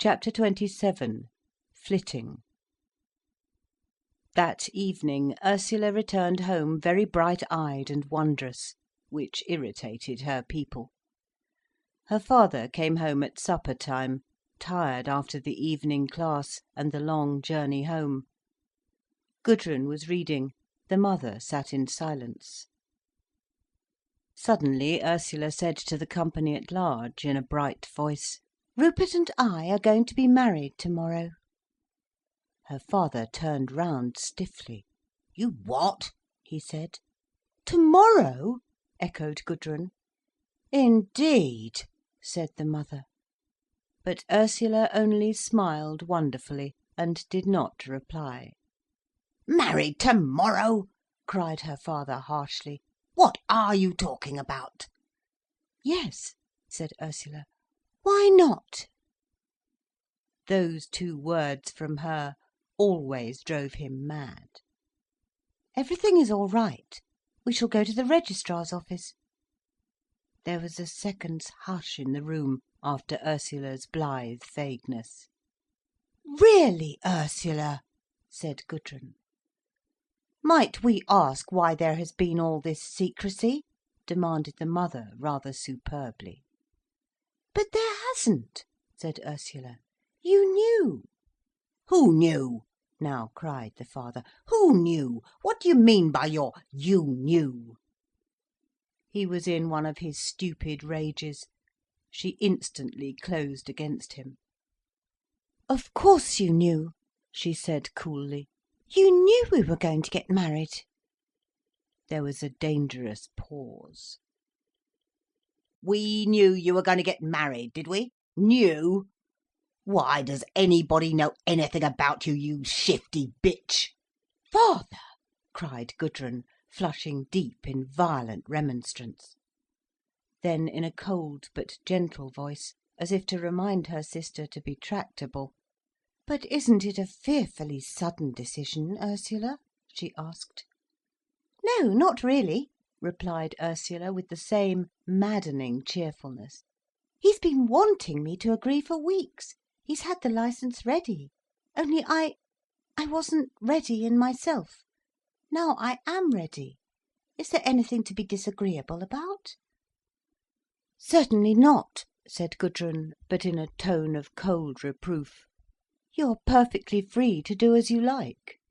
Chapter 27. Flitting. That evening Ursula returned home very bright-eyed and wondrous, which irritated her people. Her father came home at supper-time, tired after the evening class and the long journey home. Gudrun was reading, the mother sat in silence. Suddenly Ursula said to the company at large, in a bright voice, "Rupert and I are going to be married tomorrow." Her father turned round stiffly. "You what?" he said. "Tomorrow?" echoed Gudrun. "Indeed," said the mother. But Ursula only smiled wonderfully, and did not reply. "Married tomorrow!" cried her father harshly. "What are you talking about?" "Yes," said Ursula. "Why not?" Those two words from her always drove him mad. "Everything is all right. We shall go to the registrar's office." There was a second's hush in the room, after Ursula's blithe vagueness. "Really, Ursula," said Gudrun. "Might we ask why there has been all this secrecy?" demanded the mother, rather superbly. "But there hasn't," said Ursula. "You knew." "Who knew?" now cried the father. "Who knew? What do you mean by your 'you knew'?" He was in one of his stupid rages. She instantly closed against him. "Of course you knew," she said coolly. "You knew we were going to get married." There was a dangerous pause. "We knew you were going to get married, did we? Knew? Why, does anybody know anything about you, you shifty bitch?" "Father!" cried Gudrun, flushing deep in violent remonstrance. Then in a cold but gentle voice, as if to remind her sister to be tractable, "But isn't it a fearfully sudden decision, Ursula?" she asked. "No, not really," replied Ursula with the same maddening cheerfulness. "He's been wanting me to agree for weeks. He's had the licence ready. Only I wasn't ready in myself. Now I am ready. Is there anything to be disagreeable about?" "Certainly not," said Gudrun, but in a tone of cold reproof. "You're perfectly free to do as you like."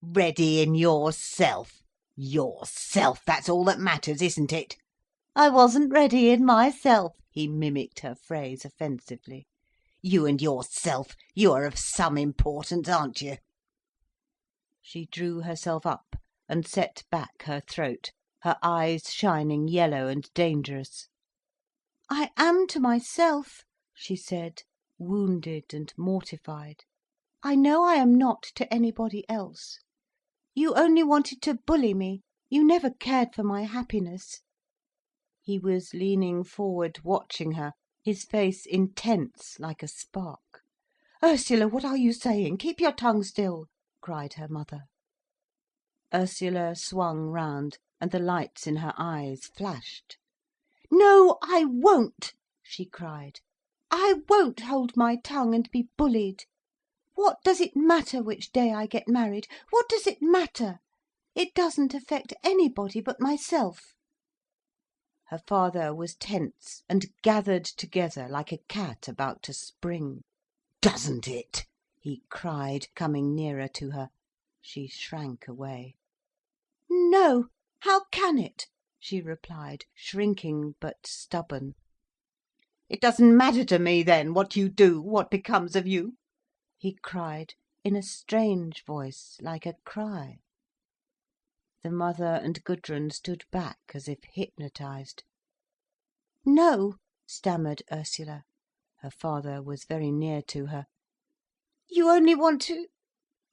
"Ready in yourself. Yourself, that's all that matters, isn't it?" "I wasn't ready in myself," he mimicked her phrase offensively. "You and yourself, you are of some importance, aren't you?" She drew herself up and set back her throat, her eyes shining yellow and dangerous. "I am to myself," she said, wounded and mortified. "I know I am not to anybody else. You only wanted to bully me. You never cared for my happiness." He was leaning forward, watching her, his face intense like a spark. "Ursula, what are you saying? Keep your tongue still," cried her mother. Ursula swung round, and the lights in her eyes flashed. "No, I won't," she cried. "I won't hold my tongue and be bullied. What does it matter which day I get married? What does it matter? It doesn't affect anybody but myself." Her father was tense and gathered together like a cat about to spring. "Doesn't it?" he cried, coming nearer to her. She shrank away. "No, how can it?" she replied, shrinking but stubborn. "It doesn't matter to me then, what you do, what becomes of you?" he cried, in a strange voice, like a cry. The mother and Gudrun stood back as if hypnotised. "No," stammered Ursula. Her father was very near to her. "You only want to—"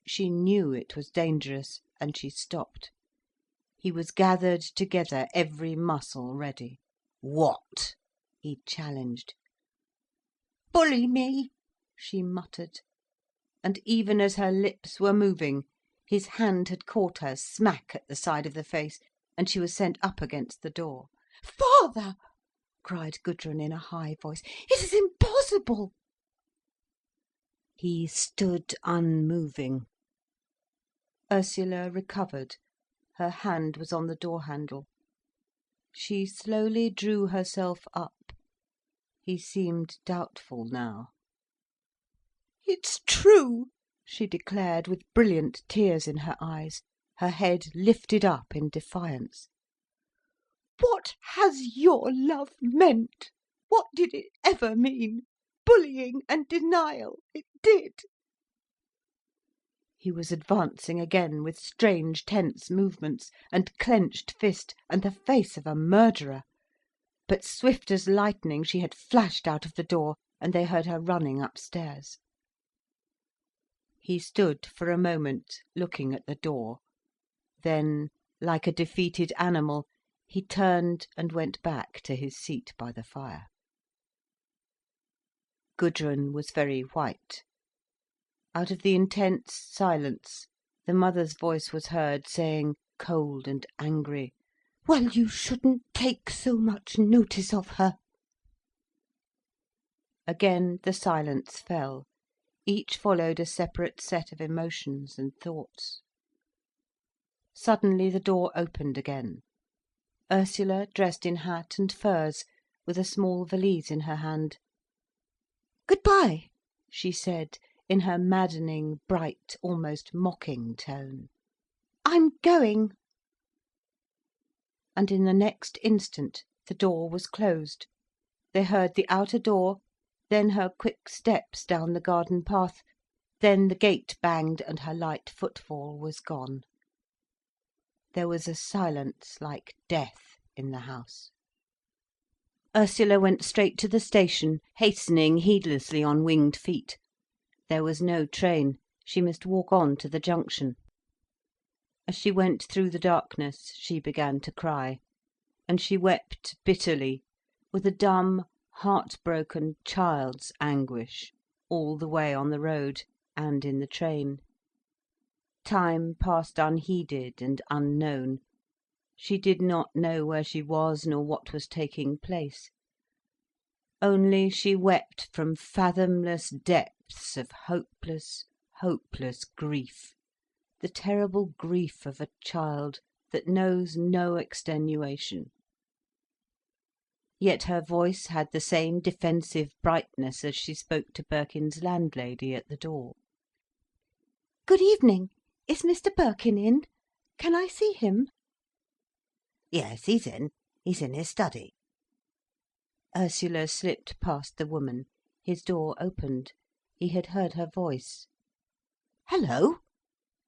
She knew it was dangerous, and she stopped. He was gathered together, every muscle ready. "What?" he challenged. "Bully me," she muttered. And even as her lips were moving, his hand had caught her smack at the side of the face, and she was sent up against the door. "Father! cried Gudrun in a high voice. "It is impossible!" He stood unmoving. Ursula recovered. Her hand was on the door handle. She slowly drew herself up. He seemed doubtful now. "It's true," she declared, with brilliant tears in her eyes, her head lifted up in defiance. "What has your love meant? What did it ever mean? Bullying and denial, it did." He was advancing again, with strange tense movements, and clenched fist, and the face of a murderer. But swift as lightning she had flashed out of the door, and they heard her running upstairs. He stood for a moment, looking at the door. Then, like a defeated animal, he turned and went back to his seat by the fire. Gudrun was very white. Out of the intense silence, the mother's voice was heard, saying, cold and angry, "Well, you shouldn't take so much notice of her." Again the silence fell. Each followed a separate set of emotions and thoughts. Suddenly the door opened again. Ursula, dressed in hat and furs, with a small valise in her hand. "Goodbye," she said, in her maddening, bright, almost mocking tone. "I'm going." And in the next instant the door was closed. They heard the outer door, then her quick steps down the garden path, then the gate banged and her light footfall was gone. There was a silence like death in the house. Ursula went straight to the station, hastening heedlessly on winged feet. There was no train. She must walk on to the junction. As she went through the darkness, she began to cry. And she wept bitterly, with a dumb, heartbroken child's anguish, all the way on the road and in the train. Time passed unheeded and unknown. She did not know where she was, nor what was taking place. Only she wept from fathomless depths of hopeless, hopeless grief, the terrible grief of a child that knows no extenuation. Yet her voice had the same defensive brightness as she spoke to Birkin's landlady at the door. "Good evening. Is Mr. Birkin in? Can I see him?" "Yes, he's in. He's in his study." Ursula slipped past the woman. His door opened. He had heard her voice. "Hello!"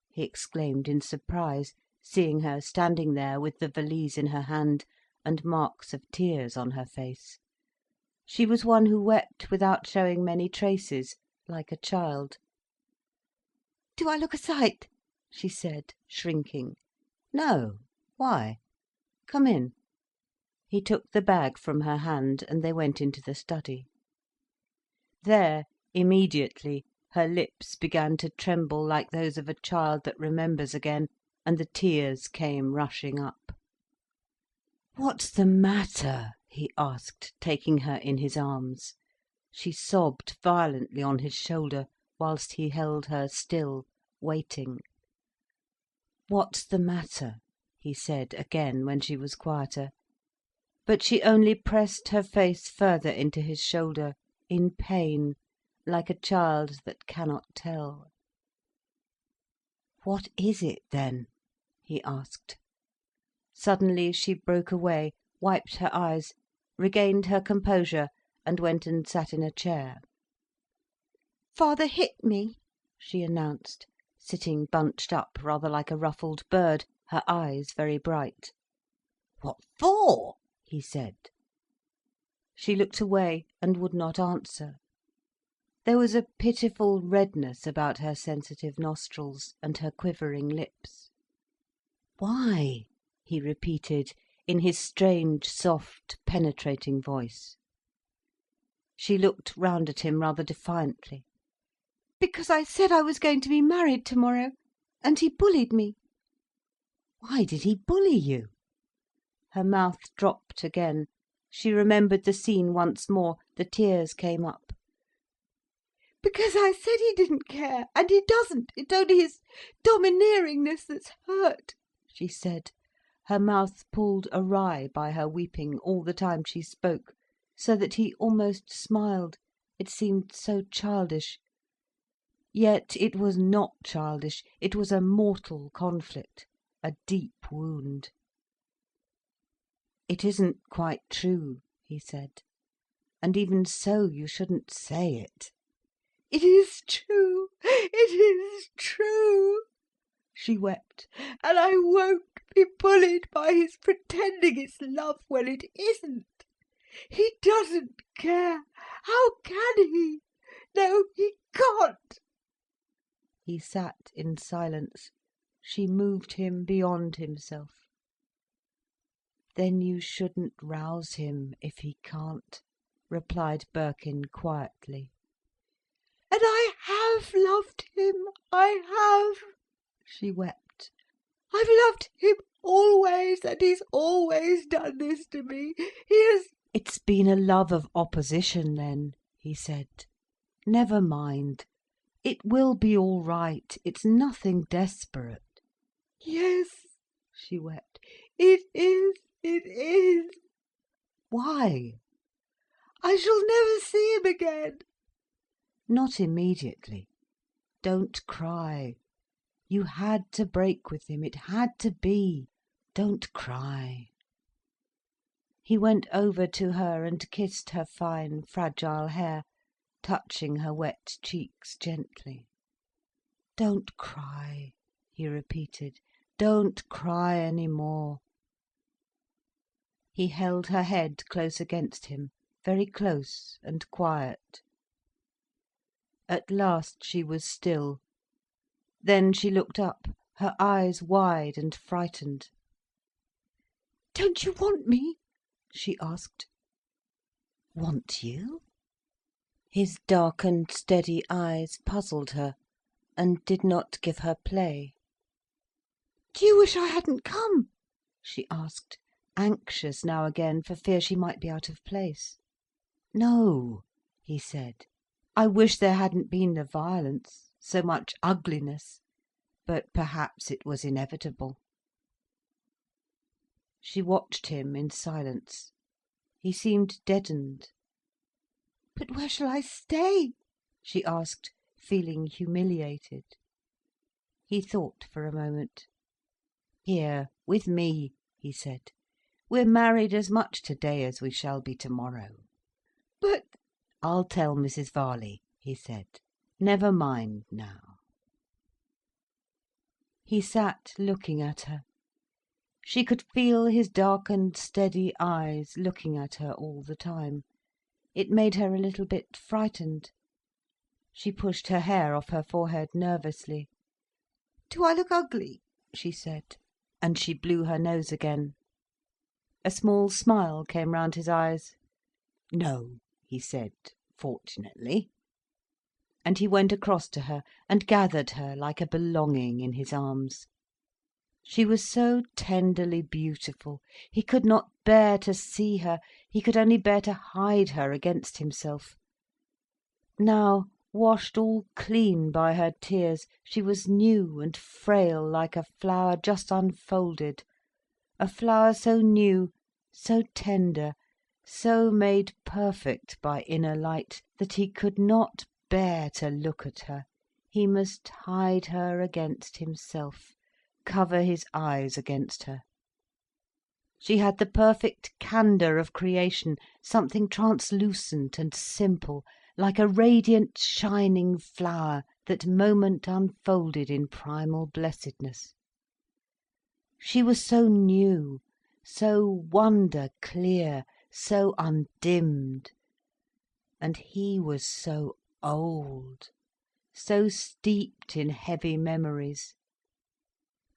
he exclaimed in surprise, seeing her standing there with the valise in her hand, and marks of tears on her face. She was one who wept without showing many traces, like a child. "Do I look a sight?" she said, shrinking. "No. Why? Come in." He took the bag from her hand, and they went into the study. There, immediately, her lips began to tremble like those of a child that remembers again, and the tears came rushing up. "What's the matter?" he asked, taking her in his arms. She sobbed violently on his shoulder, whilst he held her still, waiting. "What's the matter?" he said again, when she was quieter. But she only pressed her face further into his shoulder, in pain, like a child that cannot tell. "What is it then?" he asked. Suddenly she broke away, wiped her eyes, regained her composure, and went and sat in a chair. "Father hit me," she announced, sitting bunched up rather like a ruffled bird, her eyes very bright. "What for?" he said. She looked away and would not answer. There was a pitiful redness about her sensitive nostrils and her quivering lips. "Why?" he repeated, in his strange, soft, penetrating voice. She looked round at him rather defiantly. "Because I said I was going to be married tomorrow, and he bullied me." "Why did he bully you?" Her mouth dropped again. She remembered the scene once more. The tears came up. "Because I said he didn't care, and he doesn't. It's only his domineeringness that's hurt," she said, her mouth pulled awry by her weeping all the time she spoke, so that he almost smiled, it seemed so childish. Yet it was not childish, it was a mortal conflict, a deep wound. "It isn't quite true," he said. "And even so, you shouldn't say it." "It is true, it is true," she wept, "and I won't be bullied by his pretending it's love when it isn't. He doesn't care. How can he? No, he can't." He sat in silence. She moved him beyond himself. "Then you shouldn't rouse him, if he can't," replied Birkin quietly. "And I have loved him, I have," she wept. "I've loved him always, and he's always done this to me. He has—" "It's been a love of opposition then," he said. "Never mind. It will be all right. It's nothing desperate." "Yes," she wept, "it is, it is." "Why?" "I shall never see him again." "Not immediately. Don't cry. You had to break with him. It had to be. Don't cry." He went over to her and kissed her fine, fragile hair, touching her wet cheeks gently. "Don't cry," he repeated. "Don't cry any more." He held her head close against him, very close and quiet. At last she was still. Then she looked up, her eyes wide and frightened. "Don't you want me?" she asked. "Want you?" His darkened, steady eyes puzzled her, and did not give her play. "Do you wish I hadn't come?" she asked, anxious now again for fear she might be out of place. "No," he said. "I wish there hadn't been the violence, so much ugliness. But perhaps it was inevitable." She watched him in silence. He seemed deadened. "But where shall I stay?" she asked, feeling humiliated. He thought for a moment. "Here, with me," he said. "We're married as much today as we shall be tomorrow." "But—" "I'll tell Mrs. Varley," he said. "Never mind now." He sat looking at her. She could feel his darkened, steady eyes looking at her all the time. It made her a little bit frightened. She pushed her hair off her forehead nervously. "Do I look ugly?" she said, and she blew her nose again. A small smile came round his eyes. "No," he said, "fortunately." And he went across to her and gathered her like a belonging in his arms. She was so tenderly beautiful. He could not bear to see her, he could only bear to hide her against himself. Now, washed all clean by her tears, she was new and frail like a flower just unfolded, a flower so new, so tender, so made perfect by inner light, that he could not bear to look at her. He must hide her against himself, cover his eyes against her. She had the perfect candour of creation, something translucent and simple, like a radiant, shining flower that moment unfolded in primal blessedness. She was so new, so wonder clear, so undimmed. And he was so old, so steeped in heavy memories.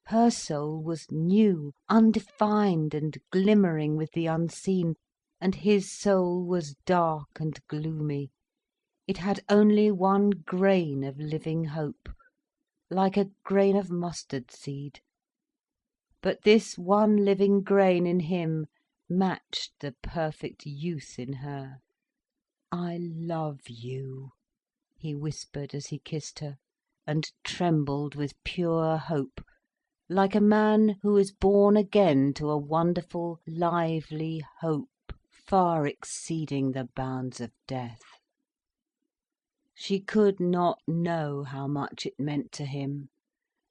Her soul was new, undefined and glimmering with the unseen, and his soul was dark and gloomy. It had only one grain of living hope, like a grain of mustard seed. But this one living grain in him matched the perfect youth in her. "I love you," he whispered as he kissed her, and trembled with pure hope, like a man who is born again to a wonderful, lively hope, far exceeding the bounds of death. She could not know how much it meant to him,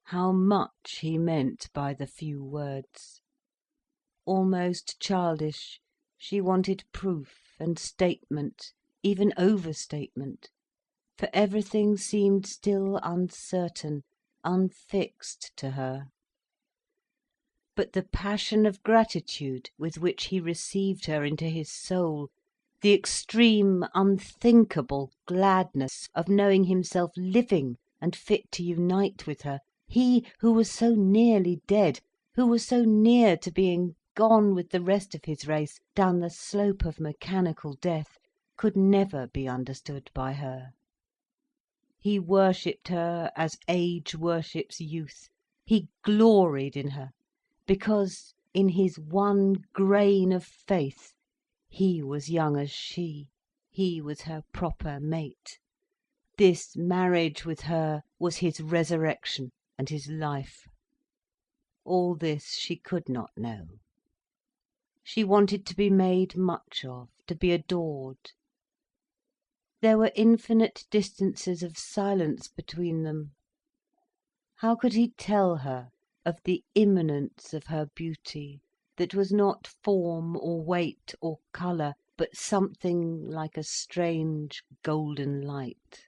how much he meant by the few words. Almost childish, she wanted proof and statement, even overstatement, for everything seemed still uncertain, unfixed to her. But the passion of gratitude with which he received her into his soul, the extreme, unthinkable gladness of knowing himself living and fit to unite with her, he who was so nearly dead, who was so near to being gone with the rest of his race down the slope of mechanical death, could never be understood by her. He worshipped her as age worships youth. He gloried in her, because in his one grain of faith, he was young as she, he was her proper mate. This marriage with her was his resurrection and his life. All this she could not know. She wanted to be made much of, to be adored. There were infinite distances of silence between them. How could he tell her of the immanence of her beauty, that was not form or weight or colour, but something like a strange golden light?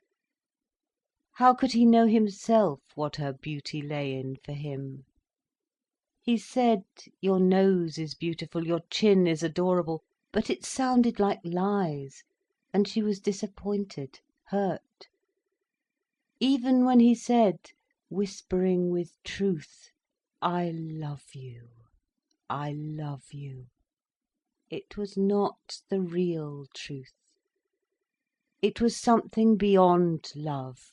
How could he know himself what her beauty lay in for him? He said, "Your nose is beautiful, your chin is adorable," but it sounded like lies, and she was disappointed, hurt. Even when he said, whispering with truth, "I love you, I love you," it was not the real truth. It was something beyond love,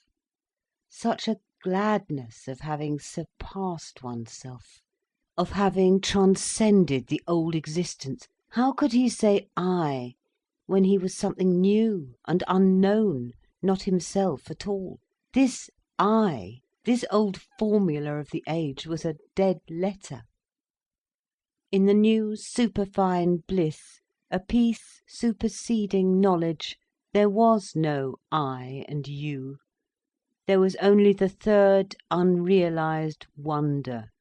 such a gladness of having surpassed oneself, of having transcended the old existence. How could he say "I," when he was something new and unknown, not himself at all? This "I," this old formula of the age, was a dead letter. In the new superfine bliss, a peace superseding knowledge, there was no I and you. There was only the third unrealised wonder.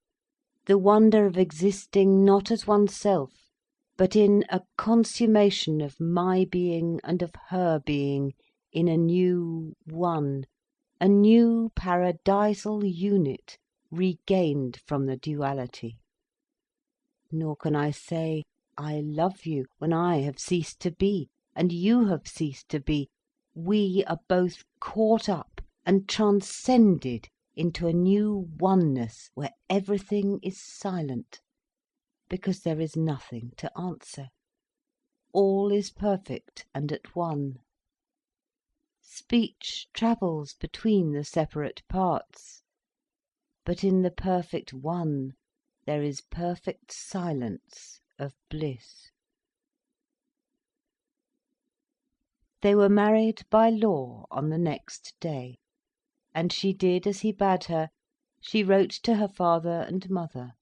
The wonder of existing not as oneself, but in a consummation of my being and of her being in a new one, a new paradisal unit regained from the duality. Nor can I say, "I love you," when I have ceased to be, and you have ceased to be. We are both caught up and transcended into a new oneness where everything is silent, because there is nothing to answer. All is perfect and at one. Speech travels between the separate parts, but in the perfect one there is perfect silence of bliss. They were married by law on the next day, and she did as he bade her. She wrote to her father and mother.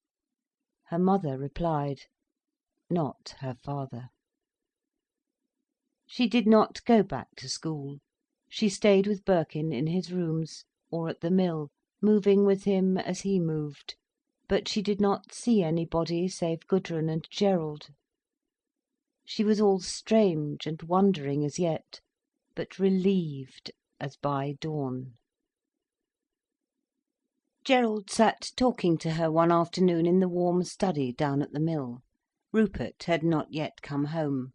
Her mother replied, not her father. She did not go back to school. She stayed with Birkin in his rooms, or at the mill, moving with him as he moved, but she did not see anybody save Gudrun and Gerald. She was all strange and wondering as yet, but relieved as by dawn. Gerald sat talking to her one afternoon in the warm study down at the mill. Rupert had not yet come home.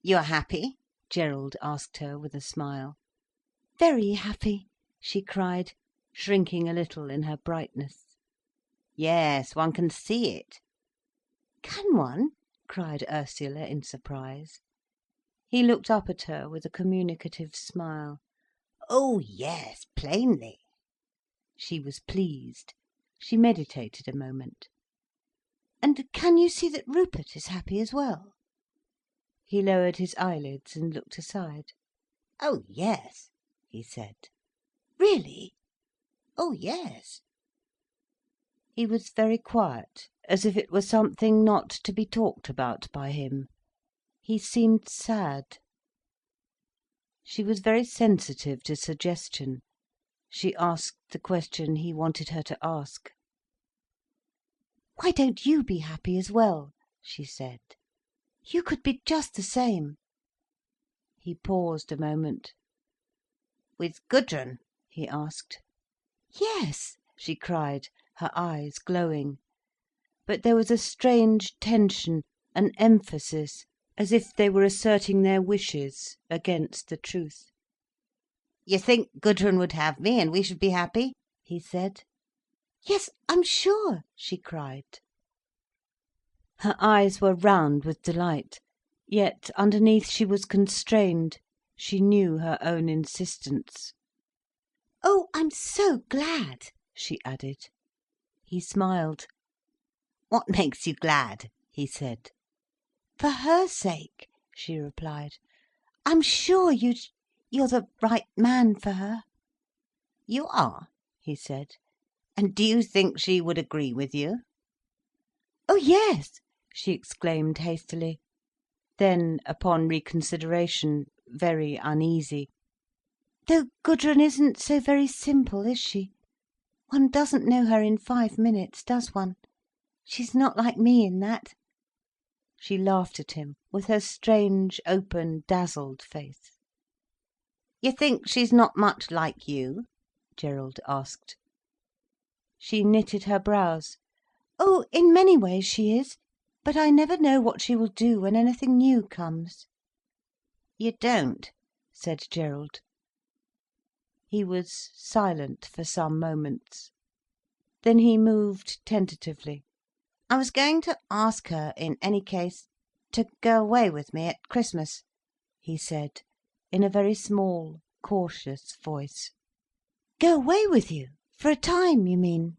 "You are happy?" Gerald asked her with a smile. "Very happy," she cried, shrinking a little in her brightness. "Yes, one can see it." "Can one?" cried Ursula in surprise. He looked up at her with a communicative smile. "Oh yes, plainly." She was pleased. She meditated a moment. And can you see that Rupert is happy as well?" He lowered his eyelids and looked aside. "Oh yes," he said. "Really?" "Oh yes." He was very quiet, as if it were something not to be talked about by him. He seemed sad. She was very sensitive to suggestion. She asked the question he wanted her to ask. "Why don't you be happy as well?" she said. "You could be just the same." He paused a moment. "With Gudrun?" he asked. "Yes," she cried, her eyes glowing. But there was a strange tension, an emphasis, as if they were asserting their wishes against the truth. "You think Gudrun would have me, and we should be happy?" he said. "Yes, I'm sure," she cried. Her eyes were round with delight, yet underneath she was constrained. She knew her own insistence. "Oh, I'm so glad," she added. He smiled. "What makes you glad?" he said. "For her sake," she replied. "I'm sure you're the right man for her." "You are?" he said. "And do you think she would agree with you?" "Oh yes," she exclaimed hastily. Then, upon reconsideration, very uneasy: "Though Gudrun isn't so very simple, is she? One doesn't know her in 5 minutes, does one? She's not like me in that." She laughed at him, with her strange, open, dazzled face. "You think she's not much like you?" Gerald asked. She knitted her brows. "Oh, in many ways she is. But I never know what she will do when anything new comes." "You don't?" said Gerald. He was silent for some moments. Then he moved tentatively. "I was going to ask her, in any case, to go away with me at Christmas," he said, in a very small, cautious voice. "Go away with you? For a time, you mean?"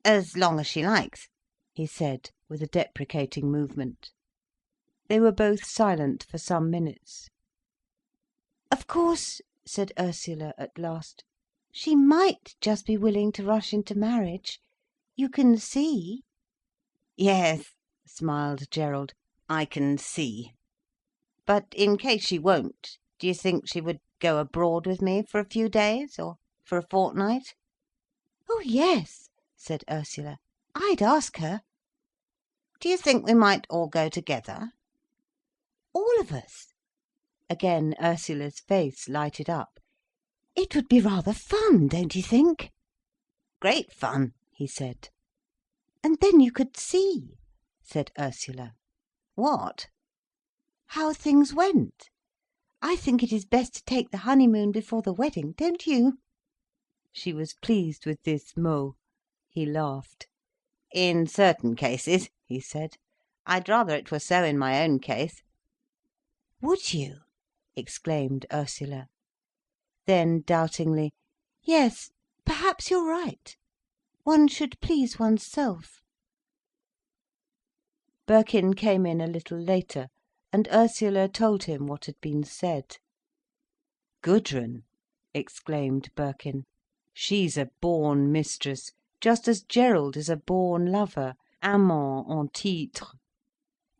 "As long as she likes," he said, with a deprecating movement. They were both silent for some minutes. "Of course," said Ursula at last, "she might just be willing to rush into marriage. You can see." "Yes," smiled Gerald, "I can see. But in case she won't, do you think she would go abroad with me for a few days, or for a fortnight?" "Oh yes," said Ursula. "I'd ask her." "Do you think we might all go together?" "All of us?" Again Ursula's face lighted up. "It would be rather fun, don't you think?" "Great fun," he said. "And then you could see," said Ursula. "What?" "How things went. I think it is best to take the honeymoon before the wedding, don't you?" She was pleased with this mot. He laughed. "In certain cases," he said. "I'd rather it were so in my own case." "Would you?" exclaimed Ursula. Then doubtingly: "Yes, perhaps you're right. One should please one's self." Birkin came in a little later, and Ursula told him what had been said. "Gudrun!" exclaimed Birkin. "She's a born mistress, just as Gerald is a born lover, amant en titre.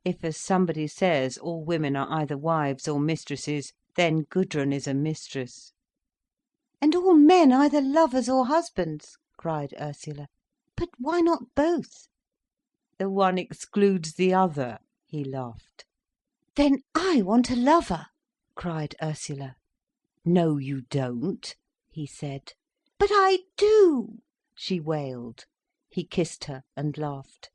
If, as somebody says, all women are either wives or mistresses, then Gudrun is a mistress." "And all men either lovers or husbands," cried Ursula. "But why not both?" "The one excludes the other," he laughed. "Then I want a lover," cried Ursula. "No, you don't," he said. "But I do," she wailed. He kissed her and laughed.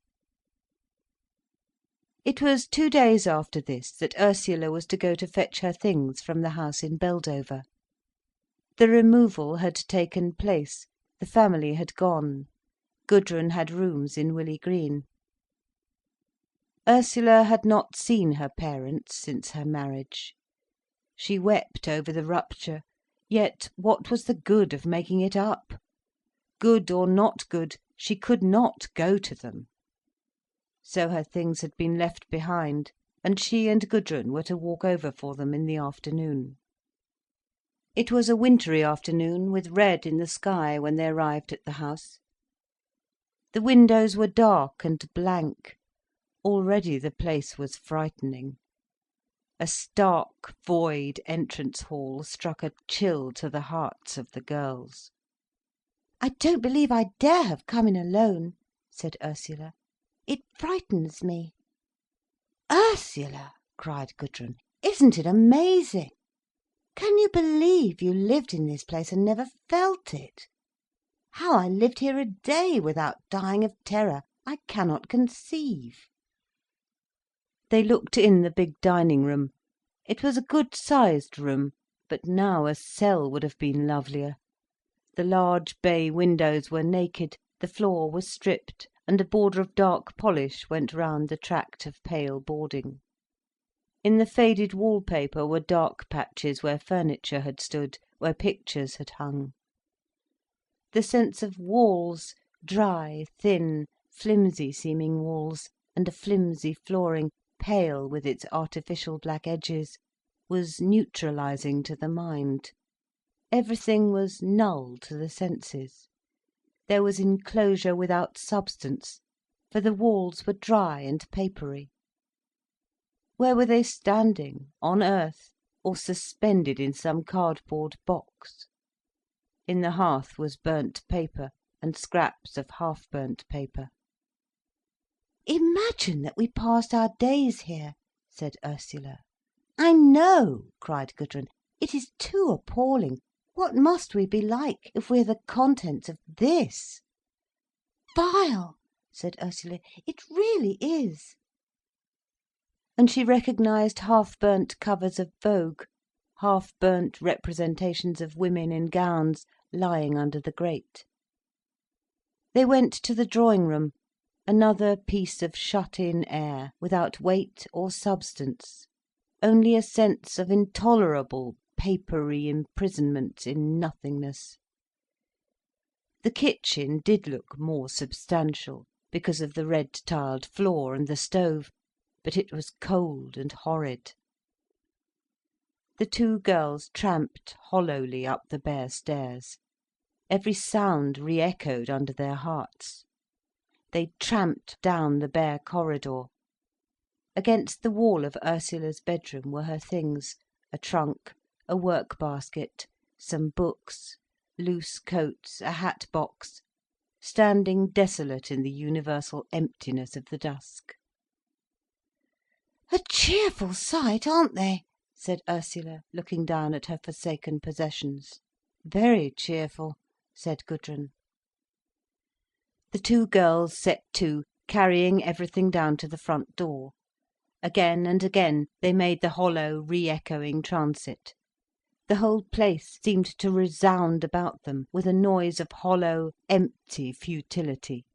It was 2 days after this that Ursula was to go to fetch her things from the house in Beldover. The removal had taken place, the family had gone. Gudrun had rooms in Willey Green. Ursula had not seen her parents since her marriage. She wept over the rupture, yet what was the good of making it up? Good or not good, she could not go to them. So her things had been left behind, and she and Gudrun were to walk over for them in the afternoon. It was a wintry afternoon, with red in the sky, when they arrived at the house. The windows were dark and blank. Already the place was frightening. A stark, void entrance hall struck a chill to the hearts of the girls. "I don't believe I dare have come in alone," said Ursula. "It frightens me." "Ursula!" cried Gudrun. "Isn't it amazing? Can you believe you lived in this place and never felt it? How I lived here a day without dying of terror, I cannot conceive." They looked in the big dining room. It was a good-sized room, but now a cell would have been lovelier. The large bay windows were naked, the floor was stripped, and a border of dark polish went round the tract of pale boarding. In the faded wallpaper were dark patches where furniture had stood, where pictures had hung. The sense of walls, dry, thin, flimsy-seeming walls, and a flimsy flooring, pale with its artificial black edges, was neutralising to the mind. Everything was null to the senses. There was enclosure without substance, for the walls were dry and papery. Where were they standing, on earth, or suspended in some cardboard box? In the hearth was burnt paper, and scraps of half-burnt paper. "Imagine that we passed our days here," said Ursula. "I know," cried Gudrun. "It is too appalling. What must we be like, if we're the contents of this?" "Vile," said Ursula. "It really is." And she recognised half-burnt covers of Vogue, half-burnt representations of women in gowns, lying under the grate. They went to the drawing-room, another piece of shut-in air, without weight or substance, only a sense of intolerable, papery imprisonment in nothingness. The kitchen did look more substantial, because of the red-tiled floor and the stove, but it was cold and horrid. The two girls tramped hollowly up the bare stairs. Every sound re-echoed under their hearts. They tramped down the bare corridor. Against the wall of Ursula's bedroom were her things: a trunk, a work-basket, some books, loose coats, a hat-box, standing desolate in the universal emptiness of the dusk. "A cheerful sight, aren't they?" said Ursula, looking down at her forsaken possessions. "Very cheerful," said Gudrun. The two girls set to, carrying everything down to the front door. Again and again they made the hollow, re-echoing transit. The whole place seemed to resound about them with a noise of hollow, empty futility.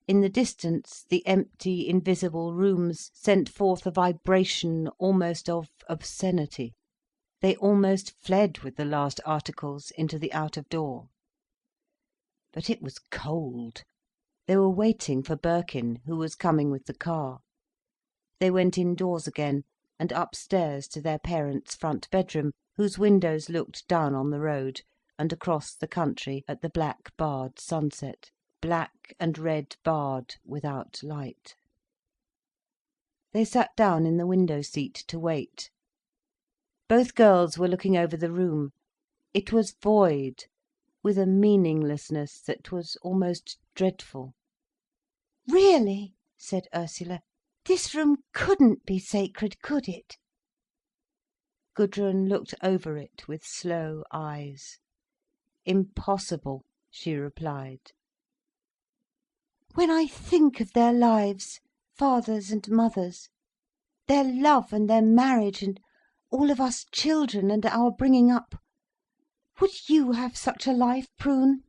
In the distance, the empty, invisible rooms sent forth a vibration almost of obscenity. They almost fled with the last articles into the out-of-door. But it was cold. They were waiting for Birkin, who was coming with the car. They went indoors again, and upstairs to their parents' front bedroom, whose windows looked down on the road, and across the country at the black barred sunset, black and red barred, without light. They sat down in the window seat to wait. Both girls were looking over the room. It was void, with a meaninglessness that was almost dreadful. "Really," said Ursula, "this room couldn't be sacred, could it?" Gudrun looked over it with slow eyes. "Impossible," she replied. "When I think of their lives, father's and mother's, their love and their marriage, and all of us children and our bringing up, would you have such a life, Prune?"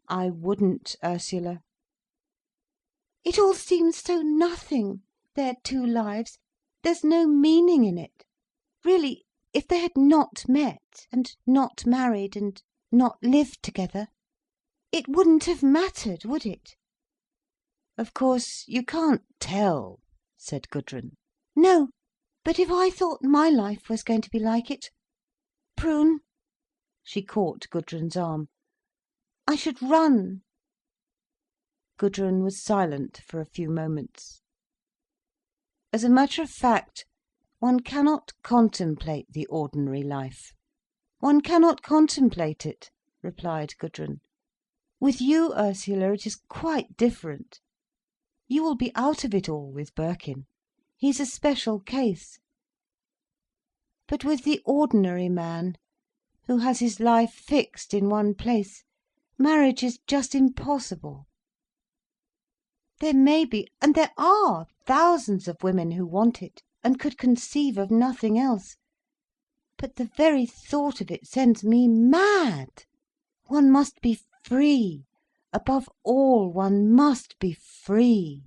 "I wouldn't, Ursula." "It all seems so nothing, their two lives. There's no meaning in it. Really, if they had not met, and not married, and not lived together, it wouldn't have mattered, would it?" "Of course you can't tell," said Gudrun. "No, but if I thought my life was going to be like it, Prune," she caught Gudrun's arm, "I should run." Gudrun was silent for a few moments. "As a matter of fact, one cannot contemplate the ordinary life. One cannot contemplate it," replied Gudrun. "With you, Ursula, it is quite different. You will be out of it all with Birkin. He's a special case. But with the ordinary man, who has his life fixed in one place, marriage is just impossible. There may be, and there are, thousands of women who want it, and could conceive of nothing else. But the very thought of it sends me mad. One must be free. Above all, one must be free.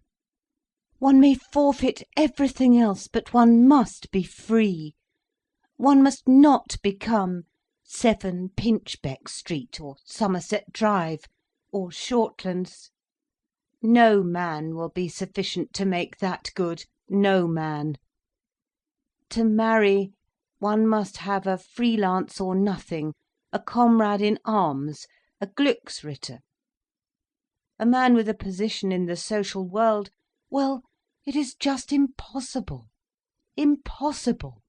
One may forfeit everything else, but one must be free. One must not become 7 Pinchbeck Street, or Somerset Drive, or Shortlands. No man will be sufficient to make that good, no man. To marry, one must have a freelance or nothing, a comrade in arms, a Glücksritter. A man with a position in the social world, well, it is just impossible. Impossible."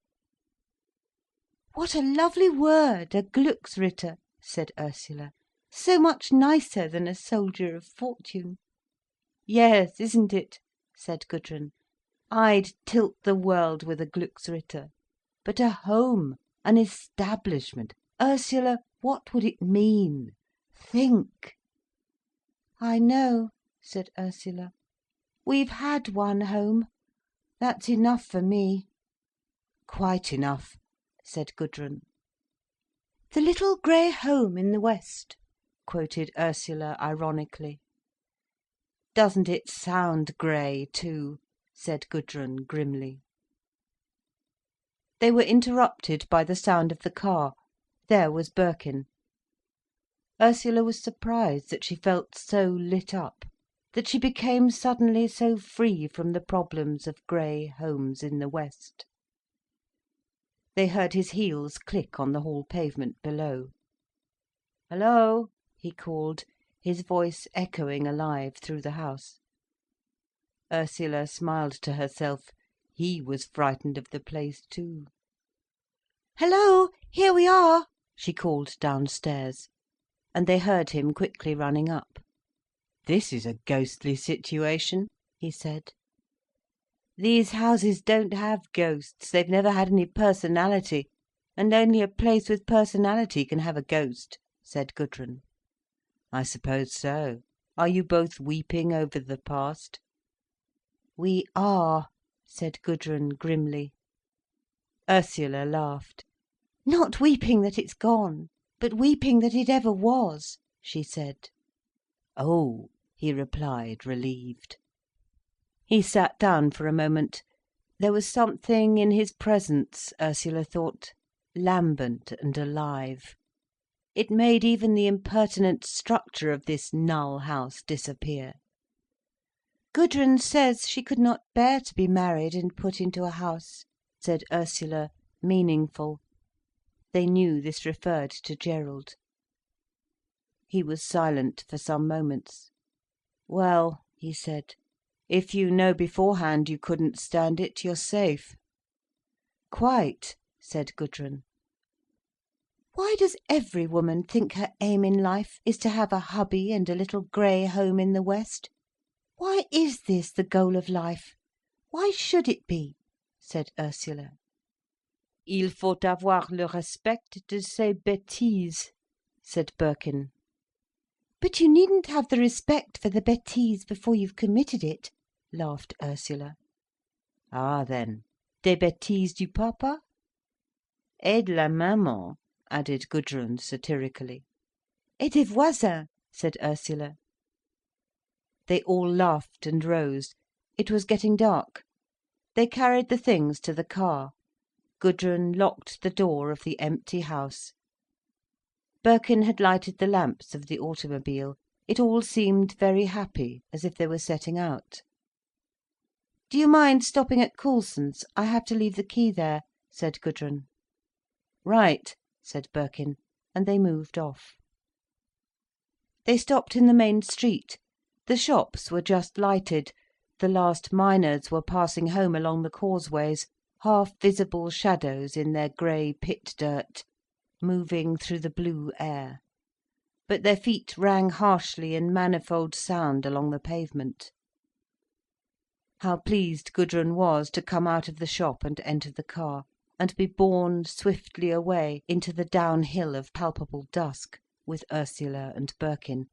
"What a lovely word, a Glücksritter," said Ursula. "So much nicer than a soldier of fortune." "Yes, isn't it?" said Gudrun. "I'd tilt the world with a Glücksritter. But a home, an establishment, Ursula, what would it mean? Think." "I know," said Ursula. "We've had one home. That's enough for me." "Quite enough," said Gudrun. "The little grey home in the west," quoted Ursula ironically. "Doesn't it sound grey too?" said Gudrun grimly. They were interrupted by the sound of the car. There was Birkin. Ursula was surprised that she felt so lit up, that she became suddenly so free from the problems of grey homes in the west. They heard his heels click on the hall pavement below. "Hello," he called, his voice echoing alive through the house. Ursula smiled to herself. He was frightened of the place too. "Hello, here we are," she called downstairs, and they heard him quickly running up. "This is a ghostly situation," he said. "These houses don't have ghosts, they've never had any personality, and only a place with personality can have a ghost," said Gudrun. "I suppose so. Are you both weeping over the past?" "We are," said Gudrun grimly. Ursula laughed. "Not weeping that it's gone, but weeping that it ever was," she said. "Oh," he replied, relieved. He sat down for a moment. There was something in his presence, Ursula thought, lambent and alive. It made even the impertinent structure of this null house disappear. "Gudrun says she could not bear to be married and put into a house," said Ursula, meaningful. They knew this referred to Gerald. He was silent for some moments. "Well," he said, "if you know beforehand you couldn't stand it, you're safe." "Quite," said Gudrun. "Why does every woman think her aim in life is to have a hubby and a little grey home in the west? Why is this the goal of life? Why should it be?" said Ursula. "Il faut avoir le respect de ses bêtises," said Birkin. "But you needn't have the respect for the bêtise before you've committed it," laughed Ursula. "Ah then, des bêtises du papa?" "Et de la maman," added Gudrun satirically. "Et des voisins," said Ursula. They all laughed and rose. It was getting dark. They carried the things to the car. Gudrun locked the door of the empty house. Birkin had lighted the lamps of the automobile. It all seemed very happy, as if they were setting out. "Do you mind stopping at Coulson's? I have to leave the key there," said Gudrun. "Right," said Birkin, and they moved off. They stopped in the main street. The shops were just lighted, the last miners were passing home along the causeways, half visible shadows in their grey pit dirt, moving through the blue air. But their feet rang harshly in manifold sound along the pavement. How pleased Gudrun was to come out of the shop and enter the car, and be borne swiftly away into the downhill of palpable dusk, with Ursula and Birkin.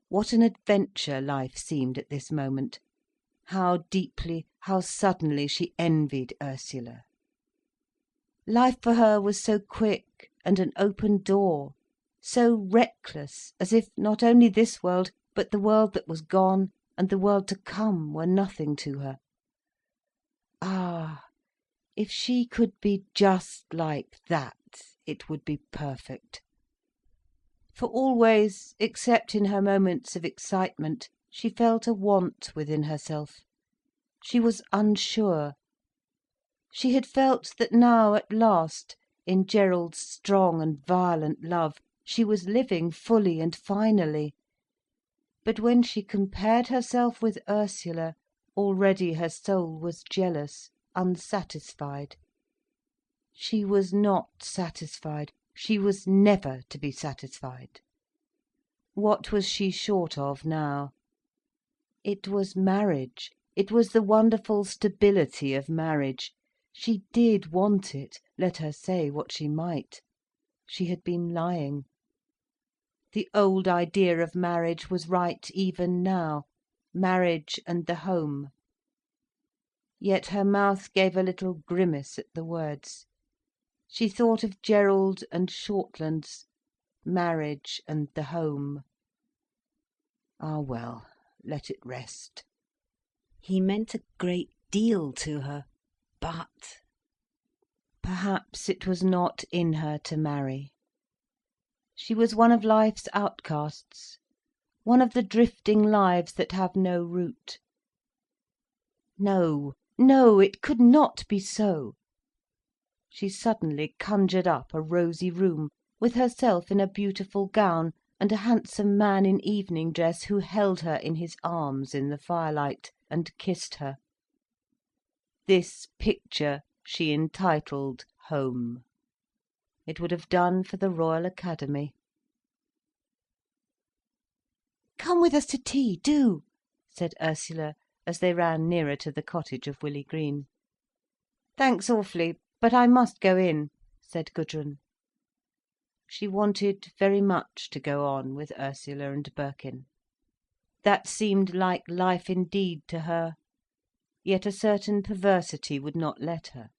What an adventure life seemed at this moment. How deeply, how suddenly she envied Ursula. Life for her was so quick and an open door, so reckless, as if not only this world, but the world that was gone and the world to come were nothing to her. Ah, if she could be just like that, it would be perfect. For always, except in her moments of excitement, she felt a want within herself. She was unsure. She had felt that now at last, in Gerald's strong and violent love, she was living fully and finally. But when she compared herself with Ursula, already her soul was jealous, unsatisfied. She was not satisfied. She was never to be satisfied. What was she short of now? It was marriage. It was the wonderful stability of marriage. She did want it, let her say what she might. She had been lying. The old idea of marriage was right even now, marriage and the home. Yet her mouth gave a little grimace at the words. She thought of Gerald and Shortlands, marriage and the home. Ah well, let it rest. He meant a great deal to her, but perhaps it was not in her to marry. She was one of life's outcasts, one of the drifting lives that have no root. No, no, it could not be so. She suddenly conjured up a rosy room, with herself in a beautiful gown, and a handsome man in evening dress who held her in his arms in the firelight, and kissed her. This picture she entitled Home. It would have done for the Royal Academy. "Come with us to tea, do," said Ursula, as they ran nearer to the cottage of Willey Green. "Thanks awfully, but I must go in," said Gudrun. She wanted very much to go on with Ursula and Birkin. That seemed like life indeed to her. Yet a certain perversity would not let her.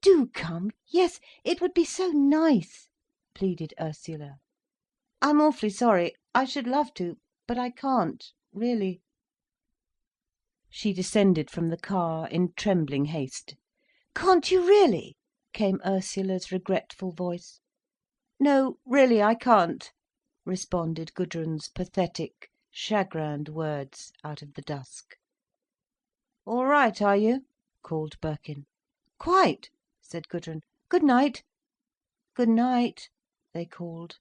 "Do come, yes, it would be so nice," pleaded Ursula. "I'm awfully sorry, I should love to, but I can't, really." She descended from the car in trembling haste. "Can't you really?" came Ursula's regretful voice. "No, really I can't," responded Gudrun's pathetic, chagrined words out of the dusk. "All right, are you?" called Birkin. "Quite," said Gudrun. "Good night." "Good night," they called.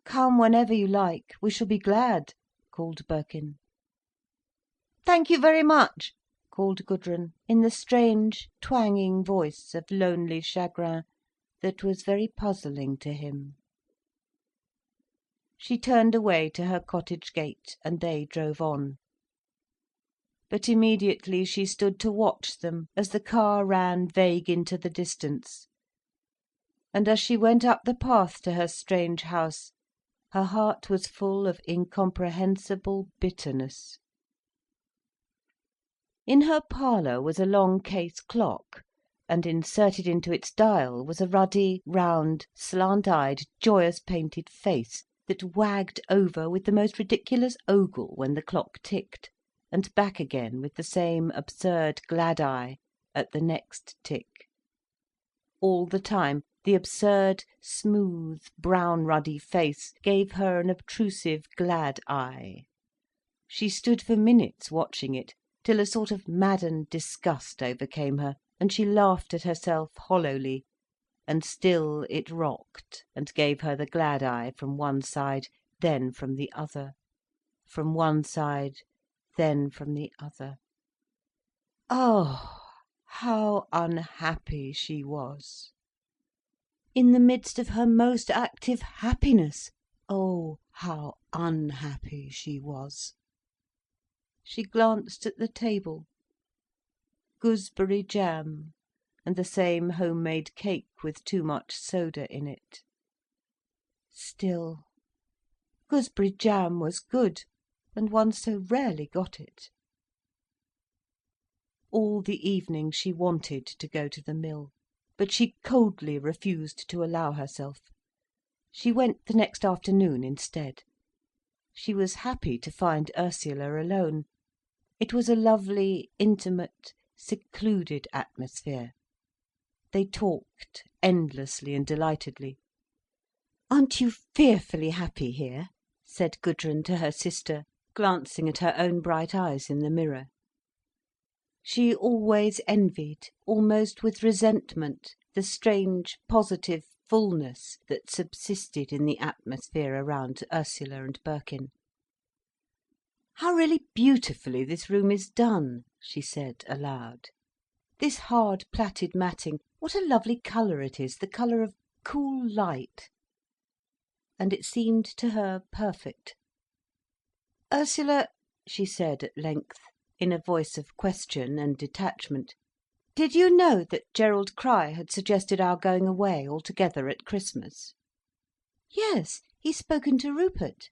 "Come whenever you like, we shall be glad," called Birkin. "Thank you very much," called Gudrun, in the strange, twanging voice of lonely chagrin that was very puzzling to him. She turned away to her cottage gate, and they drove on. But immediately she stood to watch them as the car ran vague into the distance. And as she went up the path to her strange house, her heart was full of incomprehensible bitterness. In her parlour was a long case clock, and inserted into its dial was a ruddy, round, slant-eyed, joyous painted face, that wagged over with the most ridiculous ogle when the clock ticked, and back again with the same absurd glad eye at the next tick. All the time The absurd, smooth, brown-ruddy face gave her an obtrusive, glad eye. She stood for minutes watching it, till a sort of maddened disgust overcame her, and she laughed at herself hollowly, and still it rocked, and gave her the glad eye from one side, then from the other, from one side, then from the other. Oh, how unhappy she was! In the midst of her most active happiness, oh, how unhappy she was! She glanced at the table. Gooseberry jam, and the same home-made cake with too much soda in it. Still, gooseberry jam was good, and one so rarely got it. All the evening she wanted to go to the mill, but she coldly refused to allow herself. She went the next afternoon instead. She was happy to find Ursula alone. It was a lovely, intimate, secluded atmosphere. They talked endlessly and delightedly. "Aren't you fearfully happy here?" said Gudrun to her sister, glancing at her own bright eyes in the mirror. She always envied, almost with resentment, the strange, positive fullness that subsisted in the atmosphere around Ursula and Birkin. "How really beautifully this room is done," she said aloud. "This hard plaited matting, what a lovely colour it is, the colour of cool light." And it seemed to her perfect. "Ursula," she said at length, in a voice of question and detachment, "did you know that Gerald Crich had suggested our going away altogether at Christmas?" "Yes, he's spoken to Rupert."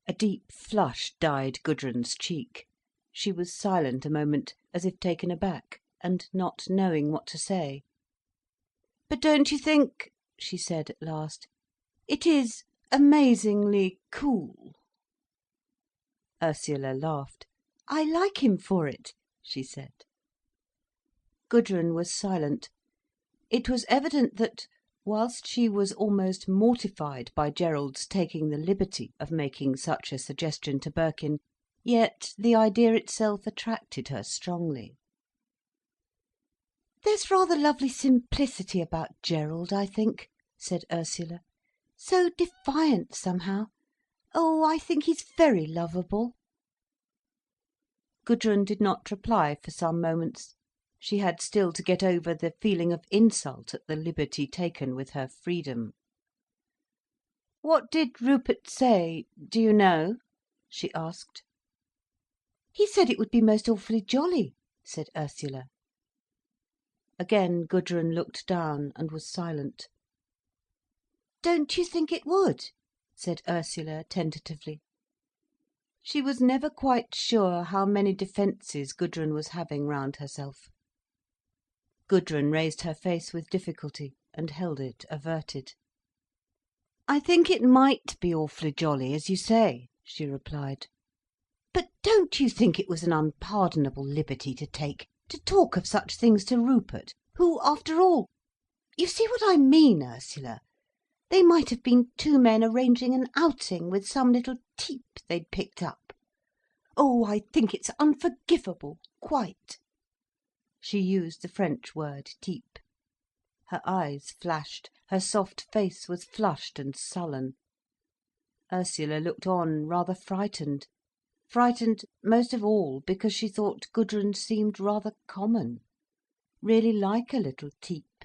A deep flush dyed Gudrun's cheek. She was silent a moment, as if taken aback, and not knowing what to say. "But don't you think," she said at last, "it is amazingly cool?" Ursula laughed. "I like him for it," she said. Gudrun was silent. It was evident that, whilst she was almost mortified by Gerald's taking the liberty of making such a suggestion to Birkin, yet the idea itself attracted her strongly. "There's rather lovely simplicity about Gerald, I think," said Ursula. "So defiant, somehow. Oh, I think he's very lovable." Gudrun did not reply for some moments. She had still to get over the feeling of insult at the liberty taken with her freedom. "What did Rupert say, do you know?" she asked. "He said it would be most awfully jolly," said Ursula. Again Gudrun looked down, and was silent. "Don't you think it would?" said Ursula tentatively. She was never quite sure how many defences Gudrun was having round herself. Gudrun raised her face with difficulty, and held it averted. "I think it might be awfully jolly, as you say," she replied. "But don't you think it was an unpardonable liberty to take, to talk of such things to Rupert, who, after all, you see what I mean, Ursula? They might have been two men arranging an outing with some little type they'd picked up. Oh, I think it's unforgivable, quite." She used the French word type. Her eyes flashed, her soft face was flushed and sullen. Ursula looked on, rather frightened. Frightened most of all because she thought Gudrun seemed rather common, really like a little type.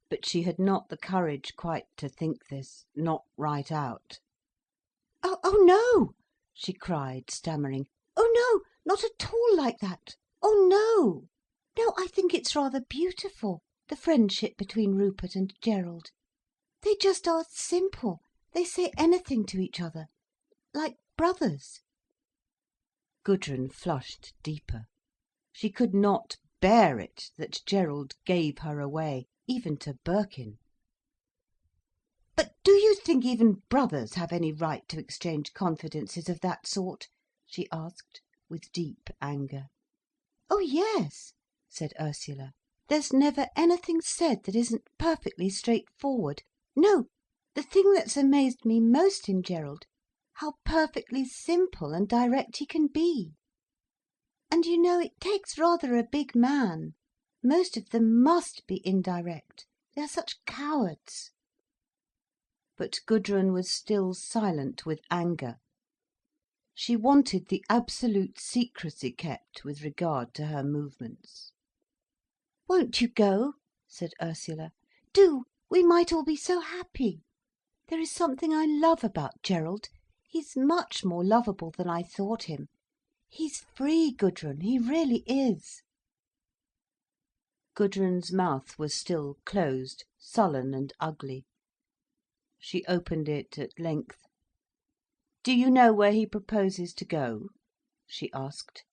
But she had not the courage quite to think this, not right out. Oh no," she cried, stammering. "Oh no, not at all like that. Oh no. No, I think it's rather beautiful, the friendship between Rupert and Gerald. They just are simple, they say anything to each other, like brothers." Gudrun flushed deeper. She could not bear it that Gerald gave her away, even to Birkin. "But do you think even brothers have any right to exchange confidences of that sort?" she asked, with deep anger. "Oh yes," said Ursula. There's never anything said that isn't perfectly straightforward. No, the thing that's amazed me most in Gerald, how perfectly simple and direct he can be. And you know, it takes rather a big man. Most of them must be indirect. They're such cowards." But Gudrun was still silent with anger. She wanted the absolute secrecy kept with regard to her movements. "Won't you go?" said Ursula. "Do, we might all be so happy. There is something I love about Gerald. He's much more lovable than I thought him. He's free, Gudrun, he really is." Gudrun's mouth was still closed, sullen and ugly. She opened it at length. "Do you know where he proposes to go?" she asked.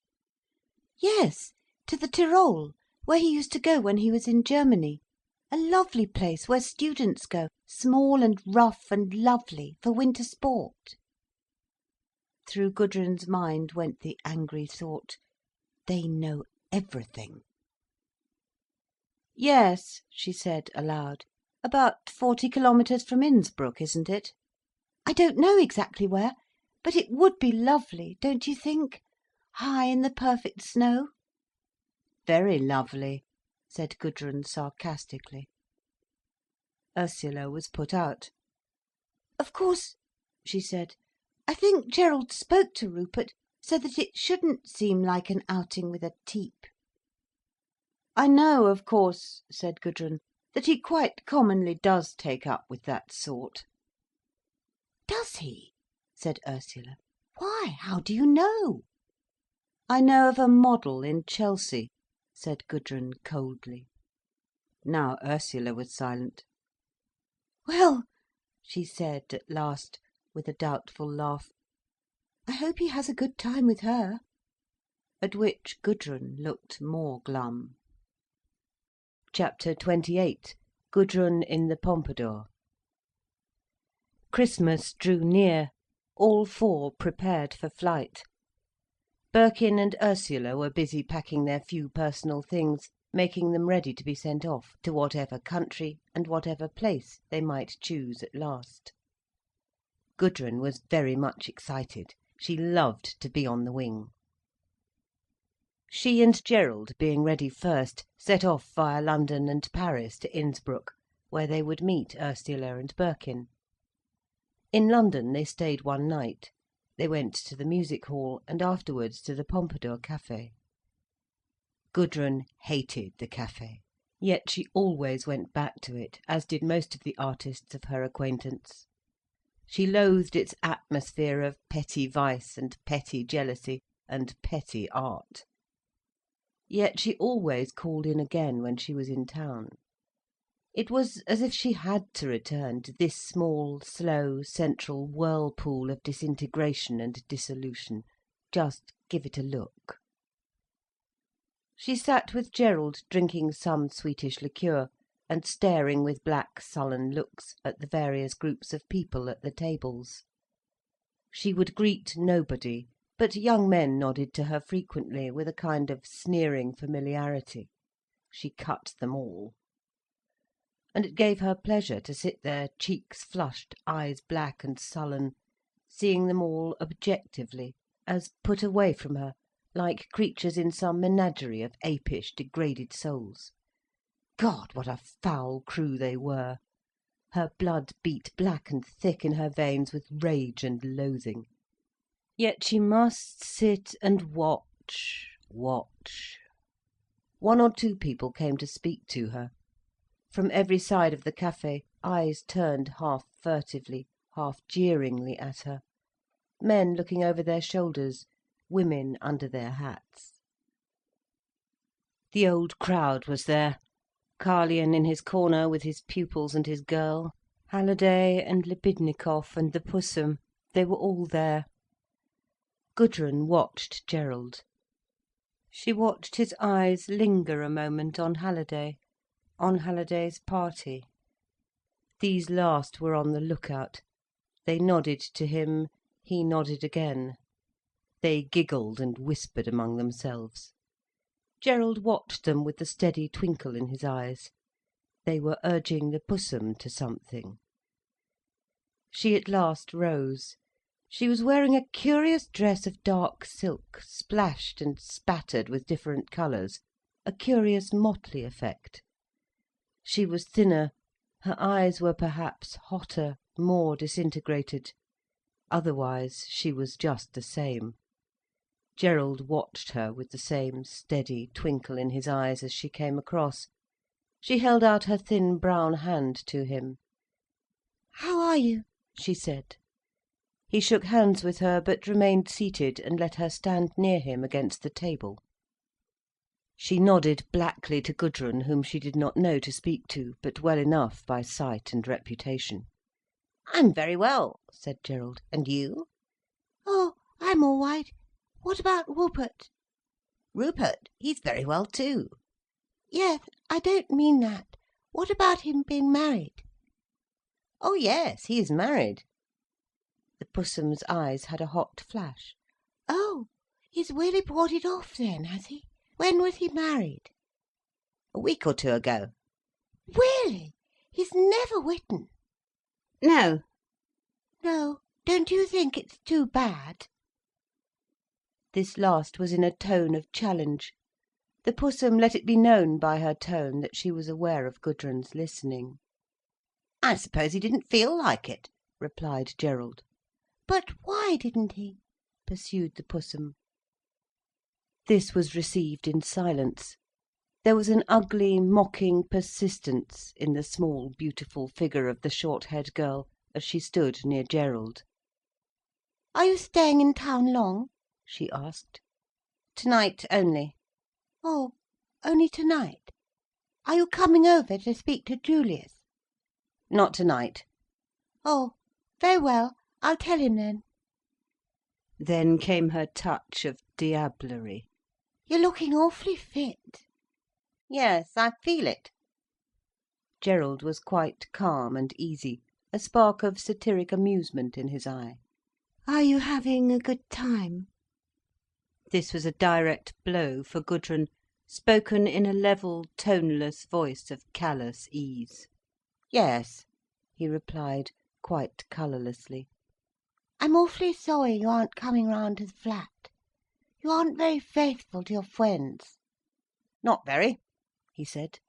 "Yes, to the Tyrol, where he used to go when he was in Germany. A lovely place where students go, small and rough and lovely, for winter sport." Through Gudrun's mind went the angry thought, "They know everything." "Yes," she said aloud. "About 40 kilometres from Innsbruck, isn't it?" "I don't know exactly where, but it would be lovely, don't you think? High in the perfect snow." "Very lovely," said Gudrun sarcastically. Ursula was put out. "Of course," she said, "I think Gerald spoke to Rupert, so that it shouldn't seem like an outing with a teep." "I know, of course," said Gudrun, "that he quite commonly does take up with that sort." "Does he?" said Ursula. "Why, how do you know?" "I know of a model in Chelsea," said Gudrun coldly. Now Ursula was silent. "Well," she said at last, with a doubtful laugh, "I hope he has a good time with her." At which Gudrun looked more glum. Chapter 28. Gudrun in the Pompadour. Christmas drew near. All four prepared for flight. Birkin and Ursula were busy packing their few personal things, making them ready to be sent off, to whatever country and whatever place they might choose at last. Gudrun was very much excited. She loved to be on the wing. She and Gerald, being ready first, set off via London and Paris to Innsbruck, where they would meet Ursula and Birkin. In London they stayed one night. They went to the music hall, and afterwards to the Pompadour Café. Gudrun hated the café, yet she always went back to it, as did most of the artists of her acquaintance. She loathed its atmosphere of petty vice and petty jealousy and petty art. Yet she always called in again when she was in town. It was as if she had to return to this small, slow, central whirlpool of disintegration and dissolution, just give it a look. She sat with Gerald drinking some sweetish liqueur, and staring with black, sullen looks at the various groups of people at the tables. She would greet nobody, but young men nodded to her frequently, with a kind of sneering familiarity. She cut them all. And it gave her pleasure to sit there, cheeks flushed, eyes black and sullen, seeing them all objectively, as put away from her, like creatures in some menagerie of apish, degraded souls. God, what a foul crew they were! Her blood beat black and thick in her veins with rage and loathing. Yet she must sit and watch, watch. One or two people came to speak to her. From every side of the café, eyes turned half furtively, half jeeringly at her. Men looking over their shoulders, women under their hats. The old crowd was there. Carlyon in his corner with his pupils and his girl, Halliday and Libidnikov and the Pussum, they were all there. Gudrun watched Gerald. She watched his eyes linger a moment on Halliday, on Halliday's party. These last were on the lookout. They nodded to him, he nodded again. They giggled and whispered among themselves. Gerald watched them with the steady twinkle in his eyes. They were urging the Pussum to something. She at last rose. She was wearing a curious dress of dark silk, splashed and spattered with different colours, a curious motley effect. She was thinner, her eyes were perhaps hotter, more disintegrated. Otherwise she was just the same. Gerald watched her with the same steady twinkle in his eyes as she came across. She held out her thin brown hand to him. "How are you?" she said. He shook hands with her, but remained seated and let her stand near him against the table. She nodded blackly to Gudrun, whom she did not know to speak to, but well enough by sight and reputation. "I'm very well," said Gerald. "And you?" "Oh, I'm all right. What about Rupert?" "Rupert? He's very well too." "Yes, I don't mean that. What about him being married?" "Oh yes, he is married." The Pussum's eyes had a hot flash. "Oh, he's really brought it off then, has he? When was he married?" "A week or two ago." "Really? He's never written?" "No." "No. Don't you think it's too bad?" This last was in a tone of challenge. The Pussum let it be known by her tone that she was aware of Gudrun's listening. "I suppose he didn't feel like it," replied Gerald. "But why didn't he?" pursued the Pussum. This was received in silence. There was an ugly, mocking persistence in the small, beautiful figure of the short-haired girl, as she stood near Gerald. "Are you staying in town long?" she asked. "Tonight only." "Oh, only tonight? Are you coming over to speak to Julius?" "Not tonight." "Oh, very well. I'll tell him then." Then came her touch of diablerie. "You're looking awfully fit." "Yes, I feel it." Gerald was quite calm and easy, a spark of satiric amusement in his eye. "Are you having a good time?" This was a direct blow for Gudrun, spoken in a level, toneless voice of callous ease. "Yes," he replied, quite colourlessly. "I'm awfully sorry you aren't coming round to the flat. You aren't very faithful to your friends." "Not very," he said.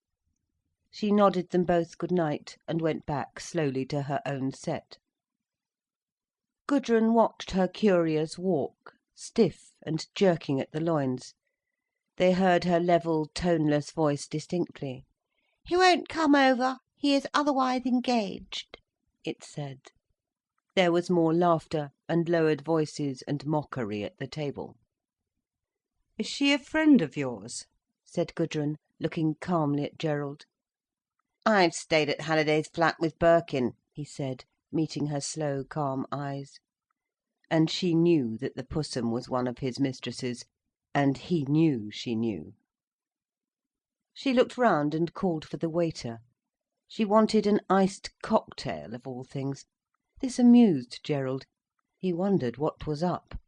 She nodded them both good night, and went back slowly to her own set. Gudrun watched her curious walk, stiff and jerking at the loins. They heard her level, toneless voice distinctly. "He won't come over. He is otherwise engaged," it said. There was more laughter, and lowered voices and mockery at the table. "Is she a friend of yours?" said Gudrun, looking calmly at Gerald. "I've stayed at Halliday's flat with Birkin," he said, meeting her slow, calm eyes. And she knew that the Pussum was one of his mistresses, and he knew she knew. She looked round and called for the waiter. She wanted an iced cocktail, of all things. This amused Gerald. He wondered what was up.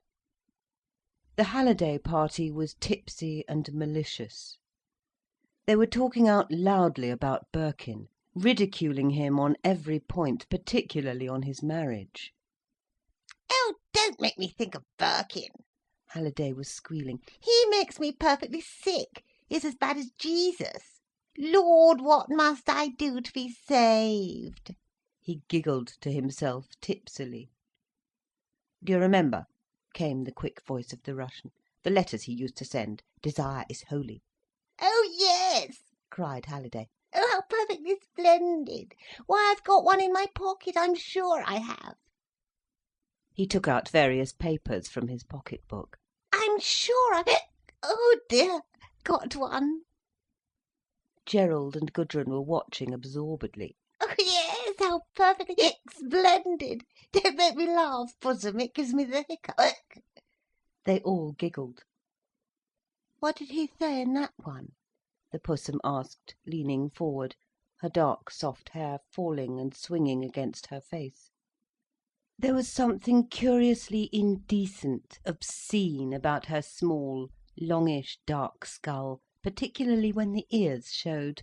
The Halliday party was tipsy and malicious. They were talking out loudly about Birkin, ridiculing him on every point, particularly on his marriage. "Oh, don't make me think of Birkin," Halliday was squealing. "He makes me perfectly sick. He's as bad as Jesus. Lord, what must I do to be saved?" He giggled to himself tipsily. "Do you remember," came the quick voice of the Russian, "the letters he used to send? Desire is holy." "Oh yes," cried Halliday. "Oh, how perfectly splendid. Why, I've got one in my pocket, I'm sure I have." He took out various papers from his pocket-book. "I'm sure I've, oh dear, got one." Gerald and Gudrun were watching absorbedly. "Oh yes, how perfectly splendid. Don't make me laugh, Pussum, it gives me the hiccup." They all giggled. "What did he say in that one?" the Pussum asked, leaning forward, her dark soft hair falling and swinging against her face. There was something curiously indecent, obscene about her small, longish dark skull, particularly when the ears showed.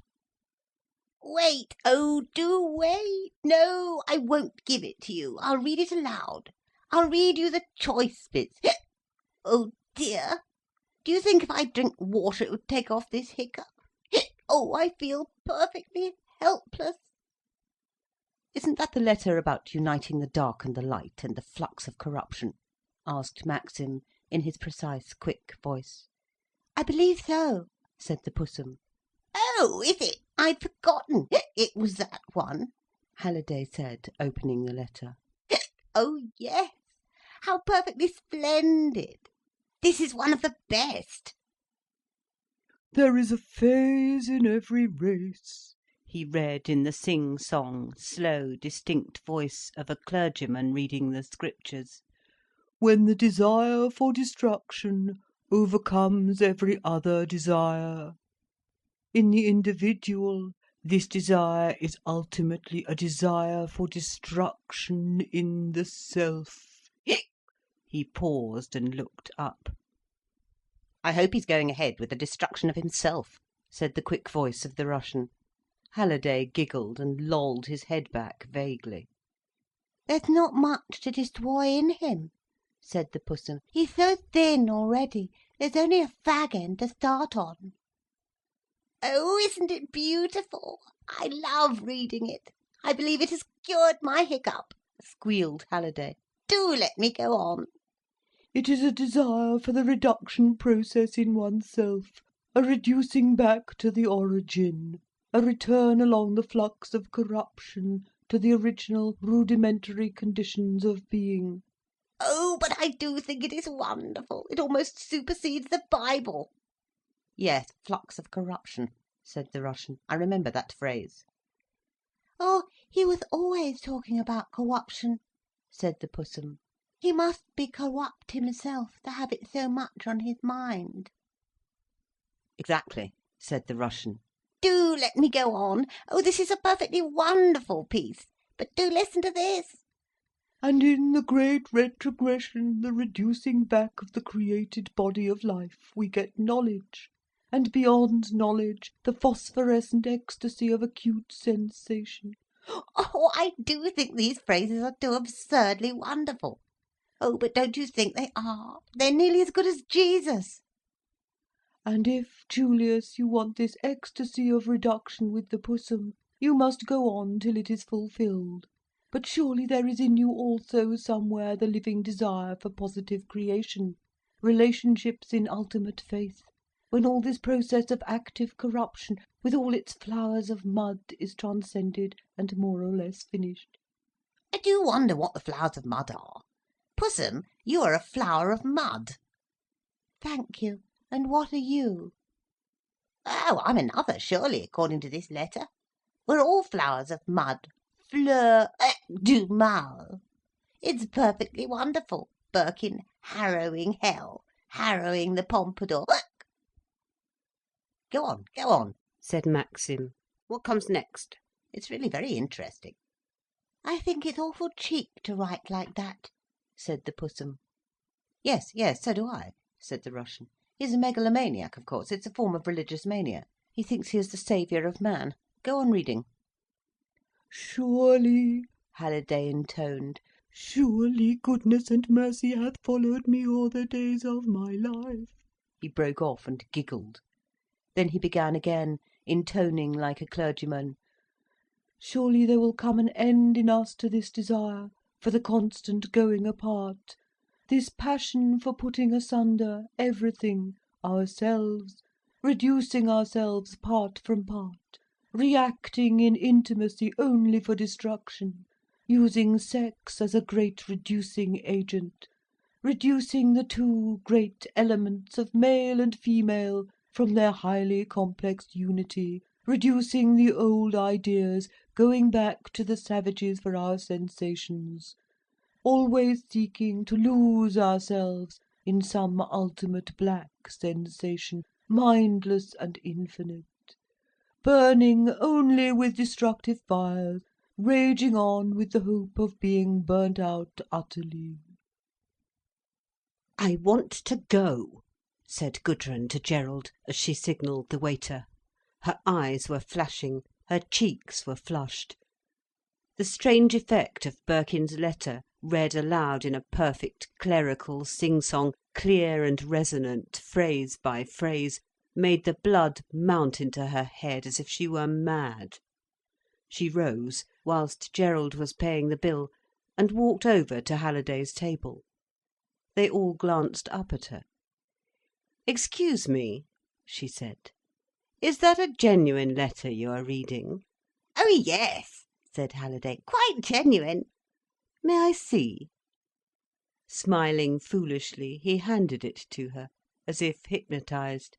Wait, oh, do wait. No, I won't give it to you. I'll read it aloud. I'll read you the choice bits. Oh dear. Do you think if I drink water it would take off this hiccup? Oh, I feel perfectly helpless. Isn't that the letter about uniting the dark and the light and the flux of corruption? Asked Maxim, in his precise, quick voice. I believe so, said the Pussum. Oh, is it? I'd forgotten. It was that one, Halliday said, opening the letter. Oh, yes. How perfectly splendid. This is one of the best. There is a phase in every race, he read in the sing-song, slow, distinct voice of a clergyman reading the scriptures, when the desire for destruction overcomes every other desire. In the individual, this desire is ultimately a desire for destruction in the self. He paused and looked up. I hope he's going ahead with the destruction of himself, said the quick voice of the Russian. Halliday giggled and lolled his head back vaguely. There's not much to destroy in him, said the Pussum. He's so thin already. There's only a fag end to start on. Oh, isn't it beautiful? I love reading it. I believe it has cured my hiccup, squealed Halliday. Do let me go on. It is a desire for the reduction process in oneself, a reducing back to the origin, a return along the flux of corruption to the original rudimentary conditions of being. Oh, but I do think it is wonderful. It almost supersedes the Bible. Yes, flux of corruption, said the Russian. I remember that phrase. Oh, he was always talking about corruption, said the Pussum. He must be corrupt himself to have it so much on his mind. Exactly, said the Russian. Do let me go on. Oh, this is a perfectly wonderful piece. But do listen to this. And in the great retrogression, the reducing back of the created body of life, we get knowledge. And beyond knowledge, the phosphorescent ecstasy of acute sensation. Oh, I do think these phrases are too absurdly wonderful. Oh, but don't you think they are? They're nearly as good as Jesus. And if, Julius, you want this ecstasy of reduction with the Pussum, you must go on till it is fulfilled. But surely there is in you also somewhere the living desire for positive creation, relationships in ultimate faith, when all this process of active corruption, with all its flowers of mud, is transcended and more or less finished. I do wonder what the flowers of mud are. Pussum, you are a flower of mud. Thank you. And what are you? Oh, I'm another, surely, according to this letter. We're all flowers of mud. Fleur du mal. It's perfectly wonderful. Birkin harrowing hell, harrowing the Pompadour. Go on, said Maxim. What comes next? It's really very interesting. I think it's awful cheek to write like that, said the Pussum. Yes, so do I, said the Russian. He's a megalomaniac, of course. It's a form of religious mania. He thinks he is the saviour of man. Go on reading. Surely, Halliday intoned, surely goodness and mercy hath followed me all the days of my life. He broke off and giggled. Then he began again, intoning like a clergyman. Surely there will come an end in us to this desire for the constant going apart, this passion for putting asunder everything, ourselves, reducing ourselves part from part, reacting in intimacy only for destruction, using sex as a great reducing agent, reducing the two great elements of male and female from their highly complex unity, reducing the old ideas, going back to the savages for our sensations, always seeking to lose ourselves in some ultimate black sensation, mindless and infinite, burning only with destructive fires, raging on with the hope of being burnt out utterly. I want to go, said Gudrun to Gerald, as she signalled the waiter. Her eyes were flashing, her cheeks were flushed. The strange effect of Birkin's letter, read aloud in a perfect clerical sing-song, clear and resonant, phrase by phrase, made the blood mount into her head as if she were mad. She rose, whilst Gerald was paying the bill, and walked over to Halliday's table. They all glanced up at her. "Excuse me," she said. "Is that a genuine letter you are reading?" "Oh yes," said Halliday. "Quite genuine." "May I see?" Smiling foolishly, he handed it to her, as if hypnotised.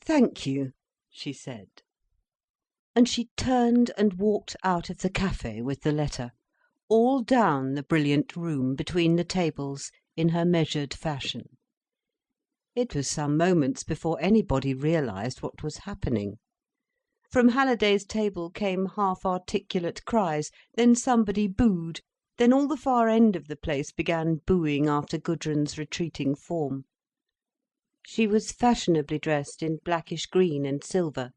"Thank you," she said. And she turned and walked out of the café with the letter, all down the brilliant room between the tables, in her measured fashion. It was some moments before anybody realised what was happening. From Halliday's table came half-articulate cries, then somebody booed, then all the far end of the place began booing after Gudrun's retreating form. She was fashionably dressed in blackish green and silver.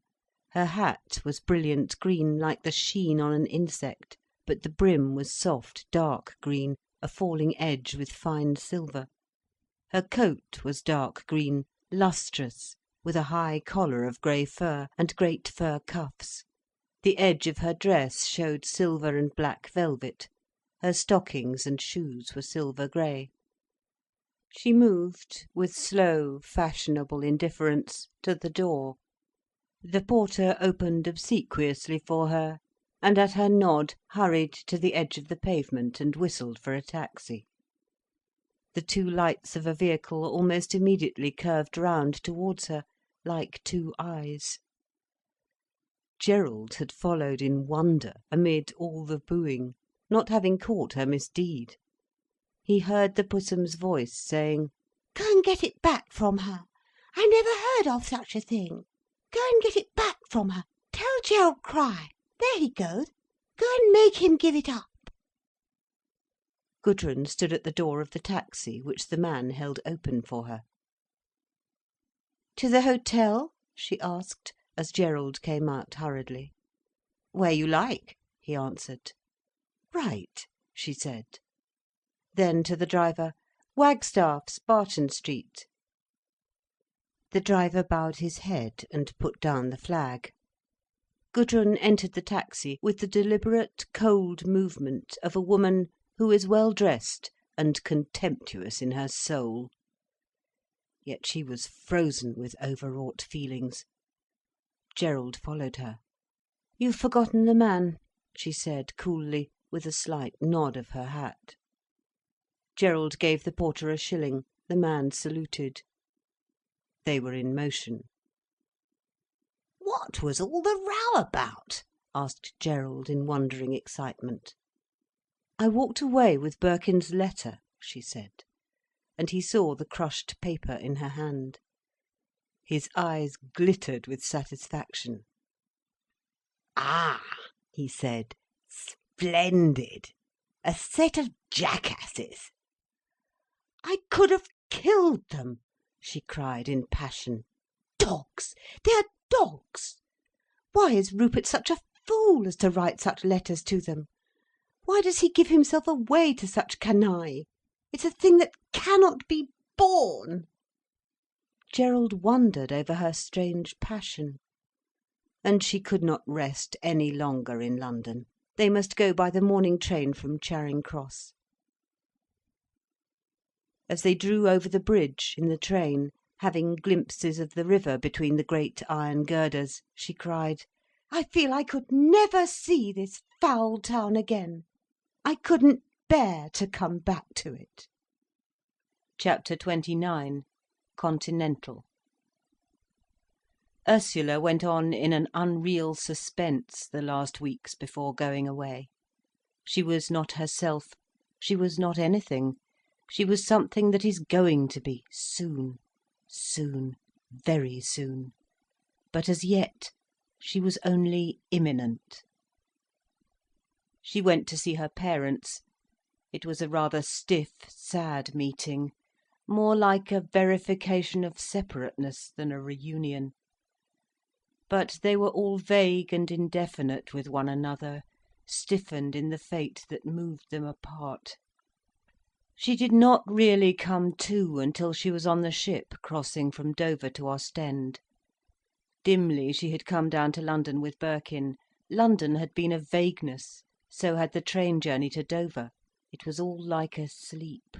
Her hat was brilliant green, like the sheen on an insect, but the brim was soft, dark green, a falling edge with fine silver. Her coat was dark green, lustrous, with a high collar of grey fur, and great fur cuffs. The edge of her dress showed silver and black velvet. Her stockings and shoes were silver grey. She moved, with slow, fashionable indifference, to the door. The porter opened obsequiously for her, and at her nod hurried to the edge of the pavement and whistled for a taxi. The two lights of a vehicle almost immediately curved round towards her, like two eyes. Gerald had followed in wonder, amid all the booing, not having caught her misdeed. He heard the Pussum's voice saying: "Go and get it back from her. I never heard of such a thing. Go and get it back from her. Tell Gerald Crich. There he goes. Go and make him give it up." Gudrun stood at the door of the taxi, which the man held open for her. "To the hotel?" she asked, as Gerald came out hurriedly. "Where you like," he answered. "Right," she said. Then to the driver: "Wagstaff's, Barton Street." The driver bowed his head and put down the flag. Gudrun entered the taxi with the deliberate, cold movement of a woman who is well dressed and contemptuous in her soul. Yet she was frozen with overwrought feelings. Gerald followed her. "You've forgotten the man," she said coolly, with a slight nod of her hat. Gerald gave the porter a shilling. The man saluted. They were in motion. "What was all the row about?" asked Gerald in wondering excitement. "I walked away with Birkin's letter," she said, and he saw the crushed paper in her hand. His eyes glittered with satisfaction. "Ah," he said, "splendid. A set of jackasses." "I could have killed them," she cried in passion. "Dogs! They are dogs! Why is Rupert such a fool as to write such letters to them? Why does he give himself away to such canaille? It's a thing that cannot be borne." Gerald wondered over her strange passion. And she could not rest any longer in London. They must go by the morning train from Charing Cross. As they drew over the bridge, in the train, having glimpses of the river between the great iron girders, she cried: "I feel I could never see this foul town again. I couldn't bear to come back to it." Chapter 29. Continental. Ursula went on in an unreal suspense the last weeks before going away. She was not herself, she was not anything. She was something that is going to be, soon, soon, very soon. But as yet, she was only imminent. She went to see her parents. It was a rather stiff, sad meeting. more like a verification of separateness than a reunion. But they were all vague and indefinite with one another, stiffened in the fate that moved them apart. She did not really come to until she was on the ship crossing from Dover to Ostend. Dimly she had come down to London with Birkin. London had been a vagueness, so had the train journey to Dover. It was all like a sleep.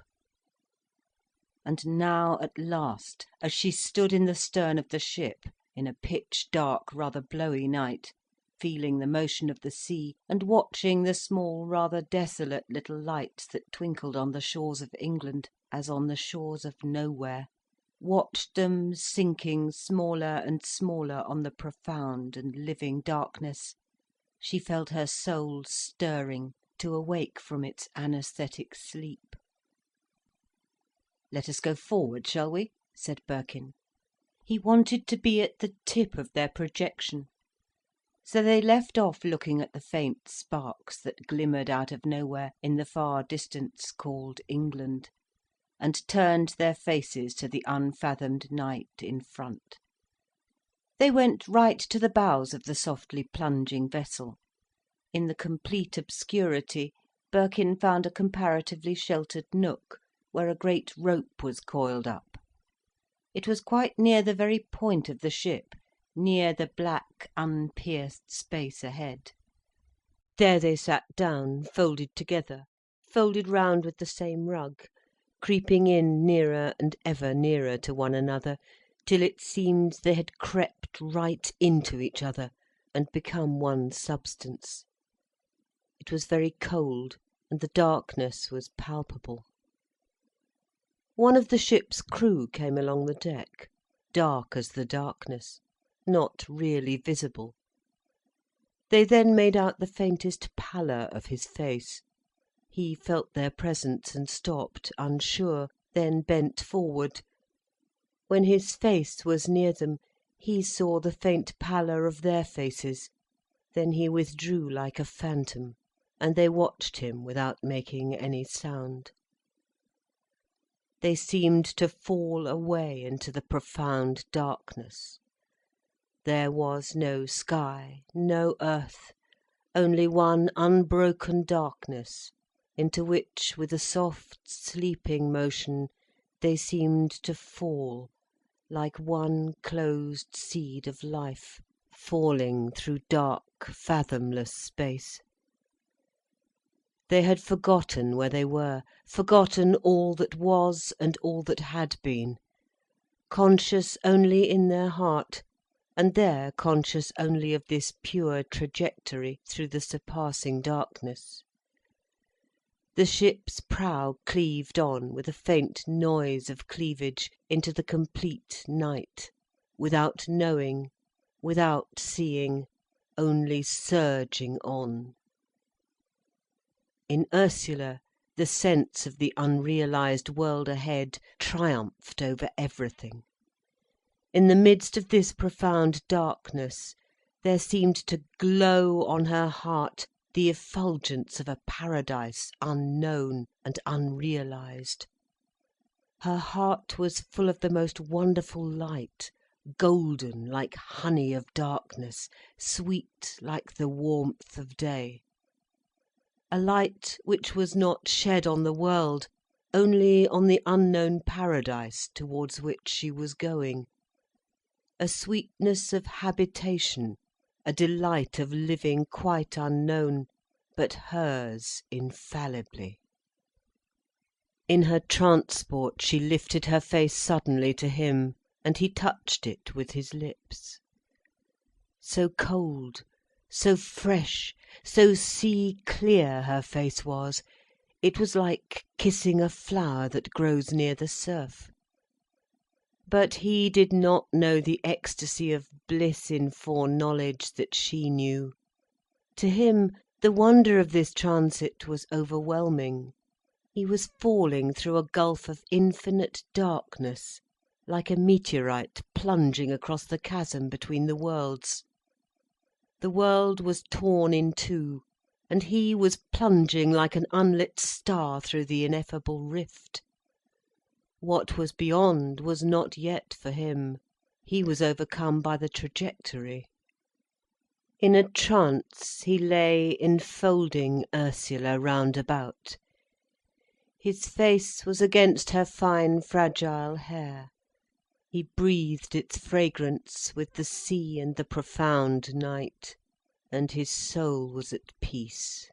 And now at last, as she stood in the stern of the ship, in a pitch-dark, rather blowy night, feeling the motion of the sea, and watching the small, rather desolate little lights that twinkled on the shores of England, as on the shores of nowhere, watched them sinking smaller and smaller on the profound and living darkness, she felt her soul stirring to awake from its anaesthetic sleep. "Let us go forward, shall we?" said Birkin. He wanted to be at the tip of their projection. So they left off looking at the faint sparks that glimmered out of nowhere in the far distance called England, and turned their faces to the unfathomed night in front. They went right to the bows of the softly plunging vessel. In the complete obscurity, Birkin found a comparatively sheltered nook, where a great rope was coiled up. It was quite near the very point of the ship, near the black, unpierced space ahead. There they sat down, folded together, folded round with the same rug, creeping in nearer and ever nearer to one another, till it seemed they had crept right into each other, and become one substance. It was very cold, and the darkness was palpable. One of the ship's crew came along the deck, dark as the darkness, not really visible. They then made out the faintest pallor of his face. He felt their presence and stopped, unsure, then bent forward. When his face was near them, he saw the faint pallor of their faces. Then he withdrew like a phantom, and they watched him without making any sound. They seemed to fall away into the profound darkness. There was no sky, no earth, only one unbroken darkness, into which, with a soft, sleeping motion, they seemed to fall, like one closed seed of life, falling through dark, fathomless space. They had forgotten where they were, forgotten all that was and all that had been, conscious only in their heart, and there conscious only of this pure trajectory through the surpassing darkness. The ship's prow cleaved on with a faint noise of cleavage into the complete night, without knowing, without seeing, only surging on. In Ursula, the sense of the unrealised world ahead triumphed over everything. In the midst of this profound darkness, there seemed to glow on her heart the effulgence of a paradise unknown and unrealised. Her heart was full of the most wonderful light, golden like honey of darkness, sweet like the warmth of day. A light which was not shed on the world, only on the unknown paradise towards which she was going. A sweetness of habitation, a delight of living quite unknown, but hers infallibly. In her transport she lifted her face suddenly to him, and he touched it with his lips. So cold, so fresh, so sea-clear her face was, it was like kissing a flower that grows near the surf. But he did not know the ecstasy of bliss in foreknowledge that she knew. To him, the wonder of this transit was overwhelming. He was falling through a gulf of infinite darkness, like a meteorite plunging across the chasm between the worlds. The world was torn in two, and he was plunging like an unlit star through the ineffable rift. What was beyond was not yet for him. He was overcome by the trajectory. In a trance he lay enfolding Ursula round about. His face was against her fine fragile hair. He breathed its fragrance with the sea and the profound night. And his soul was at peace,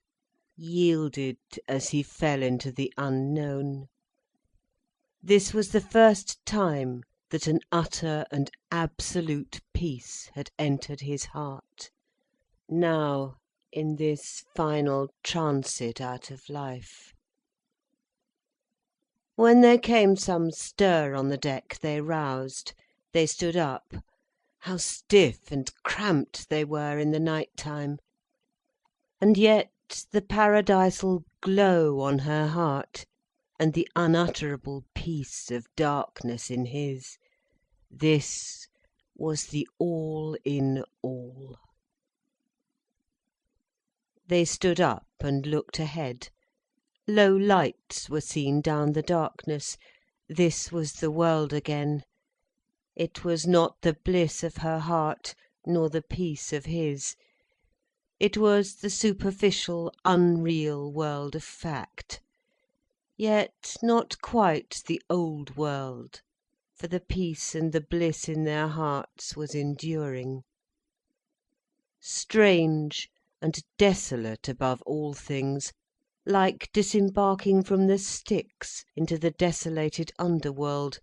yielded as he fell into the unknown. This was the first time that an utter and absolute peace had entered his heart, now in this final transit out of life. When there came some stir on the deck, they roused. They stood up. How stiff and cramped they were in the night time. And yet the paradisal glow on her heart, and the unutterable peace of darkness in his, this was the all in all. They stood up and looked ahead. Low lights were seen down the darkness. This was the world again. It was not the bliss of her heart, nor the peace of his. It was the superficial, unreal world of fact. Yet not quite the old world, for the peace and the bliss in their hearts was enduring. Strange and desolate above all things, like disembarking from the Styx into the desolated underworld,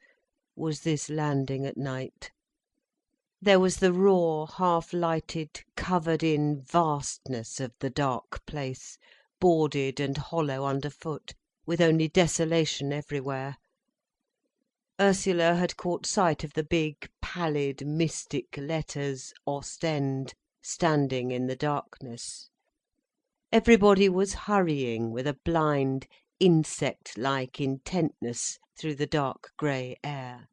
was this landing at night. There was the raw, half-lighted, covered-in vastness of the dark place, boarded and hollow underfoot, with only desolation everywhere. Ursula had caught sight of the big, pallid, mystic letters Ostend standing in the darkness. Everybody was hurrying with a blind, insect-like intentness through the dark grey air.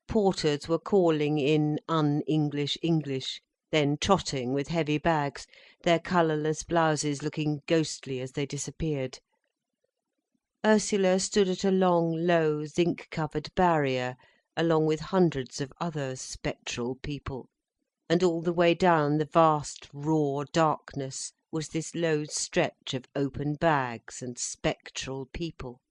Porters were calling in un-English English, then trotting with heavy bags, their colourless blouses looking ghostly as they disappeared. Ursula stood at a long, low, zinc-covered barrier, along with hundreds of other spectral people, and all the way down the vast, raw darkness was this low stretch of open bags and spectral people,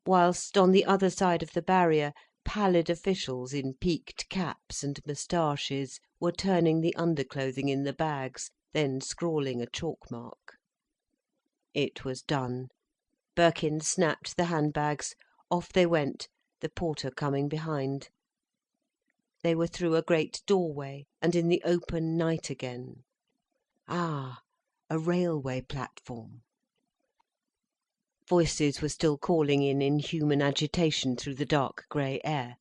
whilst on the other side of the barrier, pallid officials in peaked caps and moustaches were turning the underclothing in the bags, then scrawling a chalk mark. It was done. Birkin snapped the handbags. Off they went, the porter coming behind. They were through a great doorway, and in the open night again. Ah, a railway platform. Voices were still calling in human agitation through the dark grey air.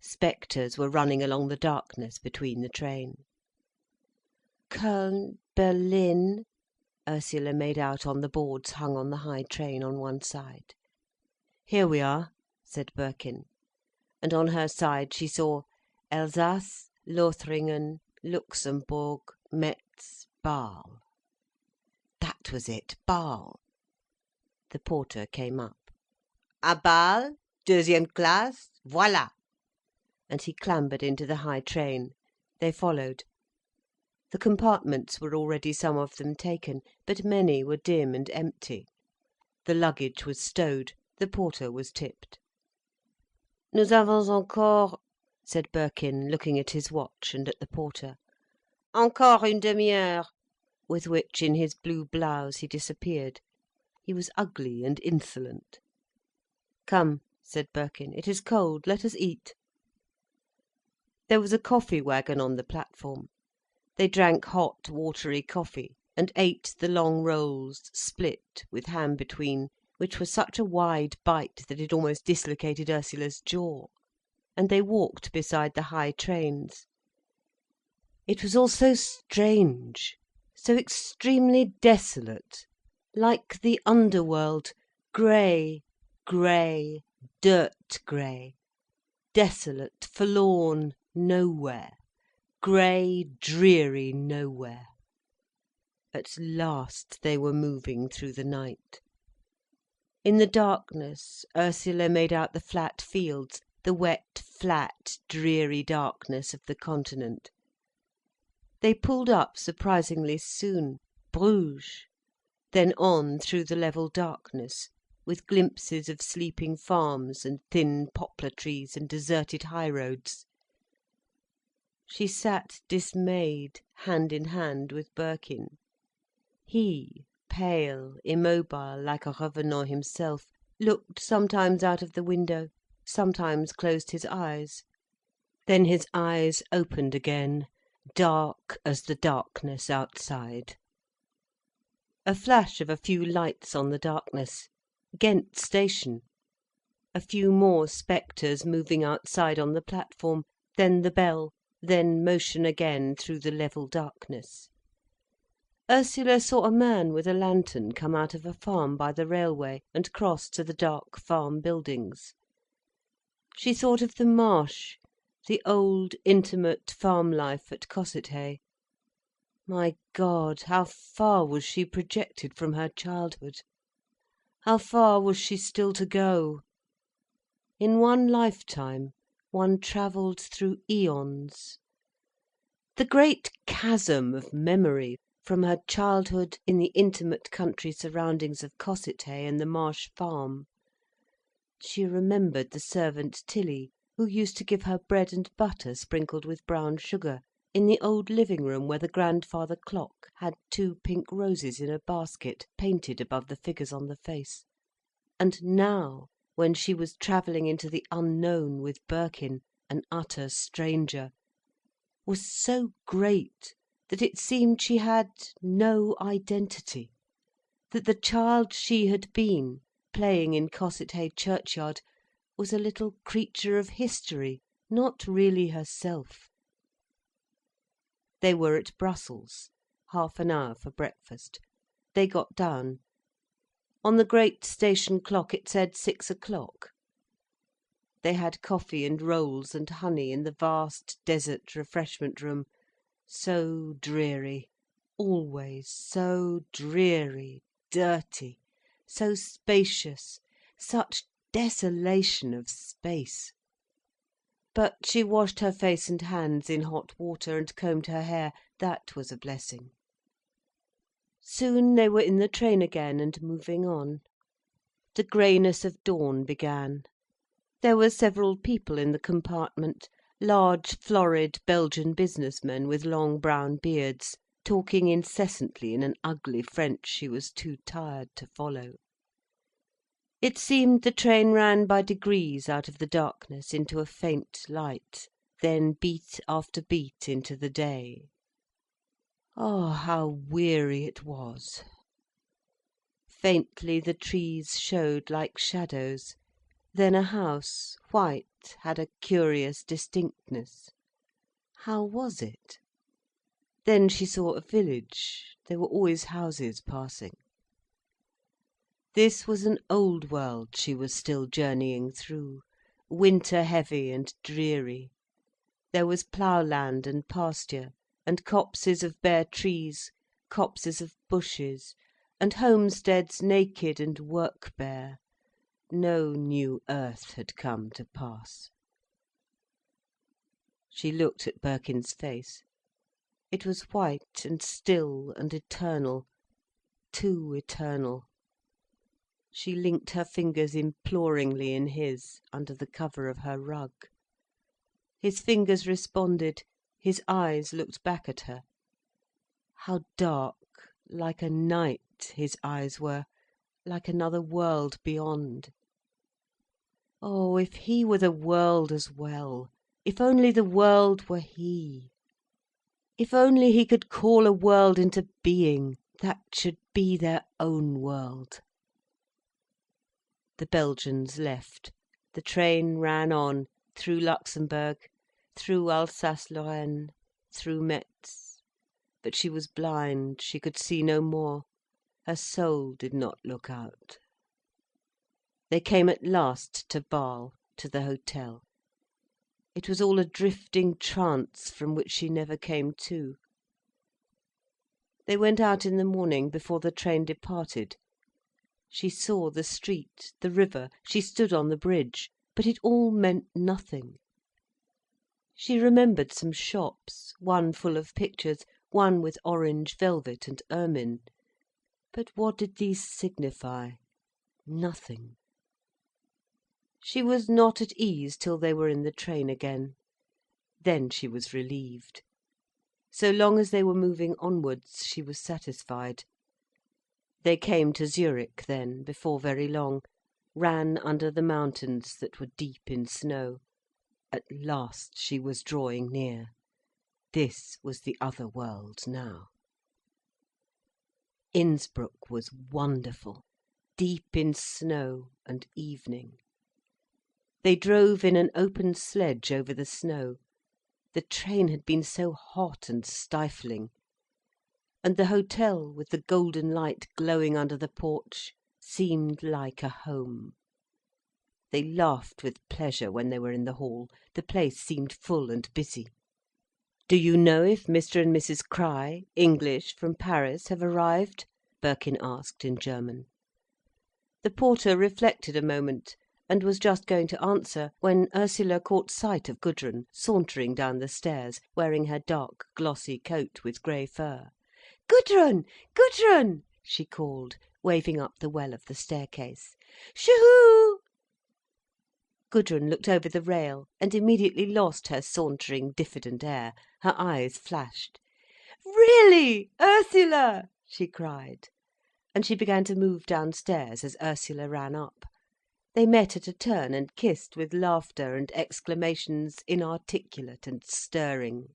Spectres were running along the darkness between the train. Köln, Berlin, Ursula made out on the boards hung on the high train on one side. Here we are, said Birkin. And on her side she saw Alsace, Lothringen, Luxembourg, Metz, Bâle. That was it, Bâle. The porter came up. À Bâle, deuxième classe, voilà. And he clambered into the high train. They followed. The compartments were already some of them taken, but many were dim and empty. The luggage was stowed, the porter was tipped. Nous avons encore, said Birkin, looking at his watch and at the porter. Encore une demi-heure. With which, in his blue blouse, he disappeared. He was ugly and insolent. Come, said Birkin, it is cold, let us eat. There was a coffee wagon on the platform. They drank hot, watery coffee, and ate the long rolls, split, with ham between, which was such a wide bite that it almost dislocated Ursula's jaw. And they walked beside the high trains. It was all so strange, so extremely desolate, like the underworld, grey, grey, dirt grey, desolate, forlorn, nowhere, grey, dreary nowhere. At last they were moving through the night. In the darkness Ursula made out the flat fields, the wet, flat, dreary darkness of the continent. They pulled up surprisingly soon, Bruges, then on through the level darkness, with glimpses of sleeping farms and thin poplar trees and deserted high roads. She sat dismayed, hand in hand with Birkin. He, pale, immobile, like a revenant himself, looked sometimes out of the window, sometimes closed his eyes. Then his eyes opened again, dark as the darkness outside. A flash of a few lights on the darkness. Ghent station. A few more spectres moving outside on the platform, then the bell, then motion again through the level darkness. Ursula saw a man with a lantern come out of a farm by the railway and cross to the dark farm buildings. She thought of the marsh, the old, intimate farm life at Cossethay. My God, how far was she projected from her childhood? How far was she still to go? In one lifetime, one travelled through eons. The great chasm of memory from her childhood in the intimate country surroundings of Cossethay and the Marsh Farm. She remembered the servant Tilly, who used to give her bread and butter sprinkled with brown sugar, in the old living room where the grandfather clock had 2 pink roses in a basket, painted above the figures on the face. And now, when she was travelling into the unknown with Birkin, an utter stranger, was so great that it seemed she had no identity, that the child she had been, playing in Cossethay churchyard, was a little creature of history, not really herself. They were at Brussels, half an hour for breakfast. They got down. On the great station clock it said 6 o'clock. They had coffee and rolls and honey in the vast desert refreshment room, so dreary, always so dreary, dirty, so spacious, such desolation of space. But she washed her face and hands in hot water and combed her hair. That was a blessing. Soon they were in the train again and moving on. The greyness of dawn began. There were several people in the compartment, large, florid Belgian businessmen with long brown beards, talking incessantly in an ugly French she was too tired to follow. It seemed the train ran by degrees out of the darkness into a faint light, then beat after beat into the day. Oh, how weary it was. Faintly the trees showed like shadows. Then a house, white, had a curious distinctness. How was it? Then she saw a village. There were always houses passing. This was an old world she was still journeying through, winter heavy and dreary. There was ploughland and pasture, and copses of bare trees, copses of bushes, and homesteads naked and work bare. No new earth had come to pass. She looked at Birkin's face. It was white and still and eternal, too eternal. She linked her fingers imploringly in his, under the cover of her rug. His fingers responded, his eyes looked back at her. How dark, like a night, his eyes were, like another world beyond. Oh, if he were the world as well, if only the world were he. If only he could call a world into being, that should be their own world. The Belgians left. The train ran on, through Luxembourg, through Alsace-Lorraine, through Metz. But she was blind, she could see no more. Her soul did not look out. They came at last to Bâle, to the hotel. It was all a drifting trance from which she never came to. They went out in the morning, before the train departed. She saw the street, the river, she stood on the bridge. but it all meant nothing. She remembered some shops, one full of pictures, one with orange velvet and ermine. But what did these signify? Nothing. She was not at ease till they were in the train again. Then she was relieved. So long as they were moving onwards, she was satisfied. They came to Zurich then, before very long, ran under the mountains that were deep in snow. At last she was drawing near. This was the other world now. Innsbruck was wonderful, deep in snow and evening. They drove in an open sledge over the snow. The train had been so hot and stifling. And the hotel, with the golden light glowing under the porch, seemed like a home. They laughed with pleasure when they were in the hall. The place seemed full and busy. "Do you know if Mr. and Mrs. Crich, English, from Paris, have arrived?" Birkin asked in German. The porter reflected a moment, and was just going to answer, when Ursula caught sight of Gudrun, sauntering down the stairs, wearing her dark, glossy coat with grey fur. "Gudrun! Gudrun!" she called, waving up the well of the staircase. "Shoo-hoo!" Gudrun looked over the rail, and immediately lost her sauntering, diffident air. Her eyes flashed. "Really, Ursula!" she cried. And she began to move downstairs as Ursula ran up. They met at a turn and kissed with laughter and exclamations inarticulate and stirring.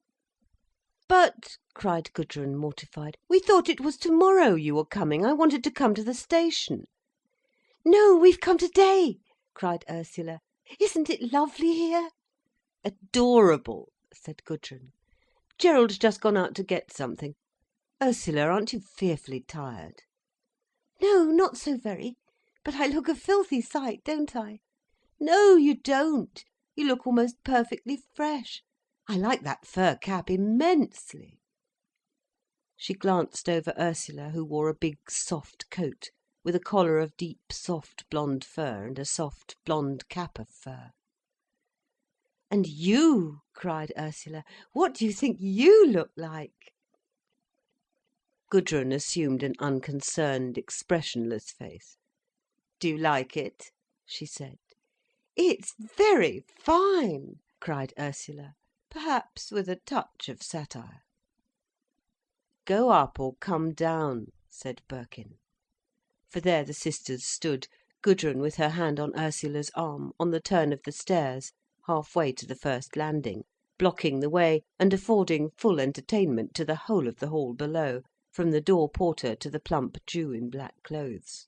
"But," cried Gudrun, mortified, "we thought it was tomorrow you were coming. I wanted to come to the station." "No, we've come today," cried Ursula. "Isn't it lovely here?" "Adorable," said Gudrun. "Gerald's just gone out to get something. Ursula, aren't you fearfully tired?" "No, not so very. But I look a filthy sight, don't I?" "No, you don't. You look almost perfectly fresh. I like that fur cap immensely." She glanced over Ursula, who wore a big soft coat, with a collar of deep soft blonde fur, and a soft blonde cap of fur. "And you," cried Ursula, "what do you think you look like?" Gudrun assumed an unconcerned, expressionless face. "Do you like it?" she said. "It's very fine," cried Ursula, perhaps with a touch of satire. "Go up or come down," said Birkin. For there the sisters stood, Gudrun with her hand on Ursula's arm, on the turn of the stairs, half-way to the first landing, blocking the way, and affording full entertainment to the whole of the hall below, from the door porter to the plump Jew in black clothes.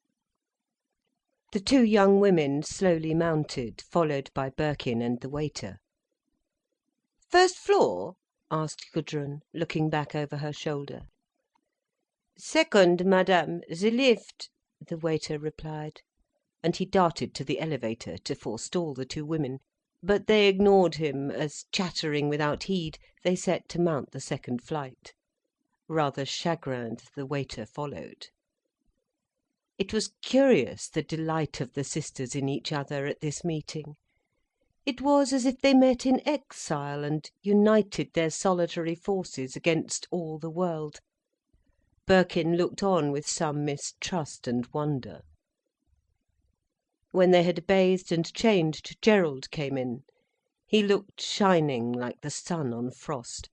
The two young women slowly mounted, followed by Birkin and the waiter. "First floor?" asked Gudrun, looking back over her shoulder. "Second, madame, the lift," the waiter replied, and he darted to the elevator to forestall the two women. But they ignored him as, chattering without heed, they set to mount the second flight. Rather chagrined, the waiter followed. It was curious, the delight of the sisters in each other at this meeting. It was as if they met in exile, and united their solitary forces against all the world. Birkin looked on with some mistrust and wonder. When they had bathed and changed, Gerald came in. He looked shining like the sun on frost.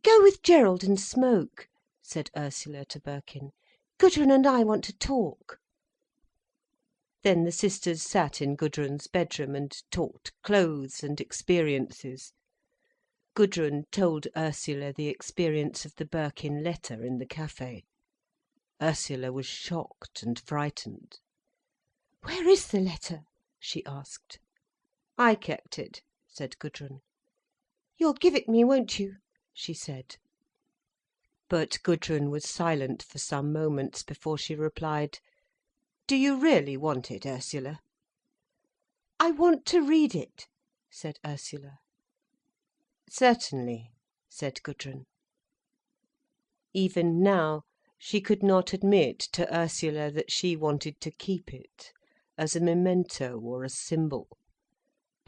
"Go with Gerald and smoke," said Ursula to Birkin. "Gudrun and I want to talk." Then the sisters sat in Gudrun's bedroom and talked clothes and experiences. Gudrun told Ursula the experience of the Birkin letter in the café. Ursula was shocked and frightened. "Where is the letter?" she asked. "I kept it," said Gudrun. "You'll give it me, won't you?" she said. But Gudrun was silent for some moments before she replied: "Do you really want it, Ursula?" "I want to read it," said Ursula. "Certainly," said Gudrun. Even now, she could not admit to Ursula that she wanted to keep it, as a memento or a symbol.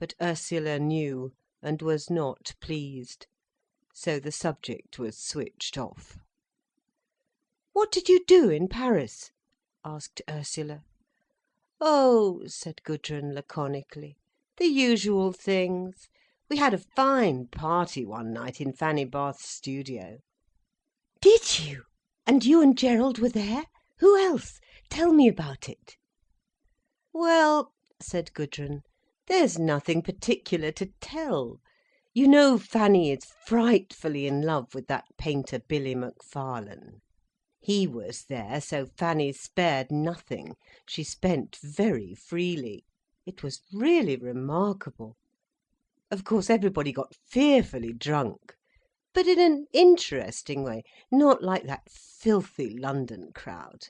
But Ursula knew, and was not pleased. So the subject was switched off. "What did you do in Paris?" asked Ursula. "Oh," said Gudrun laconically, "the usual things. We had a fine party one night in Fanny Bath's studio." "Did you? And you and Gerald were there? Who else? Tell me about it." "Well," said Gudrun, "there's nothing particular to tell. You know Fanny is frightfully in love with that painter Billy Macfarlane. He was there, so Fanny spared nothing. She spent very freely. It was really remarkable. Of course everybody got fearfully drunk, but in an interesting way, not like that filthy London crowd.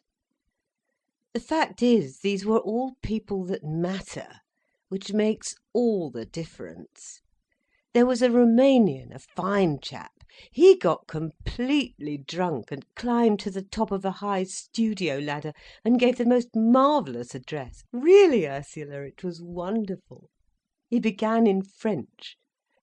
The fact is, these were all people that matter, which makes all the difference. There was a Romanian, a fine chap. He got completely drunk and climbed to the top of a high studio ladder and gave the most marvellous address. Really, Ursula, it was wonderful. He began in French.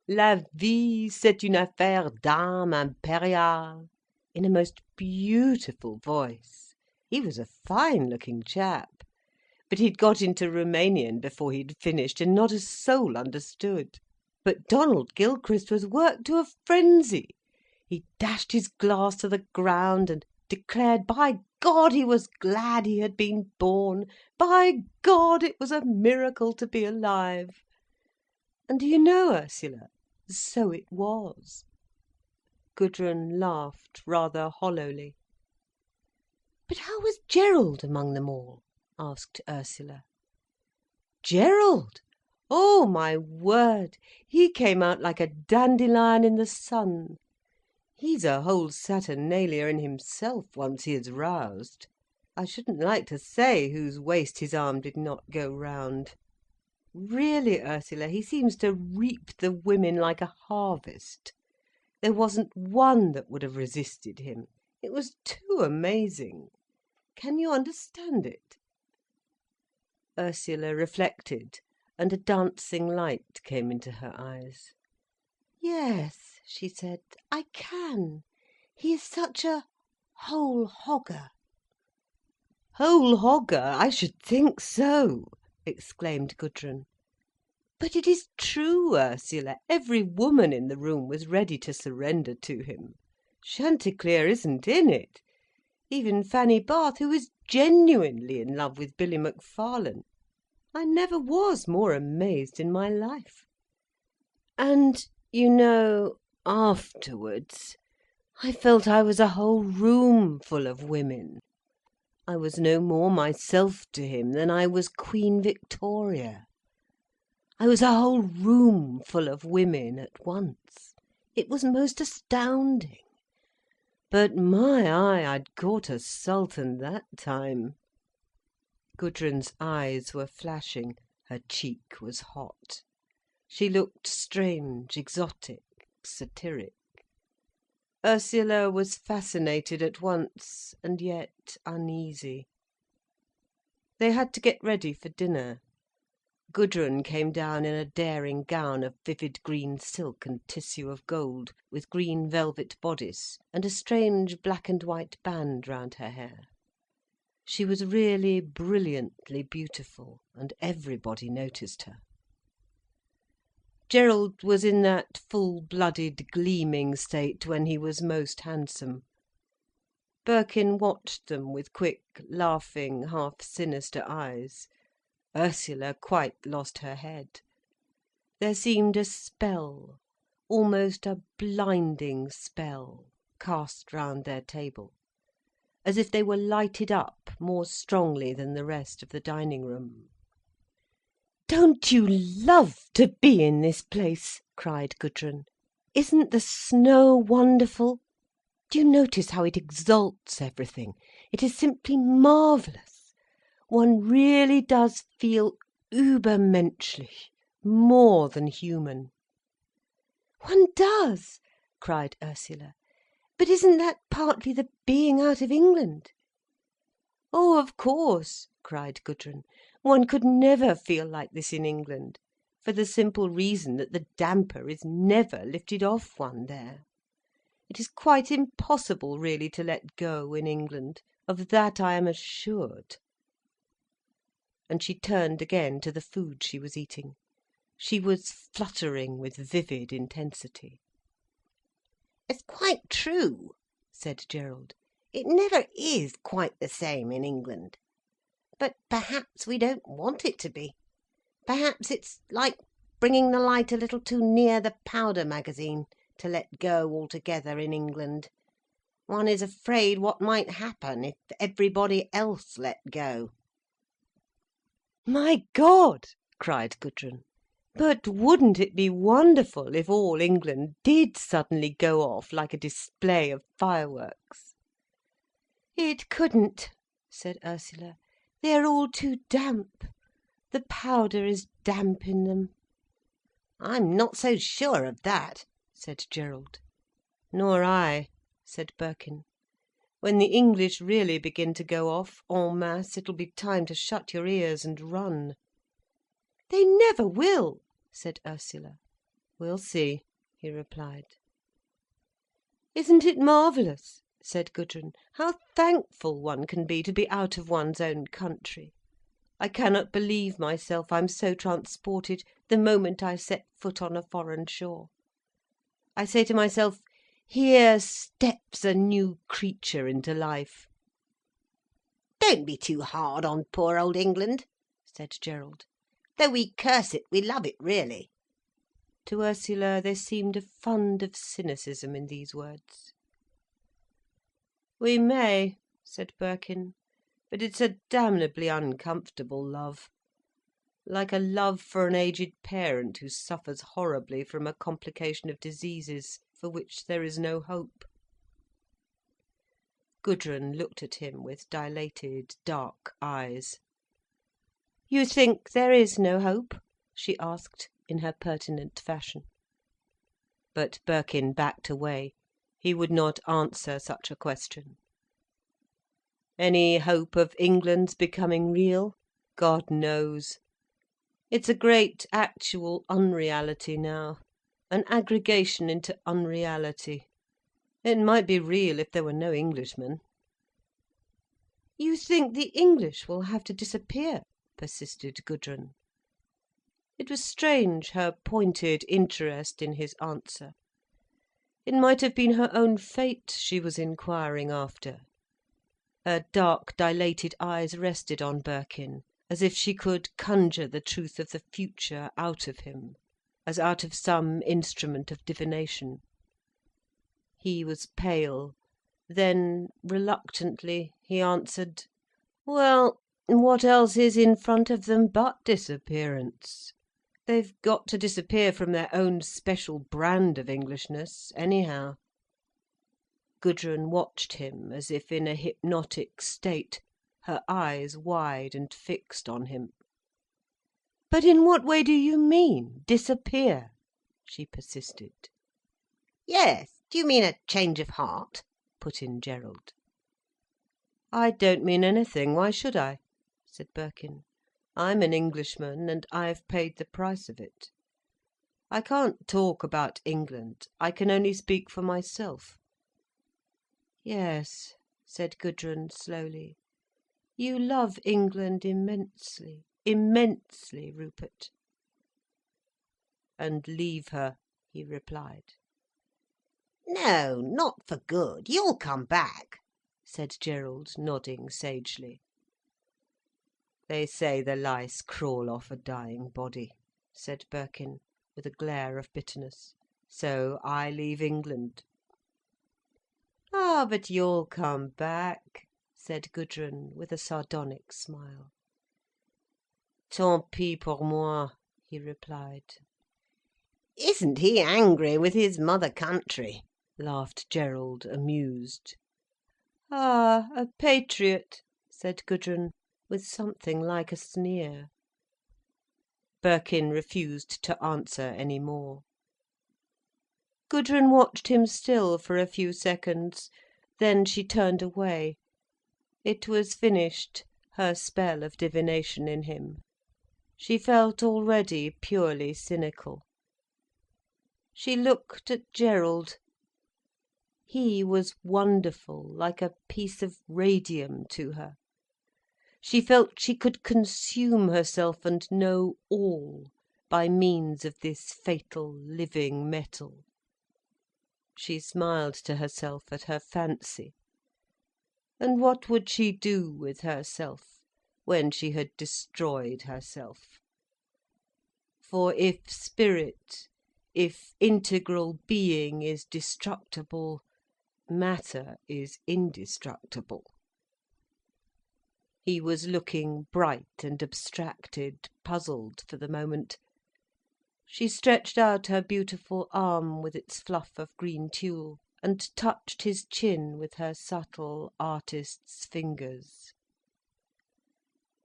La vie, c'est une affaire d'âme impériale, in a most beautiful voice. He was a fine-looking chap. But he'd got into Romanian before he'd finished, and not a soul understood. But Donald Gilchrist was worked to a frenzy. He dashed his glass to the ground and declared, by God, he was glad he had been born. By God, it was a miracle to be alive. And do you know, Ursula, so it was." Gudrun laughed rather hollowly. "But how was Gerald among them all?" asked Ursula. "Gerald? Oh, my word, he came out like a dandelion in the sun. He's a whole Saturnalia in himself, once he is roused. I shouldn't like to say whose waist his arm did not go round. Really, Ursula, he seems to reap the women like a harvest. There wasn't one that would have resisted him. It was too amazing. Can you understand it?" Ursula reflected, and a dancing light came into her eyes. "Yes," she said, "I can. He is such a whole hogger." "Whole hogger? I should think so!" exclaimed Gudrun. "But it is true, Ursula. Every woman in the room was ready to surrender to him. Chanticleer isn't in it. Even Fanny Bath, who is genuinely in love with Billy Macfarlane. I never was more amazed in my life. And, you know, afterwards, I felt I was a whole room full of women. I was no more myself to him than I was Queen Victoria. I was a whole room full of women at once. It was most astounding. But my eye, I'd caught a sultan that time." Gudrun's eyes were flashing, her cheek was hot. She looked strange, exotic, satiric. Ursula was fascinated at once, and yet uneasy. They had to get ready for dinner. Gudrun came down in a daring gown of vivid green silk and tissue of gold, with green velvet bodice, and a strange black and white band round her hair. She was really brilliantly beautiful, and everybody noticed her. Gerald was in that full-blooded, gleaming state when he was most handsome. Birkin watched them with quick, laughing, half-sinister eyes. Ursula quite lost her head. There seemed a spell, almost a blinding spell, cast round their table, as if they were lighted up more strongly than the rest of the dining room. "Don't you love to be in this place?" cried Gudrun. "Isn't the snow wonderful? Do you notice how it exalts everything? It is simply marvellous. One really does feel übermenschlich, more than human." "One does," cried Ursula. "But isn't that partly the being out of England?" "Oh, of course," cried Gudrun. "One could never feel like this in England. for the simple reason that the damper is never lifted off one there. It is quite impossible really to let go in England, of that I am assured." And she turned again to the food she was eating. She was fluttering with vivid intensity. "It's quite true," said Gerald. "It never is quite the same in England. But perhaps we don't want it to be. Perhaps it's like bringing the light a little too near the powder magazine, to let go altogether in England. One is afraid what might happen if everybody else let go." "My God!" cried Gudrun. "But wouldn't it be wonderful if all England did suddenly go off like a display of fireworks?" "It couldn't," said Ursula. "They're all too damp. The powder is damp in them." "I'm not so sure of that," said Gerald. "Nor I," said Birkin. "When the English really begin to go off en masse, it'll be time to shut your ears and run." "They never will," said Ursula. "We'll see," he replied. "Isn't it marvellous," said Gudrun, "how thankful one can be to be out of one's own country? I cannot believe myself, I'm so transported, the moment I set foot on a foreign shore. I say to myself, here steps a new creature into life." "Don't be too hard on poor old England," said Gerald. "Though we curse it, we love it really." To Ursula there seemed a fund of cynicism in these words. "We may," said Birkin, "but it's a damnably uncomfortable love. Like a love for an aged parent who suffers horribly from a complication of diseases for which there is no hope." Gudrun looked at him with dilated, dark eyes. "You think there is no hope?" she asked, in her pertinent fashion. But Birkin backed away. He would not answer such a question. "Any hope of England's becoming real? God knows. It's a great actual unreality now, an aggregation into unreality. It might be real if there were no Englishmen." "You think the English will have to disappear?" persisted Gudrun. It was strange, her pointed interest in his answer. It might have been her own fate she was inquiring after. Her dark, dilated eyes rested on Birkin, as if she could conjure the truth of the future out of him, as out of some instrument of divination. He was pale. Then, reluctantly, he answered: "Well, what else is in front of them but disappearance? They've got to disappear from their own special brand of Englishness, anyhow." Gudrun watched him as if in a hypnotic state, her eyes wide and fixed on him. "But in what way do you mean, disappear?" she persisted. "Yes, do you mean a change of heart?" put in Gerald. "I don't mean anything, why should I?" said Birkin. "I'm an Englishman, and I've paid the price of it. I can't talk about England, I can only speak for myself." "Yes," said Gudrun slowly. "You love England immensely, immensely, Rupert." "And leave her," he replied. "No, not for good. You'll come back," said Gerald, nodding sagely. "They say the lice crawl off a dying body," said Birkin, with a glare of bitterness. "So I leave England." "Ah, but you'll come back," said Gudrun, with a sardonic smile. "Tant pis pour moi," he replied. "Isn't he angry with his mother country?" laughed Gerald, amused. "Ah, a patriot," said Gudrun, with something like a sneer. Birkin refused to answer any more. Gudrun watched him still for a few seconds, then she turned away. It was finished, her spell of divination in him. She felt already purely cynical. She looked at Gerald. He was wonderful, like a piece of radium to her. She felt she could consume herself and know all by means of this fatal living metal. She smiled to herself at her fancy. And what would she do with herself when she had destroyed herself? For if spirit, if integral being is destructible, matter is indestructible. He was looking bright and abstracted, puzzled for the moment. She stretched out her beautiful arm with its fluff of green tulle, and touched his chin with her subtle artist's fingers.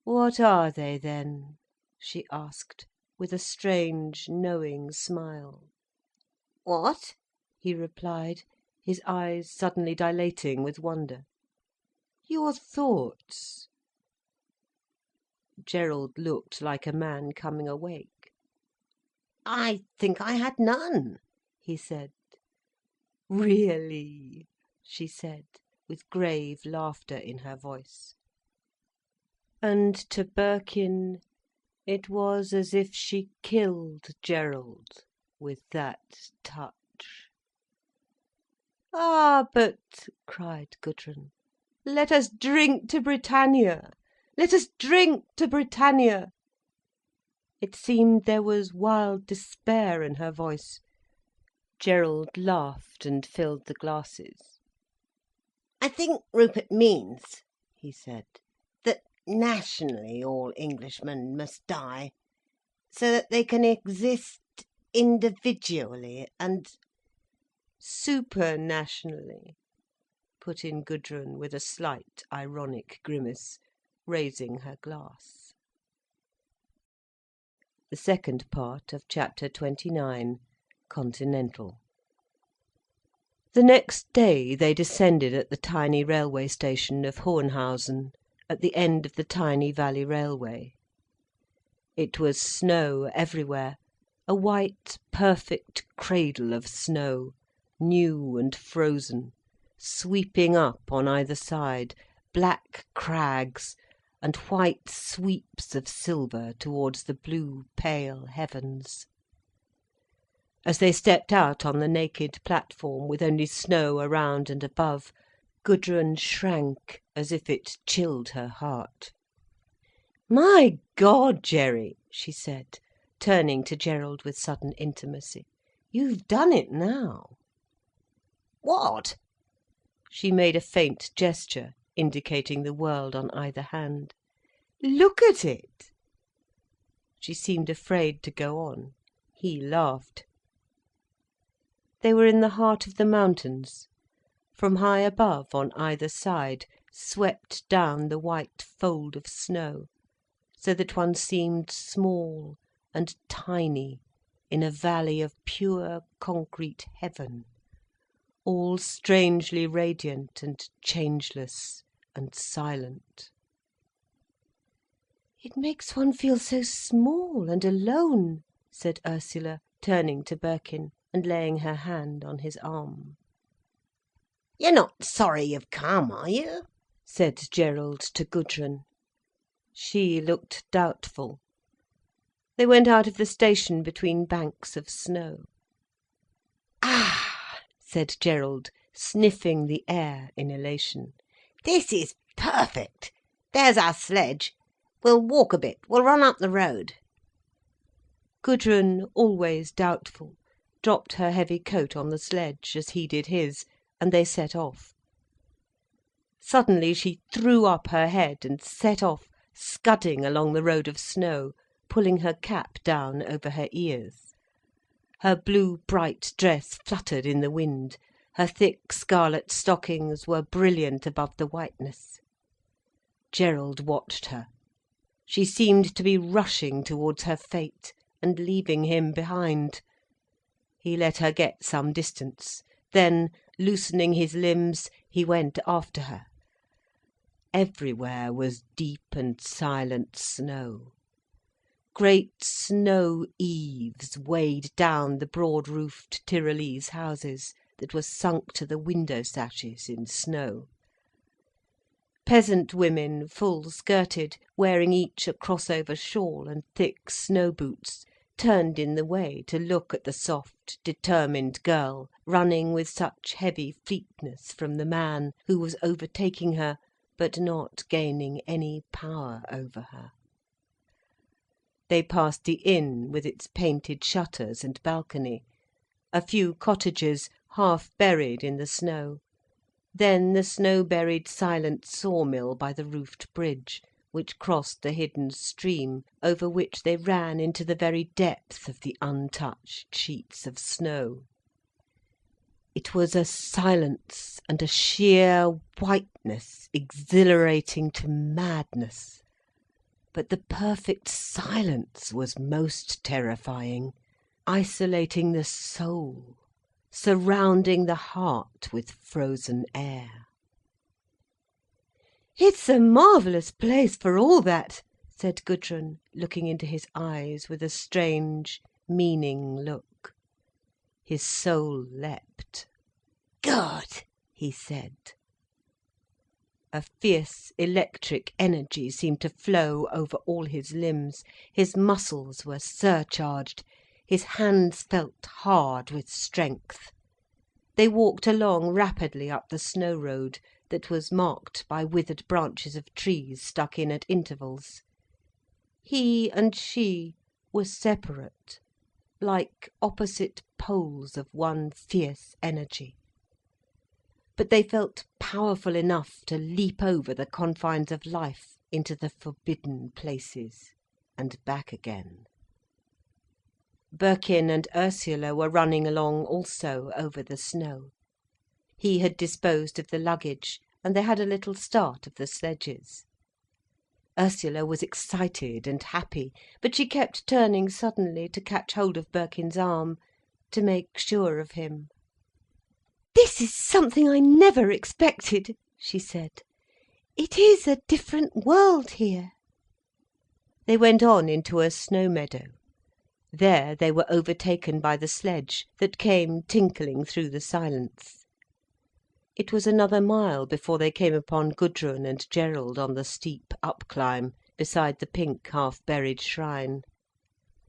"What are they, then?" she asked, with a strange, knowing smile. What? He replied, his eyes suddenly dilating with wonder. "Your thoughts." Gerald looked like a man coming awake. I think I had none, he said. "Really?" she said, with grave laughter in her voice. And to Birkin it was as if she killed Gerald with that touch. "Ah, but," cried Gudrun, "let us drink to Britannia! Let us drink to Britannia!" It seemed there was wild despair in her voice. Gerald laughed and filled the glasses. "I think Rupert means," he said, "that nationally all Englishmen must die, so that they can exist individually and—" "Supernationally," put in Gudrun with a slight ironic grimace, raising her glass. The second part of chapter 29, Continental. The next day they descended at the tiny railway station of Hohenhausen, at the end of the tiny valley railway. It was snow everywhere, a white, perfect cradle of snow, new and frozen, sweeping up on either side, black crags, and white sweeps of silver towards the blue, pale heavens. As they stepped out on the naked platform, with only snow around and above, Gudrun shrank as if it chilled her heart. "My God, Jerry," she said, turning to Gerald with sudden intimacy, "you've done it now." "What?" She made a faint gesture, indicating the world on either hand. "Look at it." She seemed afraid to go on. He laughed. They were in the heart of the mountains. From high above, on either side, swept down the white fold of snow, so that one seemed small and tiny in a valley of pure concrete heaven, all strangely radiant and changeless and silent. "It makes one feel so small and alone," said Ursula, turning to Birkin and laying her hand on his arm. "You're not sorry you've come, are you?" said Gerald to Gudrun. She looked doubtful. They went out of the station between banks of snow. "Ah," said Gerald, sniffing the air in elation. "This is perfect. There's our sledge. We'll walk a bit, we'll run up the road." Gudrun, always doubtful, dropped her heavy coat on the sledge, as he did his, and they set off. Suddenly she threw up her head and set off, scudding along the road of snow, pulling her cap down over her ears. Her blue bright dress fluttered in the wind, her thick scarlet stockings were brilliant above the whiteness. Gerald watched her. She seemed to be rushing towards her fate, and leaving him behind. He let her get some distance, then, loosening his limbs, he went after her. Everywhere was deep and silent snow. Great snow eaves weighed down the broad-roofed Tyrolese houses that were sunk to the window sashes in snow. Peasant women, full-skirted, wearing each a crossover shawl and thick snow boots, turned in the way to look at the soft, determined girl, running with such heavy fleetness from the man who was overtaking her, but not gaining any power over her. They passed the inn, with its painted shutters and balcony, a few cottages half buried in the snow, then the snow-buried silent sawmill by the roofed bridge, which crossed the hidden stream, over which they ran into the very depth of the untouched sheets of snow. It was a silence and a sheer whiteness exhilarating to madness. But the perfect silence was most terrifying, isolating the soul, surrounding the heart with frozen air. "It's a marvellous place for all that," said Gudrun, looking into his eyes with a strange, meaning look. His soul leapt. "God!" he said. A fierce electric energy seemed to flow over all his limbs. His muscles were surcharged. His hands felt hard with strength. They walked along rapidly up the snow road, that was marked by withered branches of trees stuck in at intervals. He and she were separate, like opposite poles of one fierce energy. But they felt powerful enough to leap over the confines of life into the forbidden places, and back again. Birkin and Ursula were running along also, over the snow. He had disposed of the luggage, and they had a little start of the sledges. Ursula was excited and happy, but she kept turning suddenly to catch hold of Birkin's arm, to make sure of him. "This is something I never expected," she said. "It is a different world here." They went on into a snow meadow. There they were overtaken by the sledge, that came tinkling through the silence. It was another mile before they came upon Gudrun and Gerald on the steep up-climb, beside the pink half-buried shrine.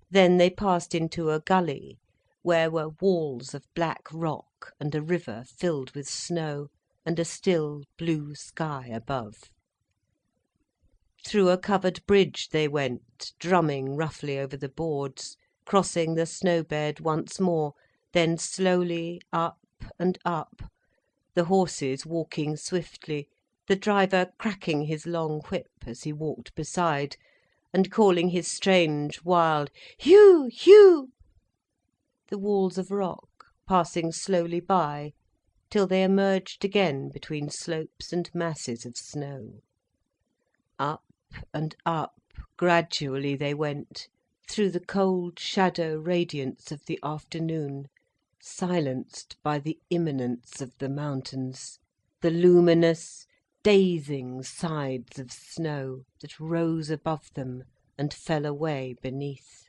Then they passed into a gully, where were walls of black rock, and a river filled with snow, and a still blue sky above. Through a covered bridge they went, drumming roughly over the boards, crossing the snow bed once more, then slowly up and up, the horses walking swiftly, the driver cracking his long whip as he walked beside, and calling his strange, wild "Hugh! Hugh!" The walls of rock, passing slowly by, till they emerged again between slopes and masses of snow. Up and up, gradually they went, through the cold shadow radiance of the afternoon, silenced by the imminence of the mountains, the luminous, dazing sides of snow that rose above them and fell away beneath.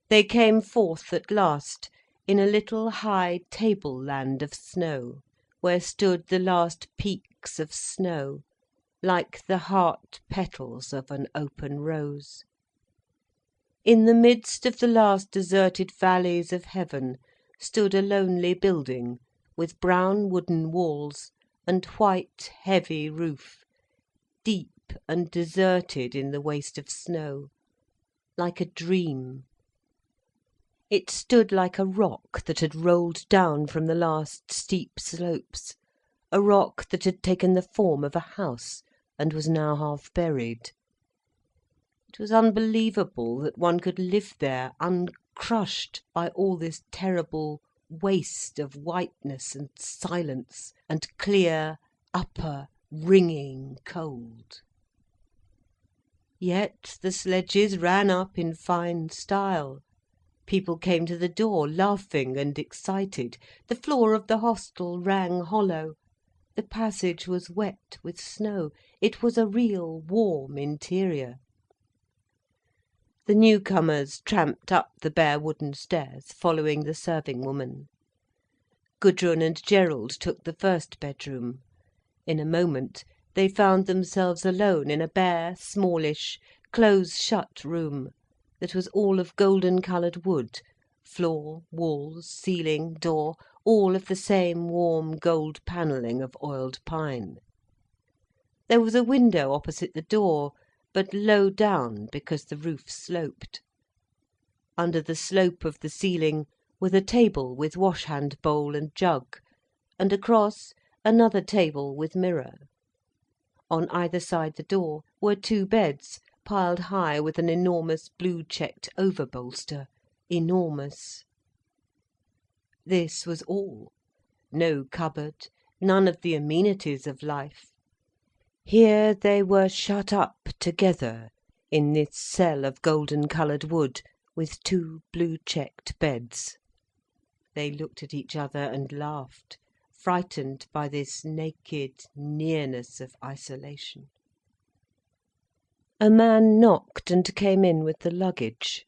They came forth at last, in a little high table-land of snow, where stood the last peaks of snow, like the heart petals of an open rose. In the midst of the last deserted valleys of heaven stood a lonely building, with brown wooden walls and white heavy roof, deep and deserted in the waste of snow, like a dream. It stood like a rock that had rolled down from the last steep slopes, a rock that had taken the form of a house and was now half buried. It was unbelievable that one could live there uncrushed by all this terrible waste of whiteness and silence and clear, upper, ringing cold. Yet the sledges ran up in fine style. People came to the door, laughing and excited. The floor of the hostel rang hollow. The passage was wet with snow. It was a real warm interior. The newcomers tramped up the bare wooden stairs, following the serving woman. Gudrun and Gerald took the first bedroom. In a moment they found themselves alone in a bare, smallish, close-shut room, that was all of golden-coloured wood, floor, walls, ceiling, door, all of the same warm gold panelling of oiled pine. There was a window opposite the door, but low down because the roof sloped. Under the slope of the ceiling were the table with wash-hand bowl and jug, and across another table with mirror. On either side the door were two beds, piled high with an enormous blue-checked over-bolster. Enormous. This was all. No cupboard, none of the amenities of life. Here they were shut up together in this cell of golden-coloured wood, with two blue-checked beds. They looked at each other and laughed, frightened by this naked nearness of isolation. A man knocked and came in with the luggage.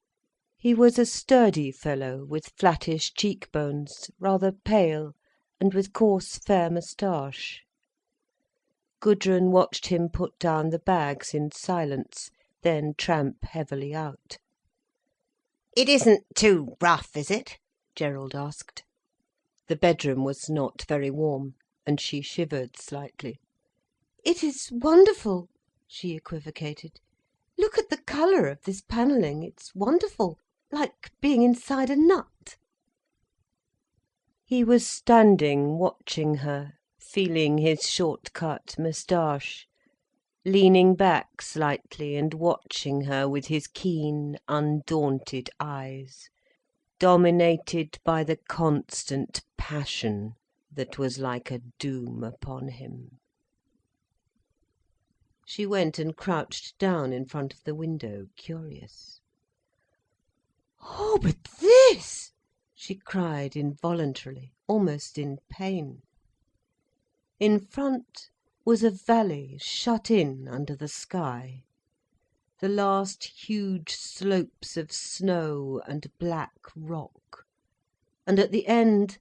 He was a sturdy fellow, with flattish cheekbones, rather pale, and with coarse fair moustache. Gudrun watched him put down the bags in silence, then tramp heavily out. "It isn't too rough, is it?" Gerald asked. The bedroom was not very warm, and she shivered slightly. "It is wonderful," she equivocated. "Look at the colour of this panelling. It's wonderful. Like being inside a nut." He was standing watching her, feeling his short-cut moustache, leaning back slightly and watching her with his keen, undaunted eyes, dominated by the constant passion that was like a doom upon him. She went and crouched down in front of the window, curious. "Oh, but this!" she cried involuntarily, almost in pain. In front was a valley shut in under the sky, the last huge slopes of snow and black rock, and at the end,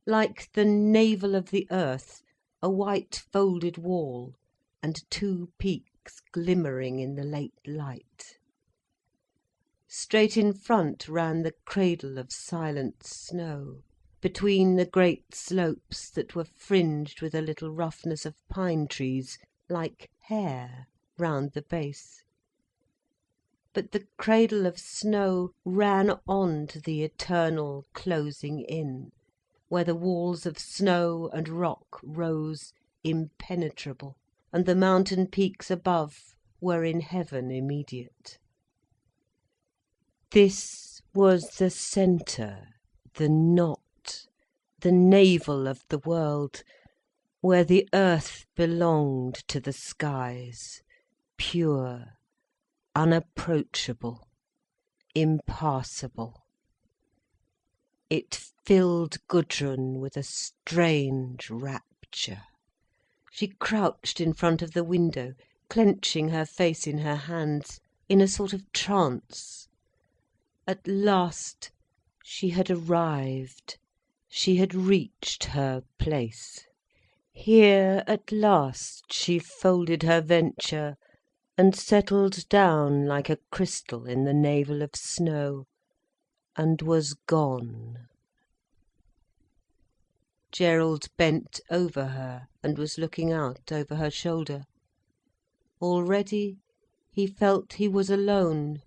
like the navel of the earth, a white folded wall, and two peaks glimmering in the late light. Straight in front ran the cradle of silent snow, between the great slopes that were fringed with a little roughness of pine trees, like hair, round the base. But the cradle of snow ran on to the eternal closing in, where the walls of snow and rock rose impenetrable, and the mountain peaks above were in heaven immediate. This was the centre, the knot, the navel of the world, where the earth belonged to the skies, pure, unapproachable, impassable. It filled Gudrun with a strange rapture. She crouched in front of the window, clenching her face in her hands, in a sort of trance. At last she had arrived, she had reached her place. Here at last she folded her venture, and settled down like a crystal in the navel of snow, and was gone. Gerald bent over her, and was looking out over her shoulder. Already he felt he was alone.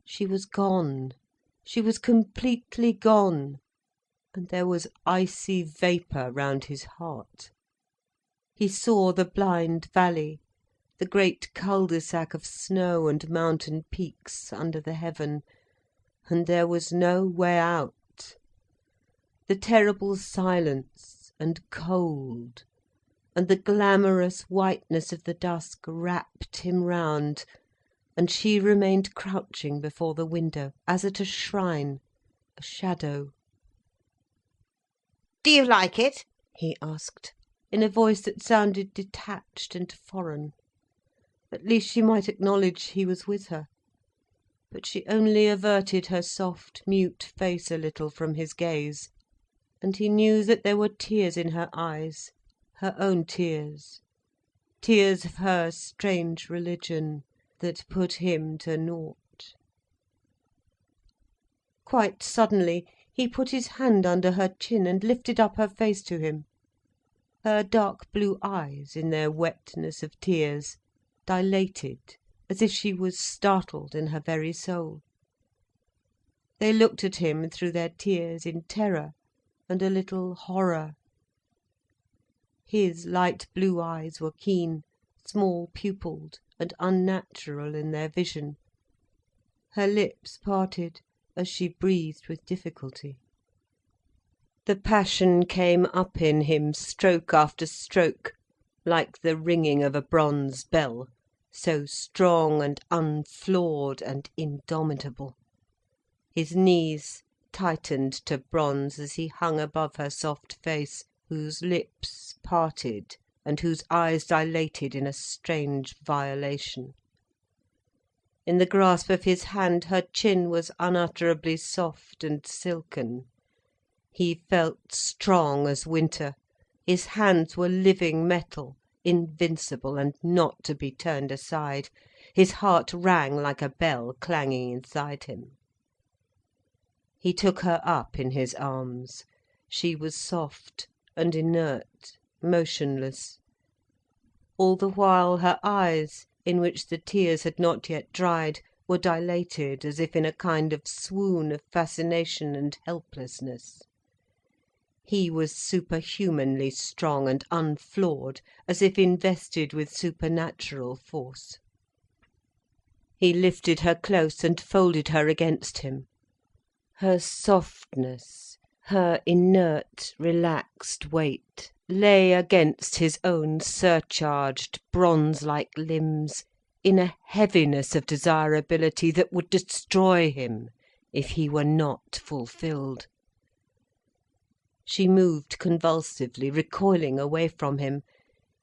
She was gone. She was completely gone, and there was icy vapour round his heart. He saw the blind valley, the great cul-de-sac of snow and mountain peaks under the heaven, and there was no way out. The terrible silence and cold, and the glamorous whiteness of the dusk wrapped him round, and she remained crouching before the window, as at a shrine, a shadow. "Do you like it?" he asked, in a voice that sounded detached and foreign. At least she might acknowledge he was with her. but she only averted her soft, mute face a little from his gaze, and he knew that there were tears in her eyes, her own tears, tears of her strange religion, that put him to naught. Quite suddenly he put his hand under her chin and lifted up her face to him. Her dark blue eyes, in their wetness of tears, dilated as if she was startled in her very soul. They looked at him through their tears in terror and a little horror. His light blue eyes were keen, small-pupilled and unnatural in their vision. Her lips parted as she breathed with difficulty. The passion came up in him, stroke after stroke, like the ringing of a bronze bell, so strong and unflawed and indomitable. His knees tightened to bronze as he hung above her soft face, whose lips parted and whose eyes dilated in a strange violation. In the grasp of his hand her chin was unutterably soft and silken. He felt strong as winter, his hands were living metal, invincible and not to be turned aside. His heart rang like a bell clanging inside him. He took her up in his arms. She was soft and inert, motionless. All the while her eyes, in which the tears had not yet dried, were dilated as if in a kind of swoon of fascination and helplessness. He was superhumanly strong and unflawed, as if invested with supernatural force. He lifted her close and folded her against him. Her softness, her inert, relaxed weight, lay against his own surcharged, bronze-like limbs, in a heaviness of desirability that would destroy him if he were not fulfilled. She moved convulsively, recoiling away from him.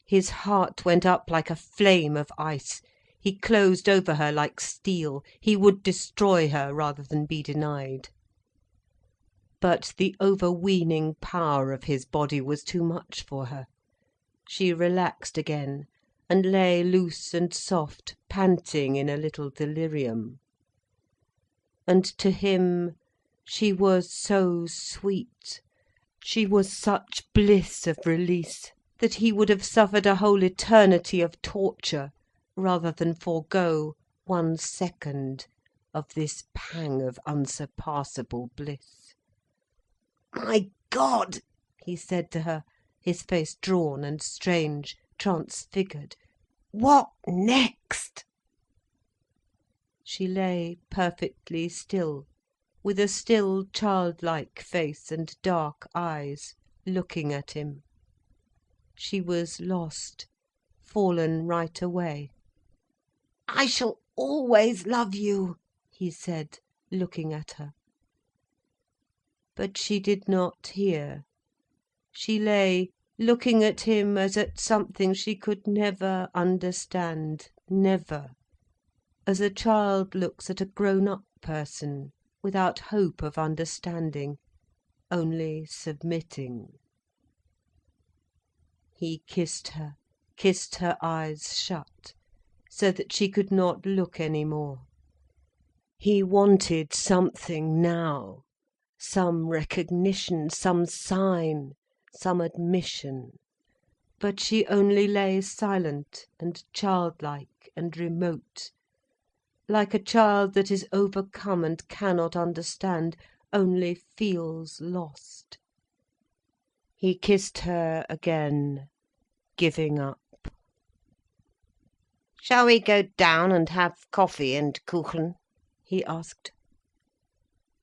His heart went up like a flame of ice. He closed over her like steel. He would destroy her rather than be denied. But the overweening power of his body was too much for her. She relaxed again, and lay loose and soft, panting in a little delirium. And to him she was so sweet, she was such bliss of release, that he would have suffered a whole eternity of torture rather than forego 1 second of this pang of unsurpassable bliss. "My God!" he said to her, his face drawn and strange, transfigured. "What next?" She lay perfectly still, with a still childlike face and dark eyes, looking at him. She was lost, fallen right away. "I shall always love you," he said, looking at her. But she did not hear. She lay looking at him as at something she could never understand, never. As a child looks at a grown-up person, without hope of understanding, only submitting. He kissed her eyes shut, so that she could not look any more. He wanted something now, some recognition, some sign, some admission. But she only lay silent and childlike and remote, like a child that is overcome and cannot understand, only feels lost. He kissed her again, giving up. "Shall we go down and have coffee and kuchen?" he asked.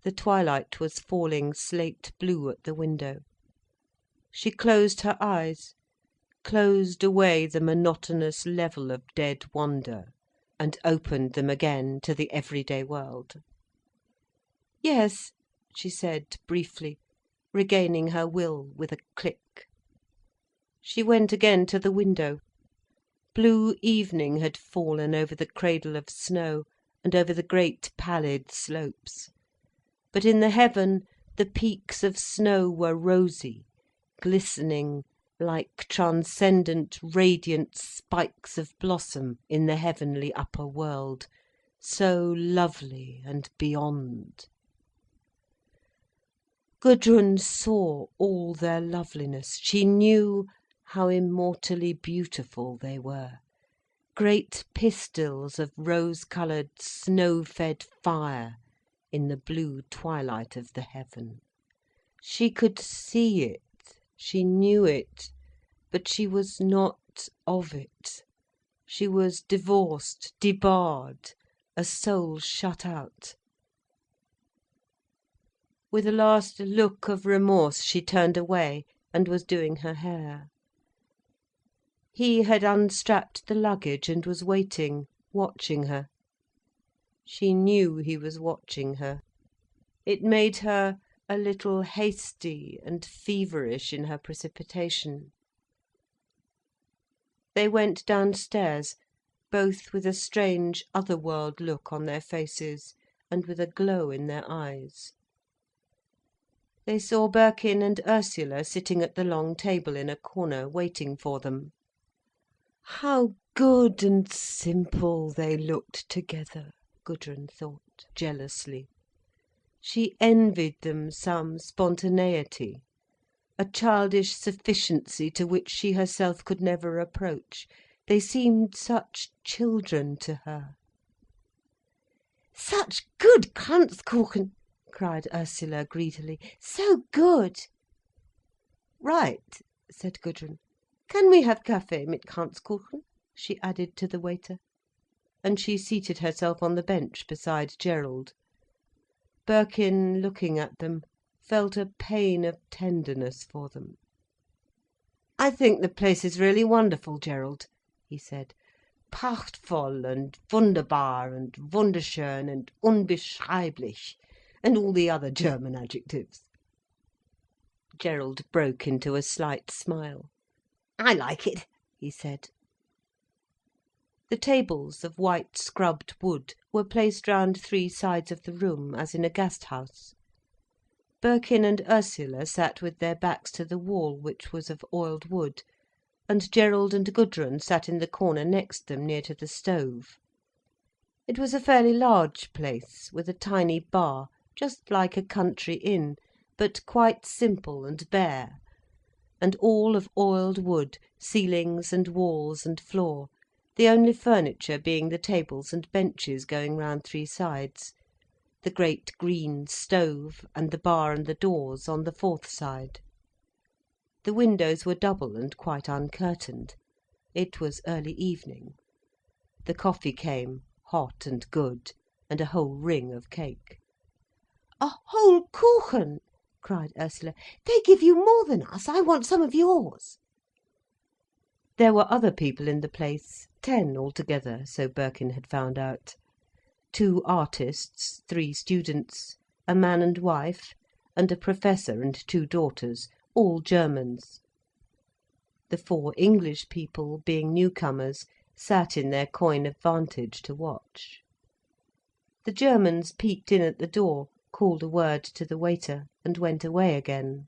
The twilight was falling slate blue at the window. She closed her eyes, closed away the monotonous level of dead wonder, and opened them again to the everyday world. "Yes," she said briefly, regaining her will with a click. She went again to the window. Blue evening had fallen over the cradle of snow, and over the great pallid slopes. But in the heaven the peaks of snow were rosy, glistening like transcendent, radiant spikes of blossom in the heavenly upper world, so lovely and beyond. Gudrun saw all their loveliness. She knew how immortally beautiful they were. Great pistils of rose-coloured, snow-fed fire in the blue twilight of the heaven. She could see it, she knew it, but she was not of it. She was divorced, debarred, a soul shut out. With a last look of remorse she turned away, and was doing her hair. He had unstrapped the luggage and was waiting, watching her. She knew he was watching her. It made her a little hasty and feverish in her precipitation. They went downstairs, both with a strange otherworld look on their faces, and with a glow in their eyes. They saw Birkin and Ursula sitting at the long table in a corner, waiting for them. How good and simple they looked together, Gudrun thought, jealously. She envied them some spontaneity, a childish sufficiency to which she herself could never approach. They seemed such children to her. "Such good Kranzkuchen!" cried Ursula greedily. "So good!" "Right," said Gudrun. "Can we have Kaffee mit Kranzkuchen?" she added to the waiter. And she seated herself on the bench beside Gerald. Birkin, looking at them, felt a pain of tenderness for them. "I think the place is really wonderful, Gerald," he said. "Prachtvoll and wunderbar and wunderschön and unbeschreiblich, and all the other German adjectives." Gerald broke into a slight smile. "I like it," he said. The tables of white scrubbed wood were placed round three sides of the room, as in a Gasthaus. Birkin and Ursula sat with their backs to the wall, which was of oiled wood, and Gerald and Gudrun sat in the corner next them, near to the stove. It was a fairly large place, with a tiny bar, just like a country inn, but quite simple and bare, and all of oiled wood, ceilings and walls and floor, the only furniture being the tables and benches going round three sides, the great green stove, and the bar and the doors on the fourth side. The windows were double and quite uncurtained. It was early evening. The coffee came, hot and good, and a whole ring of cake. "A whole Kuchen!" cried Ursula. "They give you more than us. I want some of yours." There were other people in the place, 10 altogether, so Birkin had found out. 2 artists, 3 students, a man and wife, and a professor and 2 daughters, all Germans. The 4 English people, being newcomers, sat in their coign of vantage to watch. The Germans peeked in at the door, called a word to the waiter, and went away again.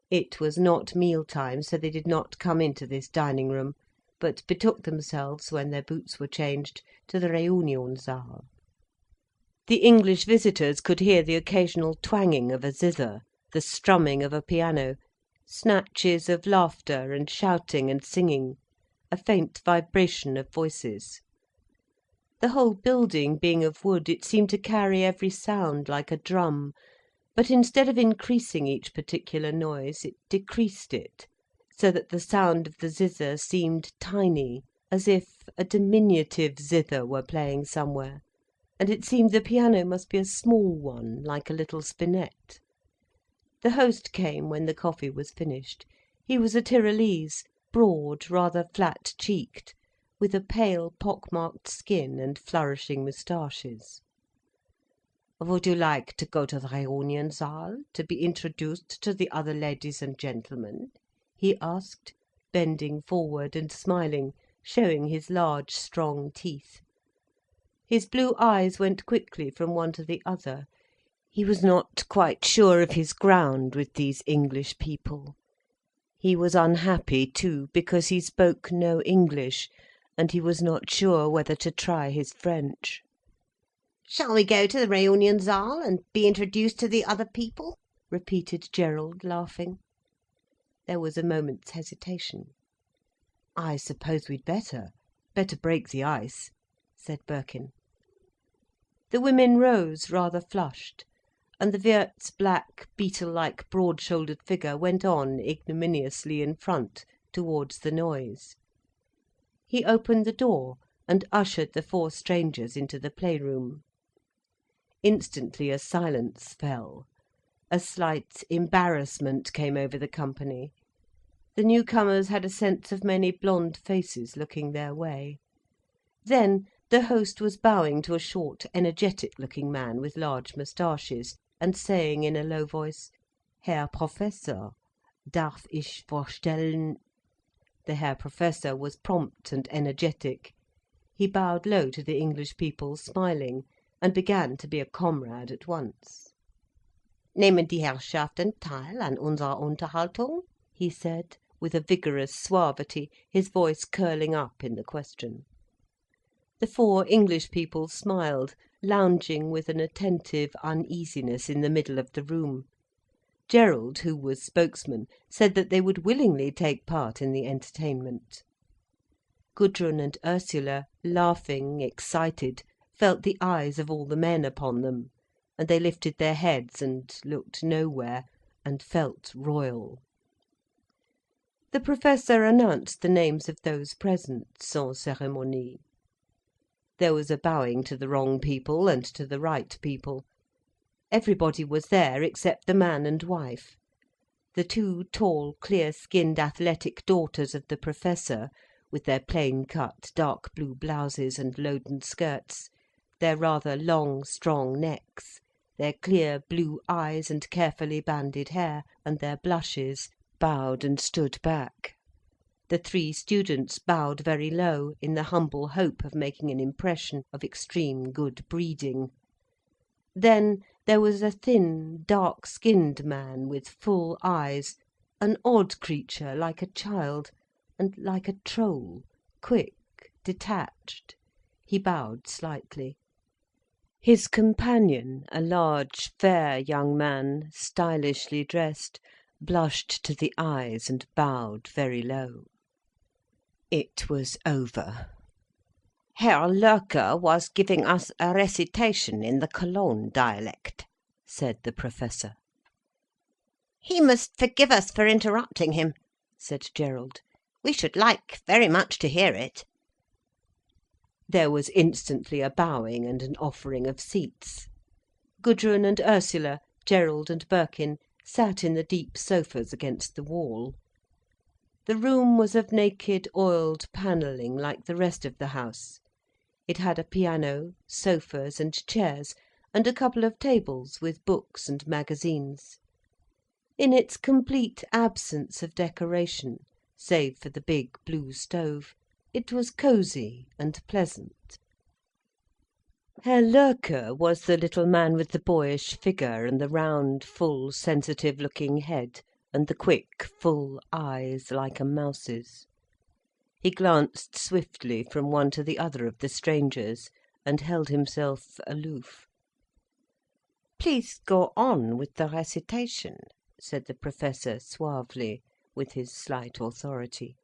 It was not meal time, so they did not come into this dining room, but betook themselves, when their boots were changed, to the Reunionsaal. The English visitors could hear the occasional twanging of a zither, the strumming of a piano, snatches of laughter and shouting and singing, a faint vibration of voices. The whole building being of wood, it seemed to carry every sound like a drum, but instead of increasing each particular noise, it decreased it, so that the sound of the zither seemed tiny, as if a diminutive zither were playing somewhere, and it seemed the piano must be a small one, like a little spinet. The host came when the coffee was finished. He was a Tyrolese, broad, rather flat-cheeked, with a pale, pock-marked skin and flourishing moustaches. "Would you like to go to the Reunionsaal, to be introduced to the other ladies and gentlemen?" he asked, bending forward and smiling, showing his large, strong teeth. His blue eyes went quickly from one to the other. He was not quite sure of his ground with these English people. He was unhappy too, because he spoke no English, and he was not sure whether to try his French. "Shall we go to the reunion saal and be introduced to the other people?" repeated Gerald, laughing. There was a moment's hesitation. "I suppose we'd better break the ice," said Birkin. The women rose, rather flushed, and the Wirt's black, beetle-like, broad-shouldered figure went on ignominiously in front, towards the noise. He opened the door, and ushered the 4 strangers into the playroom. Instantly a silence fell. A slight embarrassment came over the company. The newcomers had a sense of many blonde faces looking their way. Then the host was bowing to a short, energetic-looking man with large moustaches, and saying in a low voice, "Herr Professor, darf ich vorstellen—" The Herr Professor was prompt and energetic. He bowed low to the English people, smiling, and began to be a comrade at once. "Nehmen die Herrschaften teil an unserer Unterhaltung?" he said, with a vigorous suavity, his voice curling up in the question. The 4 English people smiled, lounging with an attentive uneasiness in the middle of the room. Gerald, who was spokesman, said that they would willingly take part in the entertainment. Gudrun and Ursula, laughing, excited, felt the eyes of all the men upon them, and they lifted their heads and looked nowhere, and felt royal. The Professor announced the names of those present, sans cérémonie. There was a bowing to the wrong people and to the right people. Everybody was there except the man and wife. The 2 tall, clear-skinned, athletic daughters of the Professor, with their plain-cut, dark blue blouses and loden skirts, their rather long, strong necks, their clear blue eyes and carefully banded hair, and their blushes, bowed and stood back. The 3 students bowed very low, in the humble hope of making an impression of extreme good breeding. Then there was a thin, dark-skinned man with full eyes, an odd creature like a child, and like a troll, quick, detached. He bowed slightly. His companion, a large, fair young man, stylishly dressed, blushed to the eyes and bowed very low. It was over. "Herr Loerke was giving us a recitation in the Cologne dialect," said the Professor. "He must forgive us for interrupting him," said Gerald. "We should like very much to hear it." There was instantly a bowing and an offering of seats. Gudrun and Ursula, Gerald and Birkin, sat in the deep sofas against the wall. The room was of naked, oiled panelling, like the rest of the house. It had a piano, sofas and chairs, and a couple of tables with books and magazines. In its complete absence of decoration, save for the big blue stove, it was cosy and pleasant. Herr Loerke was the little man with the boyish figure and the round, full, sensitive-looking head, and the quick, full eyes like a mouse's. He glanced swiftly from one to the other of the strangers, and held himself aloof. "Please go on with the recitation," said the Professor suavely, with his slight authority.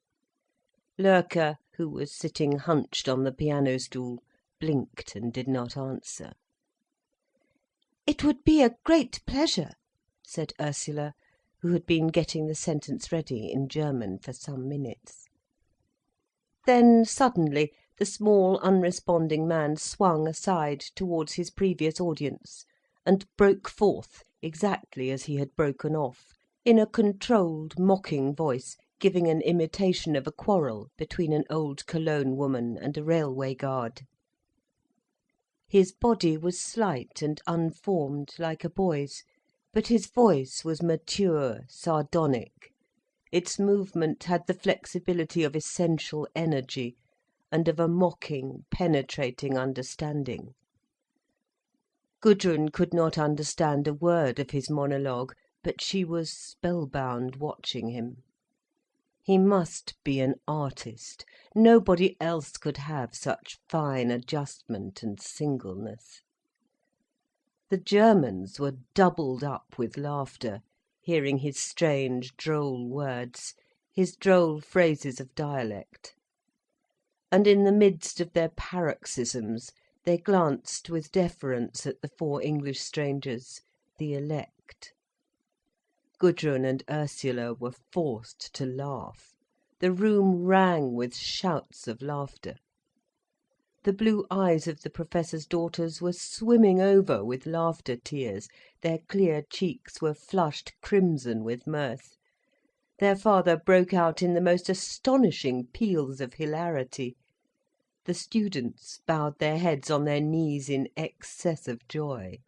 Loerke, who was sitting hunched on the piano stool, blinked and did not answer. "It would be a great pleasure," said Ursula, who had been getting the sentence ready in German for some minutes. Then suddenly the small, unresponding man swung aside towards his previous audience, and broke forth, exactly as he had broken off, in a controlled, mocking voice, giving an imitation of a quarrel between an old Cologne woman and a railway guard. His body was slight and unformed, like a boy's, but his voice was mature, sardonic. Its movement had the flexibility of essential energy, and of a mocking, penetrating understanding. Gudrun could not understand a word of his monologue, but she was spellbound watching him. He must be an artist. Nobody else could have such fine adjustment and singleness. The Germans were doubled up with laughter, hearing his strange, droll words, his droll phrases of dialect. And in the midst of their paroxysms, they glanced with deference at the 4 English strangers, the elect. Gudrun and Ursula were forced to laugh. The room rang with shouts of laughter. The blue eyes of the Professor's daughters were swimming over with laughter tears. Their clear cheeks were flushed crimson with mirth. Their father broke out in the most astonishing peals of hilarity. The students bowed their heads on their knees in excess of joy.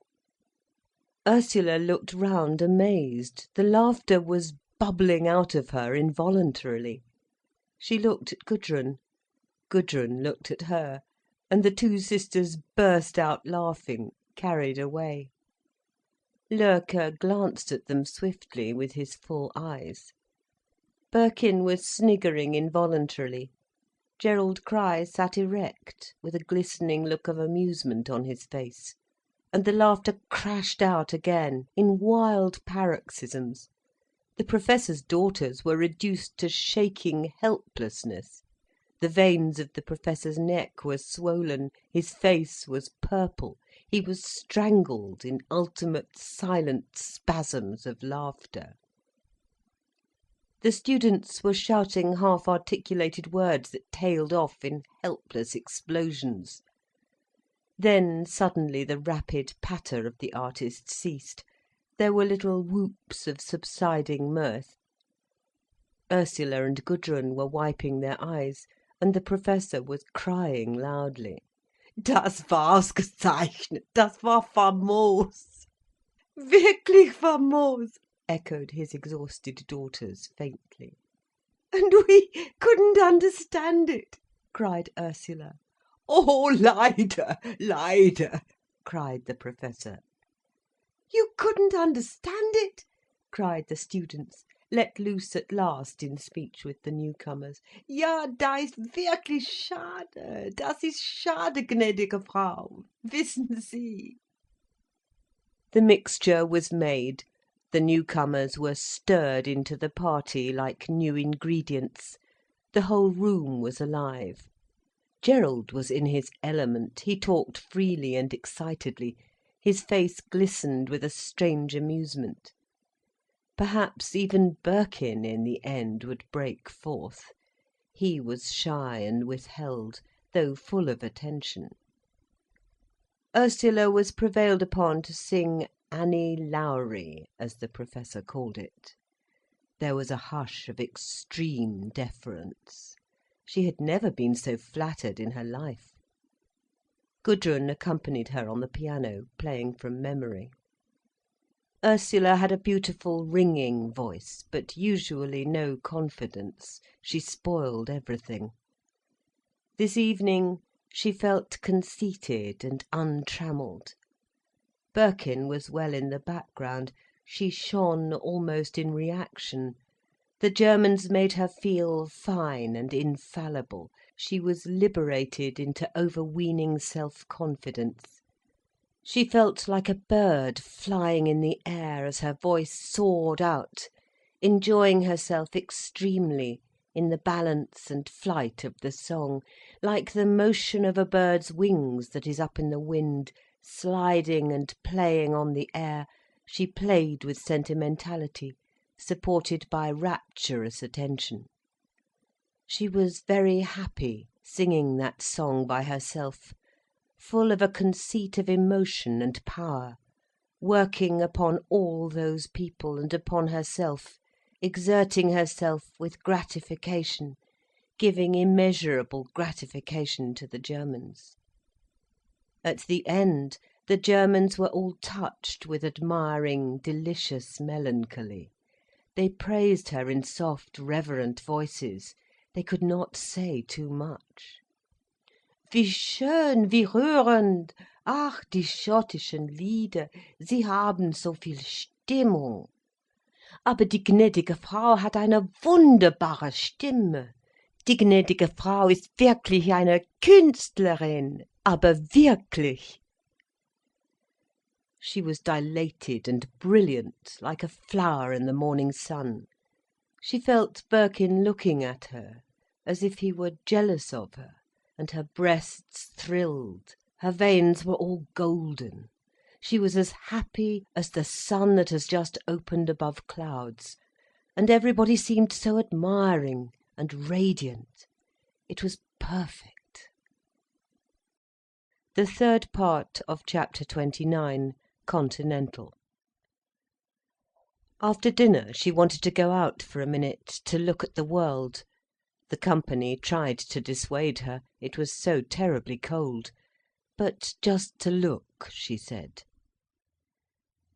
Ursula looked round amazed. The laughter was bubbling out of her involuntarily. She looked at Gudrun. Gudrun looked at her. And the 2 sisters burst out laughing, carried away. Loerke glanced at them swiftly with his full eyes. Birkin was sniggering involuntarily. Gerald Crich sat erect, with a glistening look of amusement on his face. And the laughter crashed out again, in wild paroxysms. The Professor's daughters were reduced to shaking helplessness. The veins of the Professor's neck were swollen, his face was purple, he was strangled in ultimate silent spasms of laughter. The students were shouting half-articulated words that tailed off in helpless explosions. Then suddenly the rapid patter of the artist ceased. There were little whoops of subsiding mirth. Ursula and Gudrun were wiping their eyes, and the Professor was crying loudly. "Das war ausgezeichnet, das war famos." "Wirklich famos," echoed his exhausted daughters faintly. "And we couldn't understand it," cried Ursula. "Oh, leider, leider," cried the Professor. "You couldn't understand it?" cried the students, let loose at last in speech with the newcomers. "Ja, da ist wirklich schade. Das ist schade, gnädige Frau. Wissen Sie." The mixture was made. The newcomers were stirred into the party like new ingredients. The whole room was alive. Gerald was in his element. He talked freely and excitedly. His face glistened with a strange amusement. Perhaps even Birkin in the end would break forth. He was shy and withheld, though full of attention. Ursula was prevailed upon to sing Annie Lowry, as the Professor called it. There was a hush of extreme deference. She had never been so flattered in her life. Gudrun accompanied her on the piano, playing from memory. Ursula had a beautiful ringing voice, but usually no confidence. She spoiled everything. This evening she felt conceited and untrammelled. Birkin was well in the background. She shone almost in reaction. The Germans made her feel fine and infallible. She was liberated into overweening self-confidence. She felt like a bird flying in the air as her voice soared out, enjoying herself extremely in the balance and flight of the song, like the motion of a bird's wings that is up in the wind, sliding and playing on the air. She played with sentimentality, supported by rapturous attention. She was very happy singing that song by herself, full of a conceit of emotion and power, working upon all those people and upon herself, exerting herself with gratification, giving immeasurable gratification to the Germans. At the end, the Germans were all touched with admiring, delicious melancholy. They praised her in soft, reverent voices. They could not say too much. wie schön, wie rührend. Ach, die schottischen Lieder, sie haben so viel Stimmung. Aber die gnädige Frau hat eine wunderbare Stimme. Die gnädige Frau ist wirklich eine Künstlerin, aber wirklich. She was dilated and brilliant, like a flower in the morning sun. She felt Birkin looking at her, as if he were jealous of her, and her breasts thrilled, her veins were all golden. She was as happy as the sun that has just opened above clouds, and everybody seemed so admiring and radiant. It was perfect. The third part of chapter 29, Continental. After dinner she wanted to go out for a minute, to look at the world. The company tried to dissuade her, it was so terribly cold. But just to look, she said.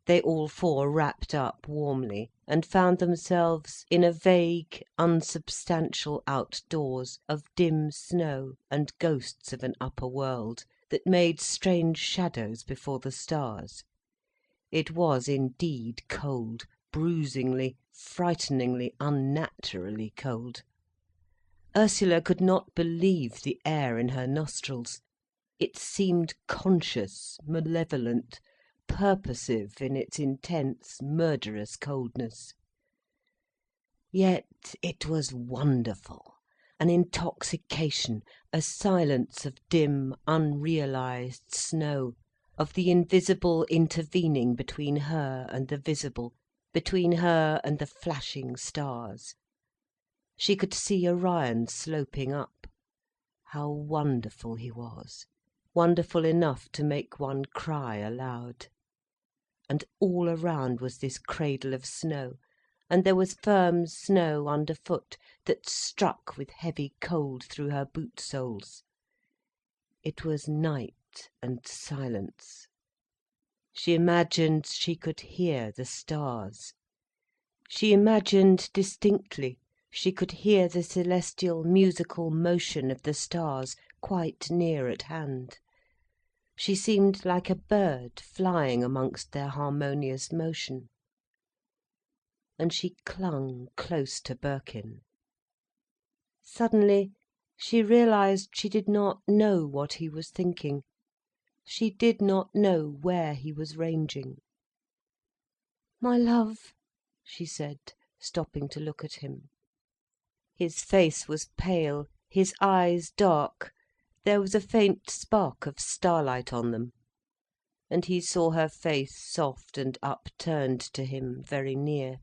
They all four wrapped up warmly, and found themselves in a vague, unsubstantial outdoors of dim snow and ghosts of an upper world, that made strange shadows before the stars. It was indeed cold, bruisingly, frighteningly, unnaturally cold. Ursula could not believe the air in her nostrils. It seemed conscious, malevolent, purposive in its intense, murderous coldness. Yet it was wonderful, an intoxication, a silence of dim, unrealised snow, of the invisible intervening between her and the visible, between her and the flashing stars. She could see Orion sloping up. How wonderful he was, wonderful enough to make one cry aloud. And all around was this cradle of snow, and there was firm snow underfoot that struck with heavy cold through her boot soles. It was night and silence. She imagined she could hear the stars. She imagined distinctly she could hear the celestial musical motion of the stars quite near at hand. She seemed like a bird flying amongst their harmonious motion. And she clung close to Birkin. Suddenly she realised she did not know what he was thinking. She did not know where he was ranging. "My love," she said, stopping to look at him. His face was pale, his eyes dark, there was a faint spark of starlight on them. And he saw her face soft and upturned to him, very near.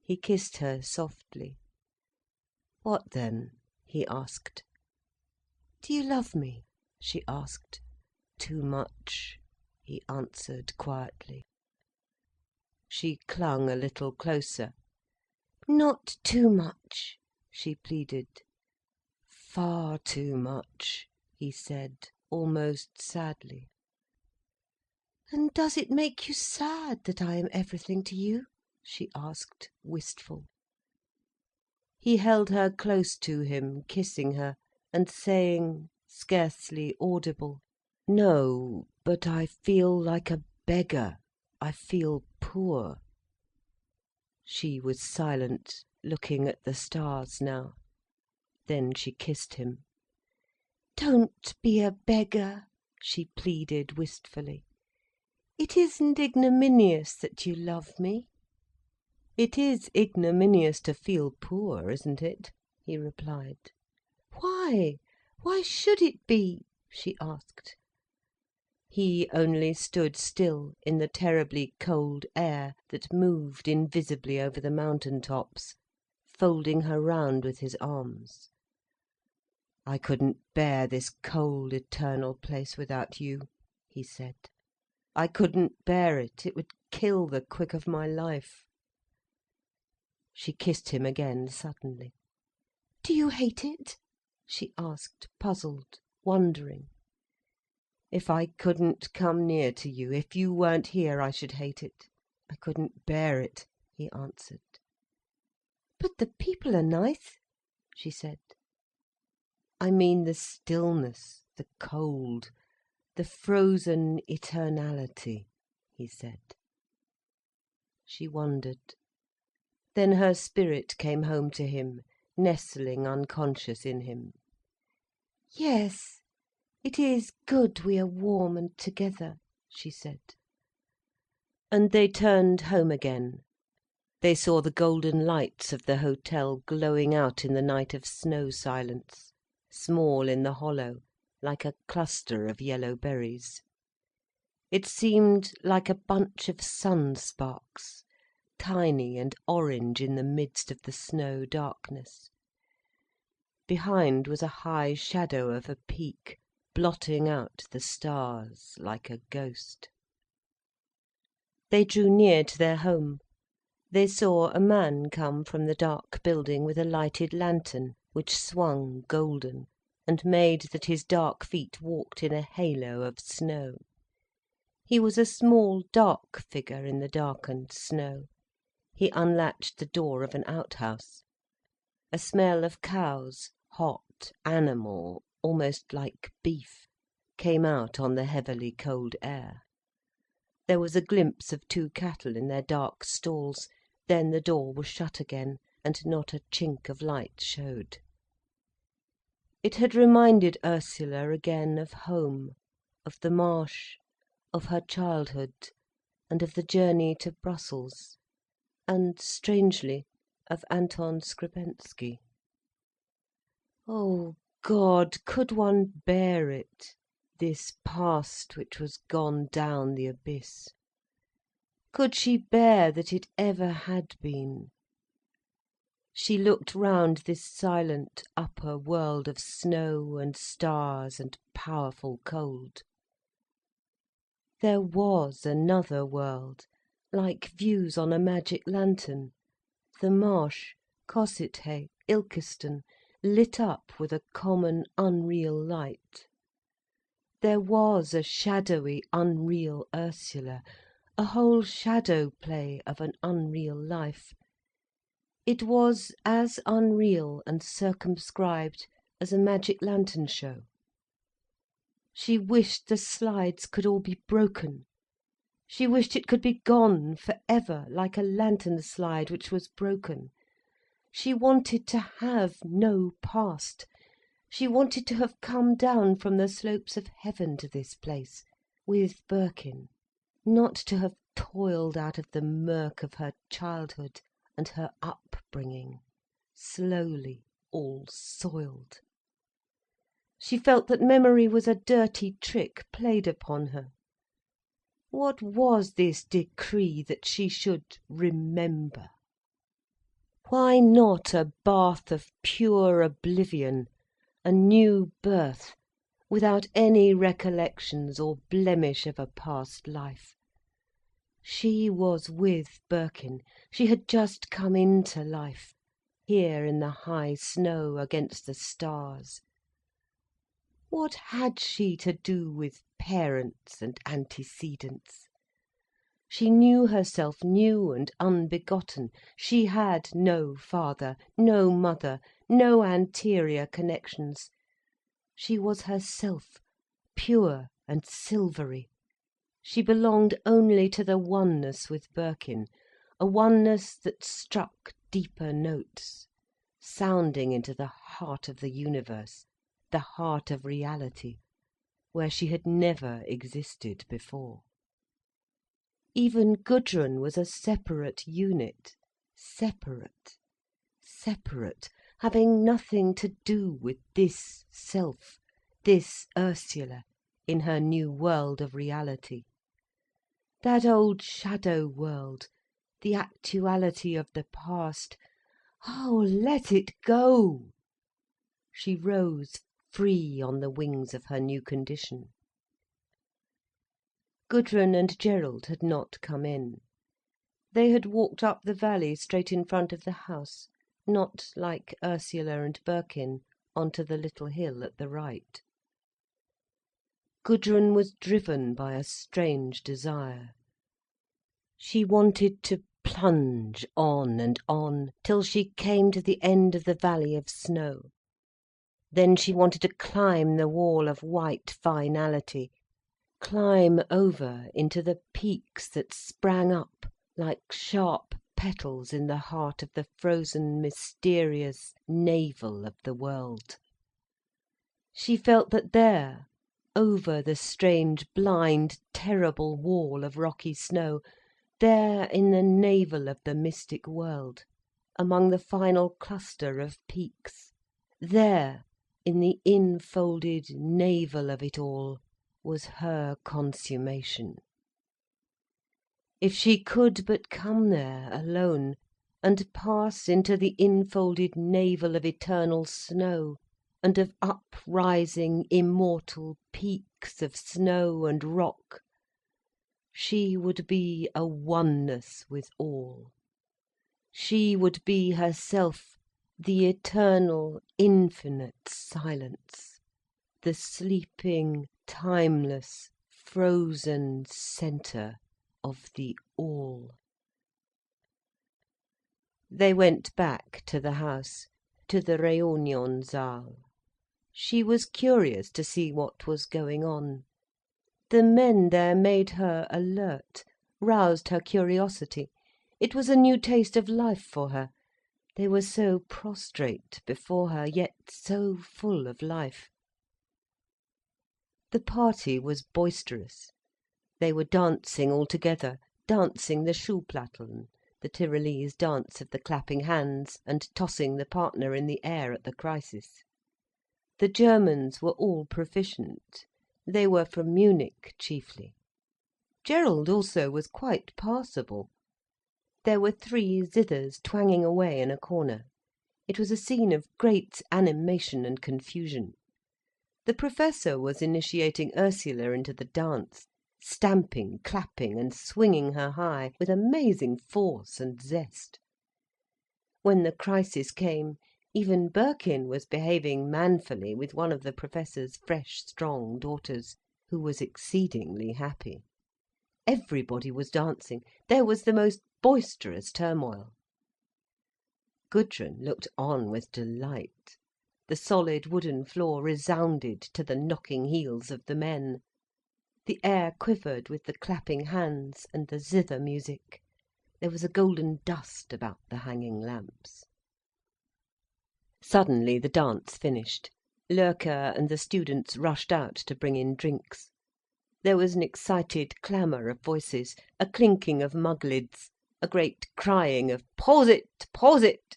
He kissed her softly. "What then?" he asked. "Do you love me?" she asked. "Too much," he answered quietly. She clung a little closer. "Not too much," she pleaded. "Far too much," he said, almost sadly. "And does it make you sad that I am everything to you?" she asked, wistful. He held her close to him, kissing her, and saying, scarcely audible, "No, but I feel like a beggar. I feel poor." She was silent, looking at the stars now. Then she kissed him. "Don't be a beggar," she pleaded wistfully. "It isn't ignominious that you love me." "It is ignominious to feel poor, isn't it?" he replied. "Why? Why should it be?" she asked. He only stood still in the terribly cold air that moved invisibly over the mountain tops, folding her round with his arms. "I couldn't bear this cold, eternal place without you," he said. "I couldn't bear it, it would kill the quick of my life." She kissed him again suddenly. "Do you hate it?" she asked, puzzled, wondering. "If I couldn't come near to you, if you weren't here, I should hate it. I couldn't bear it," he answered. "But the people are nice," she said. "I mean the stillness, the cold, the frozen eternality, he said. She wondered. Then her spirit came home to him, nestling unconscious in him. "Yes, it is good we are warm and together," she said. And they turned home again. They saw the golden lights of the hotel glowing out in the night of snow silence, small in the hollow, like a cluster of yellow berries. It seemed like a bunch of sun sparks, tiny and orange in the midst of the snow darkness. Behind was a high shadow of a peak, blotting out the stars like a ghost. They drew near to their home. They saw a man come from the dark building with a lighted lantern, which swung golden, and made that his dark feet walked in a halo of snow. He was a small, dark figure in the darkened snow. He unlatched the door of an outhouse. A smell of cows, hot, animal, almost like beef, came out on the heavily cold air. There was a glimpse of 2 cattle in their dark stalls, then the door was shut again, and not a chink of light showed. It had reminded Ursula again of home, of the marsh, of her childhood, and of the journey to Brussels, and, strangely, of Anton Skrebensky. Oh God, could one bear it, this past which was gone down the abyss? Could she bear that it ever had been? She looked round this silent upper world of snow and stars and powerful cold. There was another world, like views on a magic lantern, the marsh, Cossethay, Ilkeston, lit up with a common unreal light. There was a shadowy, unreal Ursula, a whole shadow play of an unreal life. It was as unreal and circumscribed as a magic lantern show. She wished the slides could all be broken. She wished it could be gone for ever, like a lantern slide which was broken. She wanted to have no past. She wanted to have come down from the slopes of heaven to this place, with Birkin, not to have toiled out of the murk of her childhood and her upbringing, slowly, all soiled. She felt that memory was a dirty trick played upon her. What was this decree that she should remember? Why not a bath of pure oblivion, a new birth, without any recollections or blemish of a past life? She was with Birkin. She had just come into life, here in the high snow against the stars. What had she to do with parents and antecedents? She knew herself new and unbegotten. She had no father, no mother, no anterior connections. She was herself, pure and silvery. She belonged only to the oneness with Birkin, a oneness that struck deeper notes, sounding into the heart of the universe, the heart of reality, where she had never existed before. Even Gudrun was a separate unit, separate, having nothing to do with this self, this Ursula, in her new world of reality. That old shadow world, the actuality of the past, oh, let it go! She rose free on the wings of her new condition. Gudrun and Gerald had not come in. They had walked up the valley straight in front of the house, not like Ursula and Birkin, onto the little hill at the right. Gudrun was driven by a strange desire. She wanted to plunge on and on, till she came to the end of the valley of snow. Then she wanted to climb the wall of white finality, climb over into the peaks that sprang up like sharp petals in the heart of the frozen, mysterious navel of the world. She felt that there, over the strange, blind, terrible wall of rocky snow, there in the navel of the mystic world, among the final cluster of peaks, there, in the infolded navel of it all, was her consummation. If she could but come there alone, and pass into the infolded navel of eternal snow, and of uprising immortal peaks of snow and rock, she would be a oneness with all. She would be herself the eternal, infinite silence, the sleeping, timeless, frozen centre of the all. They went back to the house, to the Reunionsaal. She was curious to see what was going on. The men there made her alert, roused her curiosity. It was a new taste of life for her. They were so prostrate before her, yet so full of life. The party was boisterous. They were dancing all together, dancing the Schuhplatteln, the Tyrolese dance of the clapping hands and tossing the partner in the air at the crisis. The Germans were all proficient. They were from Munich chiefly. Gerald also was quite passable. There were 3 zithers twanging away in a corner. It was a scene of great animation and confusion. The Professor was initiating Ursula into the dance, stamping, clapping, and swinging her high, with amazing force and zest. When the crisis came, even Birkin was behaving manfully with one of the Professor's fresh, strong daughters, who was exceedingly happy. Everybody was dancing. There was the most boisterous turmoil. Gudrun looked on with delight. The solid wooden floor resounded to the knocking heels of the men. The air quivered with the clapping hands and the zither music. There was a golden dust about the hanging lamps. Suddenly the dance finished. Loerke and the students rushed out to bring in drinks. There was an excited clamour of voices, a clinking of mug lids, a great crying of "Prosit! Prosit!"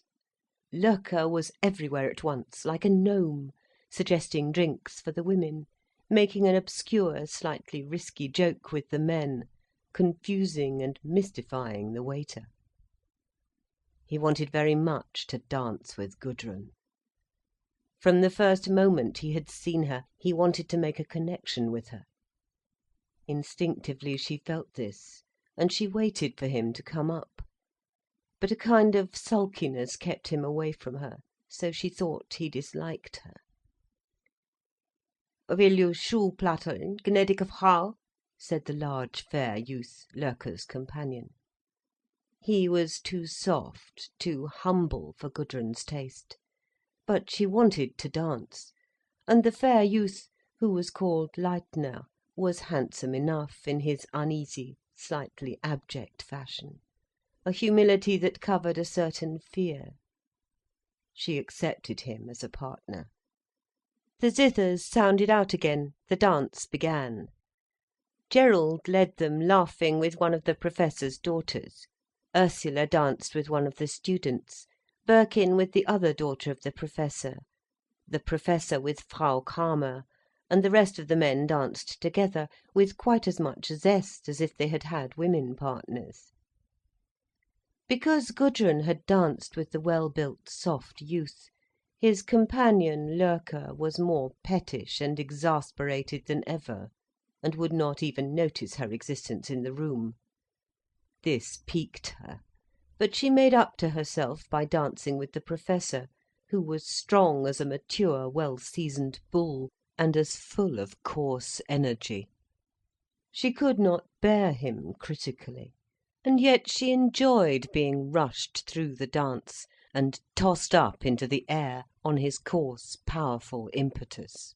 Loerke was everywhere at once, like a gnome, suggesting drinks for the women, making an obscure, slightly risky joke with the men, confusing and mystifying the waiter. He wanted very much to dance with Gudrun. From the first moment he had seen her, he wanted to make a connection with her. Instinctively she felt this, and she waited for him to come up. But a kind of sulkiness kept him away from her, so she thought he disliked her. "Will you Schuhplatteln, gnädige Frau?" said the large, fair youth, Loerke's companion. He was too soft, too humble for Gudrun's taste. But she wanted to dance, and the fair youth, who was called Leitner, was handsome enough in his uneasy, slightly abject fashion, a humility that covered a certain fear. She accepted him as a partner. The zithers sounded out again, the dance began. Gerald led them laughing with one of the Professor's daughters. Ursula danced with one of the students, Birkin with the other daughter of the Professor with Frau Kramer, and the rest of the men danced together, with quite as much zest as if they had had women partners. Because Gudrun had danced with the well-built, soft youth, his companion, Loerke, was more pettish and exasperated than ever, and would not even notice her existence in the room. This piqued her, but she made up to herself by dancing with the Professor, who was strong as a mature, well-seasoned bull, and as full of coarse energy. She could not bear him critically, and yet she enjoyed being rushed through the dance, and tossed up into the air on his coarse, powerful impetus.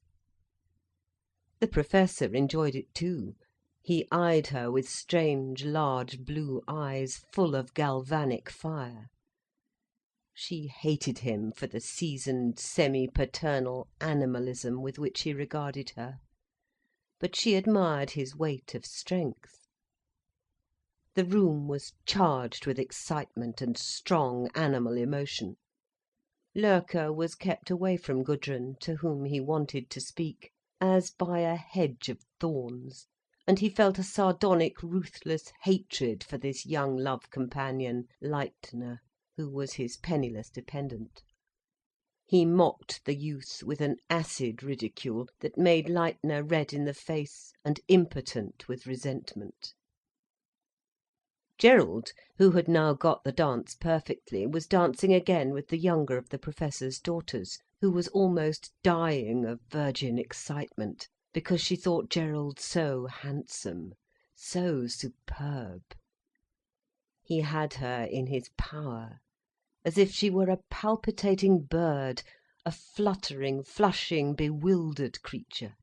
The Professor enjoyed it too. He eyed her with strange, large blue eyes, full of galvanic fire. She hated him for the seasoned, semi-paternal animalism with which he regarded her. But she admired his weight of strength. The room was charged with excitement and strong animal emotion. Loerke was kept away from Gudrun, to whom he wanted to speak, as by a hedge of thorns, and he felt a sardonic, ruthless hatred for this young love companion, Leitner, who was his penniless dependent. He mocked the youth with an acid ridicule that made Leitner red in the face and impotent with resentment. Gerald, who had now got the dance perfectly, was dancing again with the younger of the Professor's daughters, who was almost dying of virgin excitement, because she thought Gerald so handsome, so superb. He had her in his power, as if she were a palpitating bird, a fluttering, flushing, bewildered creature.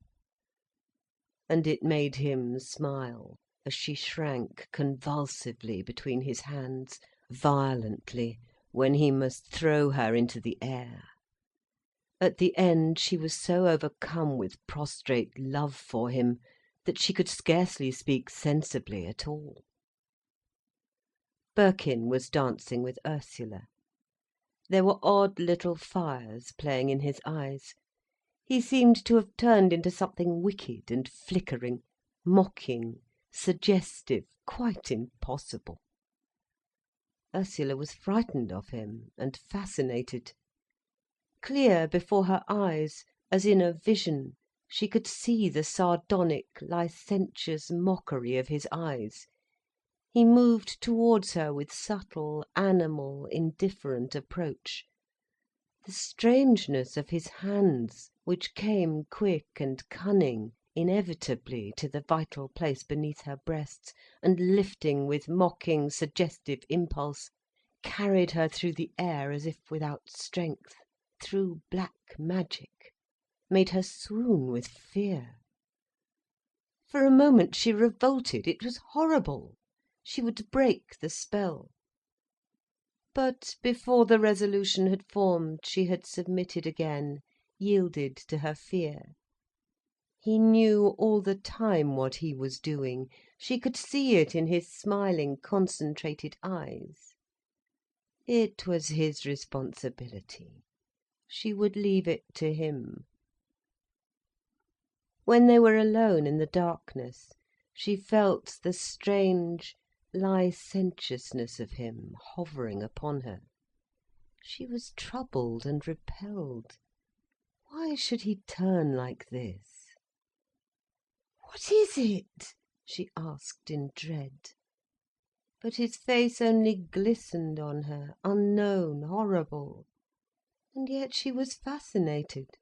And it made him smile, as she shrank convulsively between his hands, violently, when he must throw her into the air. At the end she was so overcome with prostrate love for him, that she could scarcely speak sensibly at all. Birkin was dancing with Ursula. There were odd little fires playing in his eyes. He seemed to have turned into something wicked and flickering, mocking, suggestive, quite impossible. Ursula was frightened of him, and fascinated. Clear before her eyes, as in a vision, she could see the sardonic, licentious mockery of his eyes. He moved towards her with subtle, animal, indifferent approach. The strangeness of his hands, which came quick and cunning, inevitably to the vital place beneath her breasts, and lifting with mocking, suggestive impulse, carried her through the air as if without strength, through black magic, made her swoon with fear. For a moment she revolted. It was horrible. She would break the spell. But before the resolution had formed, she had submitted again, yielded to her fear. He knew all the time what he was doing. She could see it in his smiling, concentrated eyes. It was his responsibility. She would leave it to him. When they were alone in the darkness, she felt the strange licentiousness of him hovering upon her. She was troubled and repelled. Why should he turn like this? "What is it?" she asked in dread. But his face only glistened on her, unknown, horrible. And yet she was fascinated.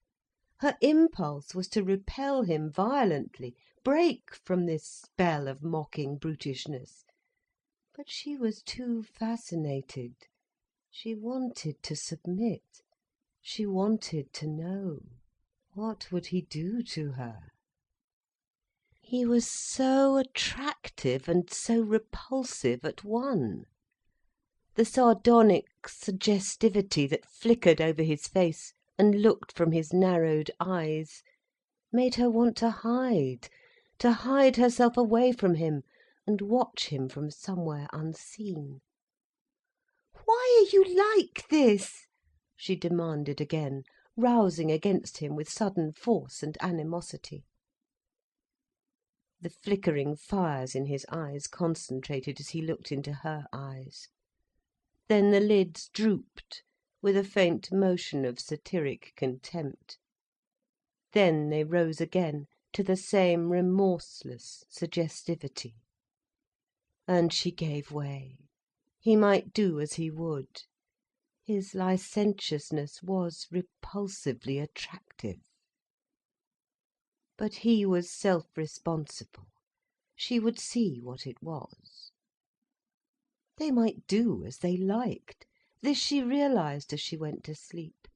Her impulse was to repel him violently, break from this spell of mocking brutishness. But she was too fascinated. She wanted to submit. She wanted to know. What would he do to her? He was so attractive and so repulsive at one. The sardonic suggestivity that flickered over his face and looked from his narrowed eyes, made her want to hide herself away from him, and watch him from somewhere unseen. "Why are you like this?" she demanded again, rousing against him with sudden force and animosity. The flickering fires in his eyes concentrated as he looked into her eyes. Then the lids drooped, with a faint motion of satiric contempt. Then they rose again, to the same remorseless suggestivity. And she gave way. He might do as he would. His licentiousness was repulsively attractive. But he was self-responsible. She would see what it was. They might do as they liked. This she realised as she went to sleep.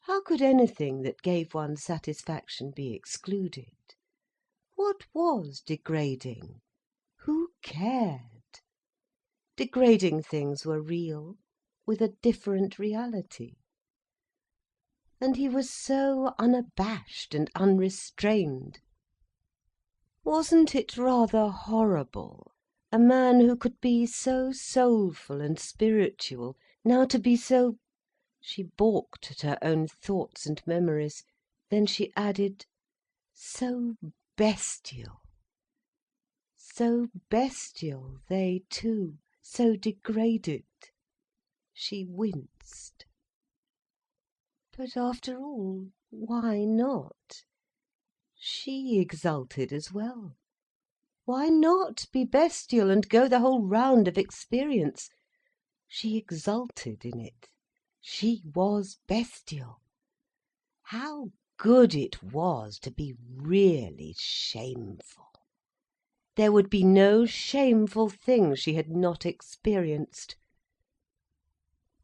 How could anything that gave one satisfaction be excluded? What was degrading? Who cared? Degrading things were real, with a different reality. And he was so unabashed and unrestrained. Wasn't it rather horrible? A man who could be so soulful and spiritual, now to be so— She balked at her own thoughts and memories. Then she added, so bestial. So bestial, they too, so degraded. She winced. But after all, why not? She exulted as well. Why not be bestial and go the whole round of experience? She exulted in it. She was bestial. How good it was to be really shameful. There would be no shameful thing she had not experienced.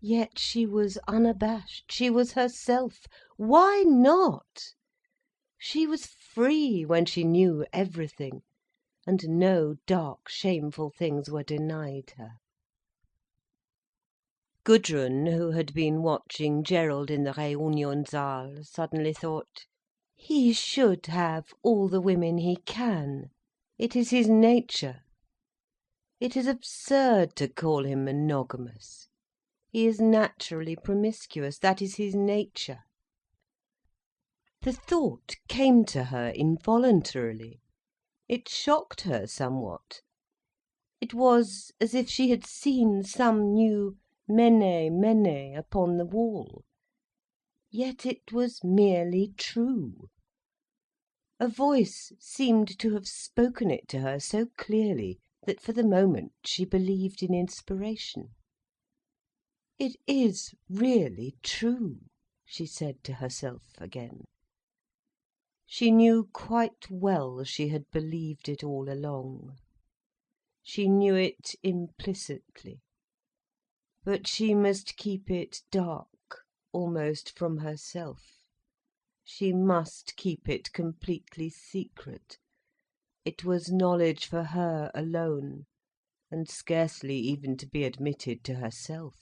Yet she was unabashed, she was herself. Why not? She was free when she knew everything, and no dark, shameful things were denied her. Gudrun, who had been watching Gerald in the Reunionsaal, suddenly thought, he should have all the women he can. It is his nature. It is absurd to call him monogamous. He is naturally promiscuous, that is his nature. The thought came to her involuntarily. It shocked her somewhat. It was as if she had seen some new mene upon the wall. Yet it was merely true. A voice seemed to have spoken it to her so clearly that for the moment she believed in inspiration. It is really true, she said to herself again. She knew quite well she had believed it all along. She knew it implicitly. But she must keep it dark, almost from herself. She must keep it completely secret. It was knowledge for her alone, and scarcely even to be admitted to herself.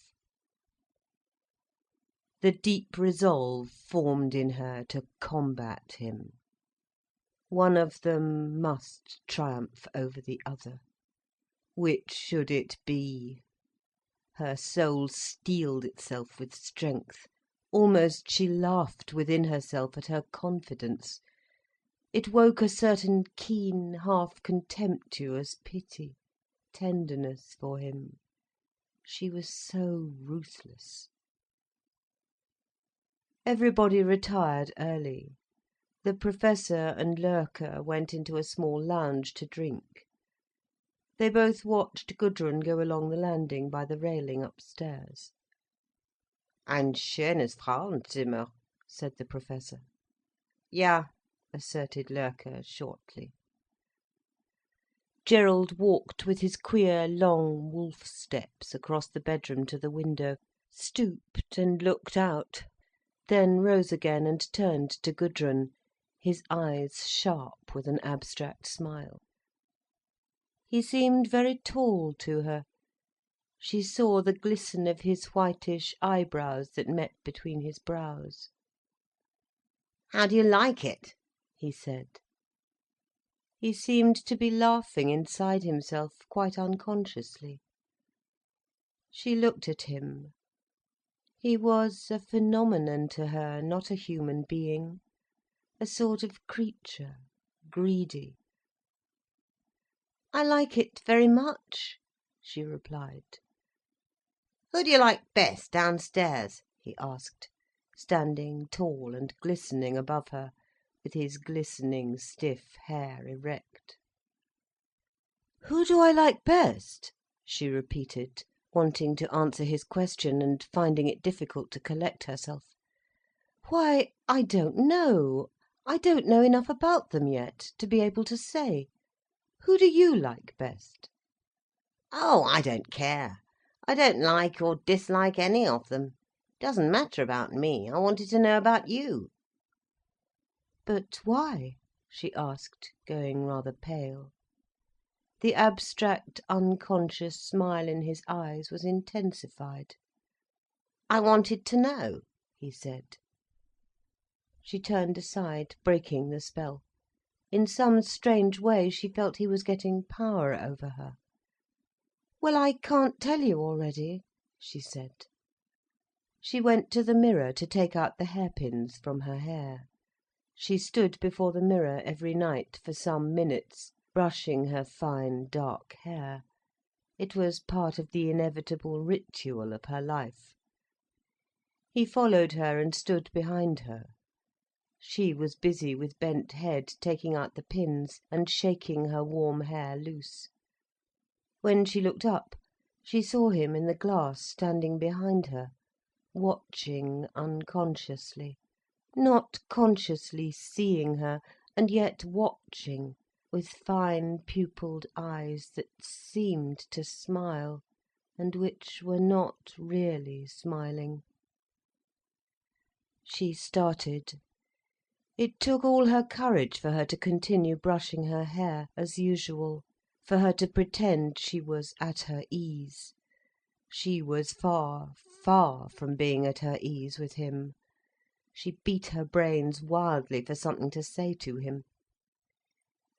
The deep resolve formed in her to combat him. One of them must triumph over the other. Which should it be? Her soul steeled itself with strength. Almost she laughed within herself at her confidence. It woke a certain keen, half-contemptuous pity, tenderness for him. She was so ruthless. Everybody retired early. The Professor and Loerke went into a small lounge to drink. They both watched Gudrun go along the landing by the railing upstairs. "Ein schönes Frauenzimmer," said the Professor. "Ja," asserted Loerke shortly. Gerald walked with his queer, long wolf steps across the bedroom to the window, stooped and looked out, then rose again and turned to Gudrun, his eyes sharp with an abstract smile. He seemed very tall to her. She saw the glisten of his whitish eyebrows that met between his brows. "How do you like it?" he said. He seemed to be laughing inside himself, quite unconsciously. She looked at him. He was a phenomenon to her, not a human being. A sort of creature, greedy. "I like it very much," she replied. "Who do you like best downstairs?" he asked, standing tall and glistening above her, with his glistening stiff hair erect. "Who do I like best?" she repeated, wanting to answer his question and finding it difficult to collect herself. "Why, I don't know. I don't know enough about them yet, to be able to say. Who do you like best?" "Oh, I don't care. I don't like or dislike any of them. Doesn't matter about me. I wanted to know about you." "But why?" she asked, going rather pale. The abstract, unconscious smile in his eyes was intensified. "I wanted to know," he said. She turned aside, breaking the spell. In some strange way she felt he was getting power over her. "Well, I can't tell you already," she said. She went to the mirror to take out the hairpins from her hair. She stood before the mirror every night for some minutes, brushing her fine, dark hair. It was part of the inevitable ritual of her life. He followed her and stood behind her. She was busy with bent head, taking out the pins and shaking her warm hair loose. When she looked up, she saw him in the glass standing behind her, watching unconsciously, not consciously seeing her, and yet watching, with fine pupilled eyes that seemed to smile, and which were not really smiling. She started. It took all her courage for her to continue brushing her hair as usual, for her to pretend she was at her ease. She was far, far from being at her ease with him. She beat her brains wildly for something to say to him.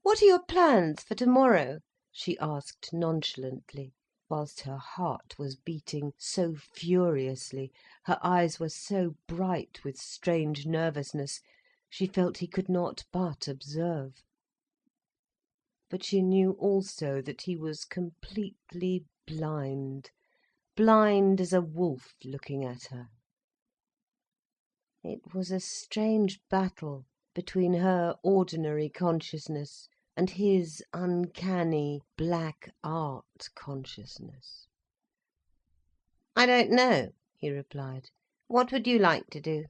"What are your plans for tomorrow?" she asked nonchalantly, whilst her heart was beating so furiously, her eyes were so bright with strange nervousness, she felt he could not but observe. But she knew also that he was completely blind, blind as a wolf looking at her. It was a strange battle between her ordinary consciousness and his uncanny black art consciousness. "I don't know," he replied. "What would you like to do?"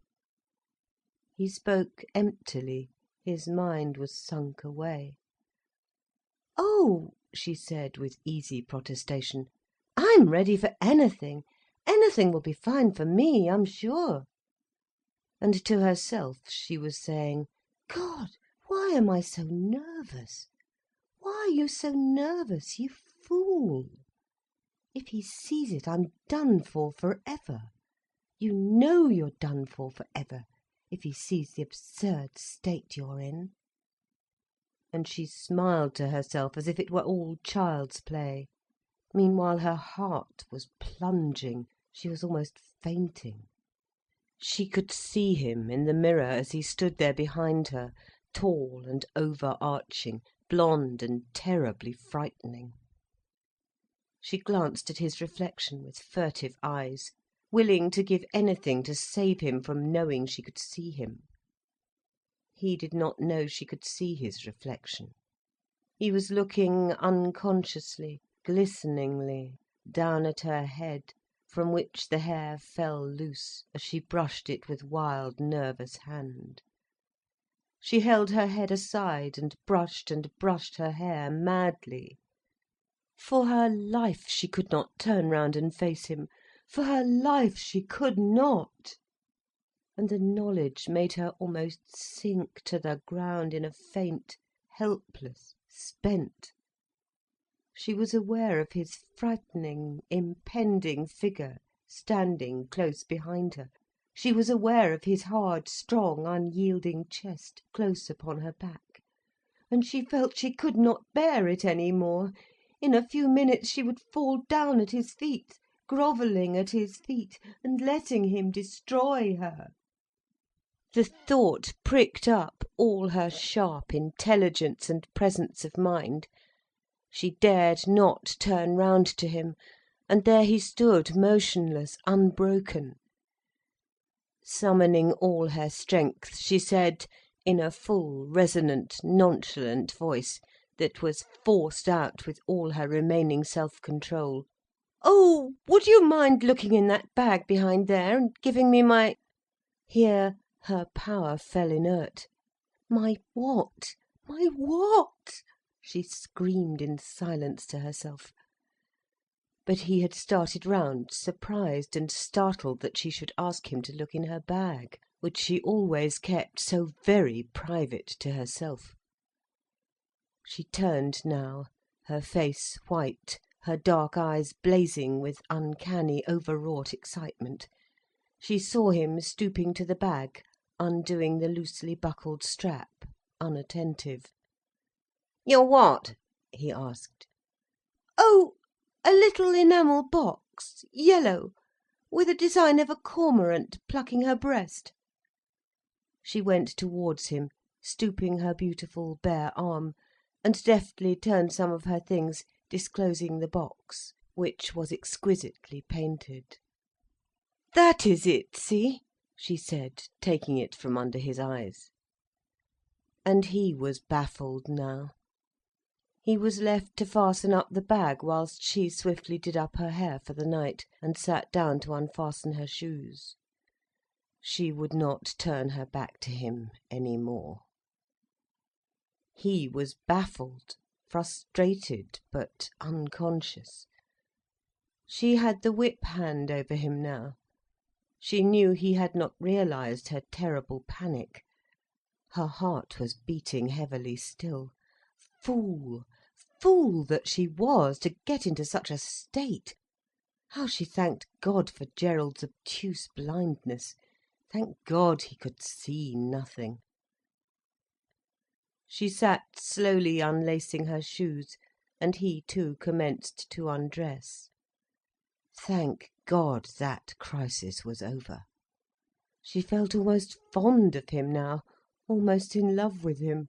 He spoke emptily, his mind was sunk away. "Oh," she said with easy protestation, "I'm ready for anything. Anything will be fine for me, I'm sure." And to herself she was saying, "God, why am I so nervous? Why are you so nervous, you fool? If he sees it, I'm done for forever. You know you're done for forever, if he sees the absurd state you're in." And she smiled to herself as if it were all child's play. Meanwhile her heart was plunging, she was almost fainting. She could see him in the mirror as he stood there behind her, tall and overarching, blond and terribly frightening. She glanced at his reflection with furtive eyes, willing to give anything to save him from knowing she could see him. He did not know she could see his reflection. He was looking unconsciously, glisteningly, down at her head, from which the hair fell loose, as she brushed it with wild, nervous hand. She held her head aside and brushed her hair madly. For her life she could not turn round and face him. For her life she could not. And the knowledge made her almost sink to the ground in a faint, helpless, spent. She was aware of his frightening, impending figure standing close behind her. She was aware of his hard, strong, unyielding chest close upon her back. And she felt she could not bear it any more. In a few minutes she would fall down at his feet, grovelling at his feet, and letting him destroy her. The thought pricked up all her sharp intelligence and presence of mind. She dared not turn round to him, and there he stood, motionless, unbroken. Summoning all her strength, she said, in a full, resonant, nonchalant voice, that was forced out with all her remaining self-control, "Oh, would you mind looking in that bag behind there, and giving me my—" Here her power fell inert. "My what? My what?" she screamed in silence to herself. But he had started round, surprised and startled that she should ask him to look in her bag, which she always kept so very private to herself. She turned now, her face white, her dark eyes blazing with uncanny, overwrought excitement. She saw him stooping to the bag, undoing the loosely buckled strap, unattentive. "You're what?" he asked. "Oh, a little enamel box, yellow, with a design of a cormorant plucking her breast." She went towards him, stooping her beautiful bare arm, and deftly turned some of her things, disclosing the box, which was exquisitely painted. "That is it, see?" she said, taking it from under his eyes. And he was baffled now. He was left to fasten up the bag, whilst she swiftly did up her hair for the night, and sat down to unfasten her shoes. She would not turn her back to him any more. He was baffled, frustrated, but unconscious. She had the whip hand over him now. She knew he had not realised her terrible panic. Her heart was beating heavily still. Fool, fool that she was, to get into such a state. How she thanked God for Gerald's obtuse blindness. Thank God he could see nothing. She sat slowly unlacing her shoes, and he too commenced to undress. Thank God that crisis was over. She felt almost fond of him now, almost in love with him.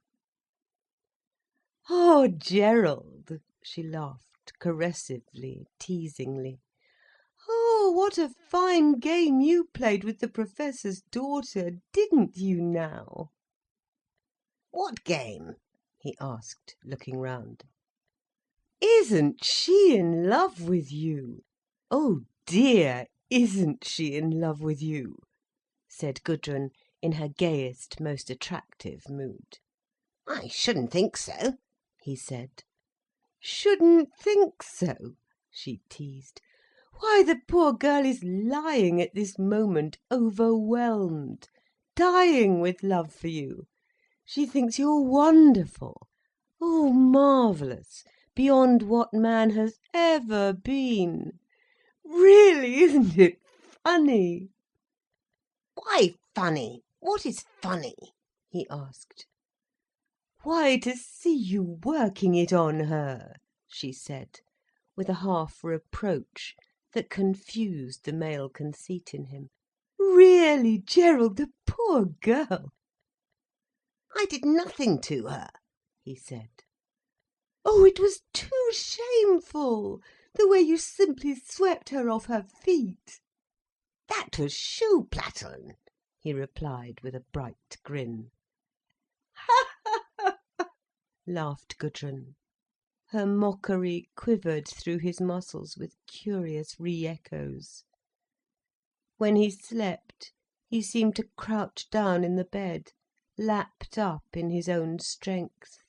"Oh, Gerald," she laughed, caressively, teasingly. "Oh, what a fine game you played with the Professor's daughter, didn't you now?" "What game?" he asked, looking round. "Isn't she in love with you? Oh dear, isn't she in love with you?" said Gudrun, in her gayest, most attractive mood. "I shouldn't think so," he said. "Shouldn't think so?" she teased. "Why, the poor girl is lying at this moment, overwhelmed, dying with love for you. She thinks you're wonderful, oh, marvellous, beyond what man has ever been. Really, isn't it funny?" "Why funny? What is funny?" he asked. "Why, to see you working it on her," she said, with a half reproach that confused the male conceit in him. "Really, Gerald, the poor girl." "I did nothing to her," he said. "Oh, it was too shameful, the way you simply swept her off her feet." "That was shoe-plattern," he replied with a bright grin. Laughed Gudrun. Her mockery quivered through his muscles with curious re-echoes. When he slept, he seemed to crouch down in the bed, lapped up in his own strength,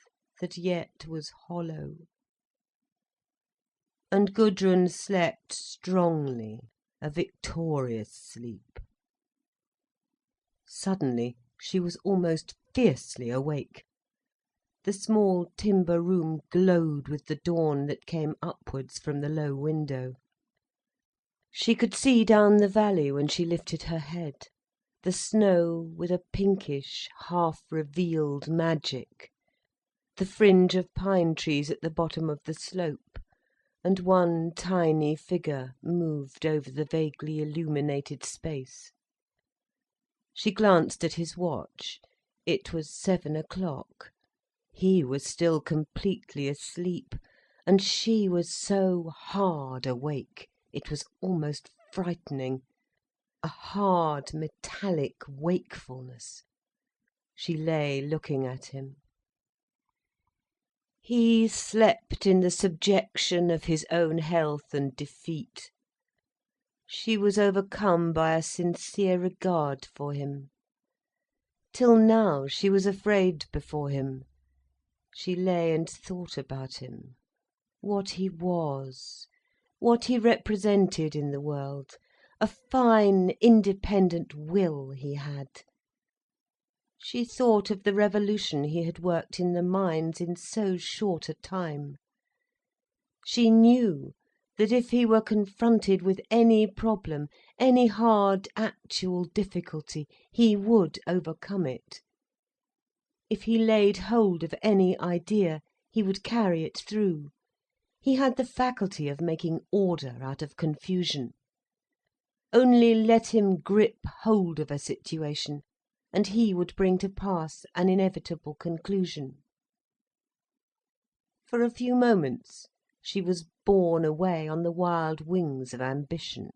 that yet was hollow. And Gudrun slept strongly, a victorious sleep. Suddenly she was almost fiercely awake. The small timber room glowed with the dawn that came upwards from the low window. She could see down the valley when she lifted her head, the snow with a pinkish, half-revealed magic, the fringe of pine trees at the bottom of the slope, and one tiny figure moved over the vaguely illuminated space. She glanced at his watch. It was 7 o'clock. He was still completely asleep, and she was so hard awake, it was almost frightening. A hard, metallic wakefulness. She lay looking at him. He slept in the subjection of his own health and defeat. She was overcome by a sincere regard for him. Till now she was afraid before him. She lay and thought about him, what he was, what he represented in the world, a fine, independent will he had. She thought of the revolution he had worked in the mines in so short a time. She knew that if he were confronted with any problem, any hard, actual difficulty, he would overcome it. If he laid hold of any idea, he would carry it through. He had the faculty of making order out of confusion. Only let him grip hold of a situation, and he would bring to pass an inevitable conclusion. For a few moments, she was borne away on the wild wings of ambition.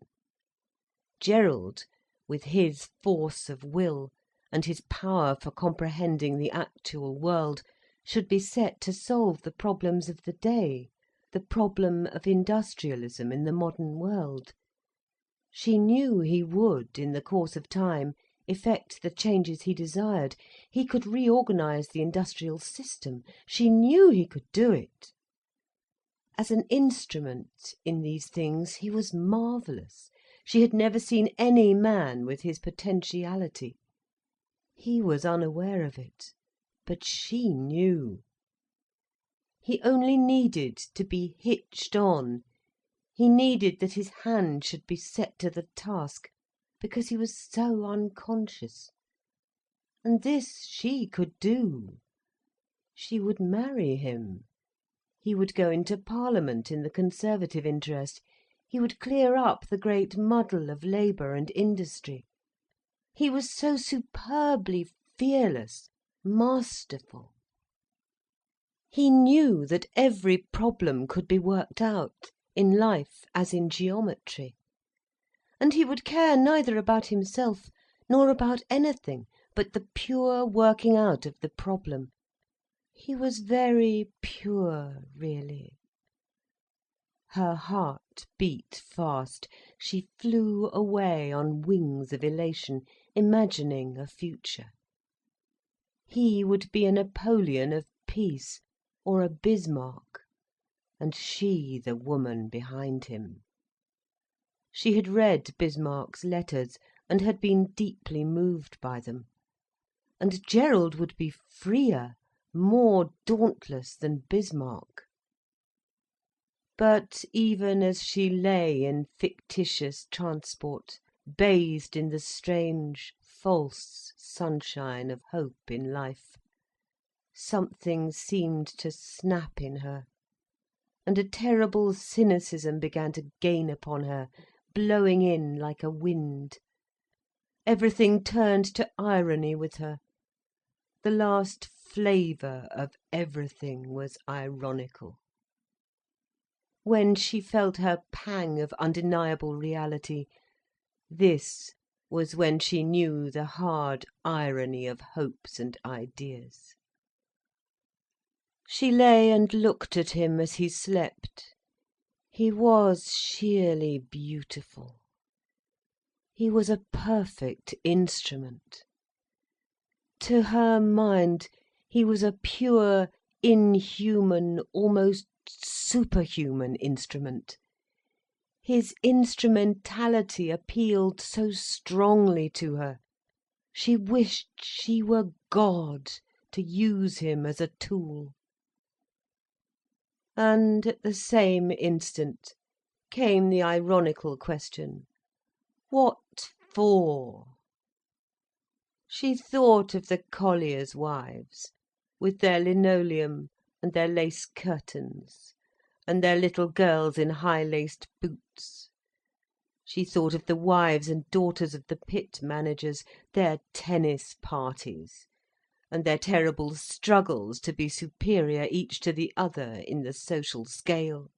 Gerald, with his force of will, and his power for comprehending the actual world, should be set to solve the problems of the day, the problem of industrialism in the modern world. She knew he would, in the course of time, effect the changes he desired. He could reorganize the industrial system. She knew he could do it. As an instrument in these things, he was marvellous. She had never seen any man with his potentiality. He was unaware of it, but she knew. He only needed to be hitched on. He needed that his hand should be set to the task, because he was so unconscious. And this she could do. She would marry him. He would go into Parliament in the Conservative interest. He would clear up the great muddle of labour and industry. He was so superbly fearless, masterful. He knew that every problem could be worked out, in life as in geometry. And he would care neither about himself nor about anything but the pure working out of the problem. He was very pure, really. Her heart beat fast. She flew away on wings of elation, imagining a future. He would be a Napoleon of peace, or a Bismarck, and she the woman behind him. She had read Bismarck's letters, and had been deeply moved by them. And Gerald would be freer, more dauntless than Bismarck. But even as she lay in fictitious transport, bathed in the strange, false sunshine of hope in life, something seemed to snap in her, and a terrible cynicism began to gain upon her, blowing in like a wind. Everything turned to irony with her. The last flavour of everything was ironical. When she felt her pang of undeniable reality, this was when she knew the hard irony of hopes and ideas. She lay and looked at him as he slept. He was sheerly beautiful. He was a perfect instrument. To her mind, he was a pure, inhuman, almost superhuman instrument. His instrumentality appealed so strongly to her. She wished she were God, to use him as a tool. And at the same instant came the ironical question, what for? She thought of the colliers' wives, with their linoleum and their lace curtains, and their little girls in high-laced boots. She thought of the wives and daughters of the pit managers, their tennis parties, and their terrible struggles to be superior each to the other in the social scale.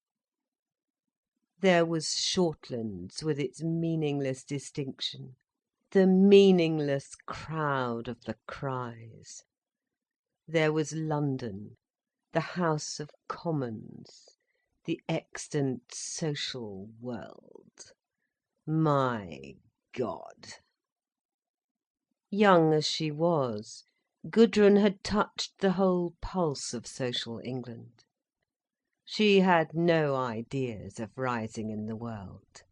There was Shortlands with its meaningless distinction, the meaningless crowd of the cries. There was London, the House of Commons, the extant social world. My God! Young as she was, Gudrun had touched the whole pulse of social England. She had no ideas of rising in the world.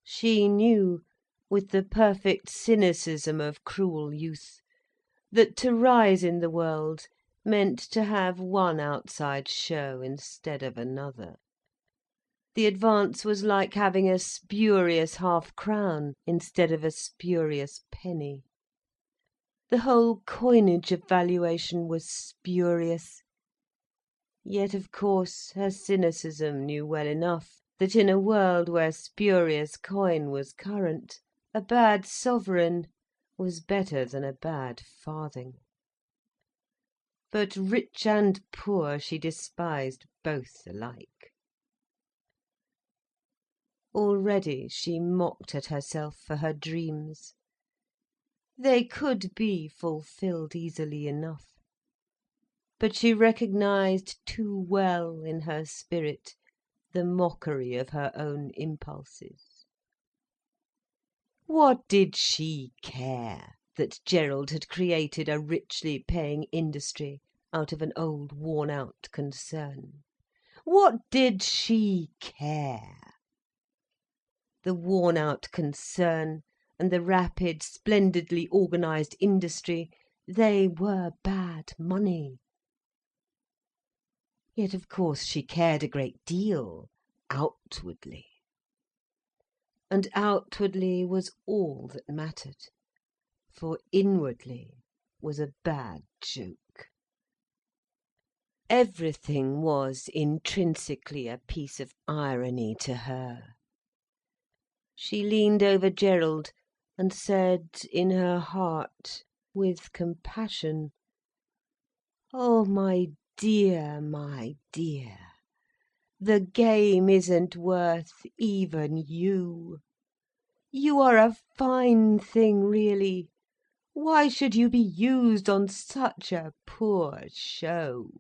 She knew, with the perfect cynicism of cruel youth, that to rise in the world meant to have one outside show instead of another. The advance was like having a spurious half-crown instead of a spurious penny. The whole coinage of valuation was spurious. Yet of course her cynicism knew well enough that in a world where spurious coin was current, a bad sovereign was better than a bad farthing. But rich and poor she despised both alike. Already she mocked at herself for her dreams. They could be fulfilled easily enough. But she recognised too well in her spirit the mockery of her own impulses. What did she care that Gerald had created a richly paying industry out of an old worn-out concern? What did she care? The worn-out concern and the rapid, splendidly organised industry, they were bad money. Yet of course she cared a great deal, outwardly. And outwardly was all that mattered, for inwardly was a bad joke. Everything was intrinsically a piece of irony to her. She leaned over Gerald and said in her heart, with compassion, "Oh, my dear, the game isn't worth even you. You are a fine thing, really. Why should you be used on such a poor show?"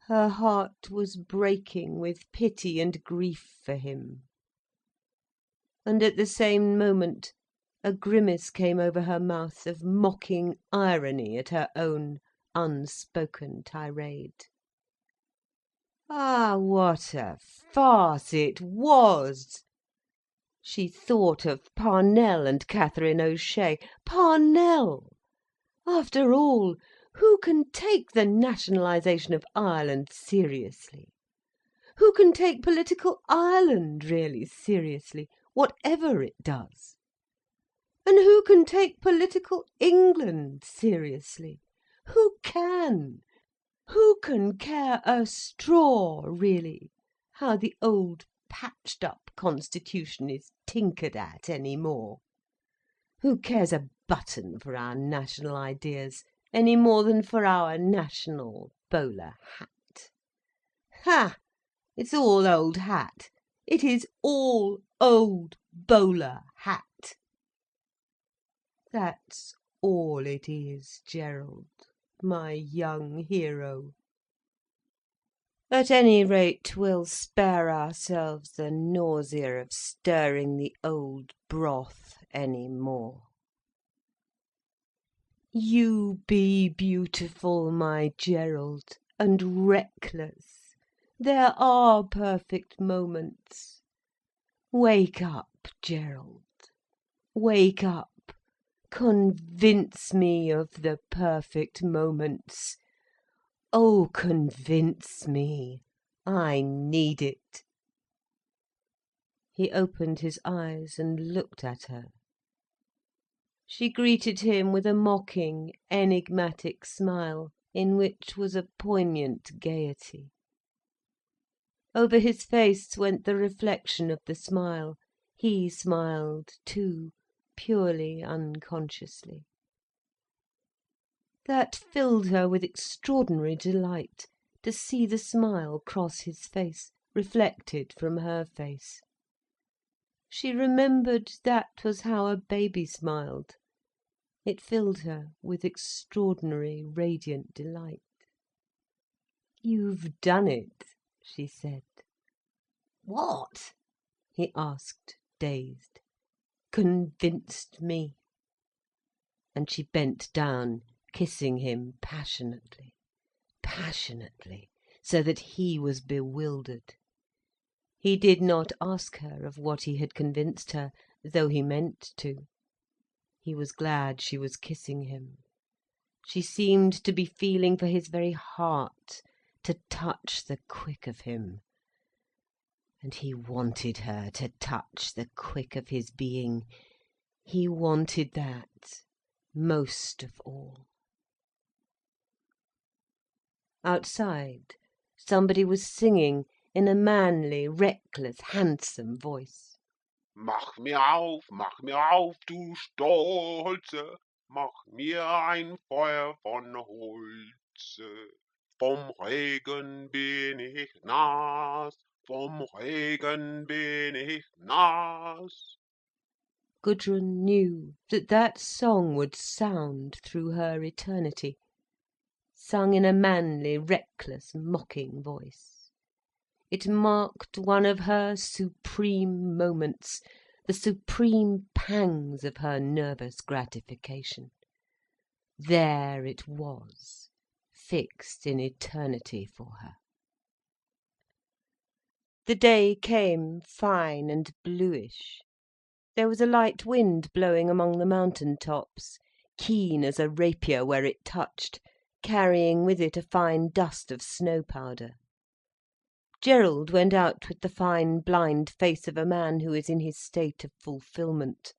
Her heart was breaking with pity and grief for him. And at the same moment a grimace came over her mouth of mocking irony at her own unspoken tirade. Ah, what a farce it was! She thought of Parnell and Catherine O'Shea. Parnell! After all, who can take the nationalisation of Ireland seriously? Who can take political Ireland really seriously, whatever it does? And who can take political England seriously? Who can? Who can care a straw, really, how the old patched-up constitution is tinkered at any more? Who cares a button for our national ideas, any more than for our national bowler hat? Ha! It's all old hat. It is all old bowler hat. That's all it is, Gerald, my young hero. At any rate, we'll spare ourselves the nausea of stirring the old broth any more. You be beautiful, my Gerald, and reckless. There are perfect moments. Wake up, Gerald. Wake up. Convince me of the perfect moments. Oh, convince me. I need it. He opened his eyes and looked at her. She greeted him with a mocking, enigmatic smile, in which was a poignant gaiety. Over his face went the reflection of the smile. He smiled too, purely unconsciously. That filled her with extraordinary delight, to see the smile cross his face, reflected from her face. She remembered that was how a baby smiled. It filled her with extraordinary, radiant delight. "You've done it," she said. What? He asked, dazed. "Convinced me." And she bent down, kissing him passionately, passionately, so that he was bewildered. He did not ask her of what he had convinced her, though he meant to. He was glad she was kissing him. She seemed to be feeling for his very heart, to touch the quick of him. And he wanted her to touch the quick of his being. He wanted that most of all. Outside, somebody was singing in a manly, reckless, handsome voice. Mach mir auf, du Stolze, mach mir ein Feuer von Holze. Vom Regen bin ich nass, vom Regen bin ich nass. Gudrun knew that that song would sound through her eternity, sung in a manly, reckless, mocking voice. It marked one of her supreme moments, the supreme pangs of her nervous gratification. There it was, fixed in eternity for her. The day came fine and bluish. There was a light wind blowing among the mountain tops, keen as a rapier where it touched, carrying with it a fine dust of snow powder. Gerald went out with the fine, blind face of a man who is in his state of fulfilment.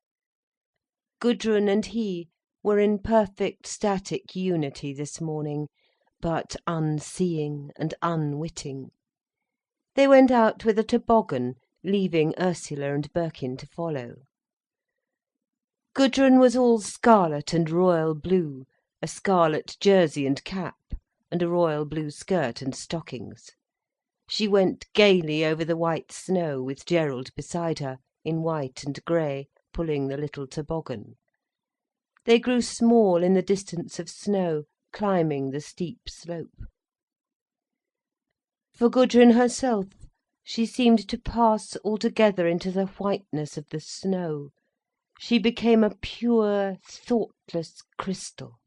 Gudrun and he were in perfect static unity this morning, but unseeing and unwitting. They went out with a toboggan, leaving Ursula and Birkin to follow. Gudrun was all scarlet and royal blue, a scarlet jersey and cap, and a royal blue skirt and stockings. She went gaily over the white snow, with Gerald beside her, in white and grey, pulling the little toboggan. They grew small in the distance of snow, climbing the steep slope. For Gudrun herself, she seemed to pass altogether into the whiteness of the snow. She became a pure, thoughtless crystal.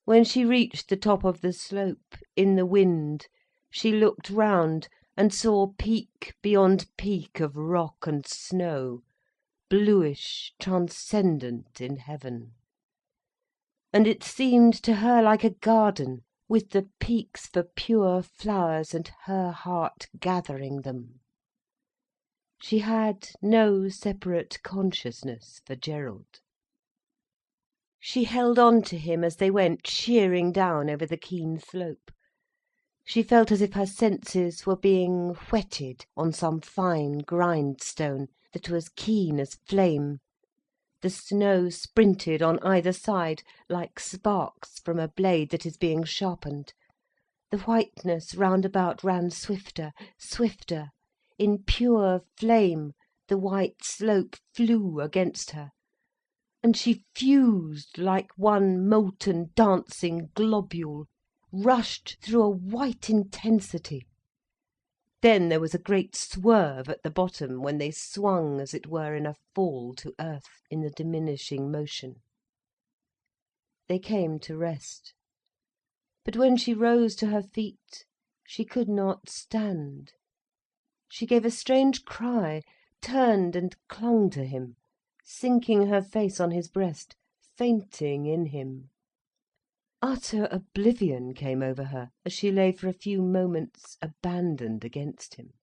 When she reached the top of the slope, in the wind, she looked round and saw peak beyond peak of rock and snow, bluish, transcendent in heaven. And it seemed to her like a garden, with the peaks for pure flowers and her heart gathering them. She had no separate consciousness for Gerald. She held on to him as they went sheering down over the keen slope. She felt as if her senses were being whetted on some fine grindstone that was keen as flame. The snow sprinted on either side, like sparks from a blade that is being sharpened. The whiteness round about ran swifter, swifter. In pure flame, the white slope flew against her. And she fused like one molten, dancing globule, rushed through a white intensity. Then there was a great swerve at the bottom, when they swung as it were in a fall to earth, in the diminishing motion. They came to rest. But when she rose to her feet, she could not stand. She gave a strange cry, turned and clung to him, sinking her face on his breast, fainting in him. Utter oblivion came over her, as she lay for a few moments abandoned against him.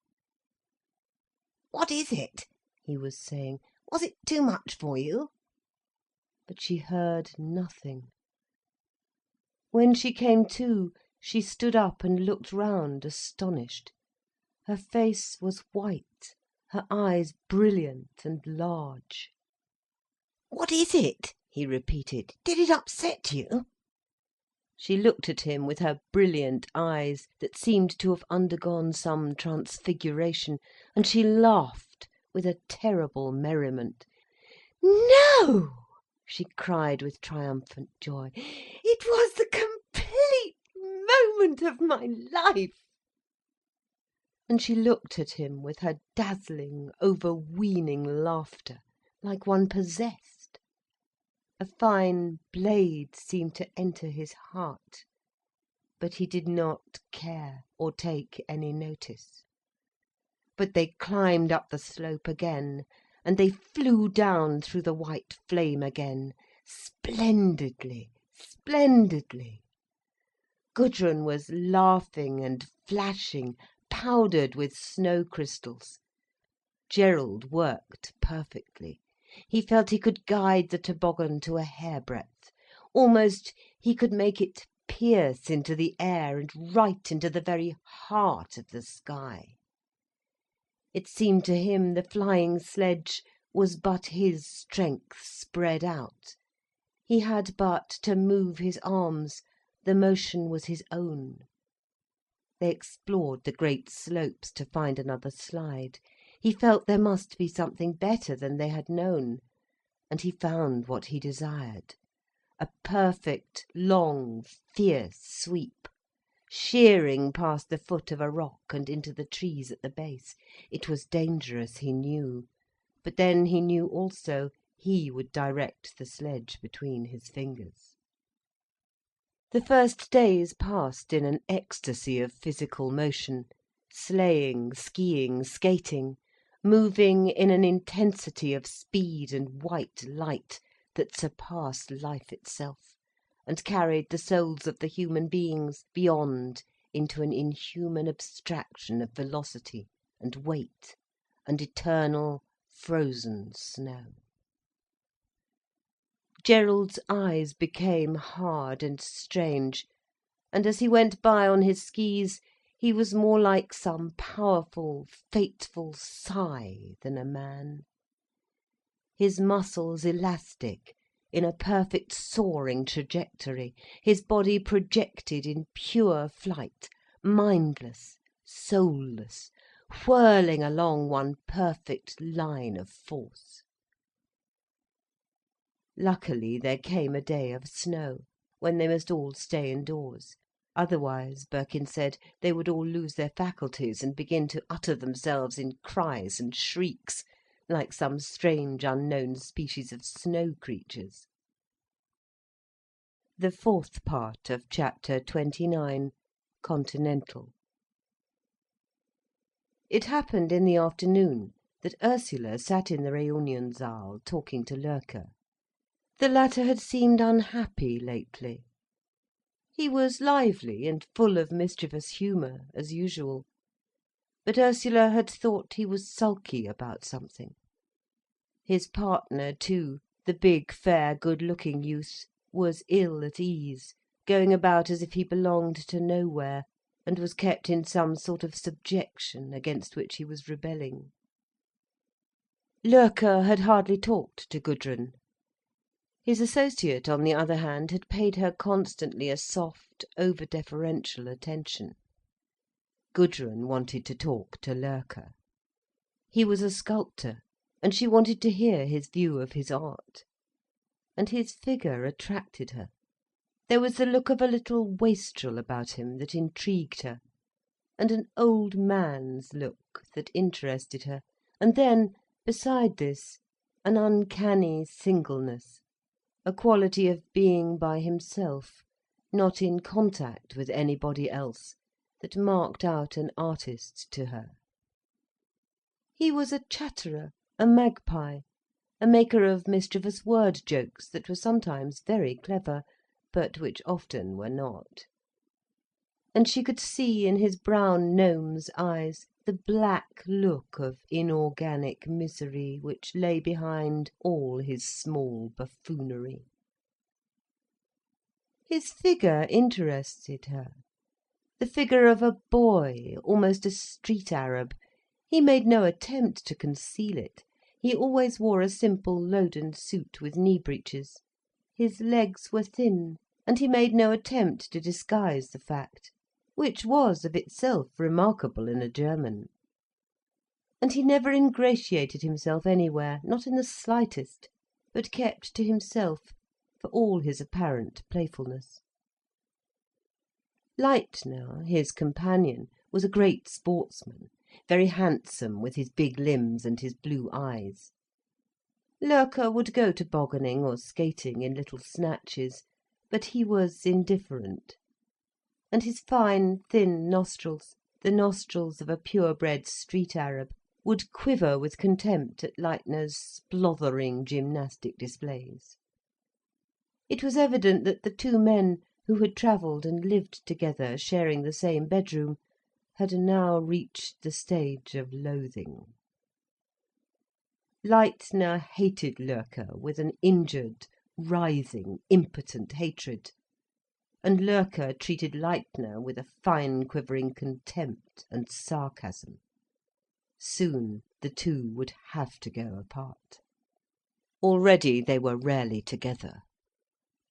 "What is it?" he was saying. "Was it too much for you?" But she heard nothing. When she came to, she stood up and looked round, astonished. Her face was white, her eyes brilliant and large. "What is it?" he repeated. "Did it upset you?" She looked at him with her brilliant eyes, that seemed to have undergone some transfiguration, and she laughed with a terrible merriment. "No!" she cried with triumphant joy. "It was the complete moment of my life." And she looked at him with her dazzling, overweening laughter, like one possessed. A fine blade seemed to enter his heart. but he did not care or take any notice. But they climbed up the slope again, and they flew down through the white flame again, splendidly, splendidly. Gudrun was laughing and flashing, powdered with snow crystals. Gerald worked perfectly. He felt he could guide the toboggan to a hairbreadth. Almost he could make it pierce into the air and right into the very heart of the sky. It seemed to him the flying sledge was but his strength spread out. He had but to move his arms, the motion was his own. They explored the great slopes to find another slide. He felt there must be something better than they had known. And he found what he desired. A perfect, long, fierce sweep, sheering past the foot of a rock and into the trees at the base. It was dangerous, he knew. But then he knew also he would direct the sledge between his fingers. The first days passed in an ecstasy of physical motion, sleighing, skiing, skating, moving in an intensity of speed and white light that surpassed life itself, and carried the souls of the human beings beyond into an inhuman abstraction of velocity and weight and eternal frozen snow. Gerald's eyes became hard and strange, and as he went by on his skis, he was more like some powerful, fateful sigh than a man. His muscles elastic, in a perfect soaring trajectory, his body projected in pure flight, mindless, soulless, whirling along one perfect line of force. Luckily there came a day of snow, when they must all stay indoors. Otherwise, Birkin said, they would all lose their faculties and begin to utter themselves in cries and shrieks, like some strange unknown species of snow creatures. The fourth part of chapter 29, Continental. It happened in the afternoon that Ursula sat in the Reunionsaal talking to Loerke. The latter had seemed unhappy lately. He was lively and full of mischievous humour, as usual. But Ursula had thought he was sulky about something. His partner, too, the big, fair, good-looking youth, was ill at ease, going about as if he belonged to nowhere, and was kept in some sort of subjection against which he was rebelling. Loerke had hardly talked to Gudrun. His associate, on the other hand, had paid her constantly a soft, over-deferential attention. Gudrun wanted to talk to Loerke. He was a sculptor, and she wanted to hear his view of his art. And his figure attracted her. There was the look of a little wastrel about him that intrigued her, and an old man's look that interested her, and then, beside this, an uncanny singleness, a quality of being by himself, not in contact with anybody else, that marked out an artist to her. He was a chatterer, a magpie, a maker of mischievous word jokes that were sometimes very clever, but which often were not. And she could see in his brown gnome's eyes the black look of inorganic misery which lay behind all his small buffoonery. His figure interested her. The figure of a boy, almost a street Arab. He made no attempt to conceal it. He always wore a simple loden suit with knee breeches. His legs were thin, and he made no attempt to disguise the fact, which was of itself remarkable in a German. And he never ingratiated himself anywhere, not in the slightest, but kept to himself, for all his apparent playfulness. Leitner, his companion, was a great sportsman, very handsome with his big limbs and his blue eyes. Loerke would go tobogganing or skating in little snatches, but he was indifferent. and his fine, thin nostrils, the nostrils of a purebred street Arab, would quiver with contempt at Leitner's splothering gymnastic displays. It was evident that the two men who had travelled and lived together, sharing the same bedroom, had now reached the stage of loathing. Leitner hated Loerke with an injured, writhing, impotent hatred, and Loerke treated Leitner with a fine quivering contempt and sarcasm. Soon the two would have to go apart. Already they were rarely together.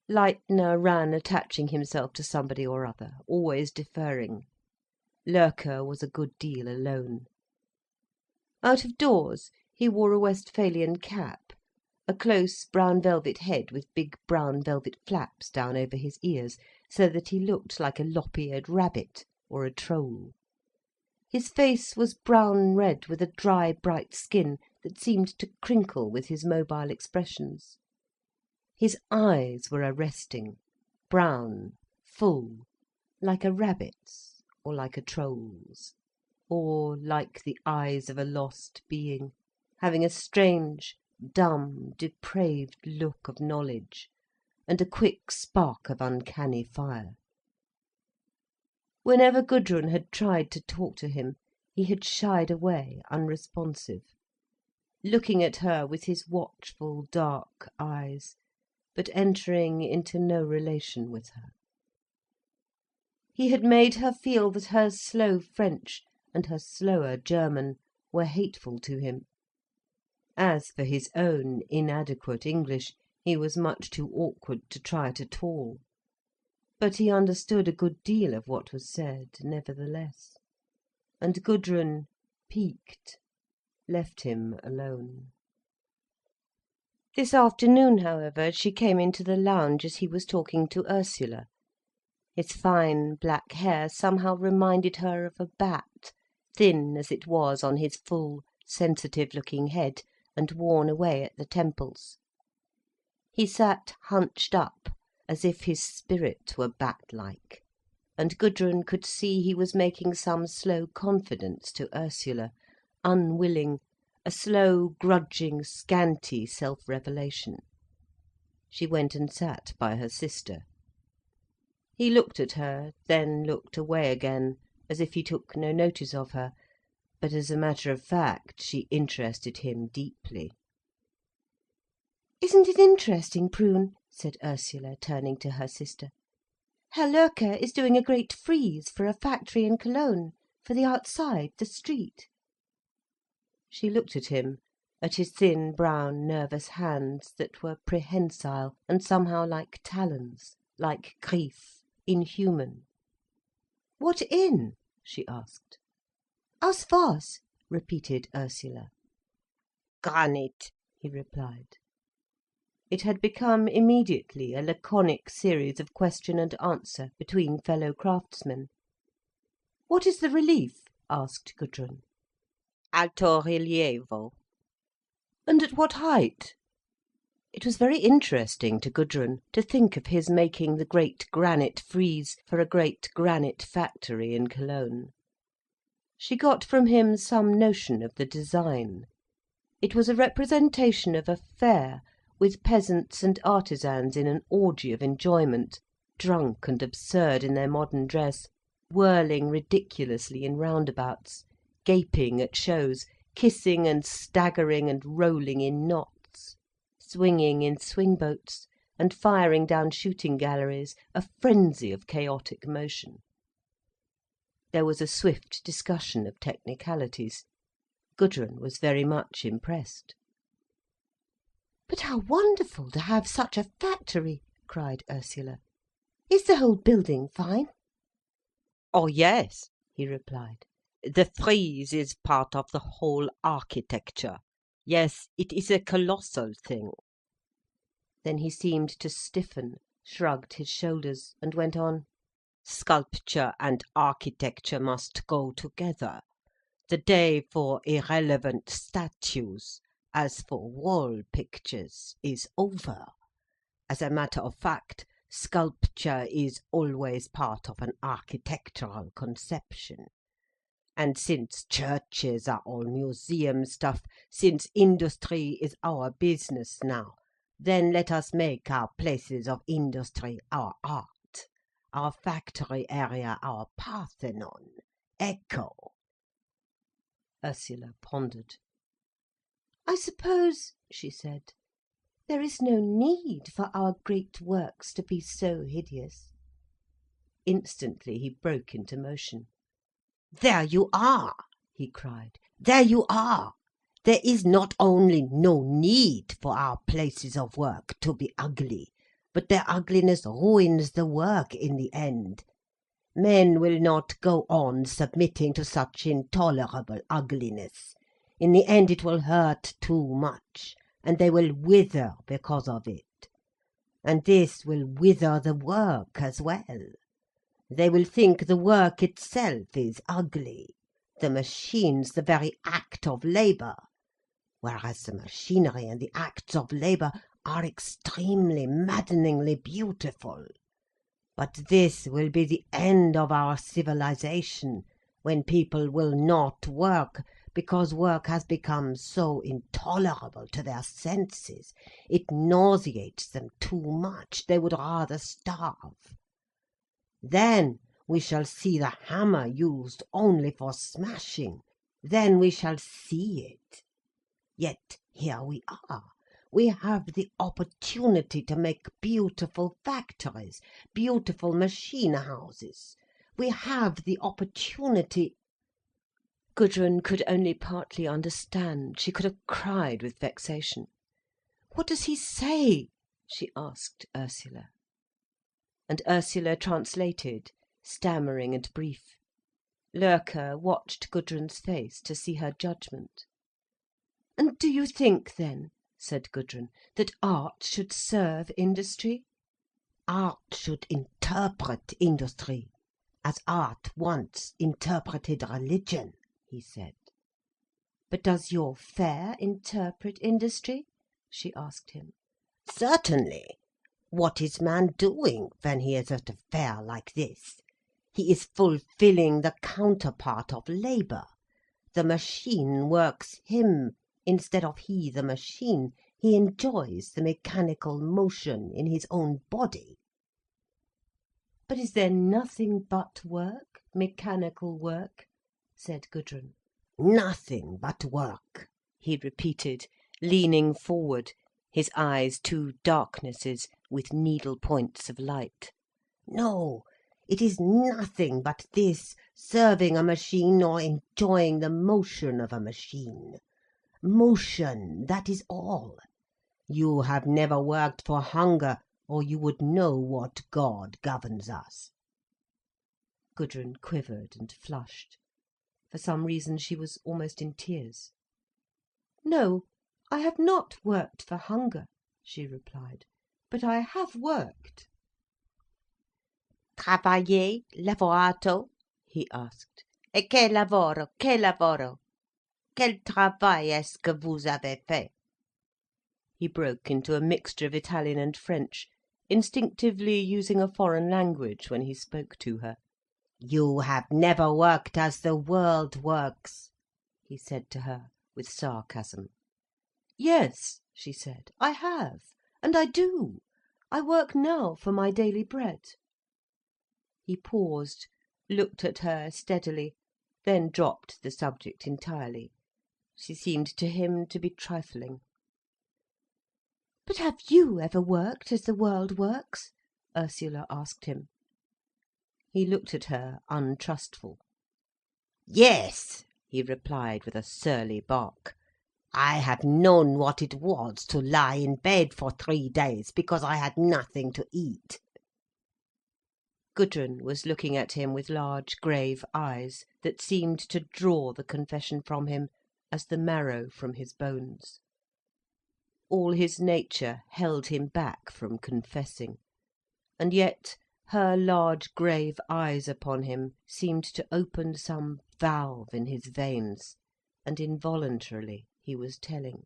Leitner ran attaching himself to somebody or other, always deferring. Loerke was a good deal alone. Out of doors he wore a Westphalian cap, a close brown velvet head with big brown velvet flaps down over his ears, so that he looked like a lop-eared rabbit or a troll. His face was brown-red with a dry, bright skin that seemed to crinkle with his mobile expressions. His eyes were arresting, brown, full, like a rabbit's or like a troll's, or like the eyes of a lost being, having a strange, dumb, depraved look of knowledge, and a quick spark of uncanny fire. Whenever Gudrun had tried to talk to him, he had shied away, unresponsive, looking at her with his watchful, dark eyes, but entering into no relation with her. He had made her feel that her slow French and her slower German were hateful to him. As for his own inadequate English, he was much too awkward to try it at all. But he understood a good deal of what was said, nevertheless. And Gudrun, piqued, left him alone. This afternoon, however, she came into the lounge as he was talking to Ursula. His fine black hair somehow reminded her of a bat, thin as it was on his full, sensitive-looking head, and worn away at the temples. He sat hunched up, as if his spirit were bat-like, and Gudrun could see he was making some slow confidence to Ursula, unwilling, a slow, grudging, scanty self-revelation. She went and sat by her sister. He looked at her, then looked away again, as if he took no notice of her, but as a matter of fact she interested him deeply. "Isn't it interesting, Prune," said Ursula, turning to her sister. "Herr Loerke is doing a great frieze for a factory in Cologne, for the outside, the street." She looked at him, at his thin, brown, nervous hands that were prehensile and somehow like talons, like griffes, inhuman. "What in?" she asked. "Aus was?" repeated Ursula. "Granite," he replied. It had become immediately a laconic series of question and answer between fellow craftsmen. "What is the relief?" asked Gudrun. "Alto rilievo." "And at what height?" It was very interesting to Gudrun to think of his making the great granite frieze for a great granite factory in Cologne. She got from him some notion of the design. It was a representation of a fair, with peasants and artisans in an orgy of enjoyment, drunk and absurd in their modern dress, whirling ridiculously in roundabouts, gaping at shows, kissing and staggering and rolling in knots, swinging in swing-boats, and firing down shooting galleries, a frenzy of chaotic motion. There was a swift discussion of technicalities. Gudrun was very much impressed. "But how wonderful to have such a factory!" cried Ursula. "Is the whole building fine?" "Oh yes," he replied. "The frieze is part of the whole architecture. Yes, it is a colossal thing." Then he seemed to stiffen, shrugged his shoulders, and went on: "Sculpture and architecture must go together. The day for irrelevant statues, as for wall pictures, is over. As a matter of fact, Sculpture is always part of an architectural conception. And since churches are all museum stuff, since industry is our business now, then let us make our places of industry our art, our factory area our Parthenon. Echo. Ursula pondered. I suppose, she said, there is no need for our great works to be so hideous. Instantly he broke into motion. There you are, he cried. There you are. There is not only no need for our places of work to be ugly, but their ugliness ruins the work in the end. Men will not go on submitting to such intolerable ugliness. In the end it will hurt too much, and they will wither because of it. And this will wither the work as well. They will think the work itself is ugly, the machines the very act of labour, whereas the machinery and the acts of labour are extremely, maddeningly beautiful. But this will be the end of our civilization, when people will not work, because work has become so intolerable to their senses. It nauseates them too much. They would rather starve. Then we shall see the hammer used only for smashing. Then we shall see it. Yet here we are. We have the opportunity to make beautiful factories, beautiful machine houses. We have the opportunity. Gudrun could only partly understand. She could have cried with vexation. What does he say? She asked Ursula. And Ursula translated, stammering and brief. Loerke watched Gudrun's face to see her judgment. And do you think, then, said Gudrun, that art should serve industry? Art should interpret industry, as art once interpreted religion, he said. But does your fair interpret industry? She asked him. Certainly. What is man doing when he is at a fair like this? He is fulfilling the counterpart of labour. The machine works him, instead of he the machine. He enjoys the mechanical motion in his own body. But is there nothing but work, mechanical work? Said Gudrun. Nothing but work, he repeated, leaning forward, his eyes two darknesses with needle points of light. No, it is nothing but this, serving a machine or enjoying the motion of a machine. Motion, that is all. You have never worked for hunger, or you would know what God governs us. Gudrun quivered and flushed. For some reason she was almost in tears. No, I have not worked for hunger, she replied, but I have worked. Travaillé, lavorato? He asked. Et che lavoro, che lavoro? Quel travail est-ce que vous avez fait? He broke into a mixture of Italian and French, instinctively using a foreign language when he spoke to her. You have never worked as the world works, he said to her with sarcasm. Yes, she said, I have, and I do. I work now for my daily bread. He paused, looked at her steadily, then dropped the subject entirely. She seemed to him to be trifling. But have you ever worked as the world works? Ursula asked him. He looked at her, untrustful. Yes, he replied with a surly bark. I have known what it was to lie in bed for 3 days because I had nothing to eat. Gudrun was looking at him with large, grave eyes that seemed to draw the confession from him as the marrow from his bones. All his nature held him back from confessing, and yet her large, grave eyes upon him seemed to open some valve in his veins, and involuntarily he was telling.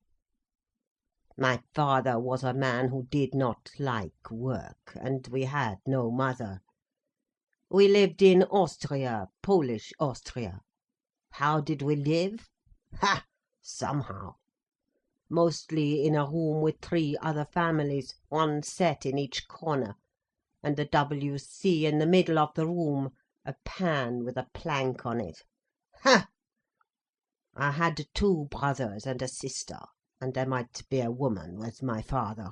My father was a man who did not like work, and we had no mother. We lived in Austria, Polish Austria. How did we live? Ha! Somehow. Mostly in a room with 3 other families, one set in each corner, and the WC in the middle of the room, a pan with a plank on it. Ha! I had 2 brothers and a sister, and there might be a woman with my father.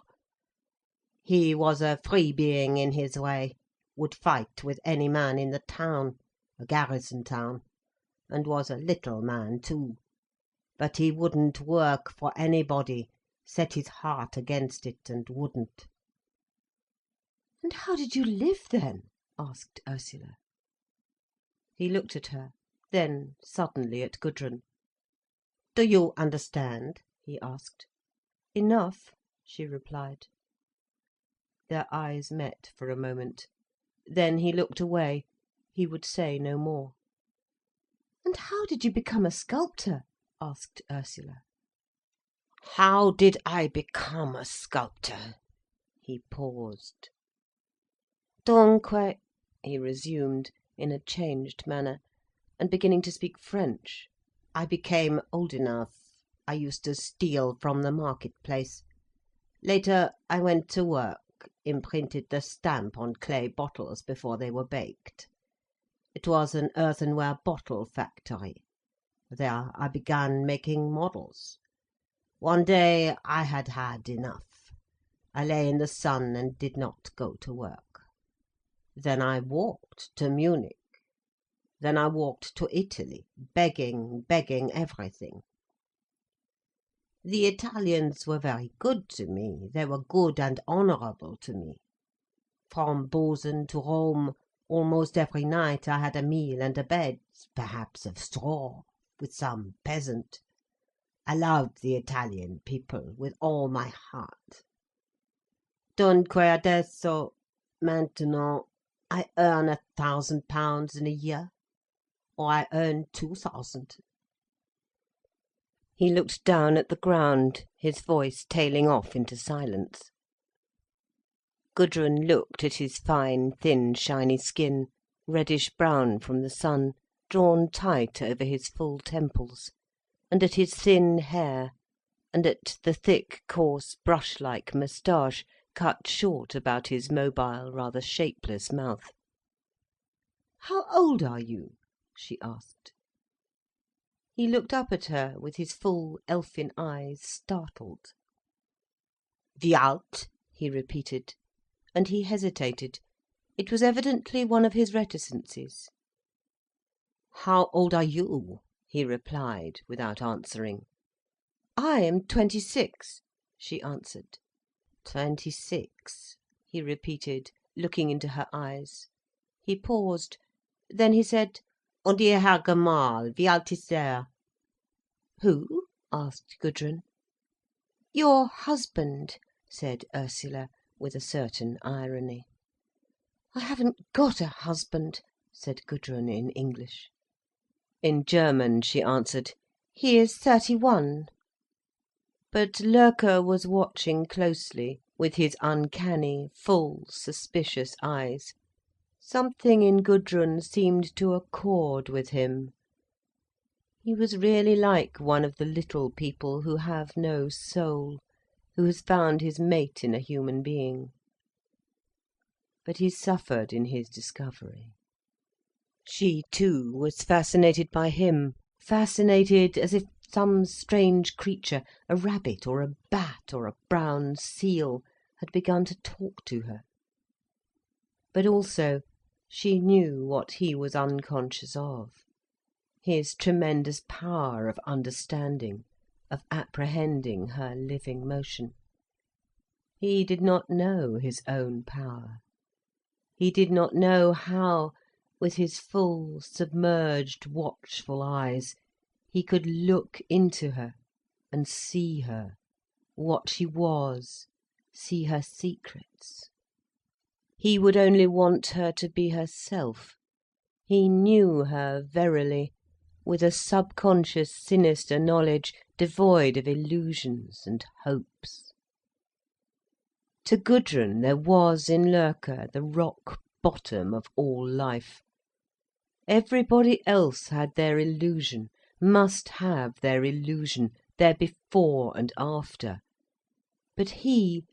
He was a free being in his way, would fight with any man in the town, a garrison town, and was a little man too. But he wouldn't work for anybody, set his heart against it and wouldn't. And how did you live then? Asked Ursula. He looked at her, then suddenly at Gudrun. Do you understand? He asked. Enough, she replied. Their eyes met for a moment. Then he looked away. He would say no more. And how did you become a sculptor? Asked Ursula. How did I become a sculptor? He paused. Dunque, he resumed in a changed manner, and beginning to speak French. I became old enough. I used to steal from the marketplace. Later I went to work, imprinted the stamp on clay bottles before they were baked. It was an earthenware bottle factory. There I began making models. One day I had had enough. I lay in the sun and did not go to work. Then I walked to Munich. Then I walked to Italy, begging everything. The Italians were very good to me. They were good and honourable to me. From Bozen to Rome, almost every night I had a meal and a bed, perhaps of straw, with some peasant. I loved the Italian people with all my heart. Dunque adesso, maintenant, I earn £1,000 in a year, or I earn 2,000. He looked down at the ground, his voice tailing off into silence. Gudrun looked at his fine, thin, shiny skin, reddish-brown from the sun, drawn tight over his full temples, and at his thin hair, and at the thick, coarse, brush-like moustache cut short about his mobile, rather shapeless mouth. "How old are you?" she asked. He looked up at her with his full, elfin eyes, startled. Wie alt? He repeated, and he hesitated. It was evidently one of his reticencies. How old are you? He replied, without answering. I am 26, she answered. 26, he repeated, looking into her eyes. He paused. Then he said, Und Ihr Herr Gemahl, wie alt ist er? Who? asked Gudrun. Your husband, said Ursula, with a certain irony. I haven't got a husband, said Gudrun in English. In German she answered, he is 31. But Loerke was watching closely, with his uncanny, full, suspicious eyes. Something in Gudrun seemed to accord with him. He was really like one of the little people who have no soul, who has found his mate in a human being. But he suffered in his discovery. She, too, was fascinated by him, fascinated as if some strange creature, a rabbit or a bat or a brown seal, had begun to talk to her. But also, she knew what he was unconscious of, his tremendous power of understanding, of apprehending her living motion. He did not know his own power. He did not know how, with his full, submerged, watchful eyes, he could look into her and see her, what she was, see her secrets. He would only want her to be herself. He knew her verily, with a subconscious, sinister knowledge, devoid of illusions and hopes. To Gudrun there was in Loerke the rock bottom of all life. Everybody else had their illusion, must have their illusion, their before and after. But he,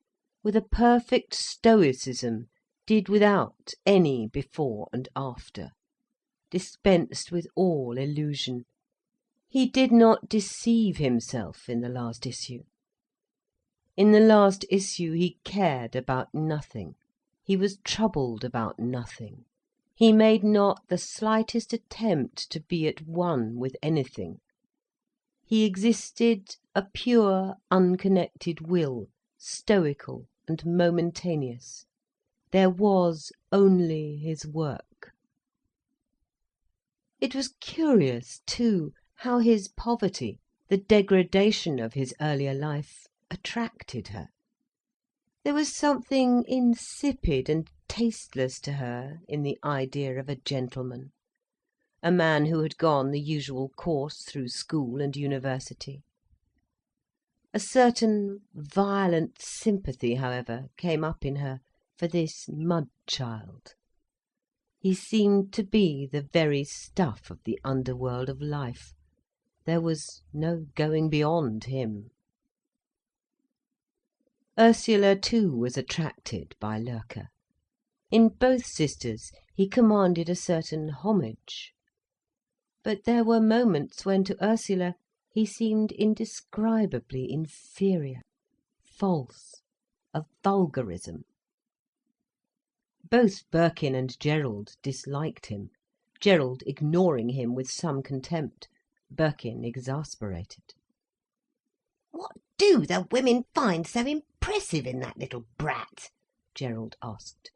with a perfect stoicism, did without any before and after, dispensed with all illusion. He did not deceive himself in the last issue. In the last issue he cared about nothing. He was troubled about nothing. He made not the slightest attempt to be at one with anything. He existed a pure, unconnected will, stoical and momentaneous. There was only his work. It was curious, too, how his poverty, the degradation of his earlier life, attracted her. There was something insipid and tasteless to her in the idea of a gentleman, a man who had gone the usual course through school and university. A certain violent sympathy, however, came up in her for this mud child. He seemed to be the very stuff of the underworld of life. There was no going beyond him. Ursula too was attracted by Loerke. In both sisters he commanded a certain homage. But there were moments when to Ursula he seemed indescribably inferior, false, a vulgarism. Both Birkin and Gerald disliked him, Gerald ignoring him with some contempt, Birkin exasperated. What do the women find so impressive in that little brat? Gerald asked.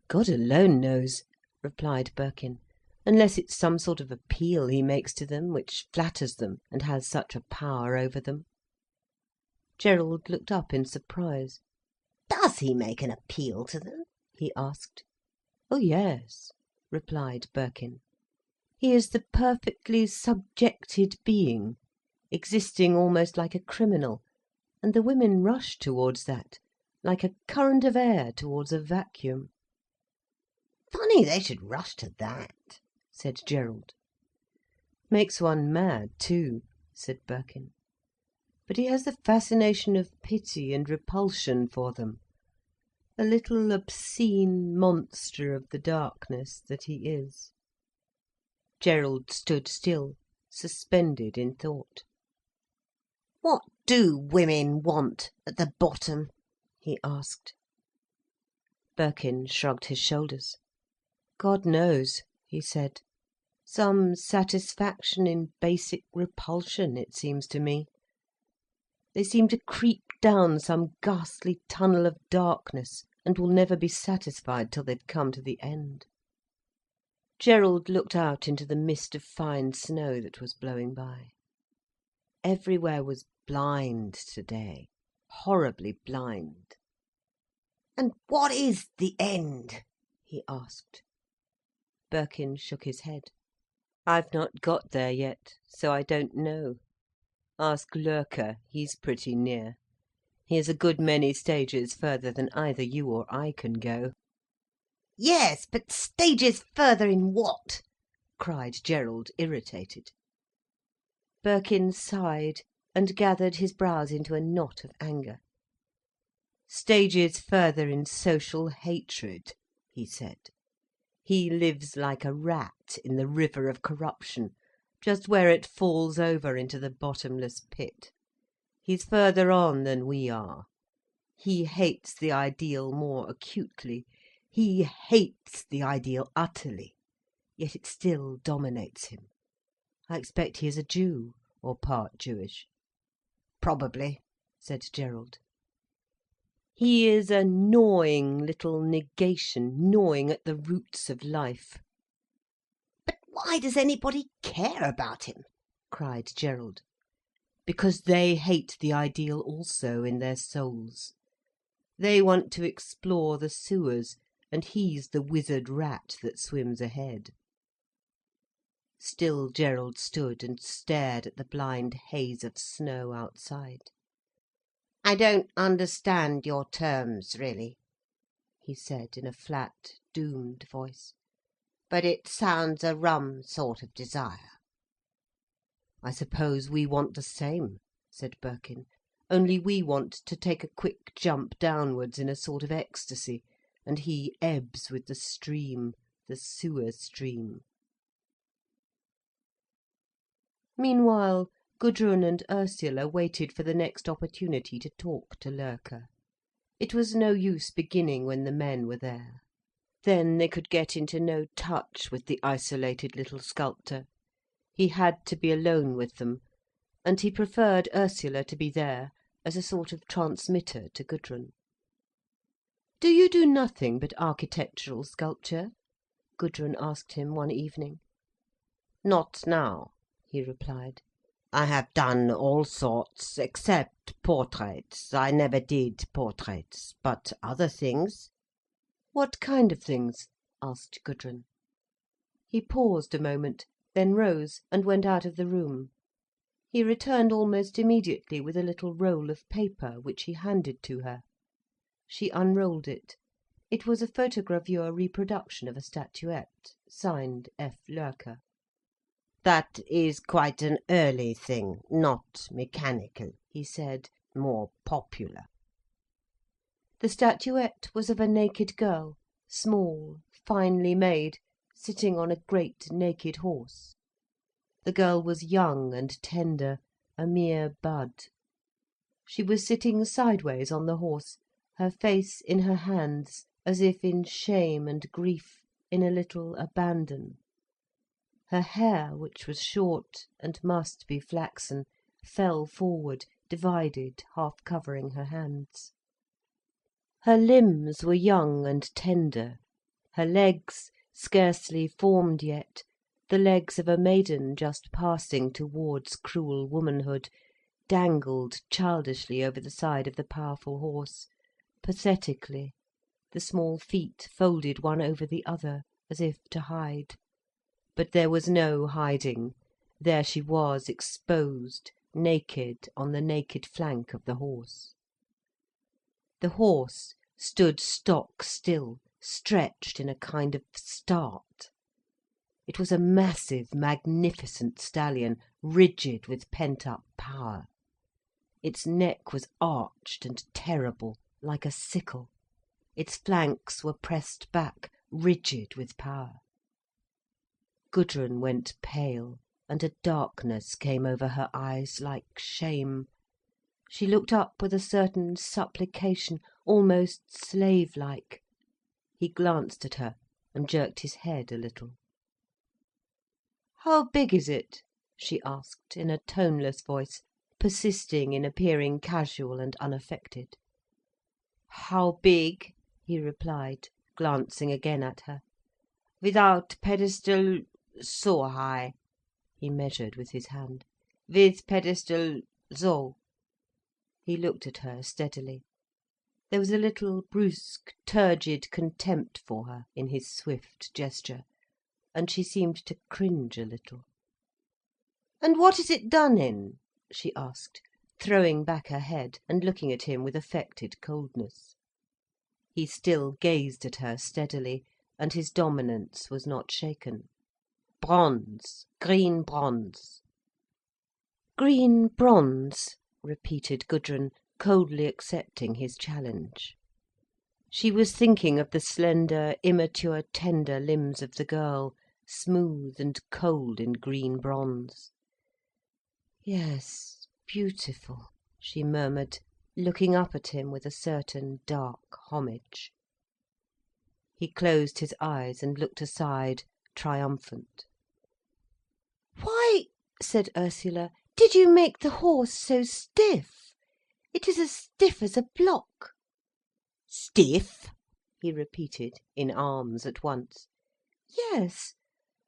God alone knows, replied Birkin, unless it's some sort of appeal he makes to them, which flatters them and has such a power over them. Gerald looked up in surprise. Does he make an appeal to them? He asked. Oh yes, replied Birkin. He is the perfectly subjected being, existing almost like a criminal, and the women rush towards that, like a current of air towards a vacuum. Funny they should rush to that, said Gerald. Makes one mad too, said Birkin. But he has the fascination of pity and repulsion for them, a little obscene monster of the darkness that he is. Gerald stood still, suspended in thought. What do women want at the bottom? He asked. Birkin shrugged his shoulders. God knows, he said. Some satisfaction in basic repulsion, it seems to me. They seem to creep down some ghastly tunnel of darkness, and will never be satisfied till they've come to the end. Gerald looked out into the mist of fine snow that was blowing by. Everywhere was blind today, horribly blind. And what is the end? He asked. Birkin shook his head. I've not got there yet, so I don't know. Ask Loerke, he's pretty near. He is a good many stages further than either you or I can go. Yes, but stages further in what? Cried Gerald, irritated. Birkin sighed and gathered his brows into a knot of anger. Stages further in social hatred, he said. He lives like a rat in the river of corruption, just where it falls over into the bottomless pit. He's further on than we are. He hates the ideal more acutely. He hates the ideal utterly, yet it still dominates him. I expect he is a Jew, or part Jewish. Probably, said Gerald. He is a gnawing little negation, gnawing at the roots of life. But why does anybody care about him? Cried Gerald. Because they hate the ideal also in their souls. They want to explore the sewers, and he's the wizard rat that swims ahead. Still Gerald stood and stared at the blind haze of snow outside. "I don't understand your terms, really," he said in a flat, doomed voice. "But it sounds a rum sort of desire." "I suppose we want the same," said Birkin. "Only we want to take a quick jump downwards in a sort of ecstasy, and he ebbs with the stream, the sewer stream." Meanwhile, Gudrun and Ursula waited for the next opportunity to talk to Loerke. It was no use beginning when the men were there. Then they could get into no touch with the isolated little sculptor. He had to be alone with them, and he preferred Ursula to be there as a sort of transmitter to Gudrun. "Do you do nothing but architectural sculpture?" Gudrun asked him one evening. "Not now," he replied. "I have done all sorts, except portraits. I never did portraits. But other things." "What kind of things?" asked Gudrun. He paused a moment, then rose and went out of the room. He returned almost immediately with a little roll of paper, which he handed to her. She unrolled it. It was a photogravure reproduction of a statuette, signed F. Loerke. "That is quite an early thing, not mechanical," he said, "more popular." The statuette was of a naked girl, small, finely made, sitting on a great naked horse. The girl was young and tender, a mere bud. She was sitting sideways on the horse, her face in her hands, as if in shame and grief, in a little abandon. Her hair, which was short and must be flaxen, fell forward, divided, half covering her hands. Her limbs were young and tender, her legs, scarcely formed yet, the legs of a maiden just passing towards cruel womanhood, dangled childishly over the side of the powerful horse, pathetically, the small feet folded one over the other, as if to hide. But there was no hiding. There she was, exposed, naked, on the naked flank of the horse. The horse stood stock still, stretched in a kind of start. It was a massive, magnificent stallion, rigid with pent-up power. Its neck was arched and terrible, like a sickle. Its flanks were pressed back, rigid with power. Gudrun went pale, and a darkness came over her eyes like shame. She looked up with a certain supplication, almost slave-like. He glanced at her and jerked his head a little. "How big is it?" she asked, in a toneless voice, persisting in appearing casual and unaffected. "How big?" he replied, glancing again at her. "Without pedestal, so high." He measured with his hand. "With pedestal, so." He looked at her steadily. There was a little brusque, turgid contempt for her in his swift gesture, and she seemed to cringe a little. "And what is it done in?" she asked, throwing back her head and looking at him with affected coldness. He still gazed at her steadily, and his dominance was not shaken. "Bronze, green bronze." "Green bronze," repeated Gudrun, coldly accepting his challenge. She was thinking of the slender, immature, tender limbs of the girl, smooth and cold in green bronze. "Yes, beautiful," she murmured, looking up at him with a certain dark homage. He closed his eyes and looked aside, triumphant. "Why," said Ursula, "did you make the horse so stiff? It is as stiff as a block." "Stiff?" he repeated, in arms at once. "Yes.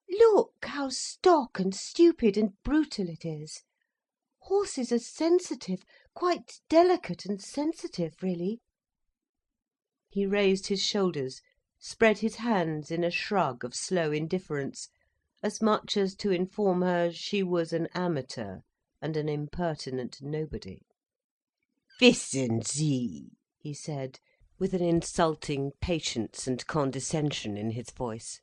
Look how stock and stupid and brutal it is. Horses are sensitive, quite delicate and sensitive, really." He raised his shoulders, spread his hands in a shrug of slow indifference, as much as to inform her she was an amateur and an impertinent nobody. Wissen Sie, he said, with an insulting patience and condescension in his voice,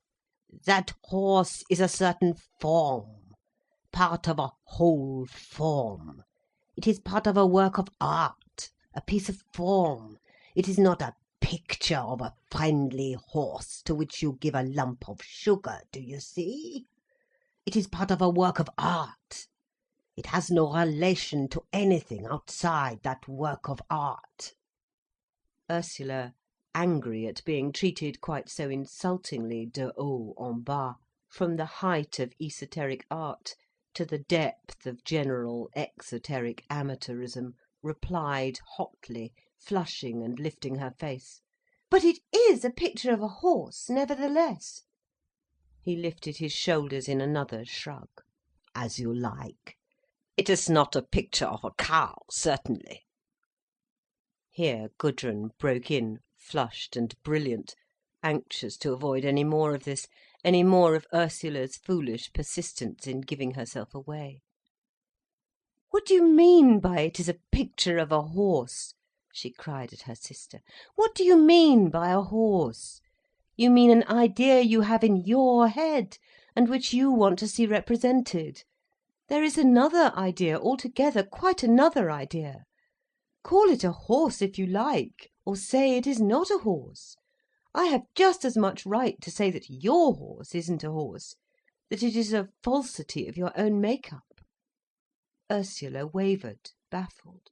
that horse is a certain form, part of a whole form. It is part of a work of art, a piece of form. It is not a picture of a friendly horse to which you give a lump of sugar, do you see? It is part of a work of art. It has no relation to anything outside that work of art. Ursula, angry at being treated quite so insultingly de haut en bas, from the height of esoteric art to the depth of general exoteric amateurism, replied hotly, flushing and lifting her face. "But it is a picture of a horse, nevertheless." He lifted his shoulders in another shrug. "As you like. It is not a picture of a cow, certainly." Here Gudrun broke in, flushed and brilliant, anxious to avoid any more of this, any more of Ursula's foolish persistence in giving herself away. "What do you mean by it is a picture of a horse?" she cried at her sister. "What do you mean by a horse? You mean an idea you have in your head, and which you want to see represented. There is another idea altogether, quite another idea. Call it a horse if you like, or say it is not a horse. I have just as much right to say that your horse isn't a horse, that it is a falsity of your own make-up." Ursula wavered, baffled.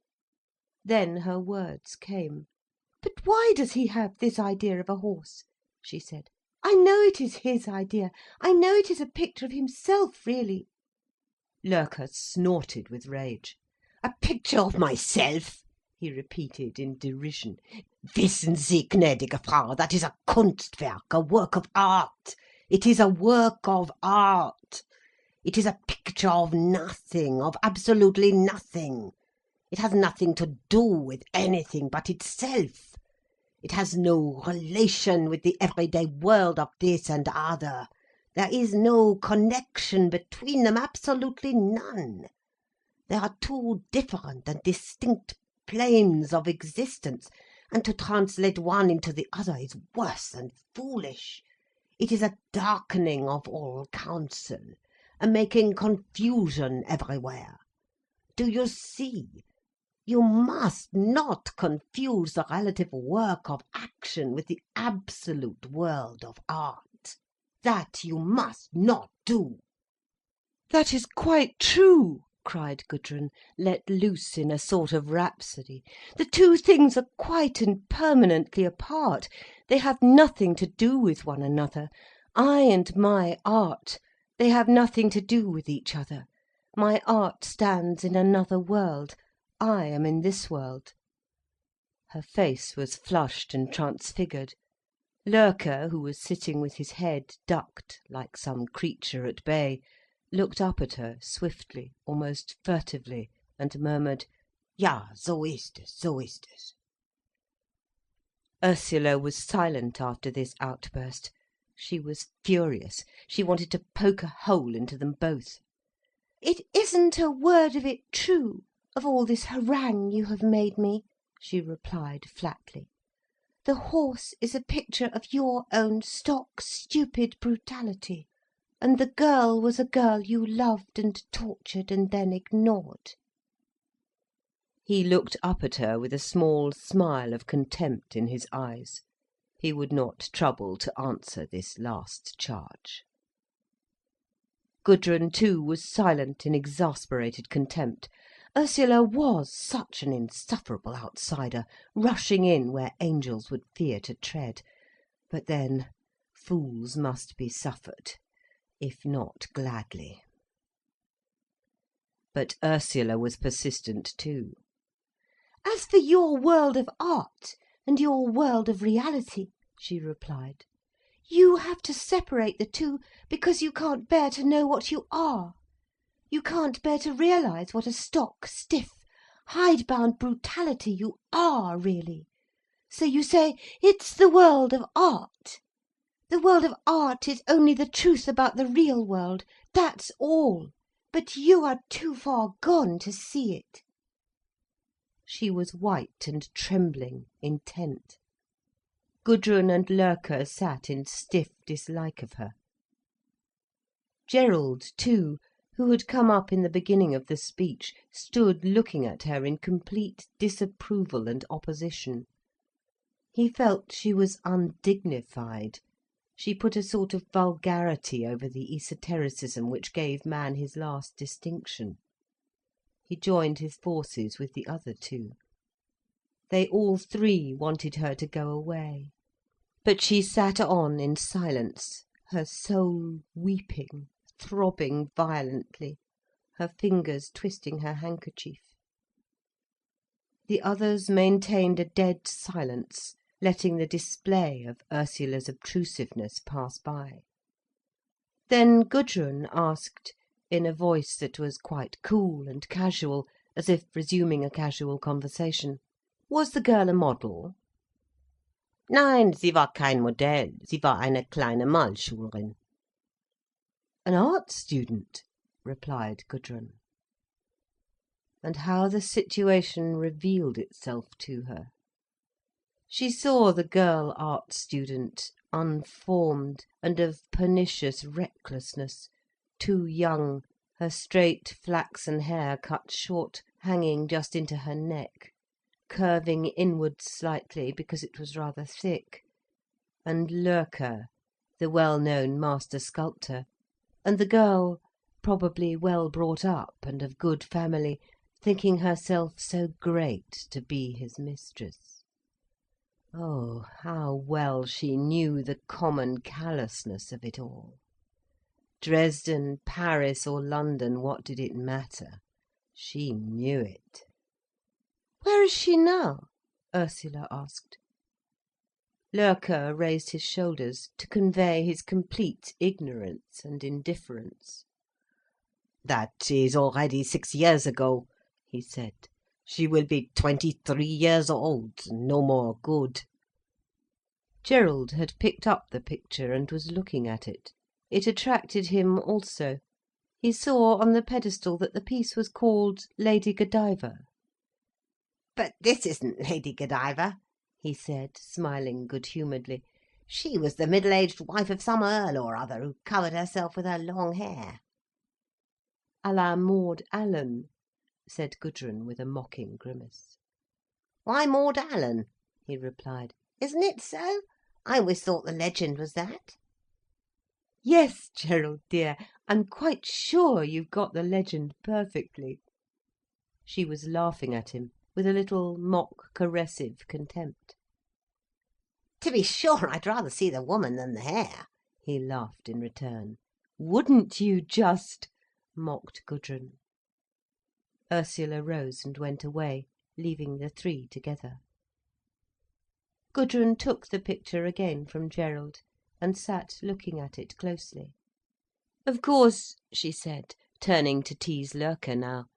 Then her words came. "But why does he have this idea of a horse?" she said. "I know it is his idea. I know it is a picture of himself, really." Loerke snorted with rage. "A picture of myself?" he repeated in derision. "Wissen Sie, gnädige Frau, that is a Kunstwerk, a work of art. It is a work of art. It is a picture of nothing, of absolutely nothing. It has nothing to do with anything but itself. It has no relation with the everyday world of this and other. There is no connection between them, absolutely none. They are two different and distinct planes of existence, and to translate one into the other is worse than foolish. It is a darkening of all counsel, a making confusion everywhere. Do you see? You must not confuse the relative work of action with the absolute world of art. That you must not do." "That is quite true," cried Gudrun, let loose in a sort of rhapsody. "The two things are quite and permanently apart. They have nothing to do with one another. I and my art, they have nothing to do with each other. My art stands in another world. I am in this world." Her face was flushed and transfigured. Loerke, who was sitting with his head ducked, like some creature at bay, looked up at her swiftly, almost furtively, and murmured, "Ja, so ist es, so ist es." Ursula was silent after this outburst. She was furious. She wanted to poke a hole into them both. "It isn't a word of it true, of all this harangue you have made me," she replied flatly. "The horse is a picture of your own stock, stupid brutality. And the girl was a girl you loved and tortured and then ignored." He looked up at her with a small smile of contempt in his eyes. He would not trouble to answer this last charge. Gudrun too was silent in exasperated contempt. Ursula was such an insufferable outsider, rushing in where angels would fear to tread. But then, fools must be suffered, if not gladly. But Ursula was persistent too. "As for your world of art, and your world of reality," she replied, "you have to separate the two, because you can't bear to know what you are. You can't bear to realise what a stock, stiff, hidebound brutality you are really. So you say, it's the world of art. The world of art is only the truth about the real world, that's all. But you are too far gone to see it." She was white and trembling, intent. Gudrun and Loerke sat in stiff dislike of her. Gerald, too, who had come up in the beginning of the speech, stood looking at her in complete disapproval and opposition. He felt she was undignified. She put a sort of vulgarity over the esotericism which gave man his last distinction. He joined his forces with the other two. They all three wanted her to go away. But she sat on in silence, her soul weeping, throbbing violently, her fingers twisting her handkerchief. The others maintained a dead silence, letting the display of Ursula's obtrusiveness pass by. Then Gudrun asked, in a voice that was quite cool and casual, as if resuming a casual conversation, was the girl a model? Nein, sie war kein Modell, sie war eine kleine Malschülerin. An art student, replied Gudrun. And how the situation revealed itself to her. She saw the girl art student, unformed and of pernicious recklessness, too young, her straight flaxen hair cut short, hanging just into her neck, curving inwards slightly because it was rather thick, and Loerke, the well-known master sculptor, and the girl, probably well brought up and of good family, thinking herself so great to be his mistress. Oh, how well she knew the common callousness of it all. Dresden, Paris or London, what did it matter? She knew it. "Where is she now?" Ursula asked. Loerke raised his shoulders to convey his complete ignorance and indifference. "That is already 6 years ago," he said. "She will be 23 years old, no more good." Gerald had picked up the picture and was looking at it. It attracted him also. He saw on the pedestal that the piece was called Lady Godiva. "But this isn't Lady Godiva," he said, smiling good-humouredly. "She was the middle-aged wife of some earl or other, who covered herself with her long hair." "À la Maud Allen," said Gudrun with a mocking grimace. "Why Maud Allen?" he replied. "Isn't it so? I always thought the legend was that." "Yes, Gerald dear, I'm quite sure you've got the legend perfectly." She was laughing at him, with a little mock caressive contempt. "To be sure, I'd rather see the woman than the hair," he laughed in return. "Wouldn't you just?" mocked Gudrun. Ursula rose and went away, leaving the three together. Gudrun took the picture again from Gerald, and sat looking at it closely. "Of course," she said, turning to tease Loerke now,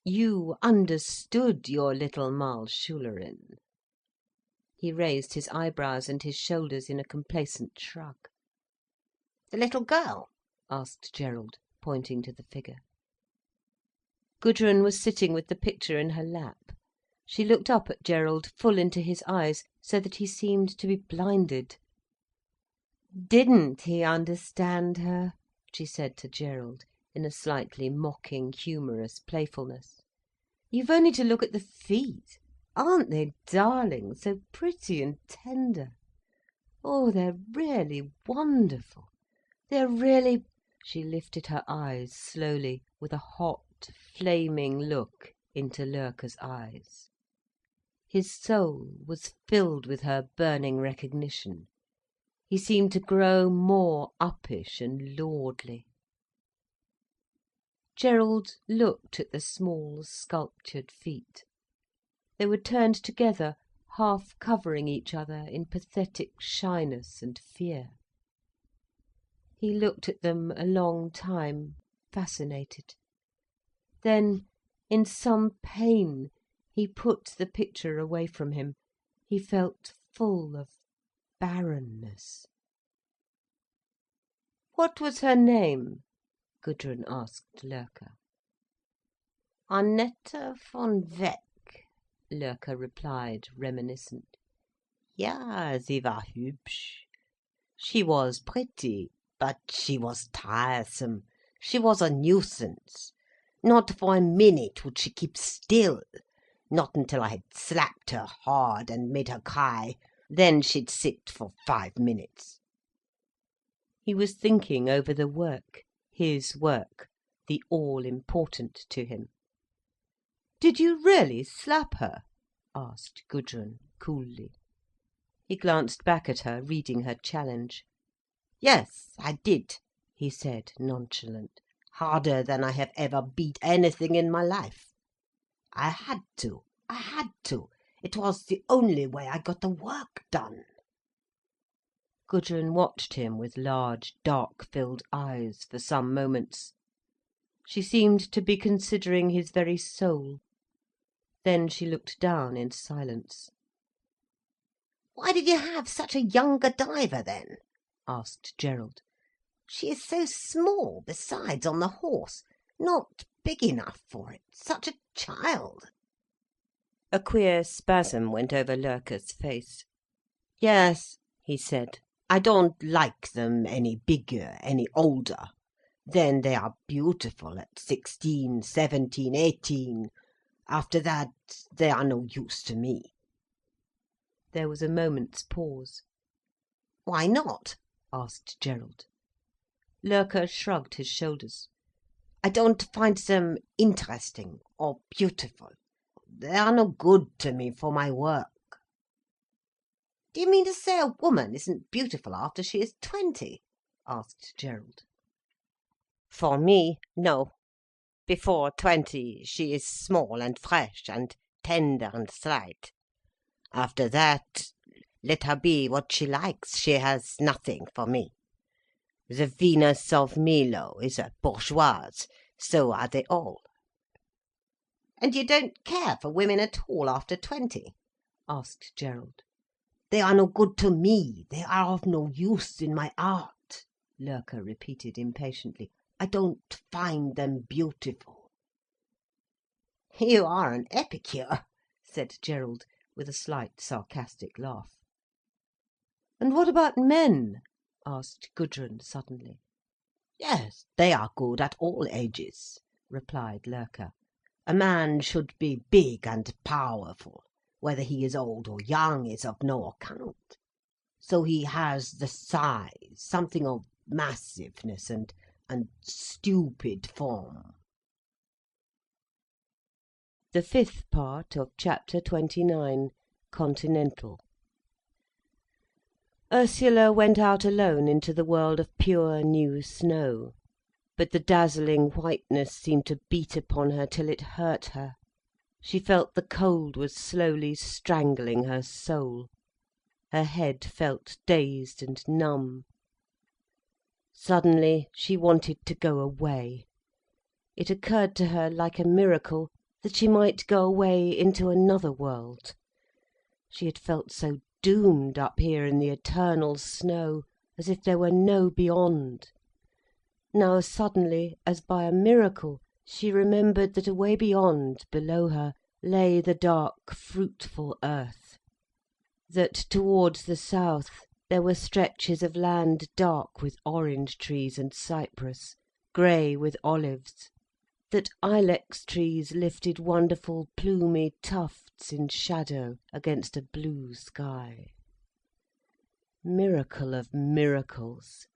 "you understood your little Malschülerin." He raised his eyebrows and his shoulders in a complacent shrug. "The little girl?" asked Gerald, pointing to the figure. Gudrun was sitting with the picture in her lap. She looked up at Gerald, full into his eyes, so that he seemed to be blinded. "Didn't he understand her?" she said to Gerald, in a slightly mocking, humorous playfulness. "You've only to look at the feet. Aren't they darling, so pretty and tender? Oh, they're really wonderful. They're really—" She lifted her eyes slowly, with a hot, flaming look into Loerke's eyes. His soul was filled with her burning recognition. He seemed to grow more uppish and lordly. Gerald looked at the small, sculptured feet. They were turned together, half covering each other in pathetic shyness and fear. He looked at them a long time, fascinated. Then, in some pain, he put the picture away from him. He felt full of barrenness. "What was her name?" Gudrun asked Loerke. "Annette von Weck," Loerke replied, reminiscent. Ja, sie war hübsch. She was pretty, but she was tiresome. She was a nuisance. Not for a minute would she keep still. Not until I had slapped her hard and made her cry. Then she'd sit for 5 minutes. He was thinking over the work, his work, the all-important to him. "Did you really slap her?" asked Gudrun, coolly. He glanced back at her, reading her challenge. Yes, I did, he said, nonchalant. Harder than I have ever beat anything in my life. I had to. It was the only way I got the work done. Gudrun watched him with large, dark-filled eyes for some moments. She seemed to be considering his very soul. Then she looked down in silence. "Why did you have such a young Godiva, then?" asked Gerald. "She is so small, besides, on the horse. Not big enough for it. Such a child." A queer spasm went over Loerke's face. "Yes," he said. "I don't like them any bigger, any older. Then they are beautiful at 16, 17, 18. After that, they are no use to me." There was a moment's pause. "Why not?" asked Gerald. Loerke shrugged his shoulders. "I don't find them interesting or beautiful. They are no good to me for my work." "Do you mean to say a woman isn't beautiful after she is 20? asked Gerald. "For me, no. Before 20 she is small and fresh and tender and slight. After that, let her be what she likes, she has nothing for me. The Venus of Milo is a bourgeoise, so are they all." "And you don't care for women at all after 20? asked Gerald. "They are no good to me, they are of no use in my art," Loerke repeated impatiently. "I don't find them beautiful." "You are an epicure," said Gerald, with a slight sarcastic laugh. "And what about men?" asked Gudrun suddenly. "Yes, they are good at all ages," replied Loerke. "A man should be big and powerful. Whether he is old or young is of no account. So he has the size, something of massiveness and stupid form." The fifth part of chapter 29, Continental. Ursula went out alone into the world of pure new snow. But the dazzling whiteness seemed to beat upon her till it hurt her. She felt the cold was slowly strangling her soul. Her head felt dazed and numb. Suddenly she wanted to go away. It occurred to her like a miracle that she might go away into another world. She had felt so doomed up here in the eternal snow, as if there were no beyond. Now suddenly, as by a miracle, she remembered that away beyond, below her, lay the dark, fruitful earth. That towards the south there were stretches of land dark with orange trees and cypress, grey with olives. That ilex trees lifted wonderful plumy tufts in shadow against a blue sky. Miracle of miracles!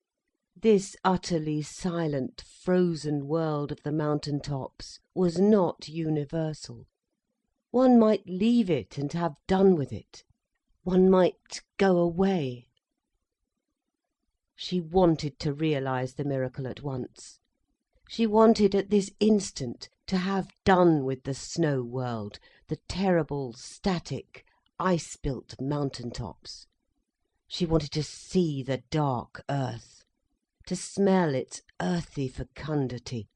This utterly silent, frozen world of the mountain tops was not universal. One might leave it and have done with it. One might go away. She wanted to realise the miracle at once. She wanted at this instant to have done with the snow world, the terrible, static, ice-built mountain tops. She wanted to see the dark earth, to smell its earthy fecundity,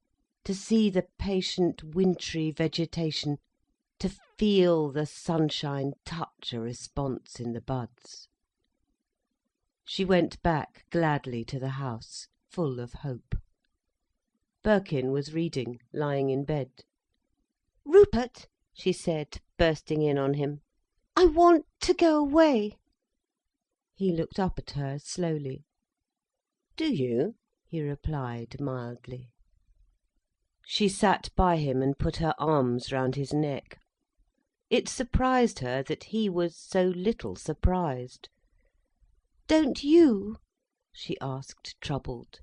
to see the patient wintry vegetation, to feel the sunshine touch a response in the buds. She went back gladly to the house, full of hope. Birkin was reading, lying in bed. "Rupert," she said, bursting in on him. I want to go away. He looked up at her slowly. "Do you?" he replied mildly. She sat by him and put her arms round his neck. It surprised her that he was so little surprised. "Don't you?" she asked, troubled.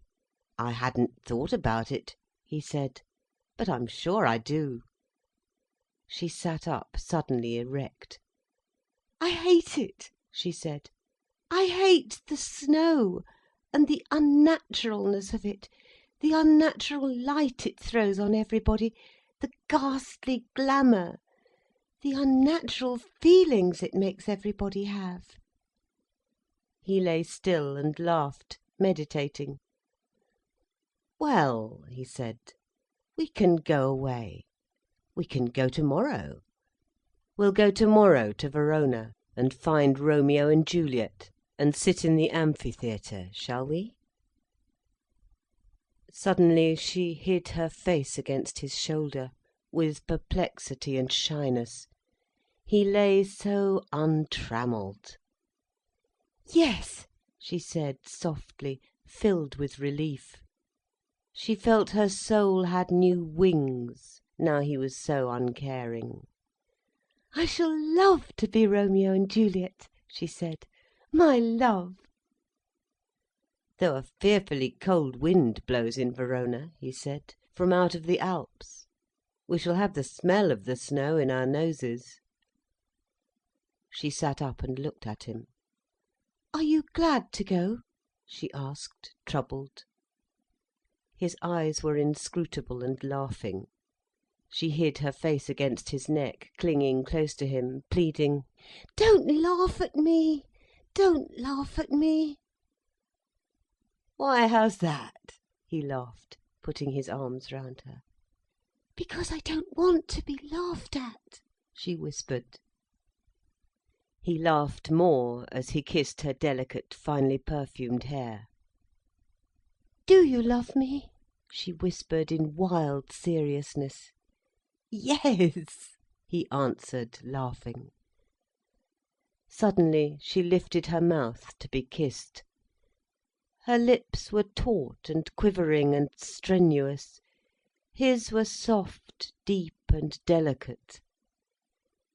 "I hadn't thought about it," he said, "but I'm sure I do." She sat up, suddenly erect. "I hate it," she said. "I hate the snow, and the unnaturalness of it, the unnatural light it throws on everybody, the ghastly glamour, the unnatural feelings it makes everybody have." He lay still and laughed, meditating. "Well," he said, "we can go away. We can go tomorrow. We'll go tomorrow to Verona, and find Romeo and Juliet, and sit in the amphitheatre, shall we?" Suddenly she hid her face against his shoulder, with perplexity and shyness. He lay so untrammelled. "Yes," she said softly, filled with relief. She felt her soul had new wings, now he was so uncaring. "I shall love to be Romeo and Juliet," she said. "My love." "Though a fearfully cold wind blows in Verona," he said, "from out of the Alps. We shall have the smell of the snow in our noses." She sat up and looked at him. "Are you glad to go?" she asked, troubled. His eyes were inscrutable and laughing. She hid her face against his neck, clinging close to him, pleading, "Don't laugh at me, don't laugh at me." "Why, how's that?" he laughed, putting his arms round her. "Because I don't want to be laughed at," she whispered. He laughed more, as he kissed her delicate, finely perfumed hair. "Do you love me?" she whispered in wild seriousness. "Yes," he answered, laughing. Suddenly she lifted her mouth to be kissed. Her lips were taut and quivering and strenuous. His were soft, deep and delicate.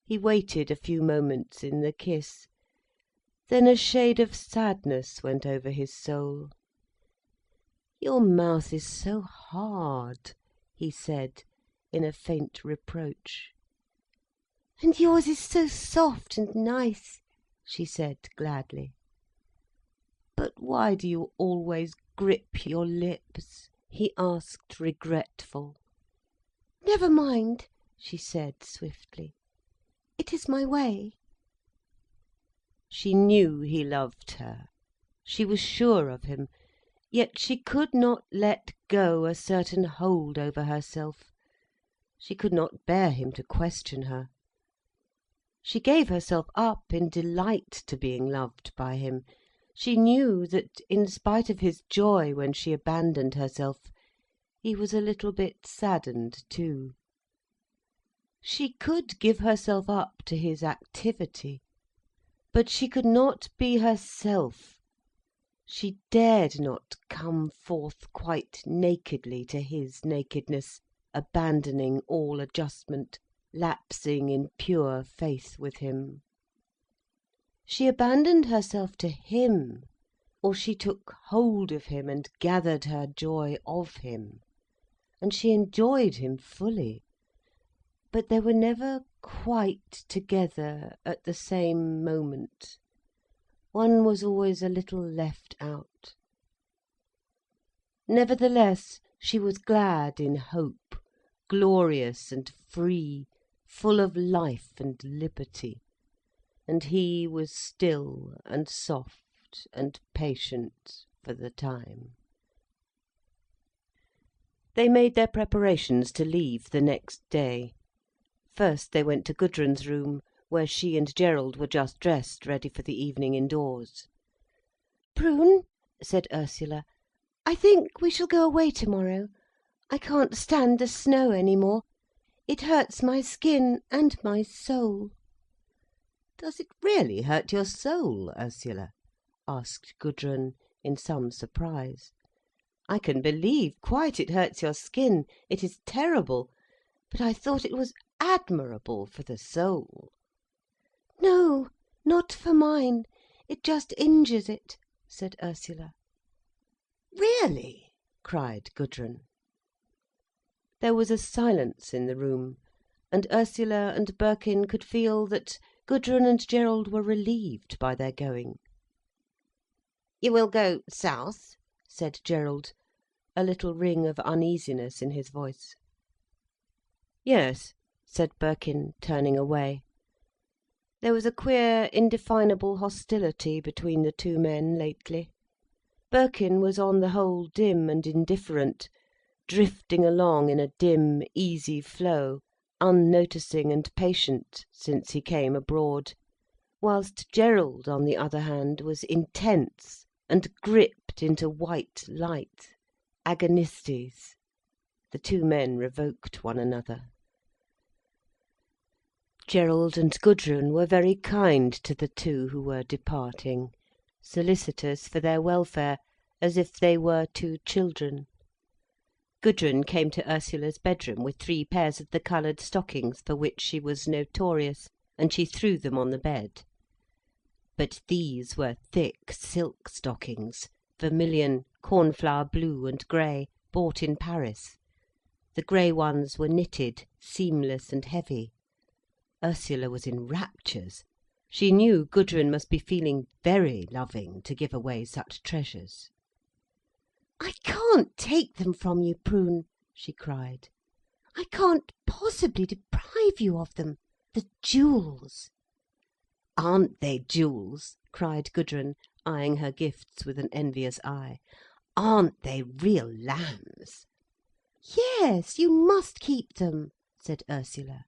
He waited a few moments in the kiss. Then a shade of sadness went over his soul. "Your mouth is so hard," he said, in a faint reproach. "And yours is so soft and nice," she said gladly. "But why do you always grip your lips?" he asked, regretful. "Never mind," she said swiftly. "It is my way." She knew he loved her. She was sure of him. Yet she could not let go a certain hold over herself. She could not bear him to question her. She gave herself up in delight to being loved by him. She knew that, in spite of his joy when she abandoned herself, he was a little bit saddened too. She could give herself up to his activity. But she could not be herself. She dared not come forth quite nakedly to his nakedness, abandoning all adjustment, lapsing in pure faith with him. She abandoned herself to him, or she took hold of him and gathered her joy of him. And she enjoyed him fully. But they were never quite together at the same moment. One was always a little left out. Nevertheless, she was glad in hope, glorious and free, full of life and liberty. And he was still and soft and patient for the time. They made their preparations to leave the next day. First they went to Gudrun's room, where she and Gerald were just dressed, ready for the evening indoors. "Prune," said Ursula, "I think we shall go away tomorrow. I can't stand the snow any more. It hurts my skin and my soul." "Does it really hurt your soul, Ursula?" asked Gudrun, in some surprise. "I can believe quite it hurts your skin. It is terrible. But I thought it was admirable for the soul." "No, not for mine. It just injures it," said Ursula. "Really?" cried Gudrun. There was a silence in the room, and Ursula and Birkin could feel that Gudrun and Gerald were relieved by their going. "You will go south?" said Gerald, a little ring of uneasiness in his voice. "Yes," said Birkin, turning away. There was a queer, indefinable hostility between the two men lately. Birkin was on the whole dim and indifferent, drifting along in a dim, easy flow, unnoticing and patient, since he came abroad, whilst Gerald, on the other hand, was intense and gripped into white light, agonistes. The two men revoked one another. Gerald and Gudrun were very kind to the two who were departing, solicitous for their welfare, as if they were two children. Gudrun came to Ursula's bedroom with 3 pairs of the coloured stockings for which she was notorious, and she threw them on the bed. But these were thick silk stockings, vermilion, cornflower blue and grey, bought in Paris. The grey ones were knitted, seamless and heavy. Ursula was in raptures. She knew Gudrun must be feeling very loving to give away such treasures. "I can't take them from you, Prune," she cried. "I can't possibly deprive you of them. The jewels." "Aren't they jewels?" cried Gudrun, eyeing her gifts with an envious eye. "Aren't they real lambs?" "Yes, you must keep them," said Ursula.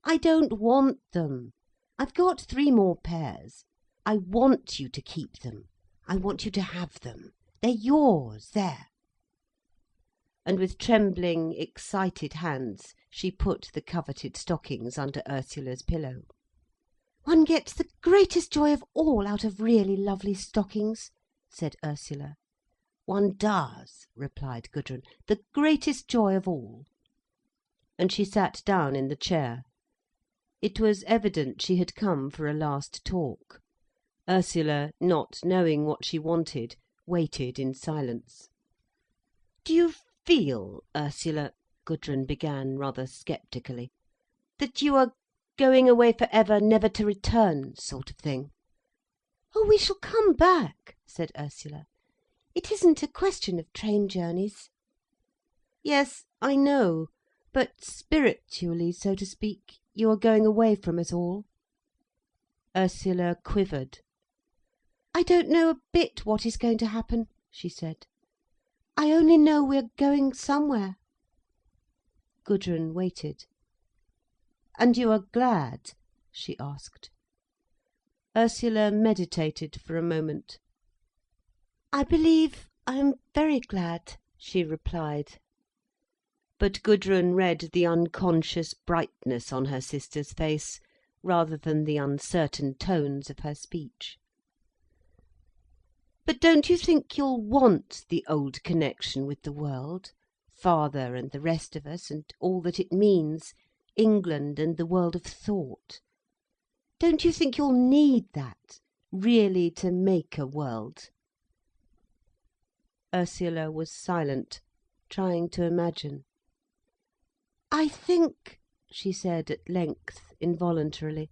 "I don't want them. I've got 3 more pairs. I want you to keep them. I want you to have them. They're yours, there." And with trembling, excited hands, she put the coveted stockings under Ursula's pillow. "One gets the greatest joy of all out of really lovely stockings," said Ursula. "One does," replied Gudrun, "the greatest joy of all." And she sat down in the chair. It was evident she had come for a last talk. Ursula, not knowing what she wanted, waited in silence. "Do you feel, Ursula," Gudrun began rather sceptically, "that you are going away for ever, never to return, sort of thing?" "Oh, we shall come back," said Ursula. "It isn't a question of train journeys." "Yes, I know. But spiritually, so to speak, you are going away from us all?" Ursula quivered. "I don't know a bit what is going to happen," she said. "I only know we're going somewhere." Gudrun waited. "And you are glad?" she asked. Ursula meditated for a moment. "I believe I am very glad," she replied. But Gudrun read the unconscious brightness on her sister's face, rather than the uncertain tones of her speech. "But don't you think you'll want the old connection with the world, father and the rest of us, and all that it means, England and the world of thought? Don't you think you'll need that, really to make a world?" Ursula was silent, trying to imagine. "I think," she said at length, involuntarily,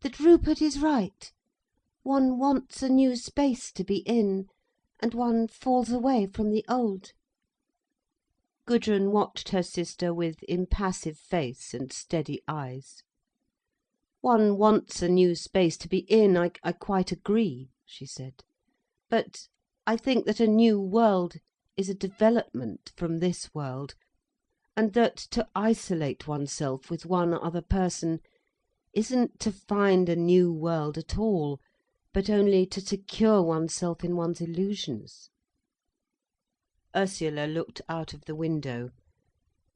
"that Rupert is right. One wants a new space to be in, and one falls away from the old." Gudrun watched her sister with impassive face and steady eyes. "One wants a new space to be in, I quite agree," she said. "But I think that a new world is a development from this world, and that to isolate oneself with one other person isn't to find a new world at all, but only to secure oneself in one's illusions." Ursula looked out of the window.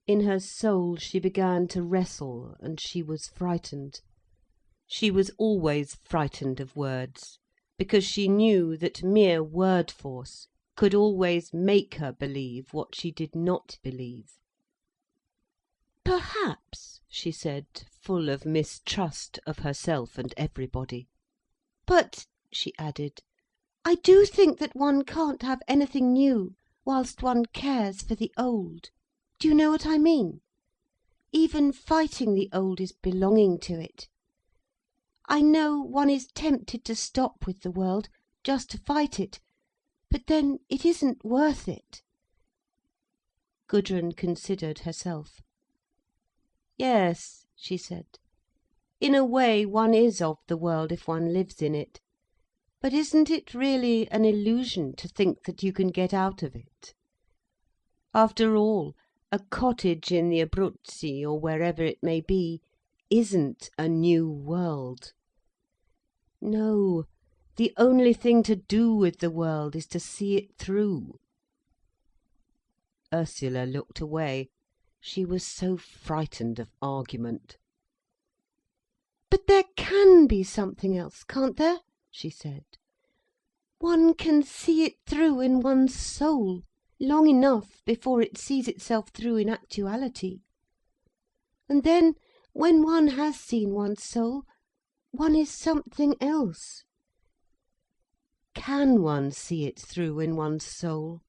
In her soul she began to wrestle, and she was frightened. She was always frightened of words, because she knew that mere word force could always make her believe what she did not believe. "Perhaps," she said, full of mistrust of herself and everybody. "But," she added, "I do think that one can't have anything new whilst one cares for the old. Do you know what I mean? Even fighting the old is belonging to it. I know one is tempted to stop with the world, just to fight it, but then it isn't worth it." Gudrun considered herself. "Yes," she said, "in a way one is of the world if one lives in it. But isn't it really an illusion to think that you can get out of it? After all, a cottage in the Abruzzi, or wherever it may be, isn't a new world. No, the only thing to do with the world is to see it through." Ursula looked away. She was so frightened of argument. "But there can be something else, can't there?" she said. "One can see it through in one's soul, long enough before it sees itself through in actuality. And then, when one has seen one's soul, one is something else." "Can one see it through in one's soul?"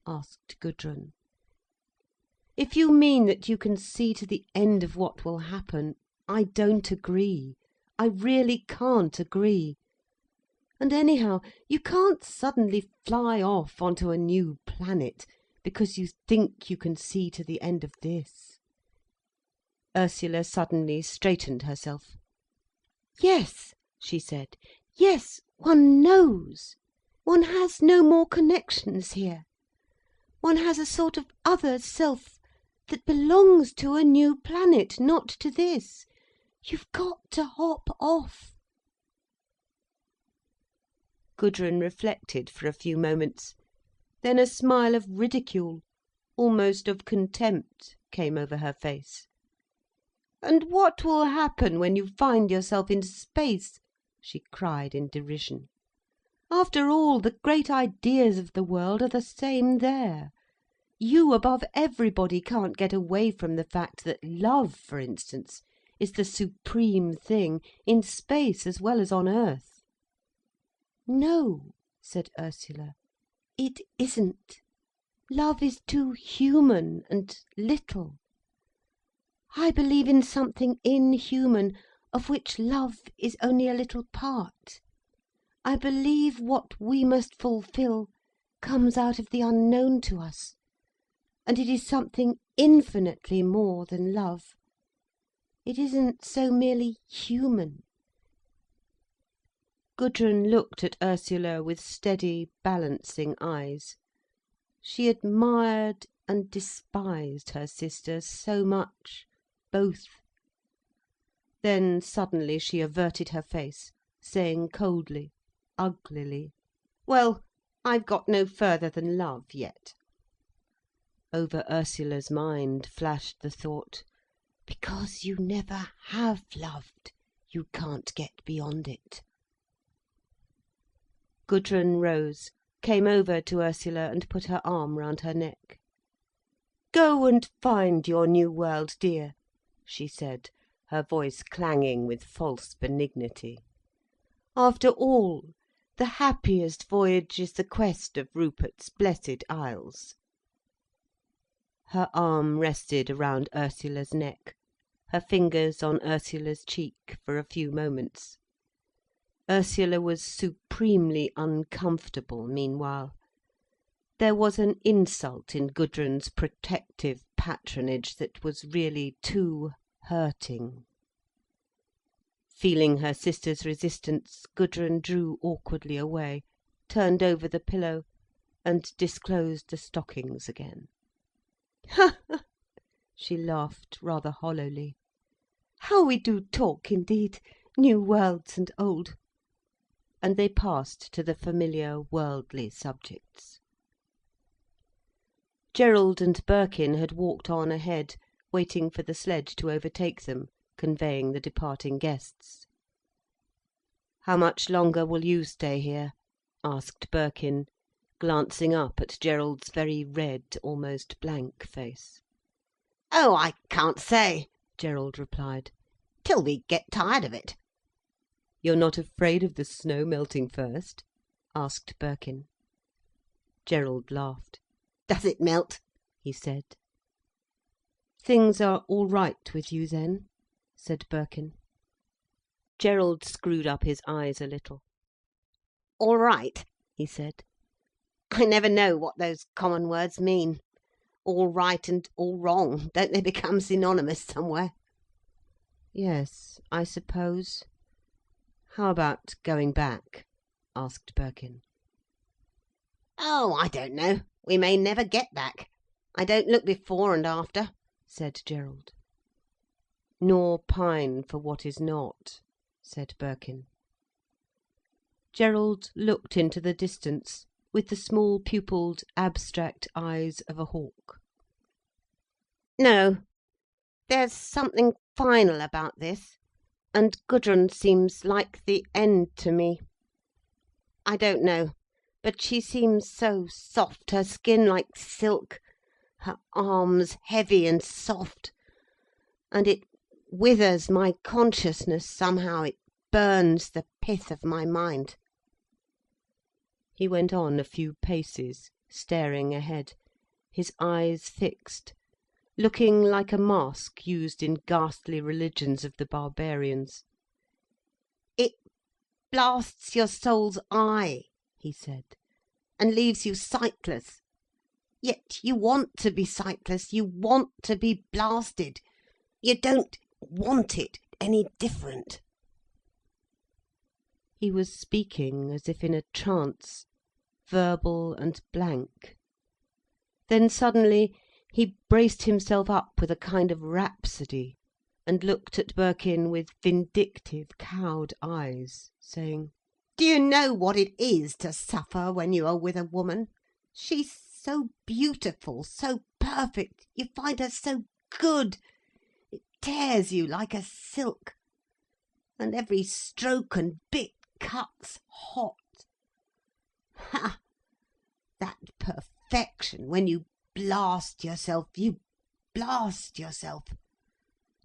asked Gudrun. "If you mean that you can see to the end of what will happen, I don't agree. I really can't agree. And anyhow, you can't suddenly fly off onto a new planet because you think you can see to the end of this." Ursula suddenly straightened herself. "Yes," she said. "Yes, one knows. One has no more connections here. One has a sort of other self that belongs to a new planet, not to this. You've got to hop off." Gudrun reflected for a few moments. Then a smile of ridicule, almost of contempt, came over her face. "And what will happen when you find yourself in space?" she cried in derision. "After all, the great ideas of the world are the same there. You, above everybody, can't get away from the fact that love, for instance, is the supreme thing, in space as well as on earth." "No," said Ursula, "it isn't. Love is too human and little. I believe in something inhuman, of which love is only a little part. I believe what we must fulfill comes out of the unknown to us. And it is something infinitely more than love. It isn't so merely human." Gudrun looked at Ursula with steady, balancing eyes. She admired and despised her sister so much, both. Then suddenly she averted her face, saying coldly, uglily, "Well, I've got no further than love yet." Over Ursula's mind flashed the thought, "Because you never have loved, you can't get beyond it." Gudrun rose, came over to Ursula and put her arm round her neck. "Go and find your new world, dear," she said, her voice clanging with false benignity. "After all, the happiest voyage is the quest of Rupert's blessed isles." Her arm rested around Ursula's neck, her fingers on Ursula's cheek for a few moments. Ursula was supremely uncomfortable meanwhile. There was an insult in Gudrun's protective patronage that was really too hurting. Feeling her sister's resistance, Gudrun drew awkwardly away, turned over the pillow, and disclosed the stockings again. "Ha ha!" she laughed rather hollowly. "How we do talk indeed, new worlds and old." And they passed to the familiar worldly subjects. Gerald and Birkin had walked on ahead, waiting for the sledge to overtake them, conveying the departing guests. "How much longer will you stay here?" asked Birkin, glancing up at Gerald's very red, almost blank face. "Oh, I can't say," Gerald replied. "Till we get tired of it." "You're not afraid of the snow melting first?" asked Birkin. Gerald laughed. "Does it melt?" he said. "Things are all right with you then?" said Birkin. Gerald screwed up his eyes a little. "All right," he said. "I never know what those common words mean. All right and all wrong, don't they become synonymous somewhere?" "Yes, I suppose. How about going back?" asked Birkin. "Oh, I don't know. We may never get back. I don't look before and after," said Gerald. "Nor pine for what is not," said Birkin. Gerald looked into the distance, with the small pupilled, abstract eyes of a hawk. "No. There's something final about this, and Gudrun seems like the end to me. I don't know, but she seems so soft, her skin like silk, her arms heavy and soft, and it withers my consciousness somehow, it burns the pith of my mind." He went on a few paces, staring ahead, his eyes fixed, looking like a mask used in ghastly religions of the barbarians. "It blasts your soul's eye," he said, "and leaves you sightless. Yet you want to be sightless, you want to be blasted. You don't want it any different." He was speaking as if in a trance, verbal and blank. Then suddenly he braced himself up with a kind of rhapsody, and looked at Birkin with vindictive, cowed eyes, saying: "Do you know what it is to suffer when you are with a woman? She's so beautiful, so perfect, you find her so good. It tears you like a silk. And every stroke and bit cuts hot. Ha! That perfection, when you blast yourself, you blast yourself.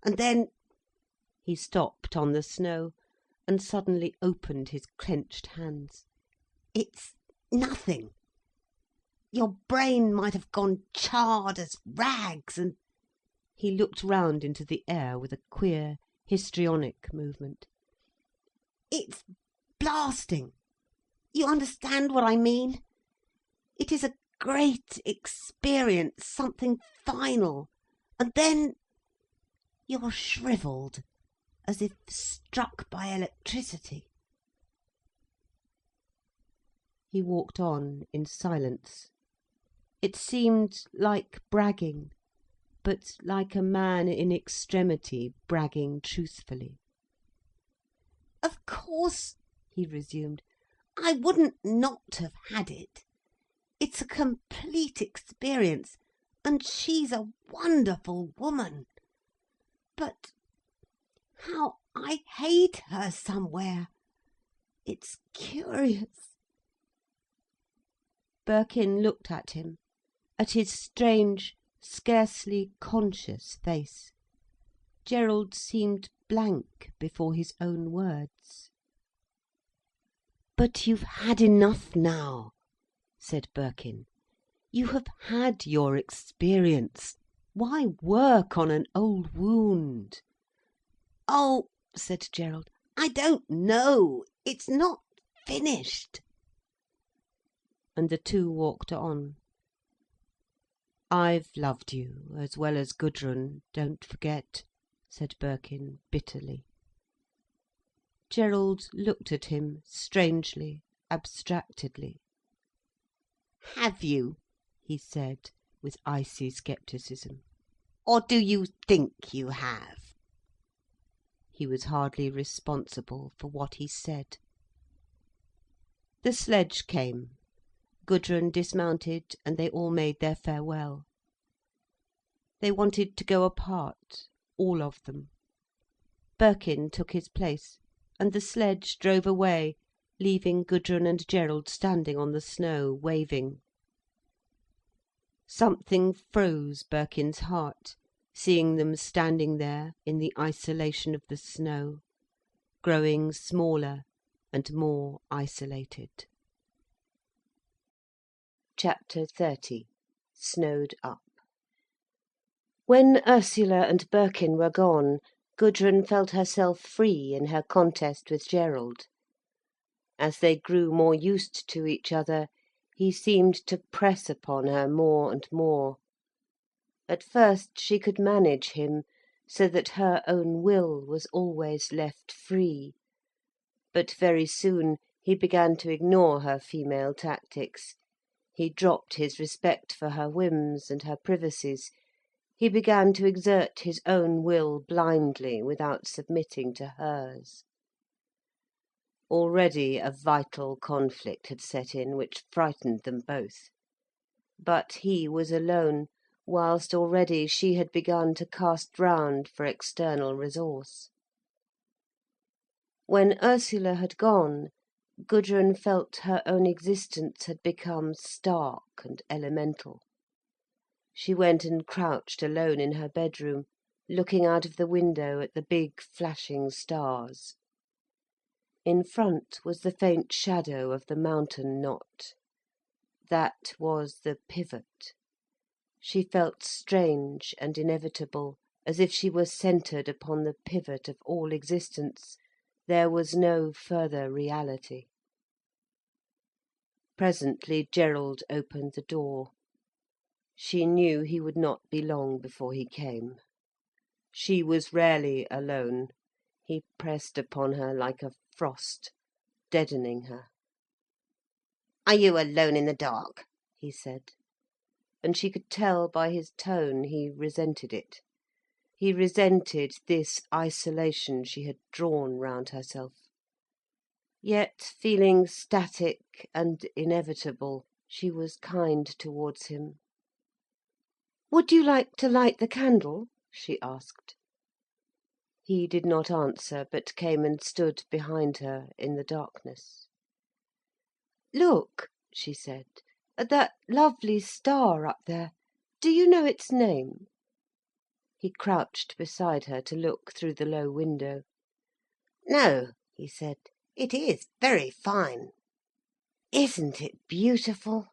And then—" He stopped on the snow, and suddenly opened his clenched hands. "It's nothing. Your brain might have gone charred as rags, and—" He looked round into the air with a queer, histrionic movement. "It's blasting. You understand what I mean? It is a great experience, something final. And then you're shrivelled, as if struck by electricity." He walked on in silence. It seemed like bragging, but like a man in extremity bragging truthfully. "Of course," he resumed, "I wouldn't not have had it. It's a complete experience, and she's a wonderful woman. But how I hate her somewhere. It's curious." Birkin looked at him, at his strange, scarcely conscious face. Gerald seemed blank before his own words. "But you've had enough now," said Birkin. "You have had your experience. Why work on an old wound?" "Oh," said Gerald, "I don't know. It's not finished." And the two walked on. "I've loved you as well as Gudrun, don't forget," said Birkin bitterly. Gerald looked at him strangely, abstractedly. "Have you?" he said, with icy scepticism. "Or do you think you have?" He was hardly responsible for what he said. The sledge came. Gudrun dismounted, and they all made their farewell. They wanted to go apart, all of them. Birkin took his place, and the sledge drove away, leaving Gudrun and Gerald standing on the snow, waving. Something froze Birkin's heart, seeing them standing there in the isolation of the snow, growing smaller and more isolated. Chapter 30. Snowed up. When Ursula and Birkin were gone, Gudrun felt herself free in her contest with Gerald. As they grew more used to each other, he seemed to press upon her more and more. At first she could manage him, so that her own will was always left free. But very soon he began to ignore her female tactics. He dropped his respect for her whims and her privacies. He began to exert his own will blindly, without submitting to hers. Already a vital conflict had set in, which frightened them both. But he was alone, whilst already she had begun to cast round for external resource. When Ursula had gone, Gudrun felt her own existence had become stark and elemental. She went and crouched alone in her bedroom, looking out of the window at the big flashing stars. In front was the faint shadow of the mountain knot. That was the pivot. She felt strange and inevitable, as if she were centred upon the pivot of all existence. There was no further reality. Presently Gerald opened the door. She knew he would not be long before he came. She was rarely alone. He pressed upon her like a frost, deadening her. "Are you alone in the dark?" he said. And she could tell by his tone he resented it. He resented this isolation she had drawn round herself. Yet, feeling static and inevitable, she was kind towards him. "Would you like to light the candle?" she asked. He did not answer, but came and stood behind her in the darkness. "Look," she said, "at that lovely star up there. Do you know its name?" He crouched beside her to look through the low window. "No," he said. "It is very fine." "Isn't it beautiful?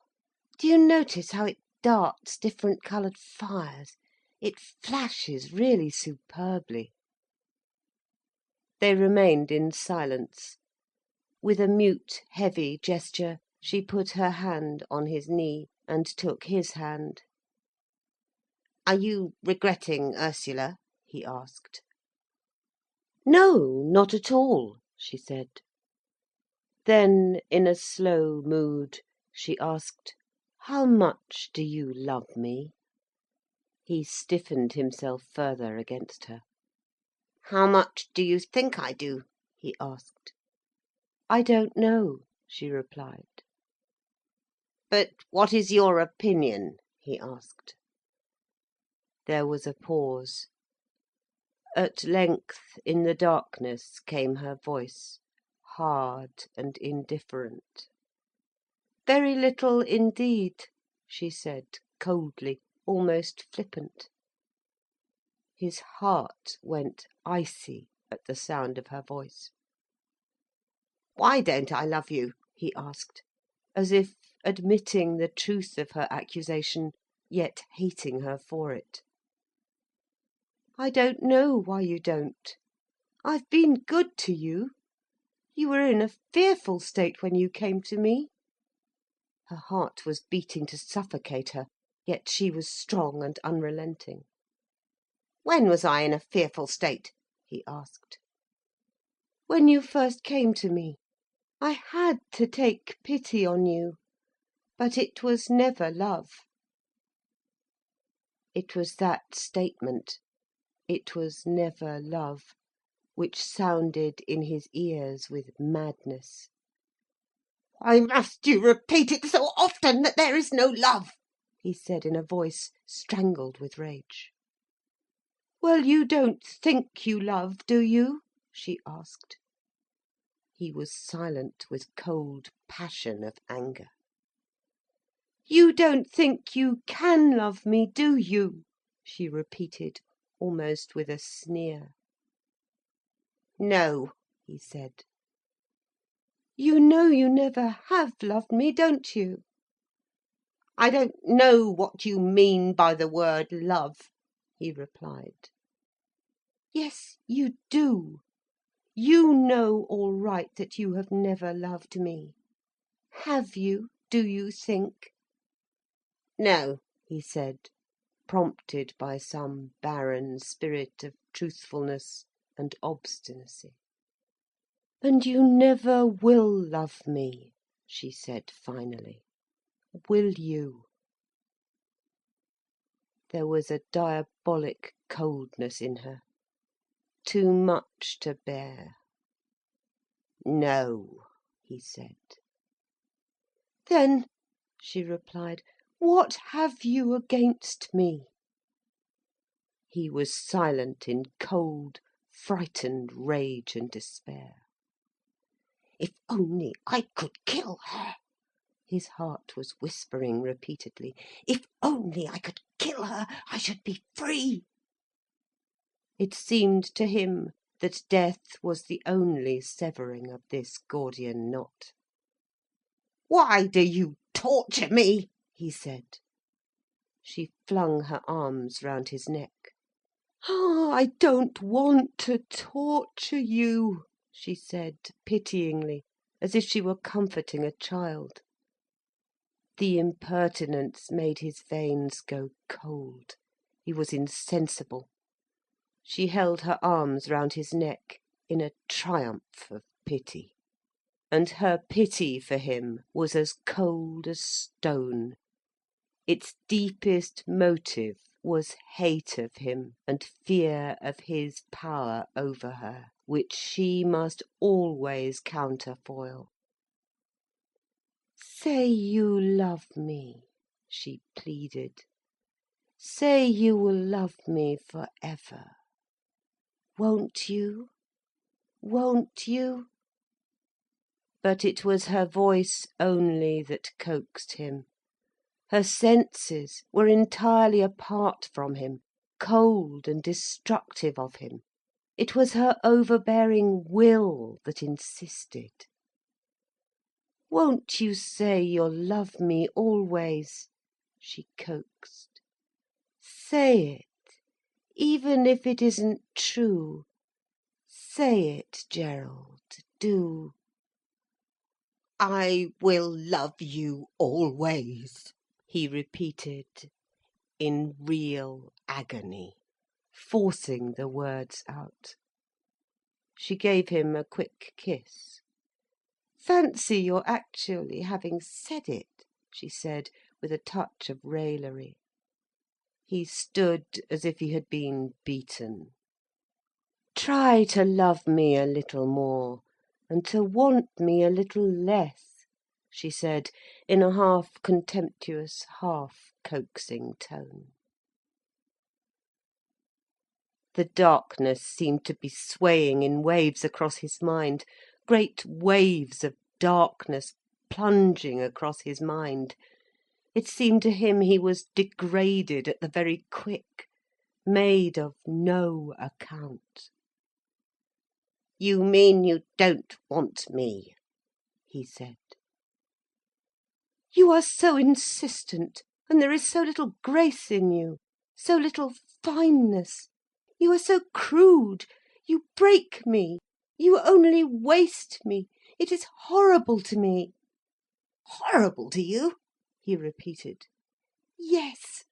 Do you notice how it darts different coloured fires? It flashes really superbly." They remained in silence. With a mute, heavy gesture, she put her hand on his knee, and took his hand. "Are you regretting Ursula?" he asked. "No, not at all," she said. Then, in a slow mood, she asked, "How much do you love me?" He stiffened himself further against her. "How much do you think I do?" he asked. "I don't know," she replied. "But what is your opinion?" he asked. There was a pause. At length, in the darkness, came her voice, hard and indifferent. "Very little indeed," she said, coldly, almost flippant. His heart went icy at the sound of her voice. "Why don't I love you?" he asked, as if admitting the truth of her accusation, yet hating her for it. "I don't know why you don't. I've been good to you. You were in a fearful state when you came to me." Her heart was beating to suffocate her, yet she was strong and unrelenting. "When was I in a fearful state?" he asked. "When you first came to me. I had to take pity on you. But it was never love." It was that statement, "It was never love," which sounded in his ears with madness. "Why must you repeat it so often, that there is no love?" he said in a voice strangled with rage. "Well, you don't think you love, do you?" she asked. He was silent with cold passion of anger. "You don't think you can love me, do you?" she repeated, almost with a sneer. "No," he said. "You know you never have loved me, don't you?" "I don't know what you mean by the word love," he replied. "Yes, you do. You know all right that you have never loved me. Have you, do you think?" "No," he said, prompted by some barren spirit of truthfulness and obstinacy. "And you never will love me," she said finally. "Will you?" There was a diabolic coldness in her, too much to bear. "No," he said. "Then," she replied, "what have you against me?" He was silent in cold, frightened rage and despair. "If only I could kill her," his heart was whispering repeatedly. "If only I could kill her, I should be free." It seemed to him that death was the only severing of this Gordian knot. "Why do you torture me?" he said. She flung her arms round his neck. "Ah, I don't want to torture you," she said pityingly, as if she were comforting a child. The impertinence made his veins go cold. He was insensible. She held her arms round his neck in a triumph of pity. And her pity for him was as cold as stone. Its deepest motive was hate of him and fear of his power over her, which she must always counterfoil. "Say you love me," she pleaded. "Say you will love me for ever. Won't you? Won't you?" But it was her voice only that coaxed him. Her senses were entirely apart from him, cold and destructive of him. It was her overbearing will that insisted. "Won't you say you'll love me always?" she coaxed. "Say it, even if it isn't true. Say it, Gerald, do." "I will love you always," he repeated, in real agony, forcing the words out. She gave him a quick kiss. "Fancy your actually having said it," she said, with a touch of raillery. He stood as if he had been beaten. "Try to love me a little more, and to want me a little less," she said, in a half contemptuous, half coaxing tone. The darkness seemed to be swaying in waves across his mind, great waves of darkness plunging across his mind. It seemed to him he was degraded at the very quick, made of no account. "You mean you don't want me?" he said. "You are so insistent, and there is so little grace in you, so little fineness. You are so crude, you break me, you only waste me. It is horrible to me." "Horrible to you?" he repeated. "Yes.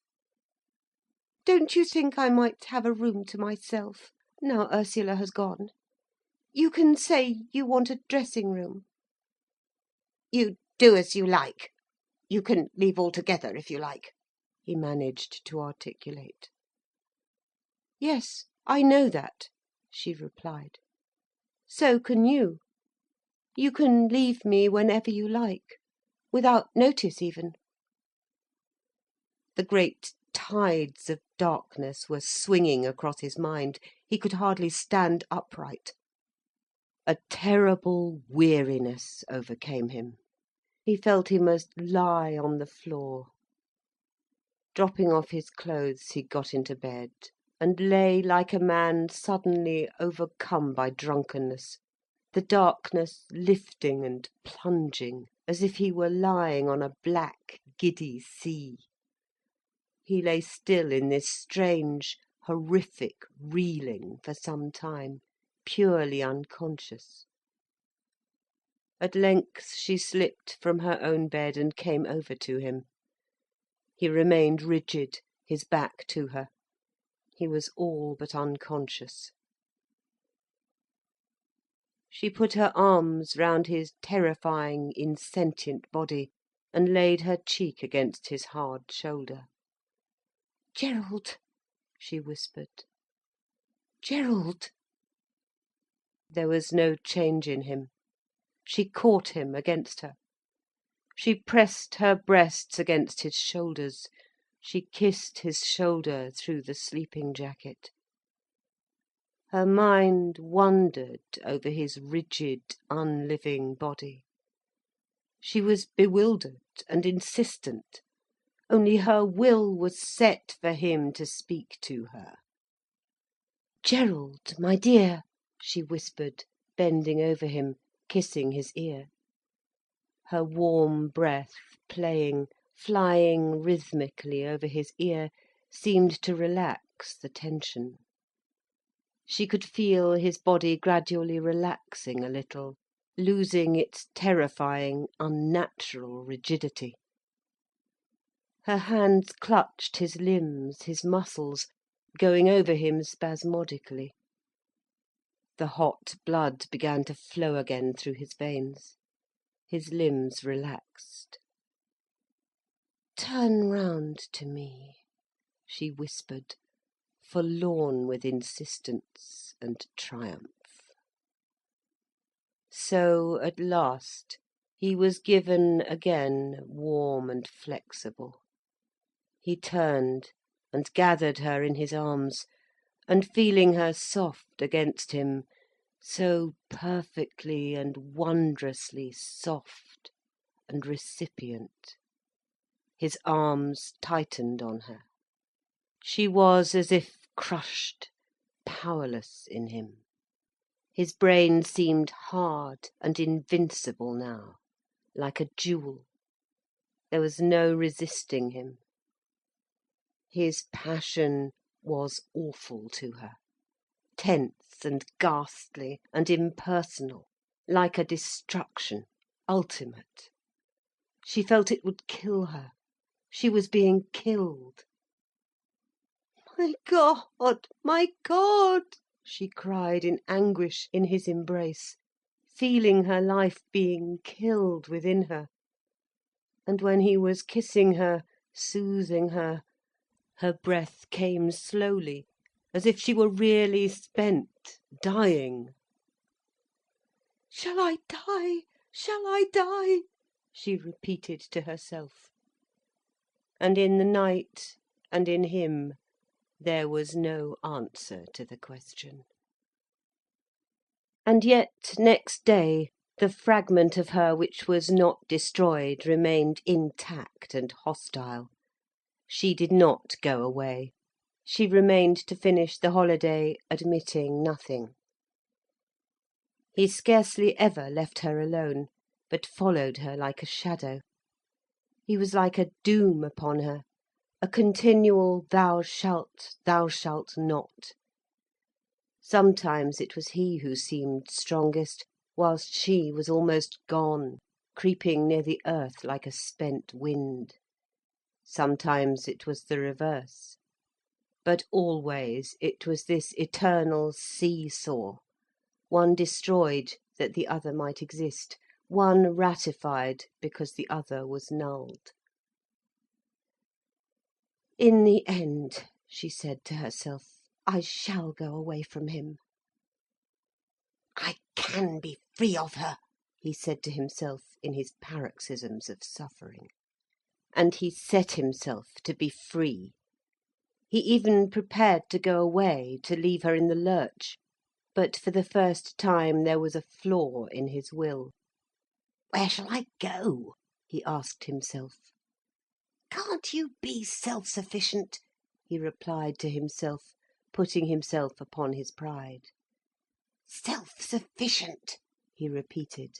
Don't you think I might have a room to myself, now Ursula has gone? You can say you want a dressing room." "You do as you like. You can leave altogether if you like," he managed to articulate. "Yes, I know that," she replied. "So can you. You can leave me whenever you like, without notice even." The great tides of darkness were swinging across his mind. He could hardly stand upright. A terrible weariness overcame him. He felt he must lie on the floor. Dropping off his clothes, he got into bed, and lay like a man suddenly overcome by drunkenness, the darkness lifting and plunging, as if he were lying on a black, giddy sea. He lay still in this strange, horrific reeling for some time, purely unconscious. At length she slipped from her own bed and came over to him. He remained rigid, his back to her. He was all but unconscious. She put her arms round his terrifying, insentient body, and laid her cheek against his hard shoulder. "Gerald," she whispered. "Gerald." There was no change in him. She caught him against her. She pressed her breasts against his shoulders. She kissed his shoulder through the sleeping jacket. Her mind wandered over his rigid, unliving body. She was bewildered and insistent. Only her will was set for him to speak to her. "Gerald, my dear," she whispered, bending over him, kissing his ear. Her warm breath, playing, flying rhythmically over his ear, seemed to relax the tension. She could feel his body gradually relaxing a little, losing its terrifying, unnatural rigidity. Her hands clutched his limbs, his muscles, going over him spasmodically. The hot blood began to flow again through his veins. His limbs relaxed. "Turn round to me," she whispered, forlorn with insistence and triumph. So, at last, he was given again warm and flexible. He turned and gathered her in his arms, and feeling her soft against him, so perfectly and wondrously soft and recipient, his arms tightened on her. She was as if crushed, powerless in him. His brain seemed hard and invincible now, like a jewel. There was no resisting him. His passion was awful to her, tense and ghastly and impersonal, like a destruction, ultimate. She felt it would kill her. She was being killed. "My God, my God!" she cried in anguish in his embrace, feeling her life being killed within her. And when he was kissing her, soothing her, her breath came slowly, as if she were really spent, dying. "Shall I die? Shall I die?" she repeated to herself. And in the night, and in him, there was no answer to the question. And yet, next day, the fragment of her which was not destroyed remained intact and hostile. She did not go away. She remained to finish the holiday, admitting nothing. He scarcely ever left her alone, but followed her like a shadow. He was like a doom upon her, a continual thou shalt not. Sometimes it was he who seemed strongest, whilst she was almost gone, creeping near the earth like a spent wind. Sometimes it was the reverse. But always it was this eternal see-saw, one destroyed that the other might exist, one ratified because the other was nulled. "In the end," she said to herself, "I shall go away from him." "I can be free of her," he said to himself in his paroxysms of suffering. And he set himself to be free, He even prepared to go away, to leave her in the lurch. But for the first time there was a flaw in his will. "Where shall I go?" he asked himself. "Can't you be self-sufficient?" he replied to himself, putting himself upon his pride. "Self-sufficient," he repeated.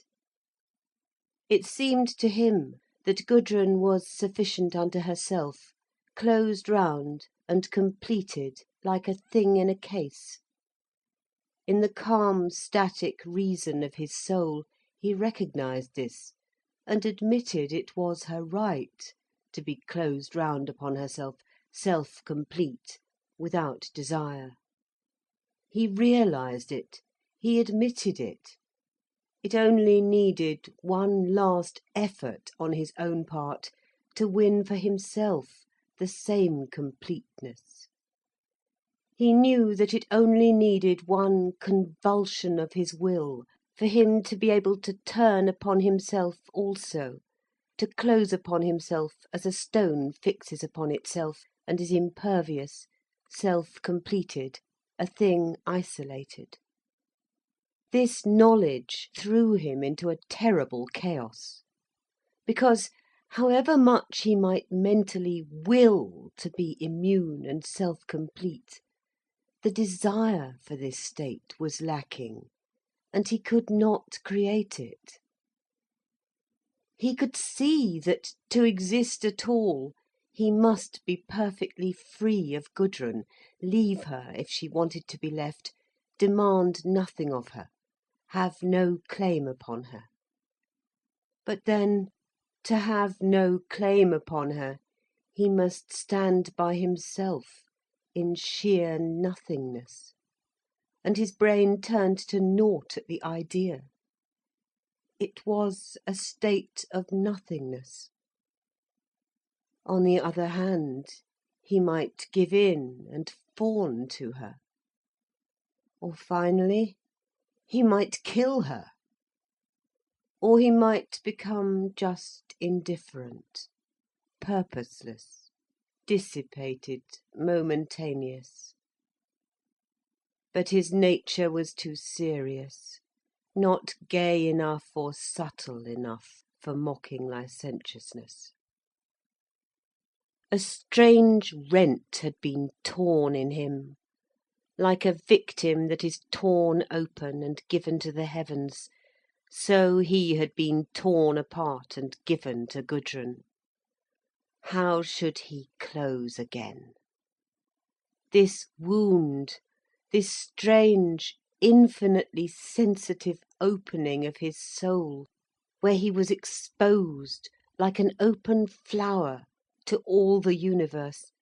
It seemed to him that Gudrun was sufficient unto herself, closed round and completed like a thing in a case. In the calm, static reason of his soul he recognised this, and admitted it was her right to be closed round upon herself, self-complete, without desire. He realised it, he admitted it. It only needed one last effort on his own part to win for himself the same completeness. He knew that it only needed one convulsion of his will for him to be able to turn upon himself also, to close upon himself as a stone fixes upon itself and is impervious, self-completed, a thing isolated. This knowledge threw him into a terrible chaos, because however much he might mentally will to be immune and self-complete, the desire for this state was lacking, and he could not create it. He could see that to exist at all, he must be perfectly free of Gudrun, leave her if she wanted to be left, demand nothing of her, have no claim upon her. But then, to have no claim upon her, he must stand by himself in sheer nothingness, and his brain turned to naught at the idea. It was a state of nothingness. On the other hand, he might give in and fawn to her. Or finally, he might kill her. Or he might become just indifferent, purposeless, dissipated, momentaneous. But his nature was too serious, not gay enough or subtle enough for mocking licentiousness. A strange rent had been torn in him, like a victim that is torn open and given to the heavens. So he had been torn apart and given to Gudrun. How should he close again? This wound, this strange, infinitely sensitive opening of his soul, where he was exposed like an open flower to all the universe,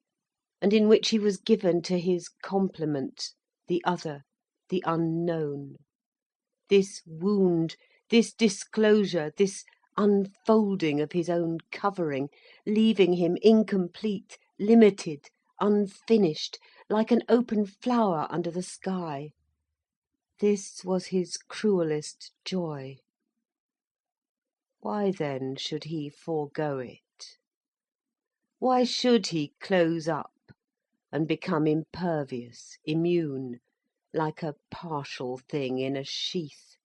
and in which he was given to his complement, the other, the unknown. This wound, this disclosure, this unfolding of his own covering, leaving him incomplete, limited, unfinished, like an open flower under the sky. This was his cruellest joy. Why then should he forego it? Why should he close up and become impervious, immune, like a partial thing in a sheath,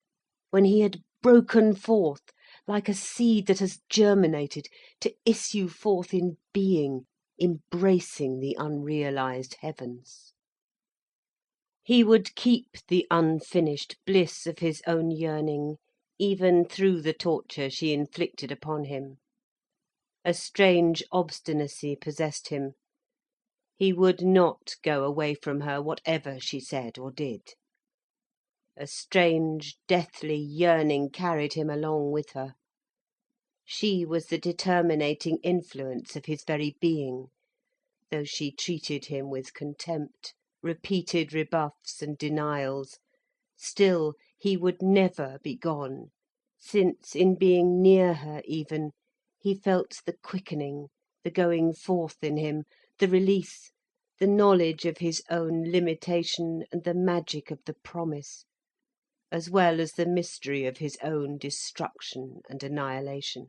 when he had broken forth, like a seed that has germinated, to issue forth in being, embracing the unrealised heavens? He would keep the unfinished bliss of his own yearning, even through the torture she inflicted upon him. A strange obstinacy possessed him. He would not go away from her, whatever she said or did. A strange, deathly yearning carried him along with her. She was the determinating influence of his very being, though she treated him with contempt, repeated rebuffs and denials. Still he would never be gone, since in being near her even, he felt the quickening, the going forth in him, the release, the knowledge of his own limitation and the magic of the promise, as well as the mystery of his own destruction and annihilation.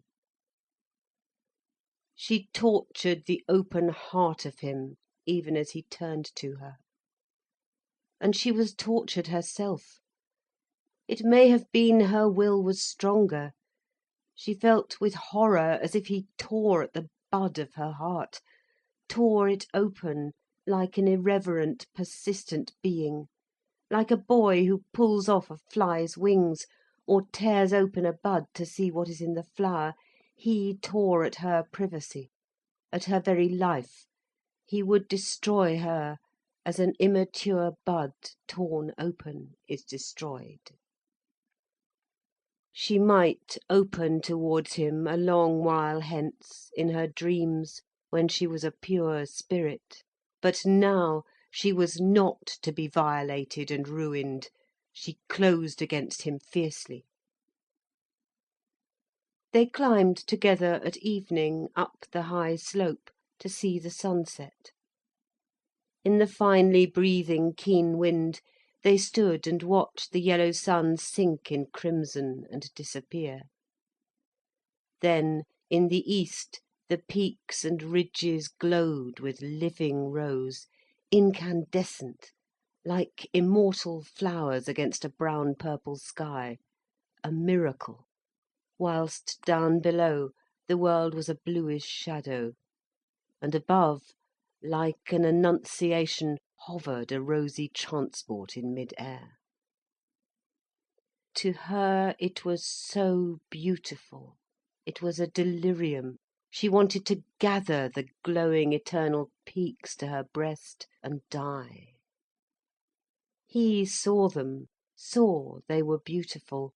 She tortured the open heart of him even as he turned to her. And she was tortured herself. It may have been her will was stronger. She felt with horror as if he tore at the bud of her heart, tore it open like an irreverent, persistent being, like a boy who pulls off a fly's wings, or tears open a bud to see what is in the flower. He tore at her privacy, at her very life. He would destroy her as an immature bud torn open is destroyed. She might open towards him a long while hence, in her dreams, when she was a pure spirit. But now she was not to be violated and ruined. She closed against him fiercely. They climbed together at evening up the high slope to see the sunset. In the finely breathing keen wind, they stood and watched the yellow sun sink in crimson and disappear. Then, in the east, the peaks and ridges glowed with living rose, incandescent, like immortal flowers against a brown-purple sky, a miracle, whilst down below the world was a bluish shadow, and above, like an annunciation, hovered a rosy transport in mid-air. To her it was so beautiful, it was a delirium. She wanted to gather the glowing eternal peaks to her breast and die. He saw them, saw they were beautiful,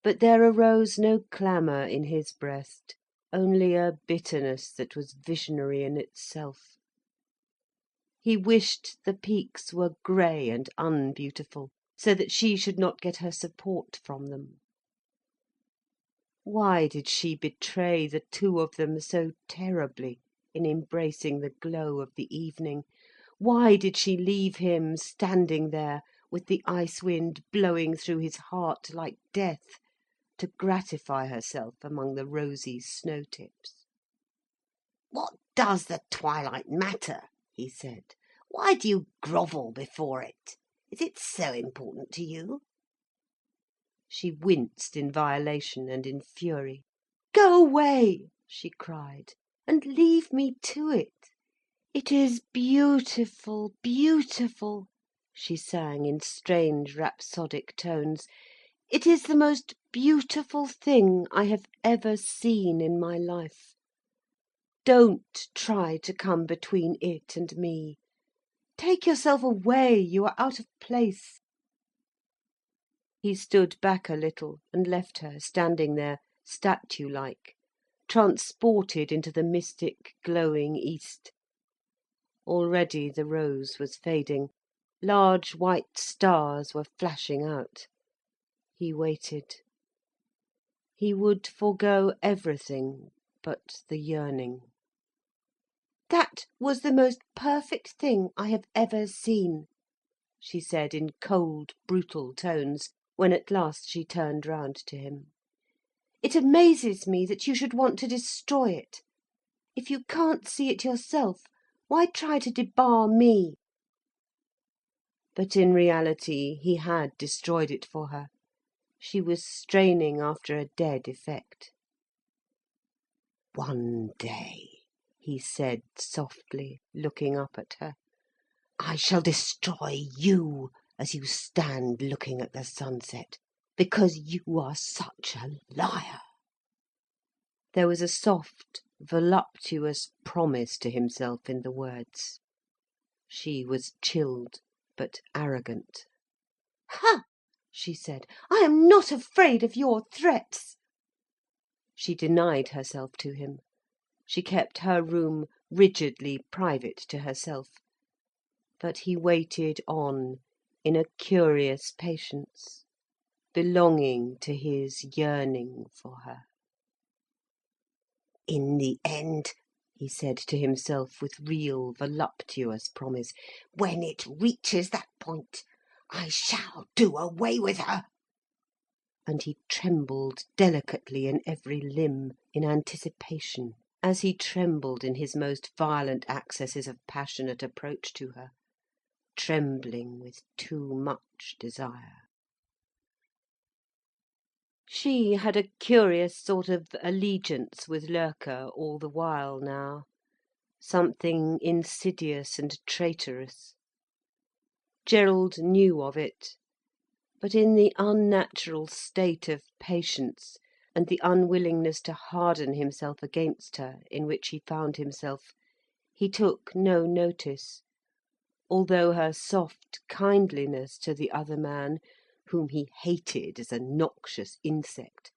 but there arose no clamour in his breast, only a bitterness that was visionary in itself. He wished the peaks were grey and unbeautiful, so that she should not get her support from them. Why did she betray the two of them so terribly in embracing the glow of the evening? Why did she leave him standing there with the ice wind blowing through his heart like death, to gratify herself among the rosy snow tips? "What does the twilight matter?" he said. "Why do you grovel before it? Is it so important to you?" She winced in violation and in fury. "Go away," she cried, "and leave me to it. It is beautiful, beautiful," she sang in strange rhapsodic tones. "It is the most beautiful thing I have ever seen in my life. Don't try to come between it and me. Take yourself away, you are out of place." He stood back a little and left her standing there, statue-like, transported into the mystic glowing east. Already the rose was fading, large white stars were flashing out. He waited. He would forego everything but the yearning. "That was the most perfect thing I have ever seen," she said in cold, brutal tones, when at last she turned round to him. "It amazes me that you should want to destroy it. If you can't see it yourself, why try to debar me?" But in reality he had destroyed it for her. She was straining after a dead effect. "One day," he said softly, looking up at her, "I shall destroy you as you stand looking at the sunset, because you are such a liar." There was a soft, voluptuous promise to himself in the words. She was chilled, but arrogant. "Ha!" she said, "I am not afraid of your threats." She denied herself to him. She kept her room rigidly private to herself. But he waited on in a curious patience, belonging to his yearning for her. "In the end," he said to himself with real voluptuous promise, "when it reaches that point, I shall do away with her." And he trembled delicately in every limb, in anticipation as he trembled in his most violent accesses of passionate approach to her, trembling with too much desire. She had a curious sort of allegiance with Loerke all the while now, something insidious and traitorous. Gerald knew of it, but in the unnatural state of patience and the unwillingness to harden himself against her in which he found himself, he took no notice, although her soft kindliness to the other man, whom he hated as a noxious insect,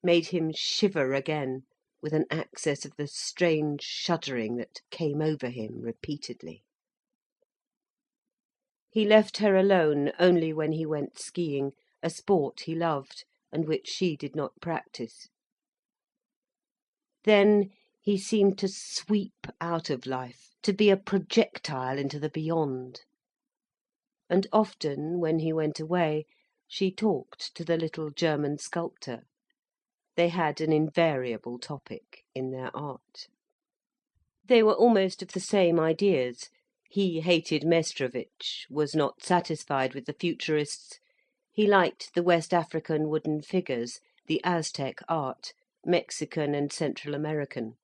made him shiver again with an access of the strange shuddering that came over him repeatedly. He left her alone only when he went skiing, a sport he loved, and which she did not practice. Then he seemed to sweep out of life, to be a projectile into the beyond. And often, when he went away, she talked to the little German sculptor. They had an invariable topic in their art. They were almost of the same ideas. He hated Mestrovich, was not satisfied with the Futurists. He liked the West African wooden figures, the Aztec art, Mexican and Central American.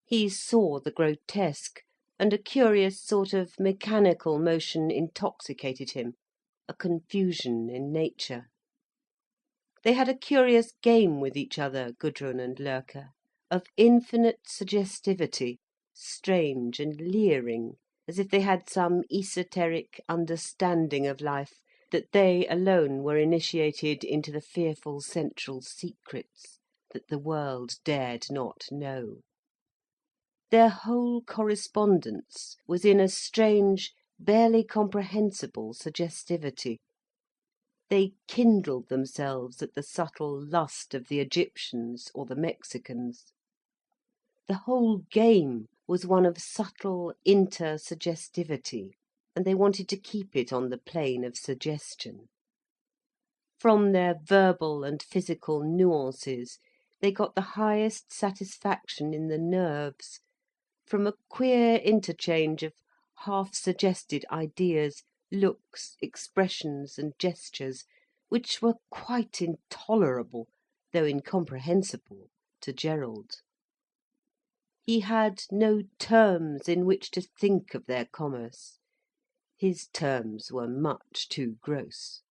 He saw the grotesque, and a curious sort of mechanical motion intoxicated him, a confusion in nature. They had a curious game with each other, Gudrun and Loerke, of infinite suggestivity, strange and leering, as if they had some esoteric understanding of life, that they alone were initiated into the fearful central secrets that the world dared not know. Their whole correspondence was in a strange, barely comprehensible suggestivity. They kindled themselves at the subtle lust of the Egyptians or the Mexicans. The whole game was one of subtle intersuggestivity, and they wanted to keep it on the plane of suggestion. From their verbal and physical nuances, they got the highest satisfaction in the nerves, from a queer interchange of half-suggested ideas, looks, expressions, and gestures, which were quite intolerable, though incomprehensible, to Gerald. He had no terms in which to think of their commerce. His terms were much too gross.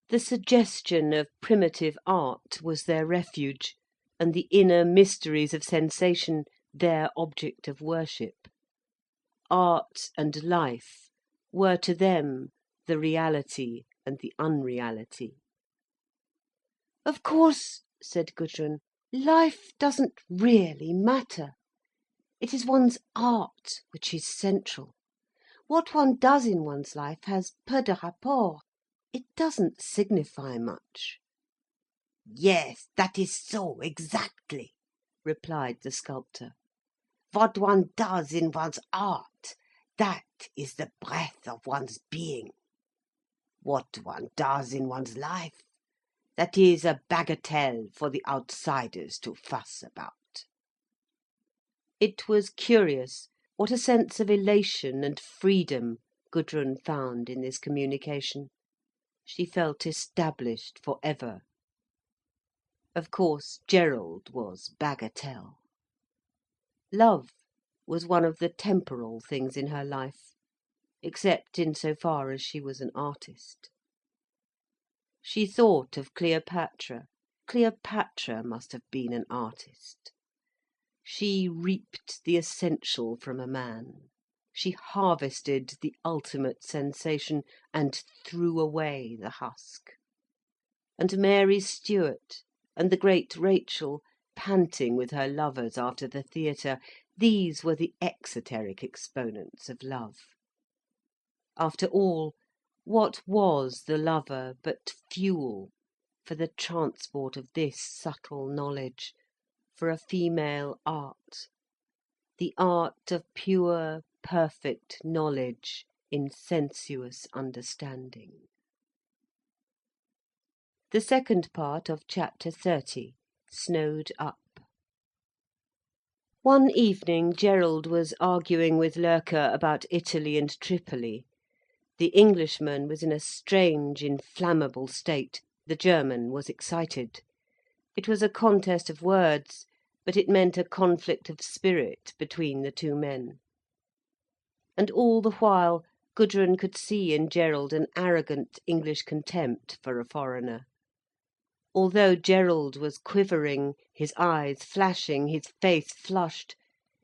The suggestion of primitive art was their refuge, and the inner mysteries of sensation their object of worship. Art and life were to them the reality and the unreality. "Of course," said Gudrun, "life doesn't really matter. It is one's art which is central. What one does in one's life has peu de rapport. It doesn't signify much." Yes, that is so, exactly, replied the sculptor. What one does in one's art, that is the breath of one's being. What one does in one's life, that is a bagatelle for the outsiders to fuss about. It was curious what a sense of elation and freedom Gudrun found in this communication. She felt established for ever. Of course, Gerald was bagatelle. Love was one of the temporal things in her life, except in so far as she was an artist. She thought of Cleopatra. Cleopatra must have been an artist. She reaped the essential from a man. She harvested the ultimate sensation and threw away the husk. And Mary Stuart, and the great Rachel, panting with her lovers after the theatre, these were the exoteric exponents of love. After all, what was the lover but fuel for the transport of this subtle knowledge, for a female art, the art of pure, perfect knowledge in sensuous understanding? The second part of chapter 30, Snowed Up. One evening Gerald was arguing with Loerke about Italy and Tripoli. The Englishman was in a strange, inflammable state, the German was excited. It was a contest of words, but it meant a conflict of spirit between the two men. And all the while Gudrun could see in Gerald an arrogant English contempt for a foreigner. Although Gerald was quivering, his eyes flashing, his face flushed,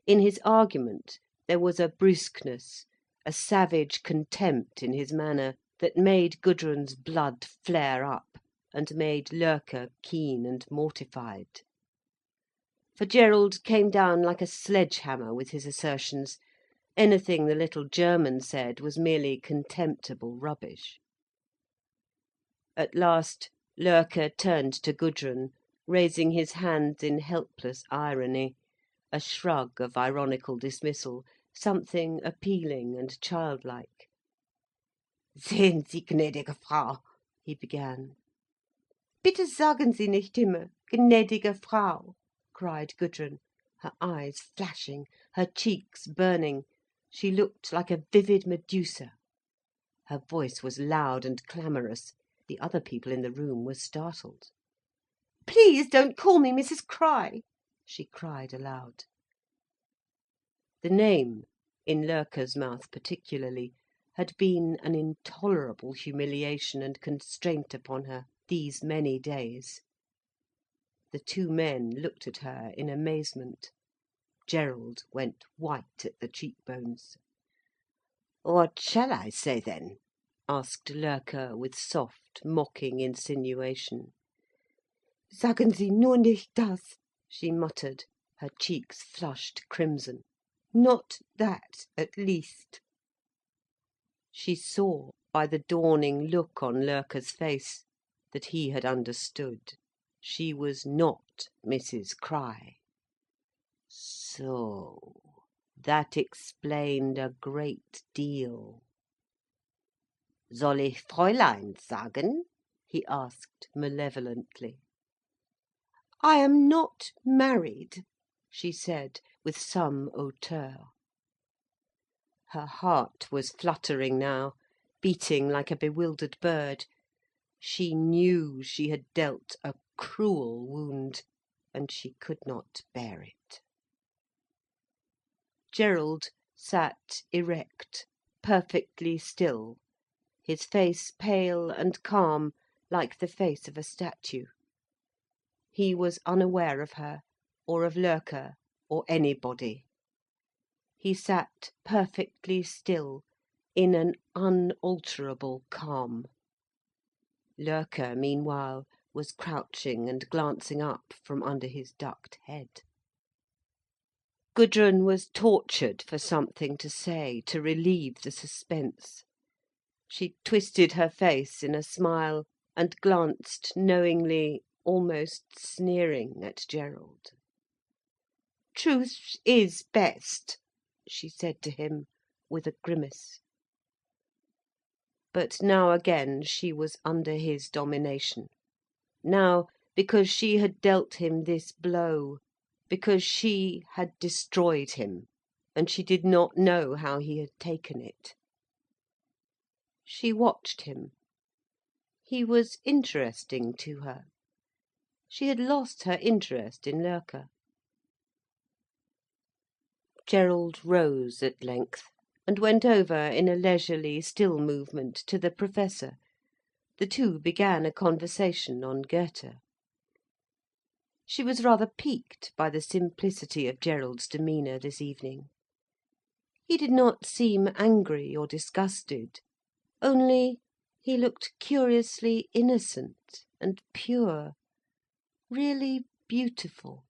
in his argument there was a brusqueness, a savage contempt in his manner, that made Gudrun's blood flare up, and made Loerke keen and mortified. For Gerald came down like a sledge-hammer with his assertions. Anything the little German said was merely contemptible rubbish. At last Loerke turned to Gudrun, raising his hands in helpless irony, a shrug of ironical dismissal, something appealing and childlike. "Sehen Sie, gnädige Frau," he began. "Bitte sagen Sie nicht immer, gnädige Frau," cried Gudrun, her eyes flashing, her cheeks burning. She looked like a vivid Medusa. Her voice was loud and clamorous. The other people in the room were startled. "Please don't call me Mrs. Crich," she cried aloud. The name, in Loerke's mouth particularly, had been an intolerable humiliation and constraint upon her these many days. The two men looked at her in amazement. Gerald went white at the cheekbones. "What shall I say then?" asked Loerke with soft, mocking insinuation. "Sagen Sie nur nicht das," she muttered, her cheeks flushed crimson. "Not that, at least." She saw, by the dawning look on Loerke's face, that he had understood. She was not Mrs. Crich. So that explained a great deal. "Soll ich Fräulein sagen?" he asked malevolently. "I am not married," she said, with some hauteur. Her heart was fluttering now, beating like a bewildered bird. She knew she had dealt a cruel wound, and she could not bear it. Gerald sat erect, perfectly still, his face pale and calm, like the face of a statue. He was unaware of her, or of Loerke, or anybody. He sat perfectly still, in an unalterable calm. Loerke, meanwhile, was crouching and glancing up from under his ducked head. Gudrun was tortured for something to say, to relieve the suspense. She twisted her face in a smile, and glanced knowingly, almost sneering, at Gerald. "Truth is best," she said to him, with a grimace. But now again she was under his domination. Now, because she had dealt him this blow, because she had destroyed him, and she did not know how he had taken it. She watched him. He was interesting to her. She had lost her interest in Loerke. Gerald rose at length, and went over in a leisurely, still movement to the Professor. The two began a conversation on Goethe. She was rather piqued by the simplicity of Gerald's demeanour this evening. He did not seem angry or disgusted, only he looked curiously innocent and pure, really beautiful.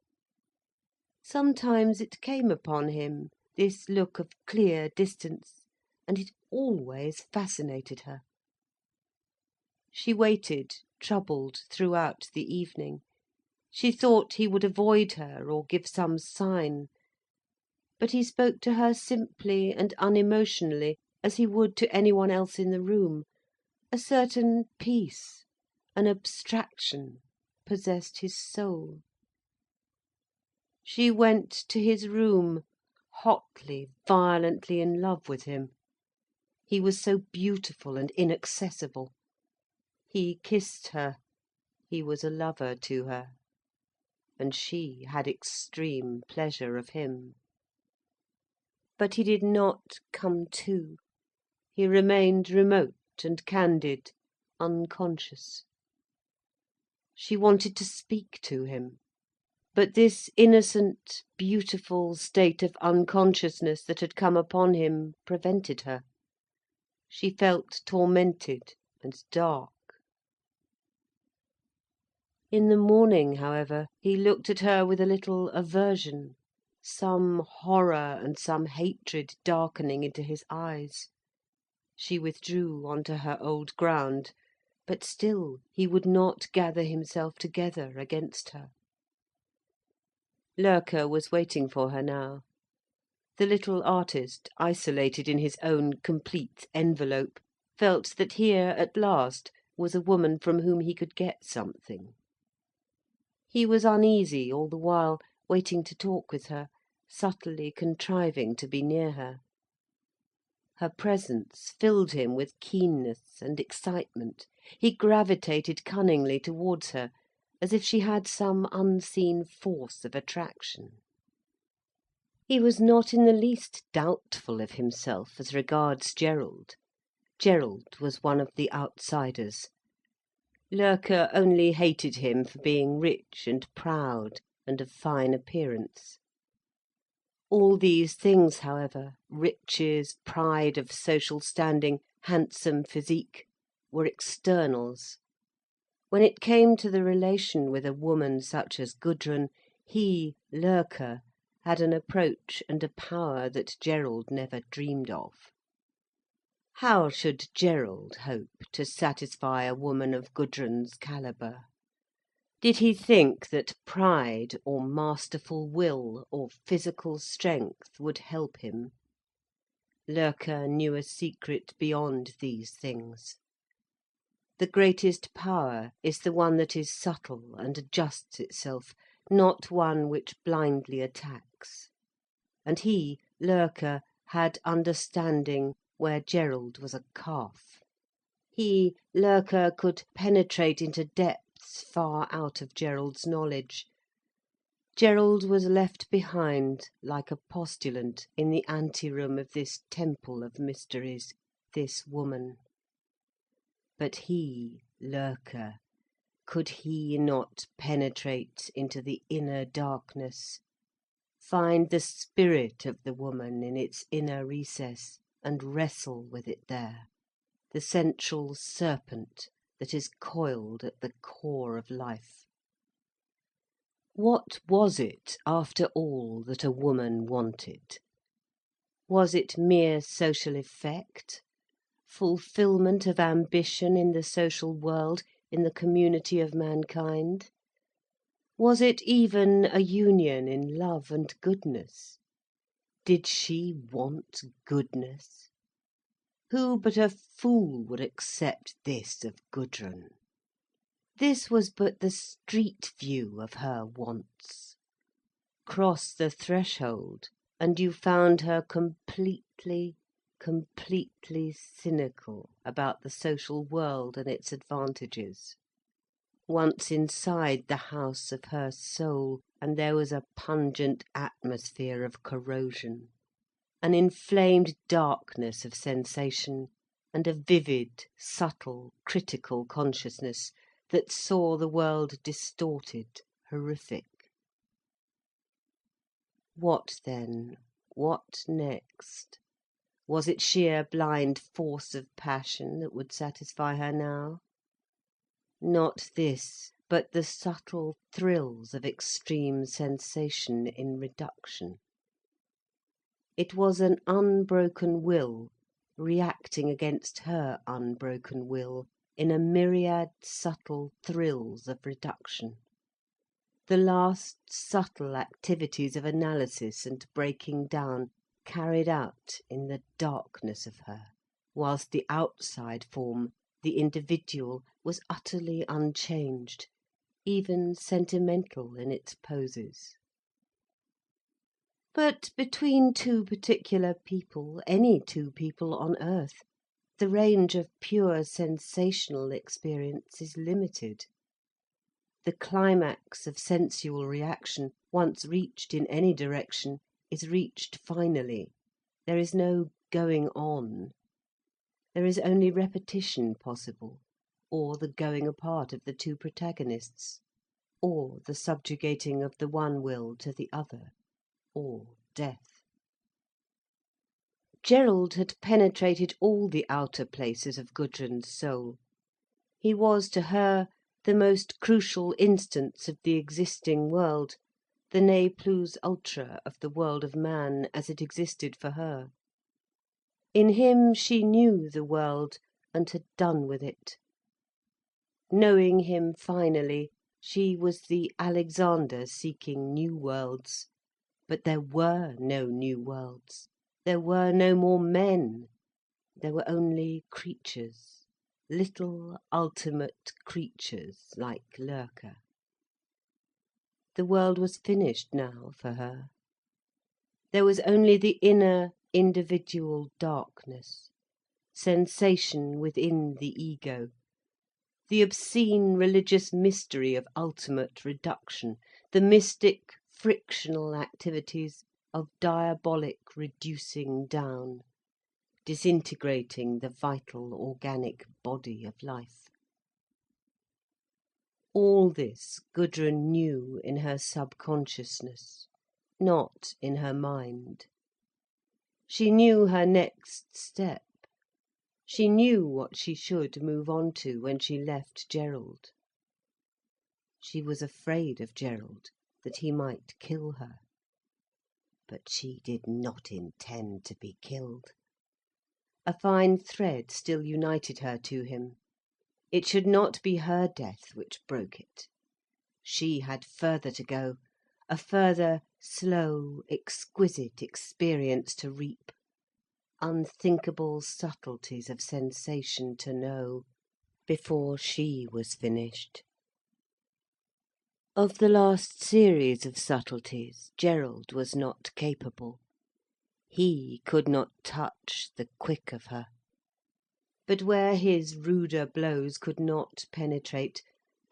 Sometimes it came upon him, this look of clear distance, and it always fascinated her. She waited, troubled, throughout the evening. She thought he would avoid her, or give some sign. But he spoke to her simply and unemotionally, as he would to anyone else in the room. A certain peace, an abstraction, possessed his soul. She went to his room, hotly, violently in love with him. He was so beautiful and inaccessible. He kissed her. He was a lover to her. And she had extreme pleasure of him. But he did not come to. He remained remote and candid, unconscious. She wanted to speak to him. But this innocent, beautiful state of unconsciousness that had come upon him prevented her. She felt tormented and dark. In the morning, however, he looked at her with a little aversion, some horror and some hatred darkening into his eyes. She withdrew on to her old ground, but still he would not gather himself together against her. Loerke was waiting for her now. The little artist, isolated in his own complete envelope, felt that here, at last, was a woman from whom he could get something. He was uneasy all the while, waiting to talk with her, subtly contriving to be near her. Her presence filled him with keenness and excitement. He gravitated cunningly towards her, as if she had some unseen force of attraction. He was not in the least doubtful of himself as regards Gerald. Gerald was one of the outsiders. Loerke only hated him for being rich and proud and of fine appearance. All these things, however, riches, pride of social standing, handsome physique, were externals. When it came to the relation with a woman such as Gudrun, he, Loerke, had an approach and a power that Gerald never dreamed of. How should Gerald hope to satisfy a woman of Gudrun's calibre? Did he think that pride, or masterful will, or physical strength would help him? Loerke knew a secret beyond these things. The greatest power is the one that is subtle and adjusts itself, not one which blindly attacks. And he, Loerke, had understanding where Gerald was a calf. He, Loerke, could penetrate into depths far out of Gerald's knowledge. Gerald was left behind like a postulant in the anteroom of this temple of mysteries, this woman. But he, Loerke, could he not penetrate into the inner darkness, find the spirit of the woman in its inner recess, and wrestle with it there, the central serpent that is coiled at the core of life? What was it, after all, that a woman wanted? Was it mere social effect? Fulfilment of ambition in the social world, in the community of mankind? Was it even a union in love and goodness? Did she want goodness? Who but a fool would accept this of Gudrun? This was but the street view of her wants. Cross the threshold, and you found her completely cynical about the social world and its advantages. Once inside the house of her soul, and there was a pungent atmosphere of corrosion, an inflamed darkness of sensation, and a vivid, subtle, critical consciousness that saw the world distorted, horrific. What then? What next? Was it sheer blind force of passion that would satisfy her now? Not this, but the subtle thrills of extreme sensation in reduction. It was an unbroken will reacting against her unbroken will in a myriad subtle thrills of reduction. The last subtle activities of analysis and breaking down carried out in the darkness of her, whilst the outside form, the individual, was utterly unchanged, even sentimental in its poses. But between two particular people, any two people on earth, the range of pure sensational experience is limited. The climax of sensual reaction, once reached in any direction, is reached finally. There is no going on. There is only repetition possible, or the going apart of the two protagonists, or the subjugating of the one will to the other, or death. Gerald had penetrated all the outer places of Gudrun's soul. He was to her the most crucial instance of the existing world, the ne plus ultra of the world of man as it existed for her. In him she knew the world and had done with it. Knowing him finally, she was the Alexander seeking new worlds. But there were no new worlds. There were no more men. There were only creatures, little ultimate creatures like Loerke. The world was finished now for her. There was only the inner individual darkness, sensation within the ego, the obscene religious mystery of ultimate reduction, the mystic frictional activities of diabolic reducing down, disintegrating the vital organic body of life. All this Gudrun knew in her subconsciousness, not in her mind. She knew her next step. She knew what she should move on to when she left Gerald. She was afraid of Gerald, that he might kill her. But she did not intend to be killed. A fine thread still united her to him. It should not be her death which broke it. She had further to go, a further, slow, exquisite experience to reap, unthinkable subtleties of sensation to know, before she was finished. Of the last series of subtleties, Gerald was not capable. He could not touch the quick of her. But where his ruder blows could not penetrate,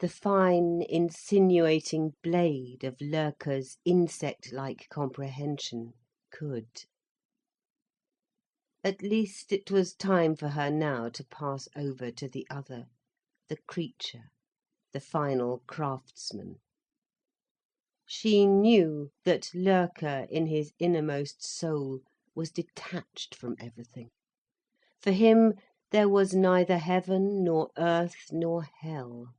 the fine, insinuating blade of Loerke's insect-like comprehension could. At least it was time for her now to pass over to the other, the creature, the final craftsman. She knew that Loerke in his innermost soul was detached from everything. For him there was neither heaven nor earth nor hell.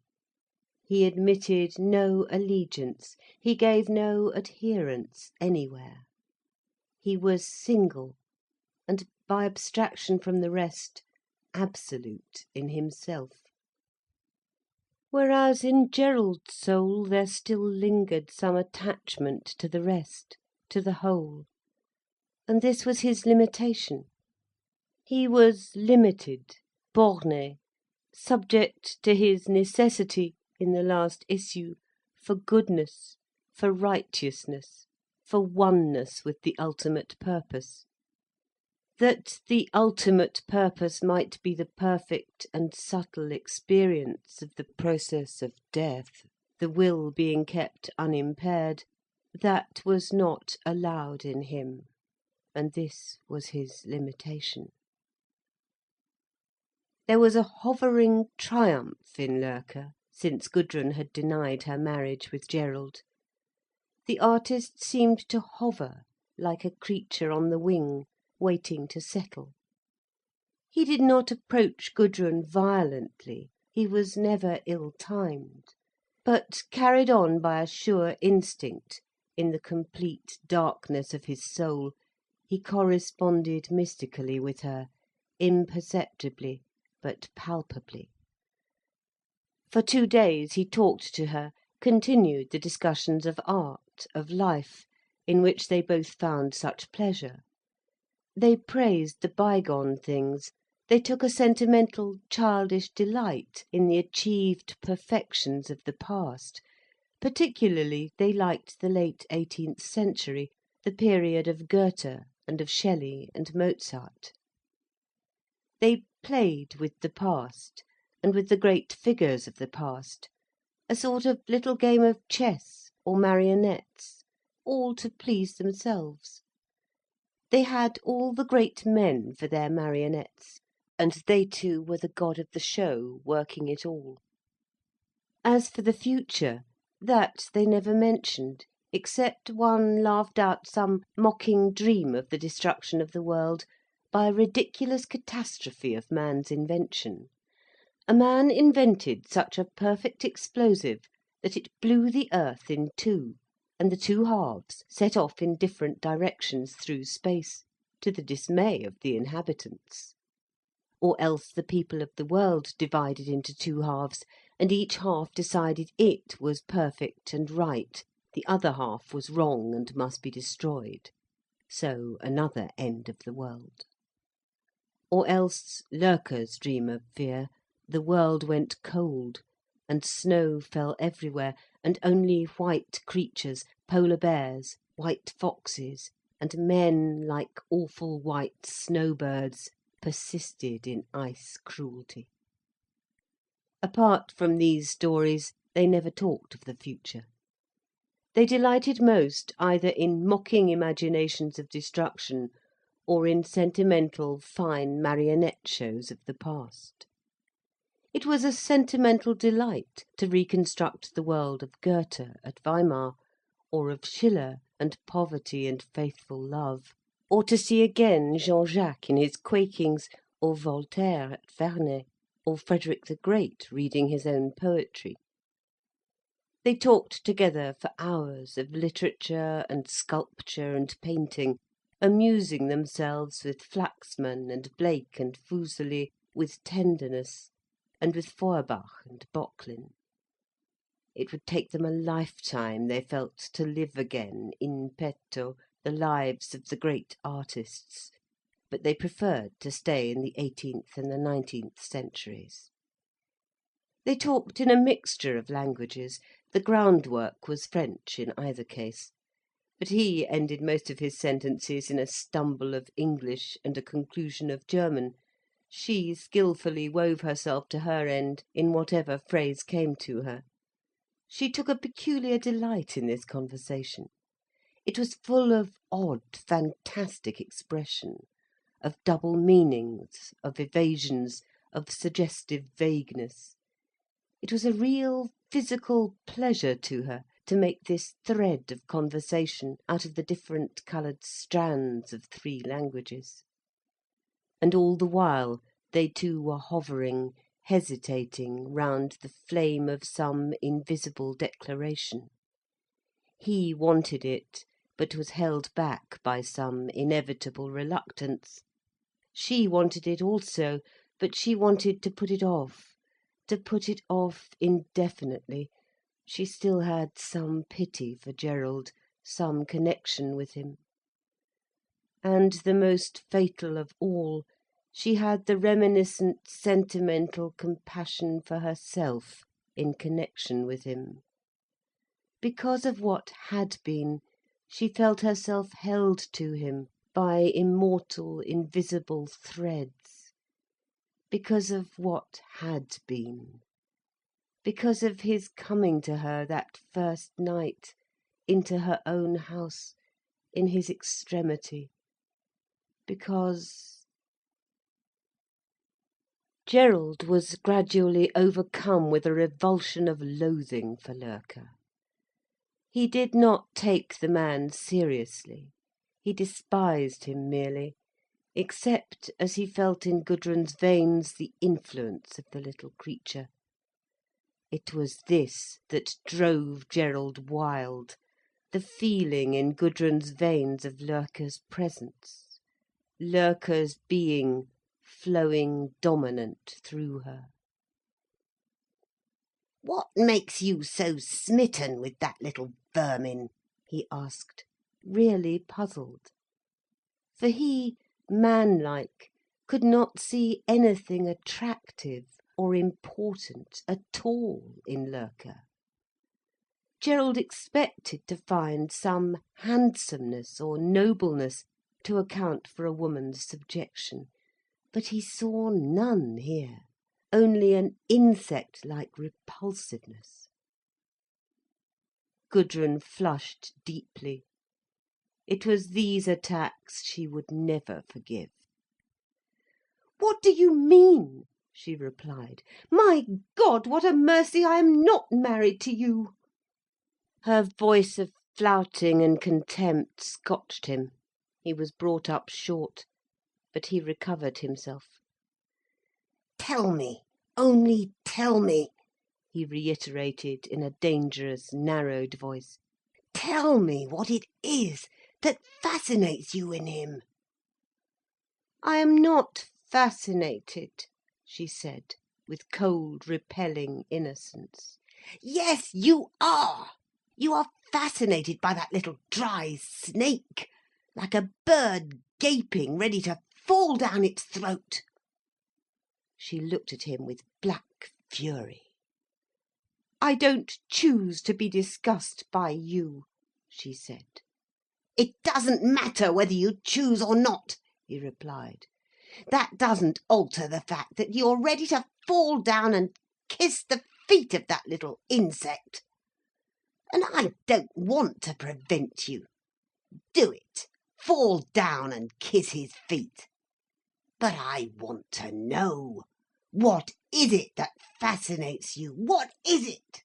He admitted no allegiance, he gave no adherence anywhere. He was single, and by abstraction from the rest, absolute in himself. Whereas in Gerald's soul there still lingered some attachment to the rest, to the whole. And this was his limitation. He was limited, borné, subject to his necessity, in the last issue, for goodness, for righteousness, for oneness with the ultimate purpose. That the ultimate purpose might be the perfect and subtle experience of the process of death, the will being kept unimpaired, that was not allowed in him, and this was his limitation. There was a hovering triumph in Loerke, since Gudrun had denied her marriage with Gerald. The artist seemed to hover, like a creature on the wing, waiting to settle. He did not approach Gudrun violently, he was never ill-timed, but carried on by a sure instinct, in the complete darkness of his soul, he corresponded mystically with her, imperceptibly, but palpably. For 2 days he talked to her, continued the discussions of art, of life, in which they both found such pleasure. They praised the bygone things, they took a sentimental, childish delight in the achieved perfections of the past. Particularly they liked the late 18th century, the period of Goethe and of Shelley and Mozart. They played with the past, and with the great figures of the past, a sort of little game of chess or marionettes, all to please themselves. They had all the great men for their marionettes, and they too were the god of the show, working it all. As for the future, that they never mentioned, except one laughed out some mocking dream of the destruction of the world by a ridiculous catastrophe of man's invention. A man invented such a perfect explosive that it blew the earth in two, and the two halves set off in different directions through space, to the dismay of the inhabitants. Or else the people of the world divided into two halves, and each half decided it was perfect and right, the other half was wrong and must be destroyed. So another end of the world. Or else, Loeke's dream of fear, the world went cold, and snow fell everywhere, and only white creatures, polar bears, white foxes, and men like awful white snowbirds, persisted in ice cruelty. Apart from these stories, they never talked of the future. They delighted most either in mocking imaginations of destruction, or in sentimental, fine marionette shows of the past. It was a sentimental delight to reconstruct the world of Goethe at Weimar, or of Schiller and poverty and faithful love, or to see again Jean-Jacques in his quakings, or Voltaire at Ferney, or Frederick the Great reading his own poetry. They talked together for hours of literature and sculpture and painting, amusing themselves with Flaxman and Blake and Fuseli with tenderness, and with Feuerbach and Böcklin. It would take them a lifetime, they felt, to live again, in petto, the lives of the great artists, but they preferred to stay in the 18th and the 19th centuries. They talked in a mixture of languages. The groundwork was French in either case, but he ended most of his sentences in a stumble of English and a conclusion of German. She skilfully wove herself to her end in whatever phrase came to her. She took a peculiar delight in this conversation. It was full of odd, fantastic expression, of double meanings, of evasions, of suggestive vagueness. It was a real physical pleasure to her to make this thread of conversation out of the different coloured strands of three languages. And all the while they two were hovering, hesitating round the flame of some invisible declaration. He wanted it, but was held back by some inevitable reluctance. She wanted it also, but she wanted to put it off indefinitely. She still had some pity for Gerald, some connection with him. And the most fatal of all, she had the reminiscent, sentimental compassion for herself in connection with him. Because of what had been, she felt herself held to him by immortal, invisible threads. Because of what had been. Because of his coming to her that first night, into her own house, in his extremity. Because Gerald was gradually overcome with a revulsion of loathing for Loeke. He did not take the man seriously. He despised him merely, except as he felt in Gudrun's veins the influence of the little creature. It was this that drove Gerald wild, the feeling in Gudrun's veins of Loeke's presence, Loeke's being flowing dominant through her. "What makes you so smitten with that little vermin?" he asked, really puzzled. For he, manlike, could not see anything attractive or important at all in Loeke. Gerald expected to find some handsomeness or nobleness to account for a woman's subjection, but he saw none here, only an insect-like repulsiveness. Gudrun flushed deeply. It was these attacks she would never forgive. "What do you mean?" she replied. "My God, what a mercy I am not married to you!" Her voice of flouting and contempt scotched him. He was brought up short, but he recovered himself. "Tell me, only tell me," he reiterated in a dangerous, narrowed voice. "Tell me what it is that fascinates you in him." "I am not fascinated," she said, with cold, repelling innocence. "Yes, you are. You are fascinated by that little dry snake, like a bird gaping, ready to fall down its throat." She looked at him with black fury. "I don't choose to be discussed by you," she said. "It doesn't matter whether you choose or not," he replied. "That doesn't alter the fact that you're ready to fall down and kiss the feet of that little insect. And I don't want to prevent you. Do it. Fall down and kiss his feet. But I want to know. What is it that fascinates you? What is it?"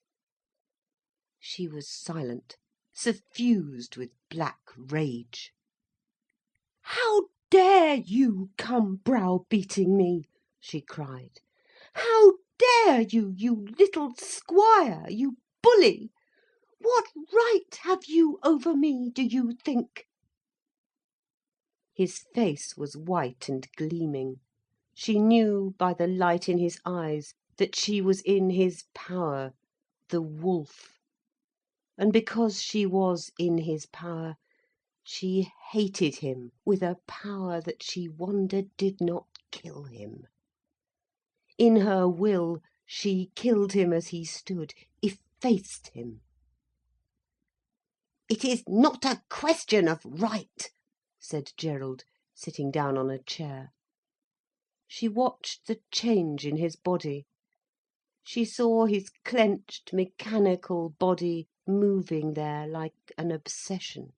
She was silent, suffused with black rage. "How dare you come browbeating me?" she cried. "How dare you, you little squire, you bully? What right have you over me, do you think?" His face was white and gleaming. She knew by the light in his eyes that she was in his power, the wolf. And because she was in his power, she hated him with a power that she wondered did not kill him. In her will, she killed him as he stood, effaced him. "It is not a question of right," said Gerald, sitting down on a chair. She watched the change in his body. She saw his clenched, mechanical body moving there like an obsession.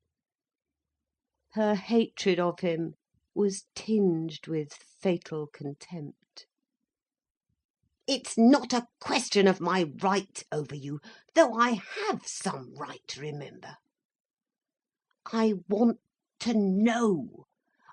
Her hatred of him was tinged with fatal contempt. "It's not a question of my right over you, though I have some right, remember. I want to know.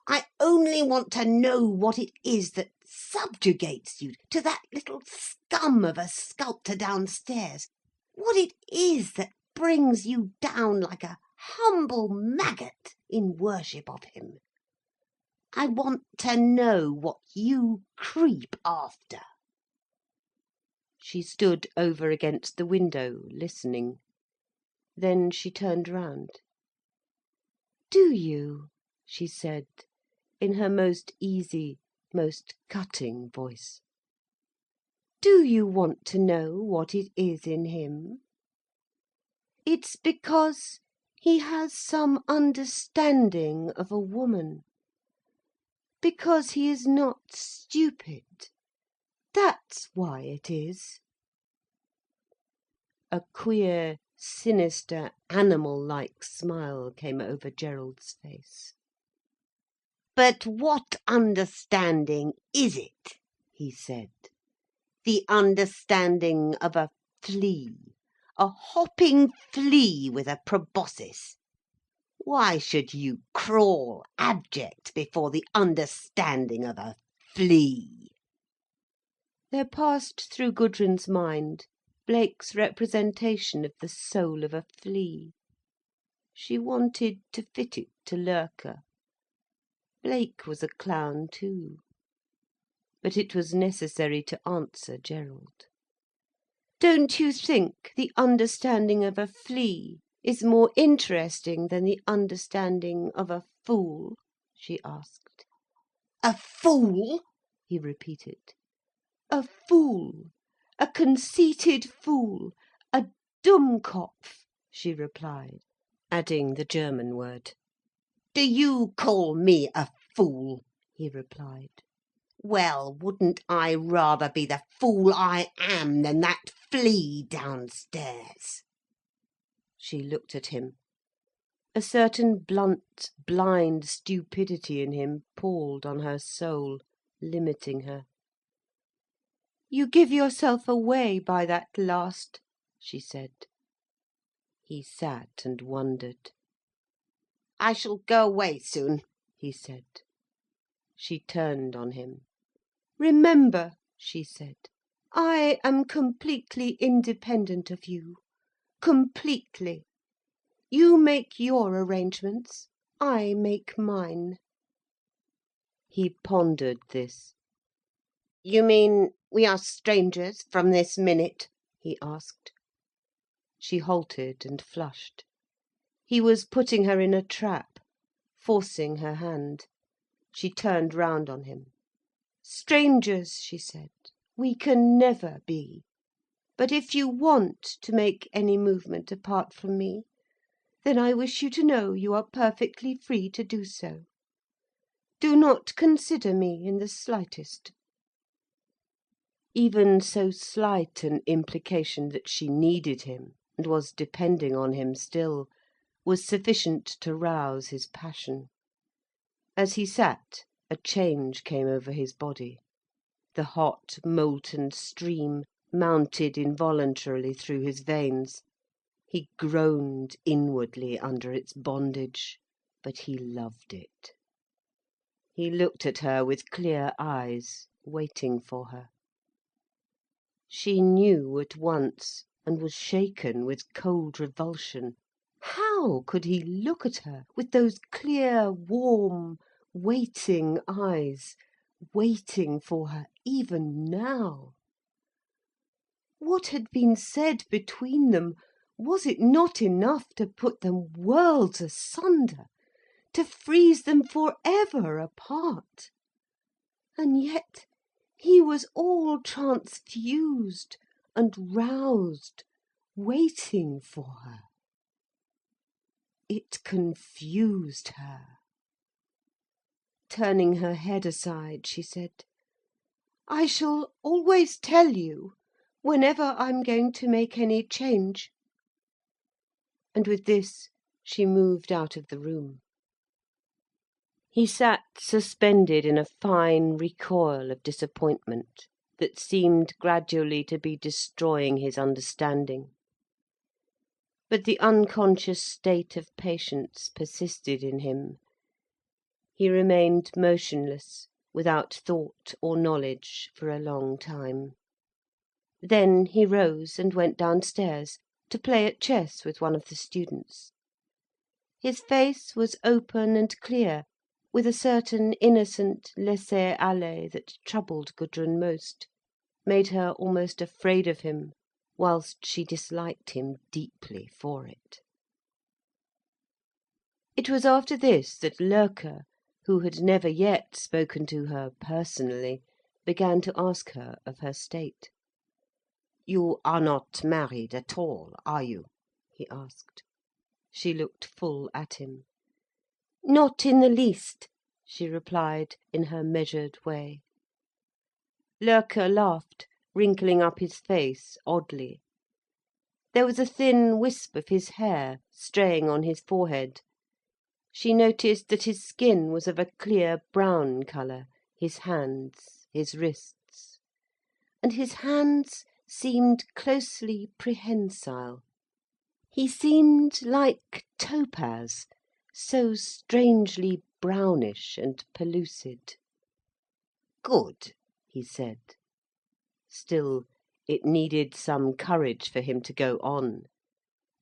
I only want to know what it is that subjugates you to that little scum of a sculptor downstairs. What it is that brings you down like a humble maggot in worship of him. I want to know what you creep after." She stood over against the window, listening. Then she turned round. "Do you?" she said, in her most easy, most cutting voice. "Do you want to know what it is in him? It's because he has some understanding of a woman. Because he is not stupid. That's why it is." A queer, sinister, animal-like smile came over Gerald's face. "But what understanding is it?" he said. "The understanding of a flea, a hopping flea with a proboscis. Why should you crawl abject before the understanding of a flea?" There passed through Gudrun's mind Blake's representation of the soul of a flea. She wanted to fit it to Loerke. Blake was a clown too. But it was necessary to answer Gerald. "Don't you think the understanding of a flea is more interesting than the understanding of a fool?" she asked. "A fool?" he repeated. "A fool, a conceited fool, a Dummkopf," she replied, adding the German word. "Do you call me a fool?" he replied. "Well, wouldn't I rather be the fool I am than that flea downstairs?" She looked at him. A certain blunt, blind stupidity in him palled on her soul, limiting her. "You give yourself away by that last," she said. He sat and wondered. "I shall go away soon," he said. She turned on him. "Remember," she said, "I am completely independent of you. Completely. You make your arrangements, I make mine." He pondered this. "You mean we are strangers from this minute?" he asked. She halted and flushed. He was putting her in a trap, forcing her hand. She turned round on him. "Strangers," she said, "we can never be. But if you want to make any movement apart from me, then I wish you to know you are perfectly free to do so. Do not consider me in the slightest." Even so slight an implication that she needed him, and was depending on him still, was sufficient to rouse his passion. As he sat, a change came over his body. The hot, molten stream mounted involuntarily through his veins. He groaned inwardly under its bondage, but he loved it. He looked at her with clear eyes, waiting for her. She knew at once, and was shaken with cold revulsion. How could he look at her with those clear, warm, waiting eyes, waiting for her even now? What had been said between them? Was it not enough to put them worlds asunder, to freeze them for ever apart? And yet he was all transfused and roused, waiting for her. It confused her. Turning her head aside, she said, "I shall always tell you whenever I'm going to make any change." And with this she moved out of the room. He sat suspended in a fine recoil of disappointment that seemed gradually to be destroying his understanding. But the unconscious state of patience persisted in him. He remained motionless, without thought or knowledge, for a long time. Then he rose and went downstairs to play at chess with one of the students. His face was open and clear, with a certain innocent laisser-aller that troubled Gudrun most, made her almost afraid of him, whilst she disliked him deeply for it. It was after this that Loerke, who had never yet spoken to her personally, began to ask her of her state. "You are not married at all, are you?" he asked. She looked full at him. "Not in the least," she replied, in her measured way. Loerke laughed, wrinkling up his face oddly. There was a thin wisp of his hair straying on his forehead. She noticed that his skin was of a clear brown colour, his hands, his wrists. And his hands seemed closely prehensile. He seemed like topaz, so strangely brownish and pellucid. "Good," he said. Still, it needed some courage for him to go on.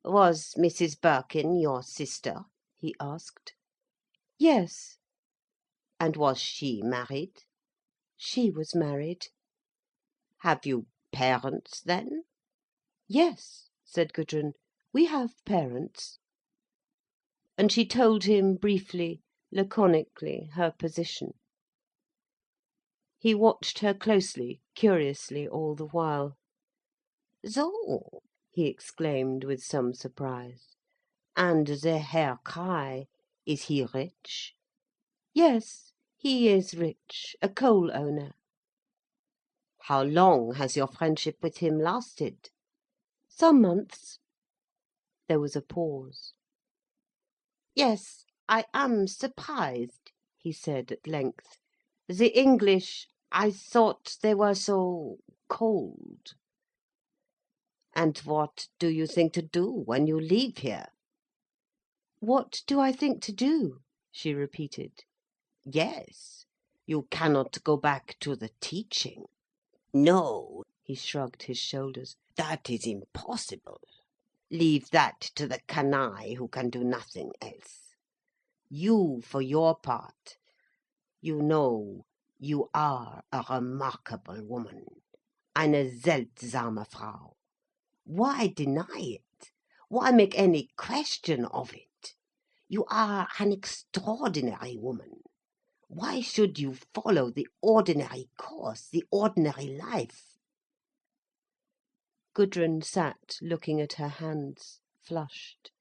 "Was Mrs. Birkin your sister?" he asked. "Yes." "And was she married?" "She was married." "Have you parents, then?" "Yes," said Gudrun, "we have parents." And she told him briefly, laconically, her position. He watched her closely, curiously, all the while. "So," he exclaimed with some surprise. "And the Herr Krei, is he rich?" "Yes, he is rich, a coal owner." "How long has your friendship with him lasted?" "Some months." There was a pause. "Yes, I am surprised," he said at length. "The English, I thought they were so cold." "And what do you think to do when you leave here?" "What do I think to do?" she repeated. "Yes. You cannot go back to the teaching." "No," he shrugged his shoulders, "that is impossible. Leave that to the canaille who can do nothing else. You, for your part, you know, you are a remarkable woman, eine seltsame Frau. Why deny it? Why make any question of it? You are an extraordinary woman. Why should you follow the ordinary course, the ordinary life?" Gudrun sat looking at her hands, flushed.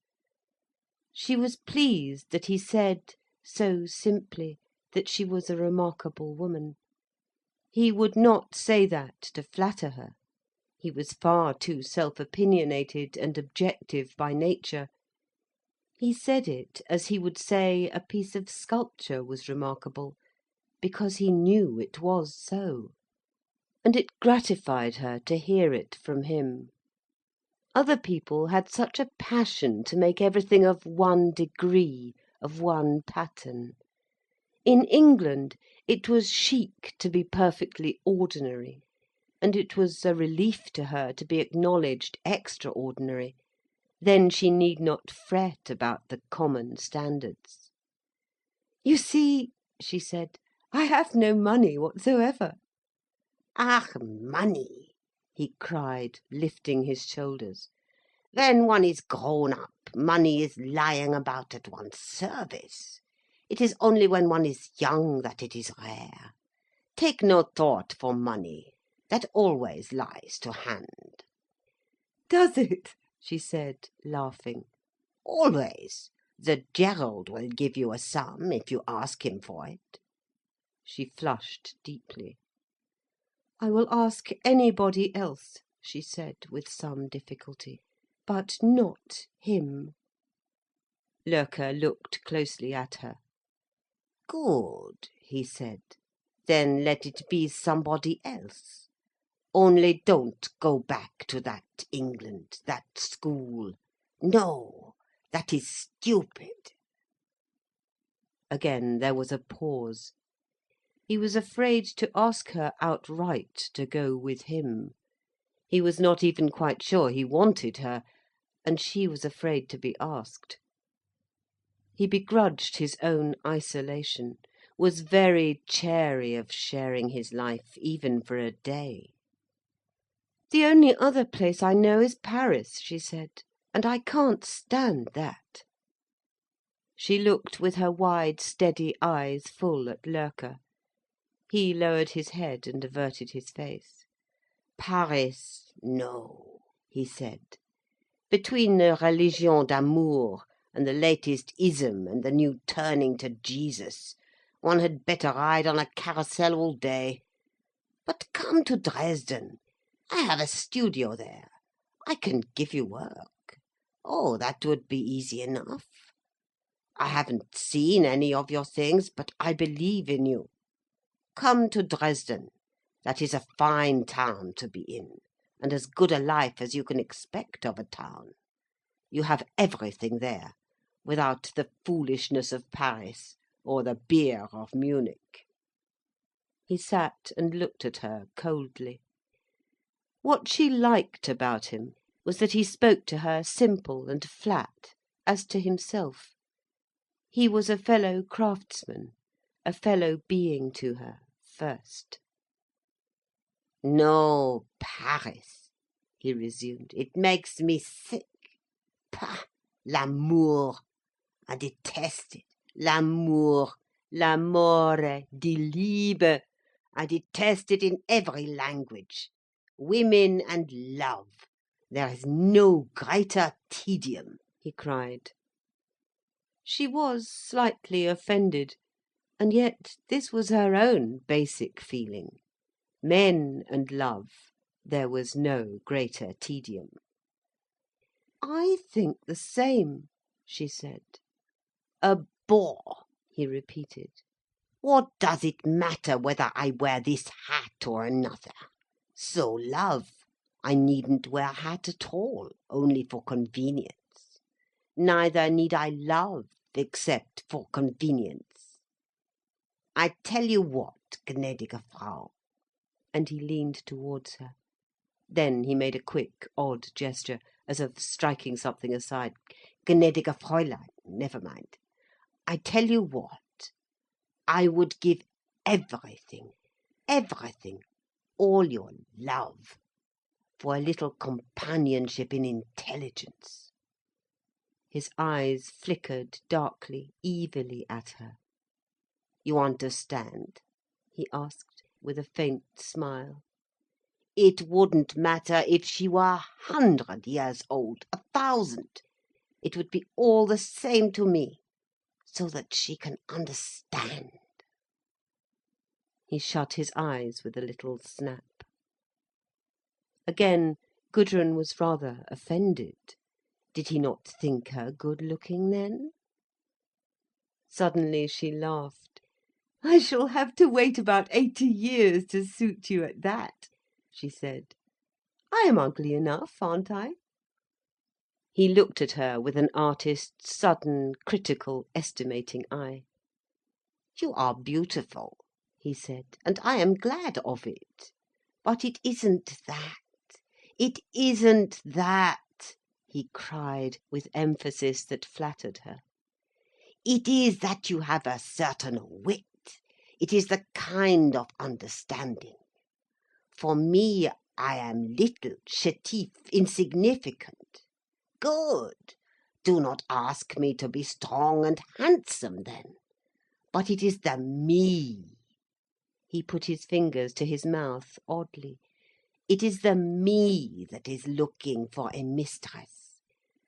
She was pleased that he said, so simply, that she was a remarkable woman. He would not say that to flatter her. He was far too self-opinionated and objective by nature. He said it as he would say a piece of sculpture was remarkable, because he knew it was so. And it gratified her to hear it from him. Other people had such a passion to make everything of one degree, of one pattern. In England it was chic to be perfectly ordinary, and it was a relief to her to be acknowledged extraordinary. Then she need not fret about the common standards. "You see," she said, "I have no money whatsoever." "Ach, money!" he cried, lifting his shoulders. "When one is grown up, money is lying about at one's service. It is only when one is young that it is rare. Take no thought for money. That always lies to hand." "Does it?" she said, laughing. "Always. The Gerald will give you a sum if you ask him for it." She flushed deeply. "I will ask anybody else," she said with some difficulty, "but not him." Loerke looked closely at her. "Good," he said. "Then let it be somebody else. Only don't go back to that England, that school. No, that is stupid." Again there was a pause. He was afraid to ask her outright to go with him. He was not even quite sure he wanted her, and she was afraid to be asked. He begrudged his own isolation, was very chary of sharing his life, even for a day. "The only other place I know is Paris," she said, "and I can't stand that." She looked with her wide, steady eyes full at Loerke. He lowered his head and averted his face. "Paris, no," he said. "Between the religion d'amour and the latest ism and the new turning to Jesus, one had better ride on a carousel all day. But come to Dresden. I have a studio there. I can give you work. Oh, that would be easy enough. I haven't seen any of your things, but I believe in you. Come to Dresden. That is a fine town to be in, and as good a life as you can expect of a town. You have everything there, without the foolishness of Paris, or the beer of Munich." He sat and looked at her coldly. What she liked about him was that he spoke to her simple and flat, as to himself. He was a fellow craftsman, a fellow being to her, first. "No, Paris," he resumed. "It makes me sick. Pah! L'amour! I detest it. L'amour, l'amore, die Liebe. I detest it in every language. Women and love. There is no greater tedium," he cried. She was slightly offended, and yet this was her own basic feeling. Men and love, there was no greater tedium. "I think the same," she said. "A bore," he repeated. "What does it matter whether I wear this hat or another? So love, I needn't wear a hat at all, only for convenience. Neither need I love, except for convenience. I tell you what, gnädige Frau," And he leaned towards her. Then he made a quick, odd gesture, as of striking something aside. "Gnädige Fräulein, never mind. I tell you what, I would give everything, everything, all your love, for a little companionship in intelligence." His eyes flickered darkly, evilly at her. "You understand?" he asked, with a faint smile. "It wouldn't matter if she were 100 years old, 1,000. It would be all the same to me, so that she can understand." He shut his eyes with a little snap. Again Gudrun was rather offended. Did he not think her good-looking, then? Suddenly she laughed. "I shall have to wait about 80 years to suit you at that," she said. "I am ugly enough, aren't I?" He looked at her with an artist's sudden, critical, estimating eye. "You are beautiful," he said, "and I am glad of it. But it isn't that. It isn't that," he cried, with emphasis that flattered her. "It is that you have a certain wit. It is the kind of understanding. For me, I am little, chétif, insignificant. Good. Do not ask me to be strong and handsome, then. But it is the me." He put his fingers to his mouth oddly. "It is the me that is looking for a mistress.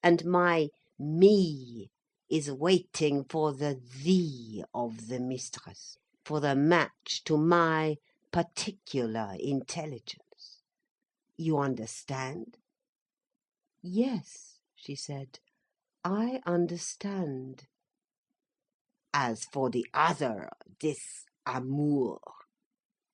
And my me is waiting for the thee of the mistress, for the match to my particular intelligence. You understand?" "Yes," she said, "I understand." "As for the other, this amour,"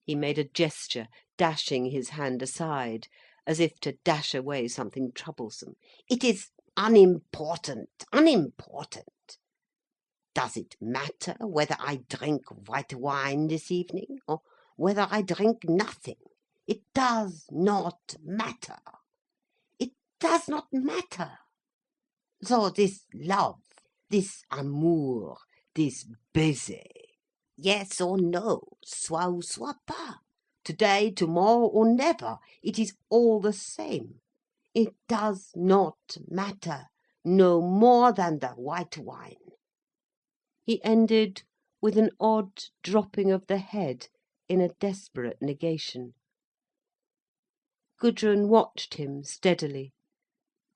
he made a gesture, dashing his hand aside, as if to dash away something troublesome. "It is unimportant, unimportant. Does it matter whether I drink white wine this evening, or whether I drink nothing? It does not matter. It does not matter. So this love, this amour, this baiser, yes or no, soit ou soit pas, today, tomorrow, or never, it is all the same. It does not matter, no more than the white wine." He ended with an odd dropping of the head in a desperate negation. Gudrun watched him steadily.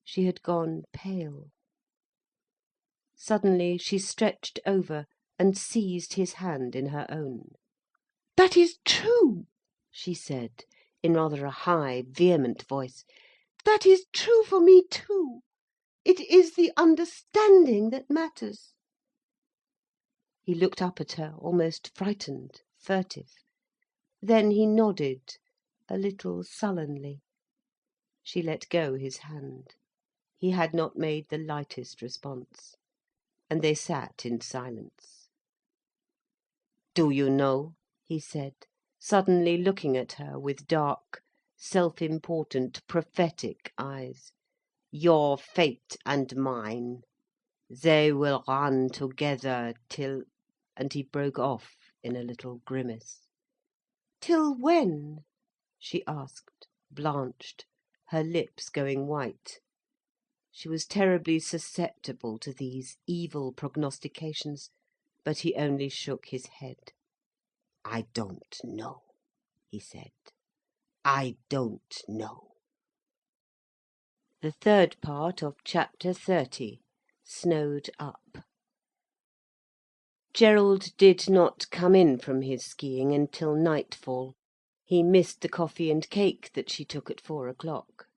She had gone pale. Suddenly she stretched over and seized his hand in her own. "That is true," she said, in rather a high, vehement voice. "That is true for me too. It is the understanding that matters." He looked up at her, almost frightened, furtive. Then he nodded, a little sullenly. She let go his hand. He had not made the lightest response. And they sat in silence. "Do you know," he said, suddenly looking at her with dark, self-important, prophetic eyes, "your fate and mine, they will run together till—" and he broke off in a little grimace. "Till when?" she asked, blanched, her lips going white. She was terribly susceptible to these evil prognostications, but he only shook his head. "I don't know," he said. "I don't know." The third part of chapter 30, Snowed Up. Gerald did not come in from his skiing until nightfall. He missed the coffee and cake that she took at 4 o'clock.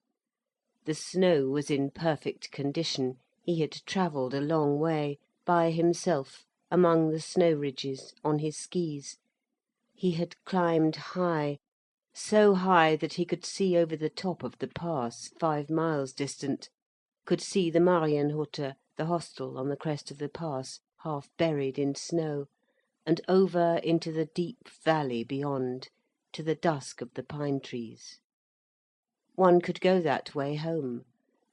The snow was in perfect condition. He had travelled a long way, by himself, among the snow ridges, on his skis. He had climbed high, so high that he could see over the top of the pass, 5 miles distant, could see the Marienhütte, the hostel on the crest of the pass, half buried in snow, and over into the deep valley beyond, to the dusk of the pine trees. One could go that way home,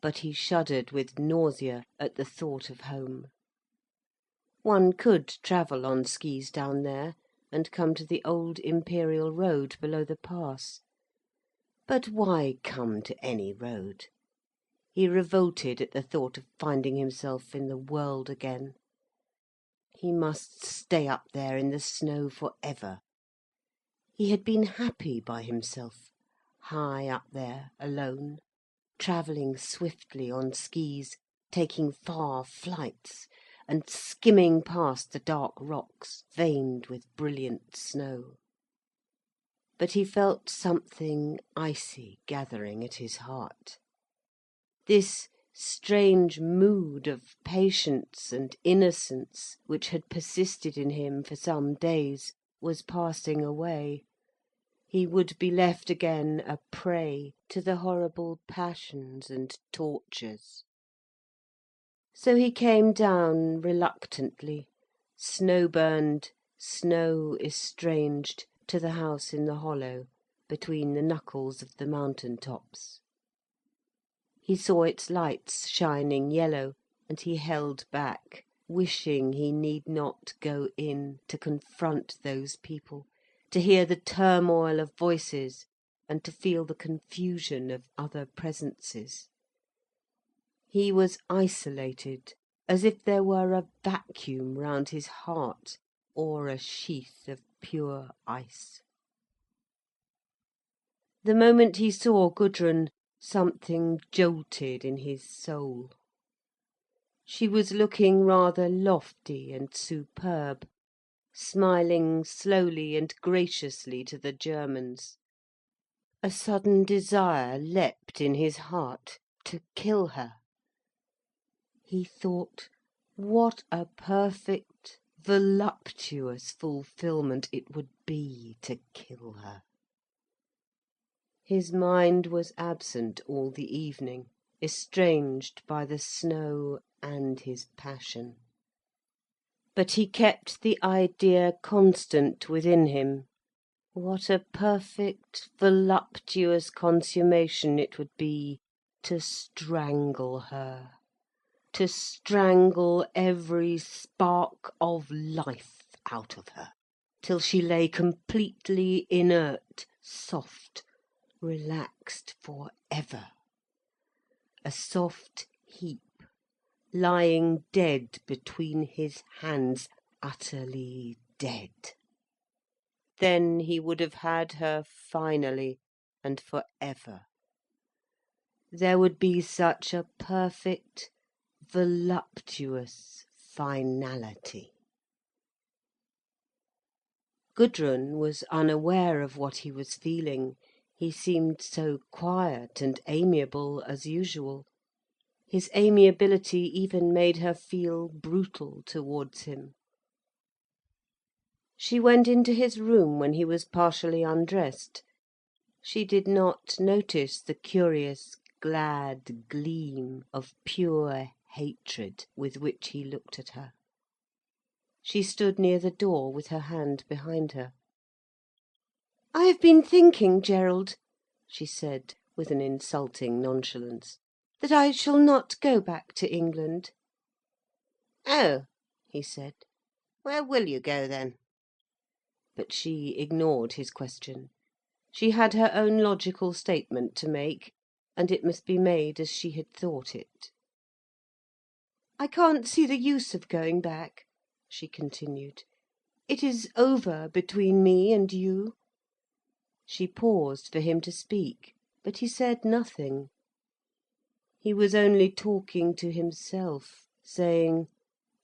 but he shuddered with nausea at the thought of home. One could travel on skis down there, and come to the old imperial road below the pass. But why come to any road? He revolted at the thought of finding himself in the world again. He must stay up there in the snow for ever. He had been happy by himself, high up there, alone, travelling swiftly on skis, taking far flights, and skimming past the dark rocks veined with brilliant snow. But he felt something icy gathering at his heart. This strange mood of patience and innocence, which had persisted in him for some days, was passing away. He would be left again a prey to the horrible passions and tortures. So he came down reluctantly, snow-burned, snow-estranged, to the house in the hollow, between the knuckles of the mountain tops. He saw its lights shining yellow, and he held back, wishing he need not go in, to confront those people, to hear the turmoil of voices, and to feel the confusion of other presences. He was isolated, as if there were a vacuum round his heart, or a sheath of pure ice. The moment he saw Gudrun, something jolted in his soul. She was looking rather lofty and superb, smiling slowly and graciously to the Germans. A sudden desire leapt in his heart to kill her. He thought, what a perfect, voluptuous fulfilment it would be to kill her. His mind was absent all the evening, estranged by the snow and his passion. But he kept the idea constant within him. What a perfect, voluptuous consummation it would be to strangle her. To strangle every spark of life out of her, till she lay completely inert, soft, relaxed for ever. A soft heap, lying dead between his hands, utterly dead. Then he would have had her finally and for ever. There would be such a perfect, voluptuous finality. Gudrun was unaware of what he was feeling. He seemed so quiet and amiable as usual. His amiability even made her feel brutal towards him. She went into his room when he was partially undressed. She did not notice the curious glad gleam of pure hatred with which he looked at her. She stood near the door with her hand behind her. "I have been thinking, Gerald," she said, with an insulting nonchalance, "that I shall not go back to England." "Oh," he said. "Where will you go then?" But she ignored his question. She had her own logical statement to make, and it must be made as she had thought it. "I can't see the use of going back," she continued. "It is over between me and you." She paused for him to speak, but he said nothing. He was only talking to himself, saying,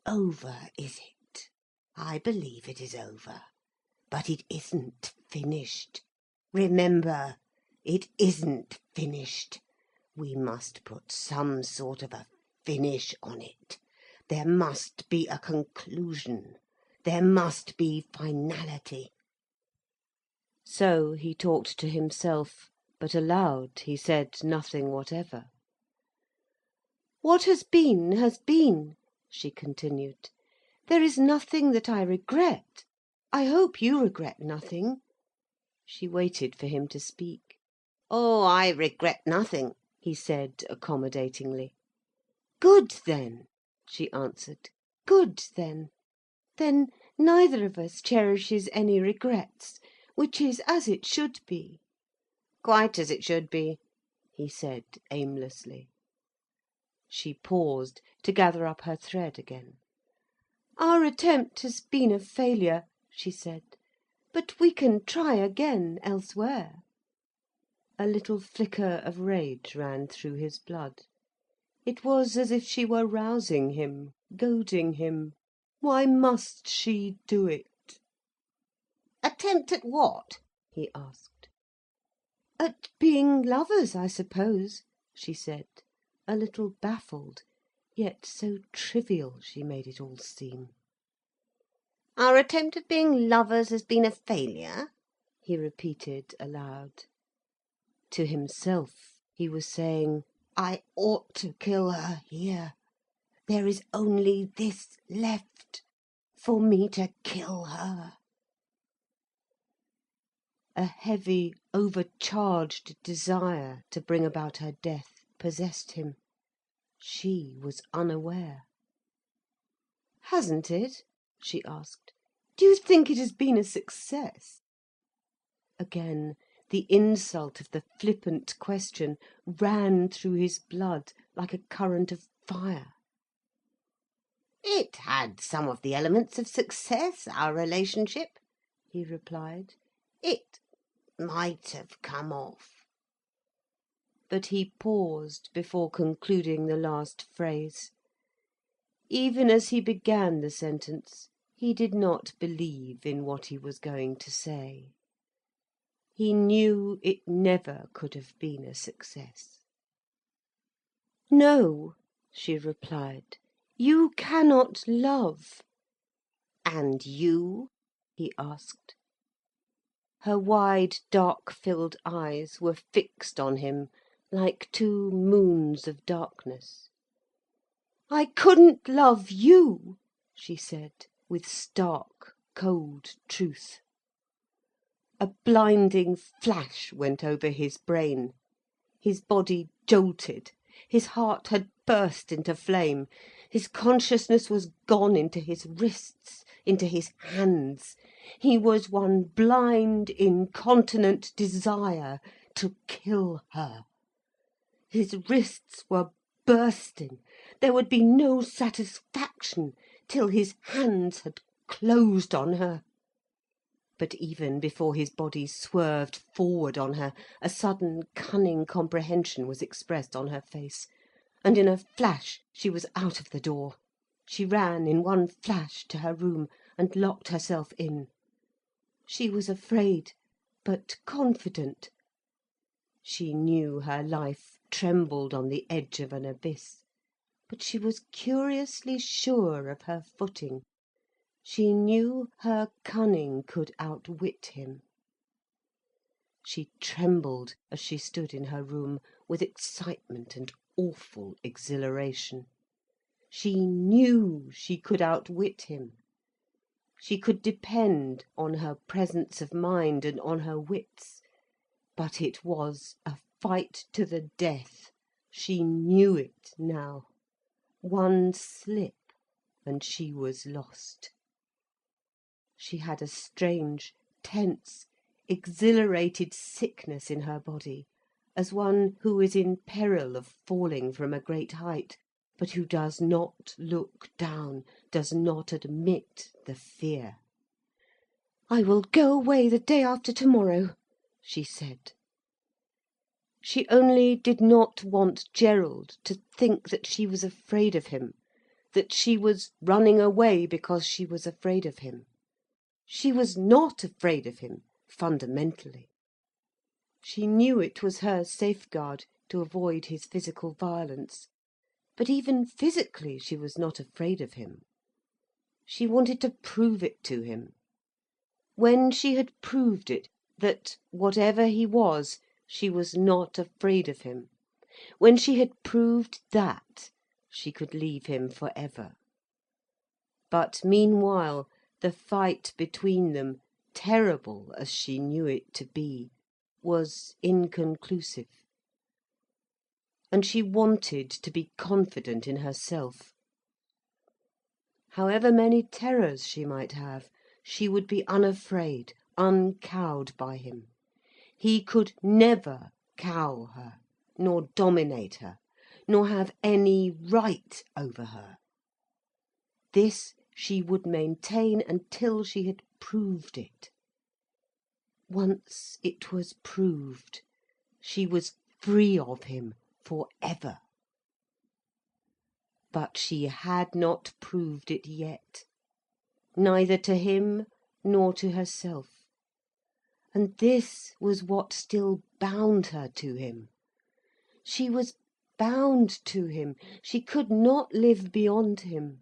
"Over, is it? I believe it is over. But it isn't finished. Remember, it isn't finished. We must put some sort of a finish on it. There must be a conclusion. There must be finality." So he talked to himself, but aloud he said nothing whatever. "What has been," she continued. "There is nothing that I regret. I hope you regret nothing." She waited for him to speak. "Oh, I regret nothing," he said accommodatingly. "Good, then," she answered. "Good, then. Then neither of us cherishes any regrets, which is as it should be." "Quite as it should be," he said aimlessly. She paused to gather up her thread again. "Our attempt has been a failure," she said, "but we can try again elsewhere." A little flicker of rage ran through his blood. It was as if she were rousing him, goading him. Why must she do it? "Attempt at what?" he asked. "At being lovers, I suppose," she said, a little baffled, yet so trivial she made it all seem. "Our attempt at being lovers has been a failure?" he repeated aloud. To himself he was saying, "I ought to kill her here. There is only this left, for me to kill her." A heavy, overcharged desire to bring about her death possessed him. She was unaware. "Hasn't it?" she asked. "Do you think it has been a success?" Again the insult of the flippant question ran through his blood like a current of fire. "It had some of the elements of success, our relationship," he replied. "It might have come off." But he paused before concluding the last phrase. Even as he began the sentence, he did not believe in what he was going to say. He knew it never could have been a success. "No," she replied, "you cannot love." "And you?" he asked. Her wide, dark-filled eyes were fixed on him like two moons of darkness. "I couldn't love you," she said, with stark, cold truth. A blinding flash went over his brain. His body jolted. His heart had burst into flame. His consciousness was gone into his wrists, into his hands. He was one blind, incontinent desire to kill her. His wrists were bursting. There would be no satisfaction till his hands had closed on her. But even before his body swerved forward on her, a sudden cunning comprehension was expressed on her face, and in a flash she was out of the door. She ran in one flash to her room and locked herself in. She was afraid, but confident. She knew her life trembled on the edge of an abyss, but she was curiously sure of her footing. She knew her cunning could outwit him. She trembled as she stood in her room, with excitement and awful exhilaration. She knew she could outwit him. She could depend on her presence of mind and on her wits. But it was a fight to the death. She knew it now. One slip and she was lost. She had a strange, tense, exhilarated sickness in her body, as one who is in peril of falling from a great height, but who does not look down, does not admit the fear. "I will go away the day after tomorrow," she said. She only did not want Gerald to think that she was afraid of him, that she was running away because she was afraid of him. She was not afraid of him, fundamentally. She knew it was her safeguard to avoid his physical violence. But even physically she was not afraid of him. She wanted to prove it to him. When she had proved it, that whatever he was, she was not afraid of him, when she had proved that, she could leave him for ever. But meanwhile, the fight between them, terrible as she knew it to be, was inconclusive. And she wanted to be confident in herself. However many terrors she might have, she would be unafraid, uncowed by him. He could never cow her, nor dominate her, nor have any right over her. This she would maintain until she had proved it. Once it was proved, she was free of him for ever. But she had not proved it yet, neither to him nor to herself. And this was what still bound her to him. She was bound to him. She could not live beyond him.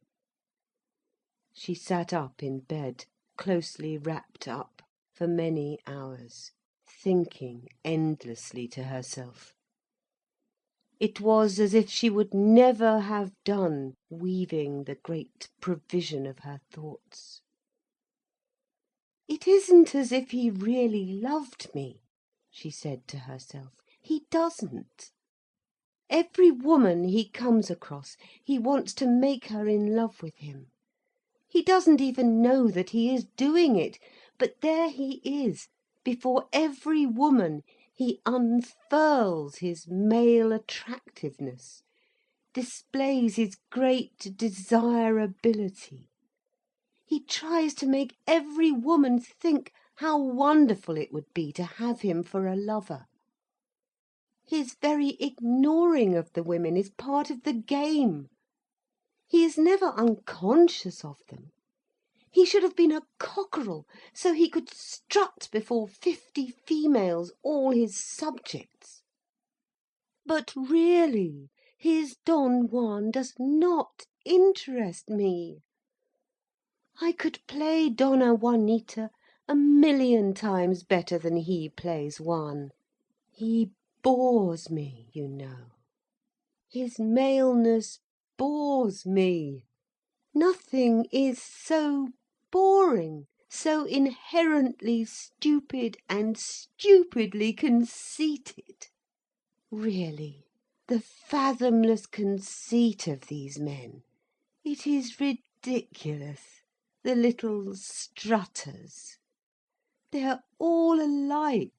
She sat up in bed, closely wrapped up, for many hours, thinking endlessly to herself. It was as if she would never have done weaving the great provision of her thoughts. "It isn't as if he really loved me," she said to herself. "He doesn't. Every woman he comes across, he wants to make her in love with him. He doesn't even know that he is doing it, but there he is, before every woman he unfurls his male attractiveness, displays his great desirability. He tries to make every woman think how wonderful it would be to have him for a lover. His very ignoring of the women is part of the game. He is never unconscious of them. He should have been a cockerel, so he could strut before 50 females, all his subjects. But really, his Don Juan does not interest me. I could play Donna Juanita 1,000,000 times better than he plays Juan. He bores me, you know. His maleness bores me. Nothing is so boring, so inherently stupid and stupidly conceited. Really, the fathomless conceit of these men, it is ridiculous, the little strutters. They are all alike.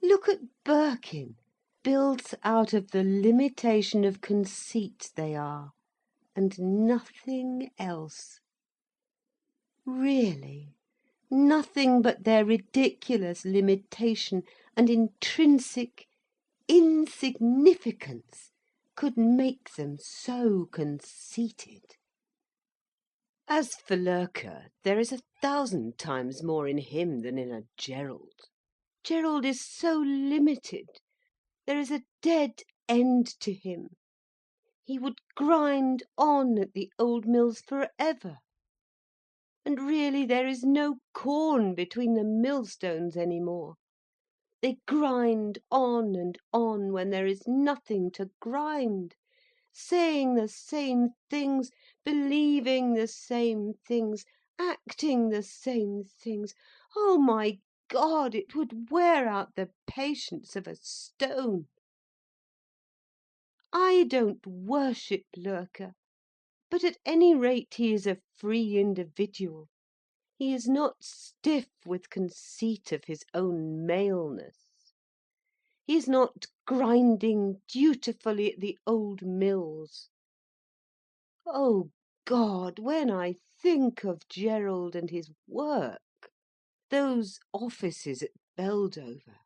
Look at Birkin, built out of the limitation of conceit they are, and nothing else. Really, nothing but their ridiculous limitation and intrinsic insignificance could make them so conceited. As for Loerke, there is 1,000 times more in him than in a Gerald. Gerald is so limited. There is a dead end to him. He would grind on at the old mills for ever. And really there is no corn between the millstones any more. They grind on and on when there is nothing to grind, saying the same things, believing the same things, acting the same things. Oh my God, it would wear out the patience of a stone. I don't worship Loerke, but at any rate he is a free individual. He is not stiff with conceit of his own maleness. He is not grinding dutifully at the old mills. Oh God, when I think of Gerald and his work, those offices at Beldover,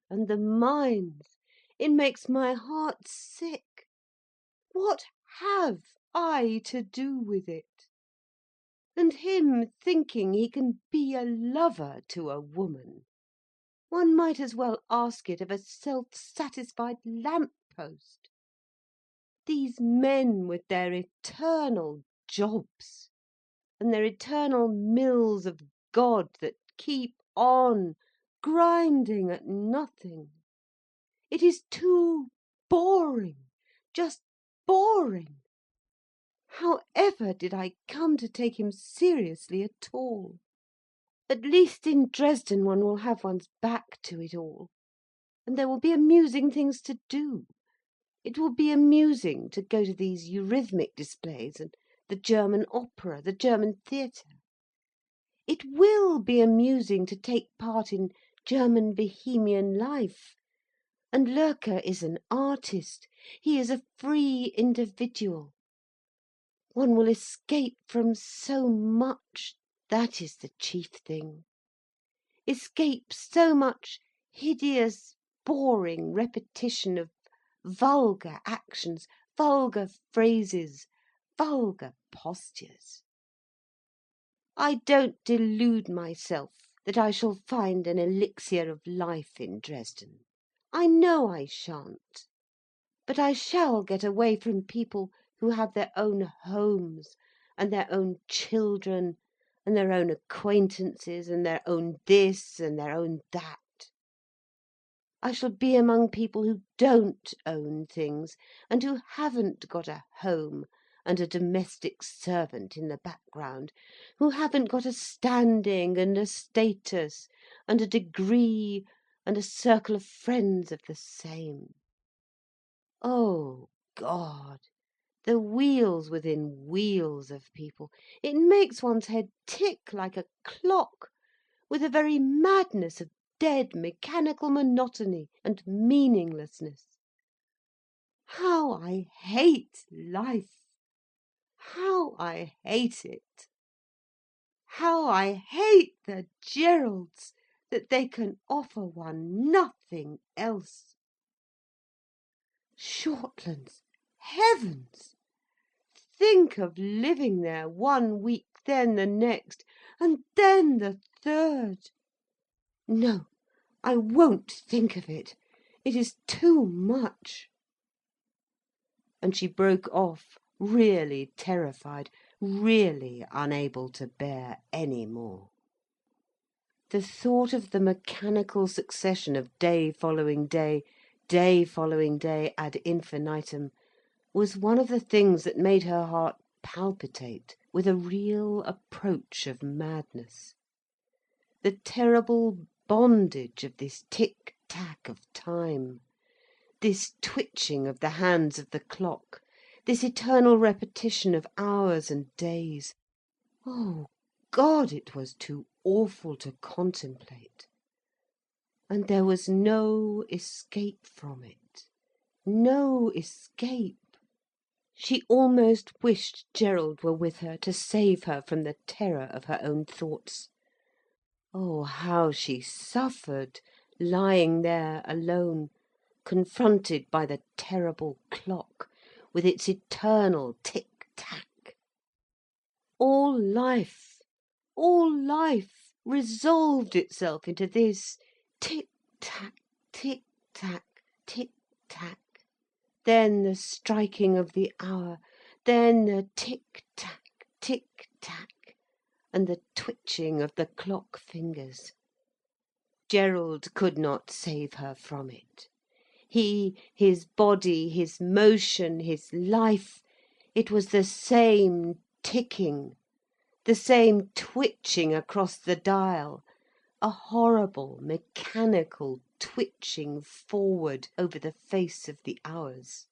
and the mines, It makes my heart sick. What have I to do with it? And him thinking he can be a lover to a woman. One might as well ask it of a self-satisfied lamp-post. These men with their eternal jobs, and their eternal mills of God that keep on grinding at nothing. It is too boring, just boring. How ever did I come to take him seriously at all? At least in Dresden one will have one's back to it all, and there will be amusing things to do. It will be amusing to go to these eurythmic displays and the German opera, the German theatre. It will be amusing to take part in German Bohemian life. And Loerke is an artist. He is a free individual. One will escape from so much, that is the chief thing. Escape so much hideous, boring repetition of vulgar actions, vulgar phrases, vulgar postures. I don't delude myself that I shall find an elixir of life in Dresden. I know I shan't. But I shall get away from people who have their own homes, and their own children, and their own acquaintances, and their own this, and their own that. I shall be among people who don't own things, and who haven't got a home and a domestic servant in the background, who haven't got a standing and a status and a degree and a circle of friends of the same. Oh, God, the wheels within wheels of people. It makes one's head tick like a clock, with a very madness of dead mechanical monotony and meaninglessness. How I hate life! How I hate it! How I hate the Geralds, that they can offer one nothing else. Shortlands, heavens! Think of living there 1 week, then the next, and then the third. No, I won't think of it. It is too much. And she broke off, really terrified, really unable to bear any more. The thought of the mechanical succession of day following day ad infinitum, was one of the things that made her heart palpitate with a real approach of madness. The terrible bondage of this tick-tack of time, this twitching of the hands of the clock, this eternal repetition of hours and days. Oh, God, it was too awful to contemplate. And there was no escape from it. No escape. She almost wished Gerald were with her to save her from the terror of her own thoughts. Oh, how she suffered, lying there alone, confronted by the terrible clock, with its eternal tick-tack. All life resolved itself into this tick-tack, tick-tack, tick-tack. Then the striking of the hour, then the tick-tack, tick-tack, and the twitching of the clock fingers. Gerald could not save her from it. He, his body, his motion, his life, it was the same ticking, the same twitching across the dial, a horrible, mechanical twitching forward over the face of the hours.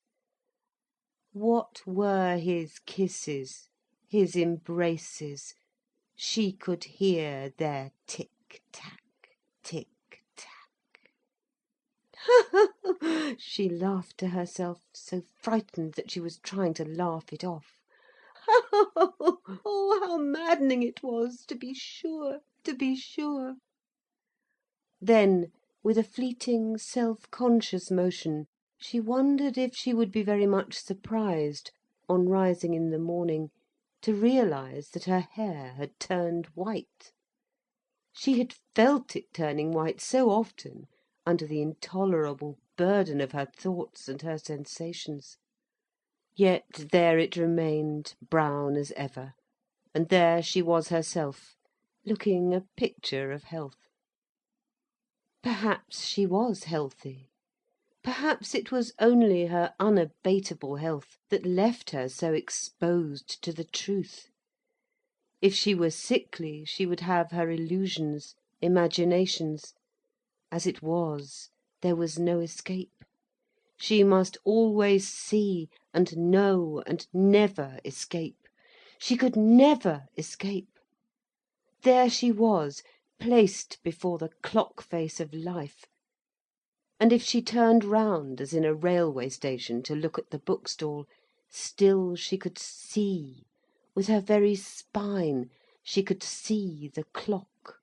What were his kisses, his embraces? She could hear their tick-tack, tick-tack. She laughed to herself, so frightened that she was trying to laugh it off. Oh, how maddening it was, to be sure, to be sure. Then, with a fleeting, self-conscious motion, She wondered if she would be very much surprised, on rising in the morning, to realise that her hair had turned white. She had felt it turning white so often, under the intolerable burden of her thoughts and her sensations. Yet there it remained, brown as ever, and there she was herself, looking a picture of health. Perhaps she was healthy. Perhaps it was only her unabateable health that left her so exposed to the truth. If she were sickly, she would have her illusions, imaginations. As it was, there was no escape. She must always see and know and never escape. She could never escape. There she was, placed before the clock face of life. And if she turned round, as in a railway station, to look at the bookstall, still she could see, with her very spine, she could see the clock,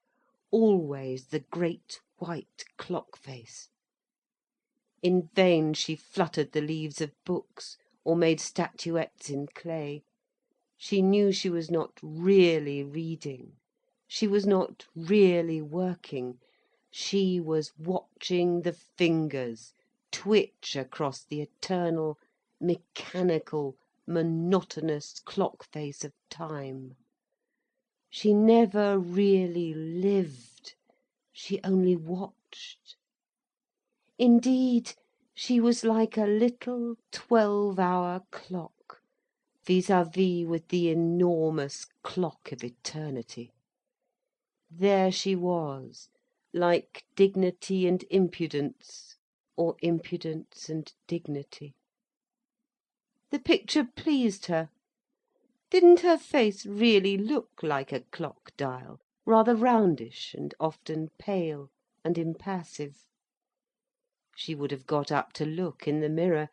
always the great white clock face. In vain she fluttered the leaves of books, or made statuettes in clay. She knew she was not really reading. She was not really working. She was watching the fingers twitch across the eternal, mechanical, monotonous clock face of time. She never really lived. She only watched. Indeed, she was like a little 12-hour clock, vis-à-vis with the enormous clock of eternity. There she was, like dignity and impudence, or impudence and dignity. The picture pleased her. Didn't her face really look like a clock dial, rather roundish and often pale and impassive? She would have got up to look in the mirror,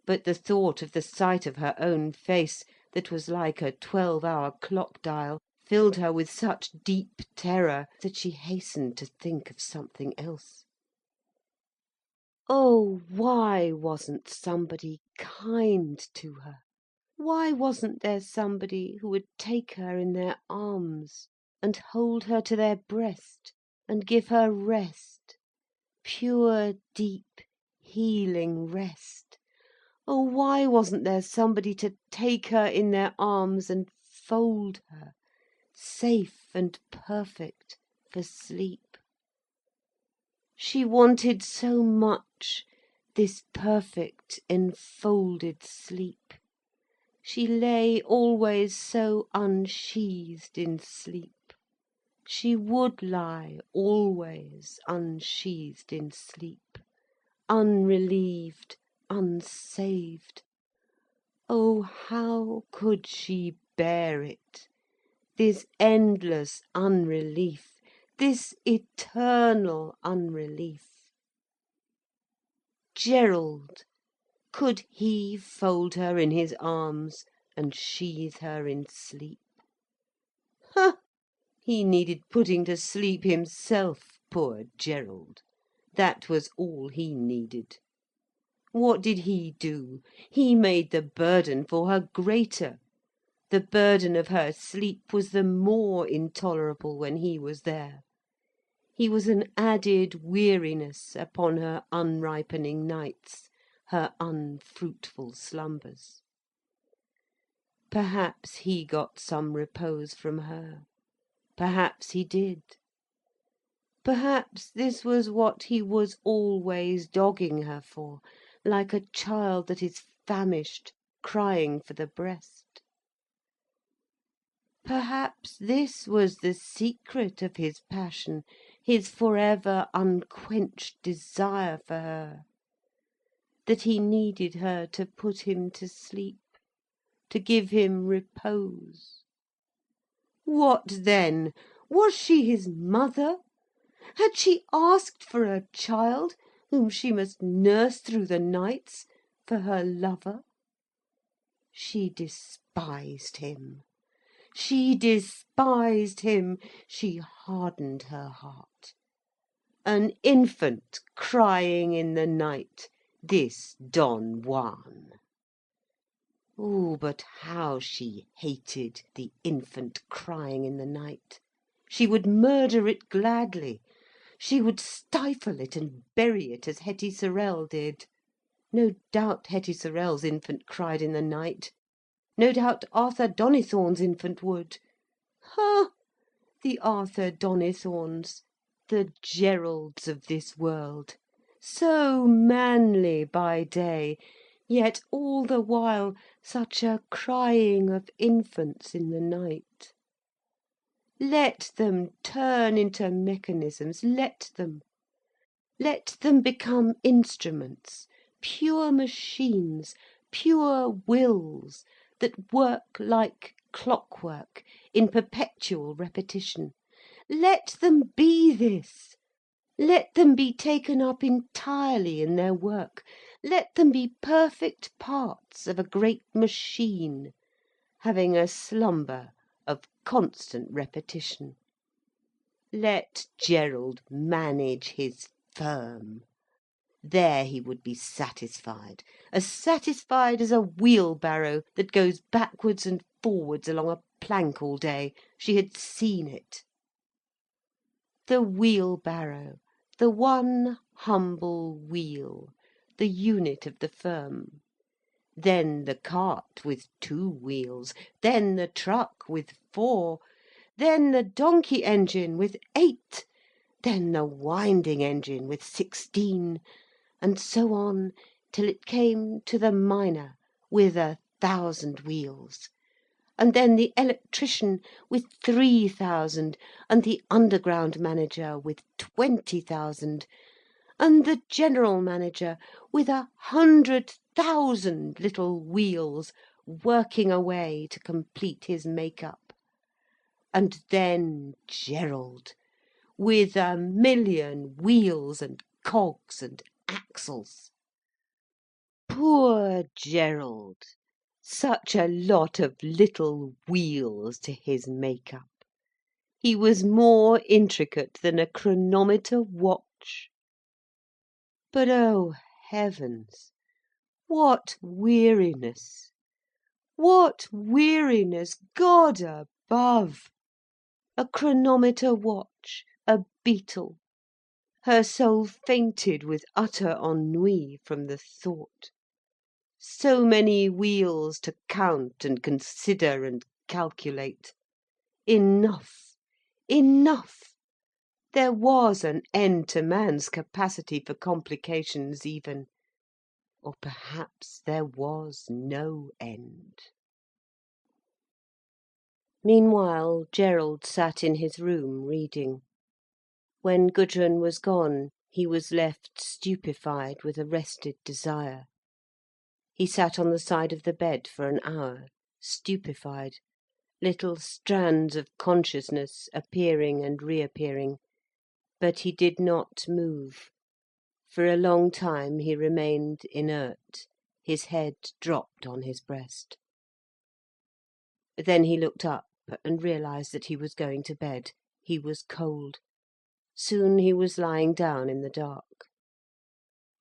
but the thought of the sight of her own face, that was like a 12-hour clock dial, filled her with such deep terror that she hastened to think of something else. Oh, why wasn't somebody kind to her? Why wasn't there somebody who would take her in their arms, and hold her to their breast, and give her rest, pure, deep, healing rest? Oh, why wasn't there somebody to take her in their arms and fold her, safe and perfect, for sleep? She wanted so much this perfect, enfolded sleep. She lay always so unsheathed in sleep. She would lie always unsheathed in sleep, unrelieved, unsaved. Oh, how could she bear it, this endless unrelief, this eternal unrelief? Gerald, could he fold her in his arms and sheathe her in sleep? Ha! He needed putting to sleep himself, poor Gerald. That was all he needed. What did he do? He made the burden for her greater. The burden of her sleep was the more intolerable when he was there. He was an added weariness upon her unripening nights, her unfruitful slumbers. Perhaps he got some repose from her. Perhaps he did. Perhaps this was what he was always dogging her for, like a child that is famished, crying for the breast. Perhaps this was the secret of his passion, his forever unquenched desire for her, that he needed her to put him to sleep, to give him repose. What then? Was she his mother? Had she asked for a child whom she must nurse through the nights for her lover? She despised him. She despised him. She hardened her heart. An infant crying in the night This Don Juan. Oh, but how she hated the infant crying in the night. She would murder it gladly. She would stifle it and bury it as Hetty Sorrel did. No doubt Hetty Sorrel's infant cried in the night. No doubt Arthur Donnithorne's infant would. Ha! The Arthur Donnithornes, the Geralds of this world, so manly by day, yet all the while such a crying of infants in the night. Let them turn into mechanisms, let them. Let them become instruments, pure machines, pure wills, that work like clockwork, in perpetual repetition. Let them be this. Let them be taken up entirely in their work. Let them be perfect parts of a great machine, having a slumber of constant repetition. Let Gerald manage his firm. There he would be satisfied as a wheelbarrow that goes backwards and forwards along a plank all day. She had seen it. The wheelbarrow, the one humble wheel, the unit of the firm. Then the cart with 2 wheels, then the truck with 4, then the donkey engine with 8, then the winding engine with 16, and so on till it came to the miner with 1,000 wheels, and then the electrician with 3,000, and the underground manager with 20,000, and the general manager with 100,000 little wheels working away to complete his make-up, and then Gerald with 1,000,000 wheels and cogs and axles. Poor Gerald! Such a lot of little wheels to his make-up. He was more intricate than a chronometer watch. But oh heavens! What weariness! What weariness, God above! A chronometer watch, a beetle. Her soul fainted with utter ennui from the thought. So many wheels to count and consider and calculate. Enough, enough. There was an end to man's capacity for complications even. Or perhaps there was no end. Meanwhile Gerald sat in his room reading. When Gudrun was gone, he was left stupefied with arrested desire. He sat on the side of the bed for an hour, stupefied, little strands of consciousness appearing and reappearing, but he did not move. For a long time he remained inert, his head dropped on his breast. Then he looked up and realised that he was going to bed. He was cold. Soon he was lying down in the dark.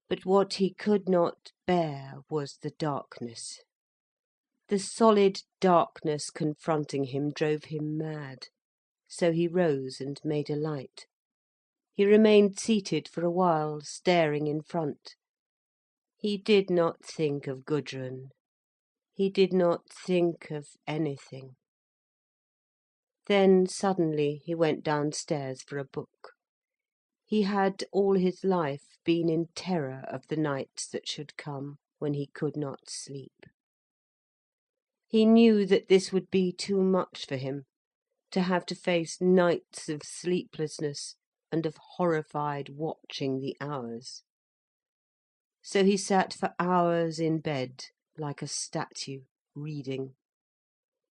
But what he could not bear was the darkness. The solid darkness confronting him drove him mad. So he rose and made a light. He remained seated for a while, staring in front. He did not think of Gudrun. He did not think of anything. Then suddenly he went downstairs for a book. He had all his life been in terror of the nights that should come, when he could not sleep. He knew that this would be too much for him, to have to face nights of sleeplessness and of horrified watching the hours. So he sat for hours in bed, like a statue, reading.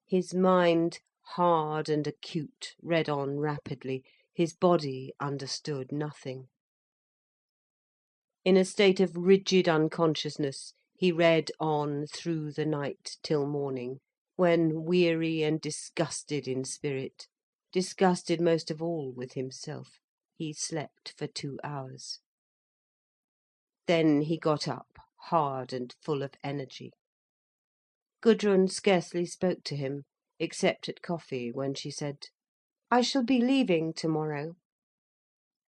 His mind, hard and acute, read on rapidly. His body understood nothing. In a state of rigid unconsciousness, he read on through the night till morning, when, weary and disgusted in spirit, disgusted most of all with himself, he slept for 2 hours. Then he got up, hard and full of energy. Gudrun scarcely spoke to him, except at coffee, when she said, "I shall be leaving tomorrow."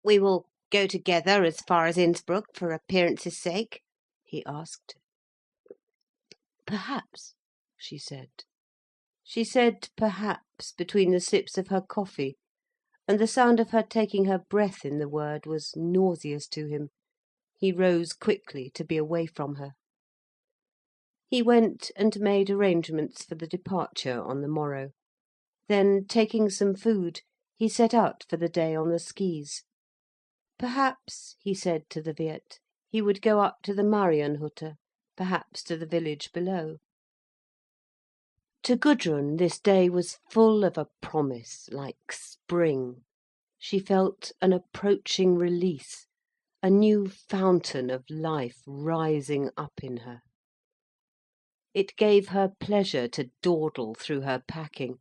"We will go together as far as Innsbruck, for appearance's sake?" he asked. "Perhaps," she said. She said perhaps between the sips of her coffee, and the sound of her taking her breath in the word was nauseous to him. He rose quickly to be away from her. He went and made arrangements for the departure on the morrow. Then, taking some food, he set out for the day on the skis. Perhaps, he said to the Wirt, he would go up to the Marienhütte, perhaps to the village below. To Gudrun this day was full of a promise, like spring. She felt an approaching release, a new fountain of life rising up in her. It gave her pleasure to dawdle through her packing.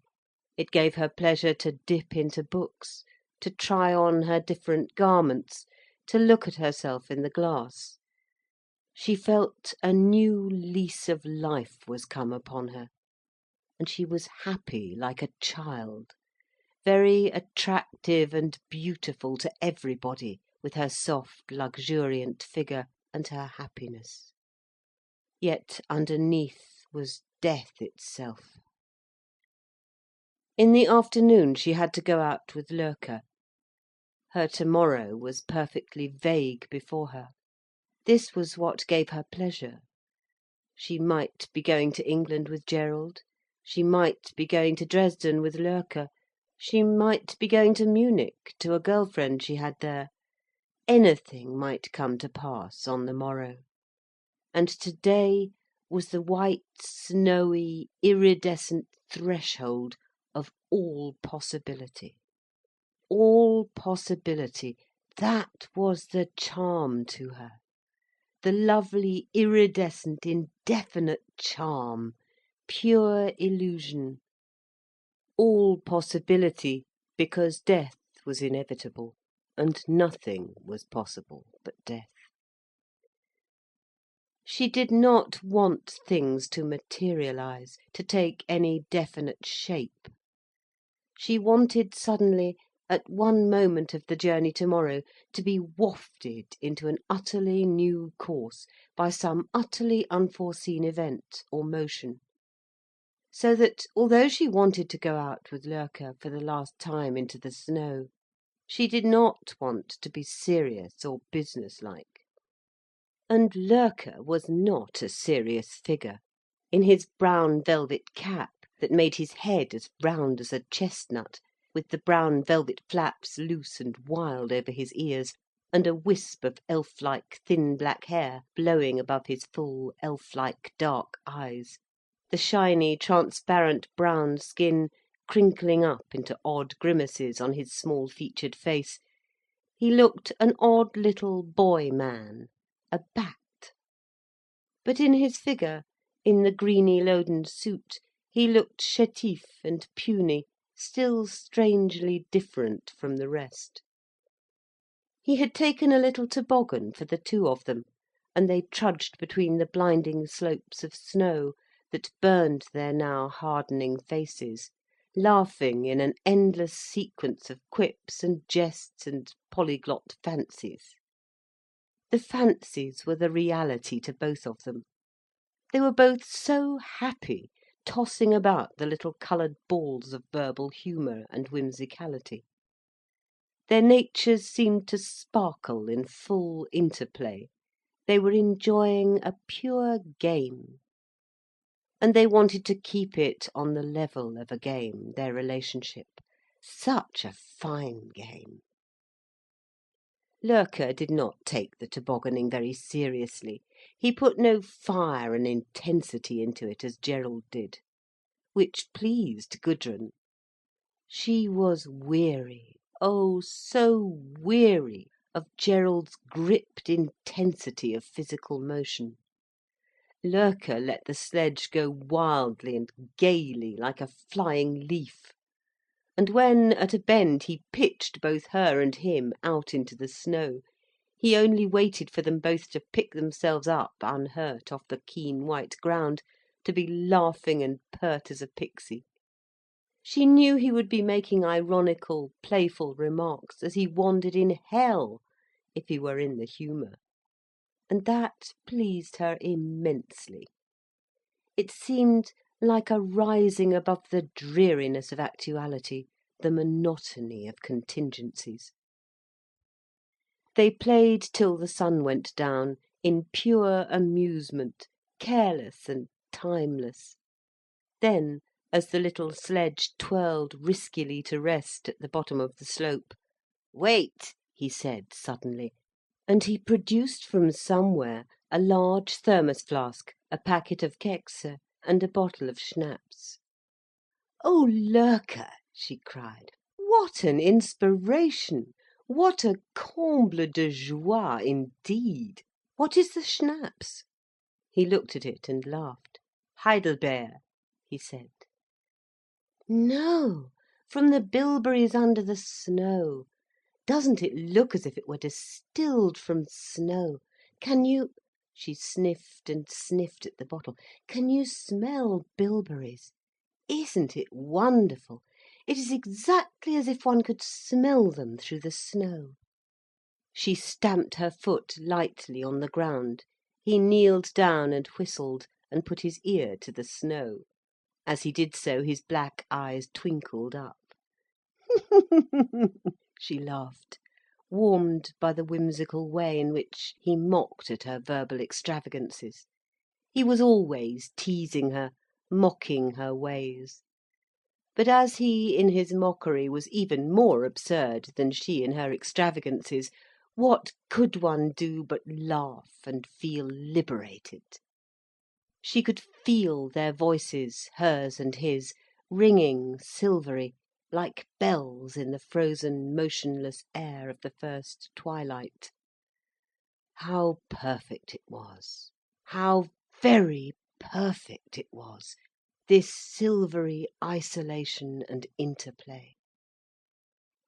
It gave her pleasure to dip into books, to try on her different garments, to look at herself in the glass. She felt a new lease of life was come upon her, and she was happy like a child, very attractive and beautiful to everybody, with her soft, luxuriant figure and her happiness. Yet underneath was death itself. In the afternoon she had to go out with Loerke. Her tomorrow was perfectly vague before her. This was what gave her pleasure. She might be going to England with Gerald, she might be going to Dresden with Loerke, she might be going to Munich, to a girlfriend she had there. Anything might come to pass on the morrow. And today was the white, snowy, iridescent threshold of all possibility. All possibility, that was the charm to her. The lovely, iridescent, indefinite charm, pure illusion. All possibility, because death was inevitable, and nothing was possible but death. She did not want things to materialise, to take any definite shape. She wanted suddenly, at one moment of the journey tomorrow, to be wafted into an utterly new course by some utterly unforeseen event or motion. So that, although she wanted to go out with Loerke for the last time into the snow, she did not want to be serious or businesslike. And Loerke was not a serious figure, in his brown velvet cap that made his head as round as a chestnut, with the brown velvet flaps loose and wild over his ears, and a wisp of elf-like thin black hair blowing above his full elf-like dark eyes, the shiny transparent brown skin crinkling up into odd grimaces on his small-featured face. He looked an odd little boy-man, a bat. But in his figure, in the greeny loden suit, he looked chétif and puny, still strangely different from the rest. He had taken a little toboggan for the two of them, and they trudged between the blinding slopes of snow that burned their now hardening faces, laughing in an endless sequence of quips and jests and polyglot fancies. The fancies were the reality to both of them. They were both so happy, tossing about the little coloured balls of verbal humour and whimsicality. Their natures seemed to sparkle in full interplay. They were enjoying a pure game. And they wanted to keep it on the level of a game, their relationship. Such a fine game. Loerke did not take the tobogganing very seriously. He put no fire and intensity into it as Gerald did. Which pleased Gudrun. She was weary, oh so weary, of Gerald's gripped intensity of physical motion. Loerke let the sledge go wildly and gaily like a flying leaf. And when, at a bend, he pitched both her and him out into the snow, He only waited for them both to pick themselves up unhurt off the keen white ground, to be laughing and pert as a pixie. She knew he would be making ironical, playful remarks as he wandered in hell, if he were in the humour. And that pleased her immensely. It seemed like a rising above the dreariness of actuality, the monotony of contingencies. They played till the sun went down, in pure amusement, careless and timeless. Then, as the little sledge twirled riskily to rest at the bottom of the slope, "Wait," he said suddenly, and he produced from somewhere a large thermos flask, a packet of kekse, and a bottle of schnapps. "Oh, Loerke," she cried, "what an inspiration! What a comble de joie indeed! What is the schnapps?" He looked at it and laughed. "Heidelbeer," he said. "No, from the bilberries under the snow. Doesn't it look as if it were distilled from snow? Can you—" she sniffed and sniffed at the bottle. "Can you smell bilberries? Isn't it wonderful? It is exactly as if one could smell them through the snow." She stamped her foot lightly on the ground. He kneeled down and whistled, and put his ear to the snow. As he did so, his black eyes twinkled up. She laughed, warmed by the whimsical way in which he mocked at her verbal extravagances. He was always teasing her, mocking her ways. But as he in his mockery was even more absurd than she in her extravagances, what could one do but laugh and feel liberated? She could feel their voices, hers and his, ringing silvery, like bells in the frozen, motionless air of the first twilight. How perfect it was! How very perfect it was, this silvery isolation and interplay.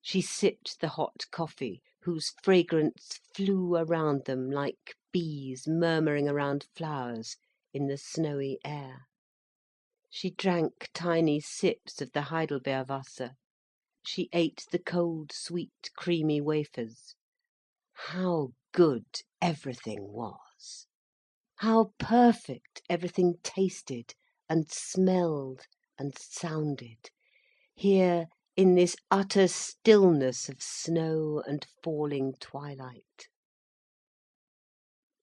She sipped the hot coffee, whose fragrance flew around them like bees murmuring around flowers in the snowy air. She drank tiny sips of the Heidelbeerwasser. She ate the cold, sweet, creamy wafers. How good everything was! How perfect everything tasted and smelled and sounded, here in this utter stillness of snow and falling twilight.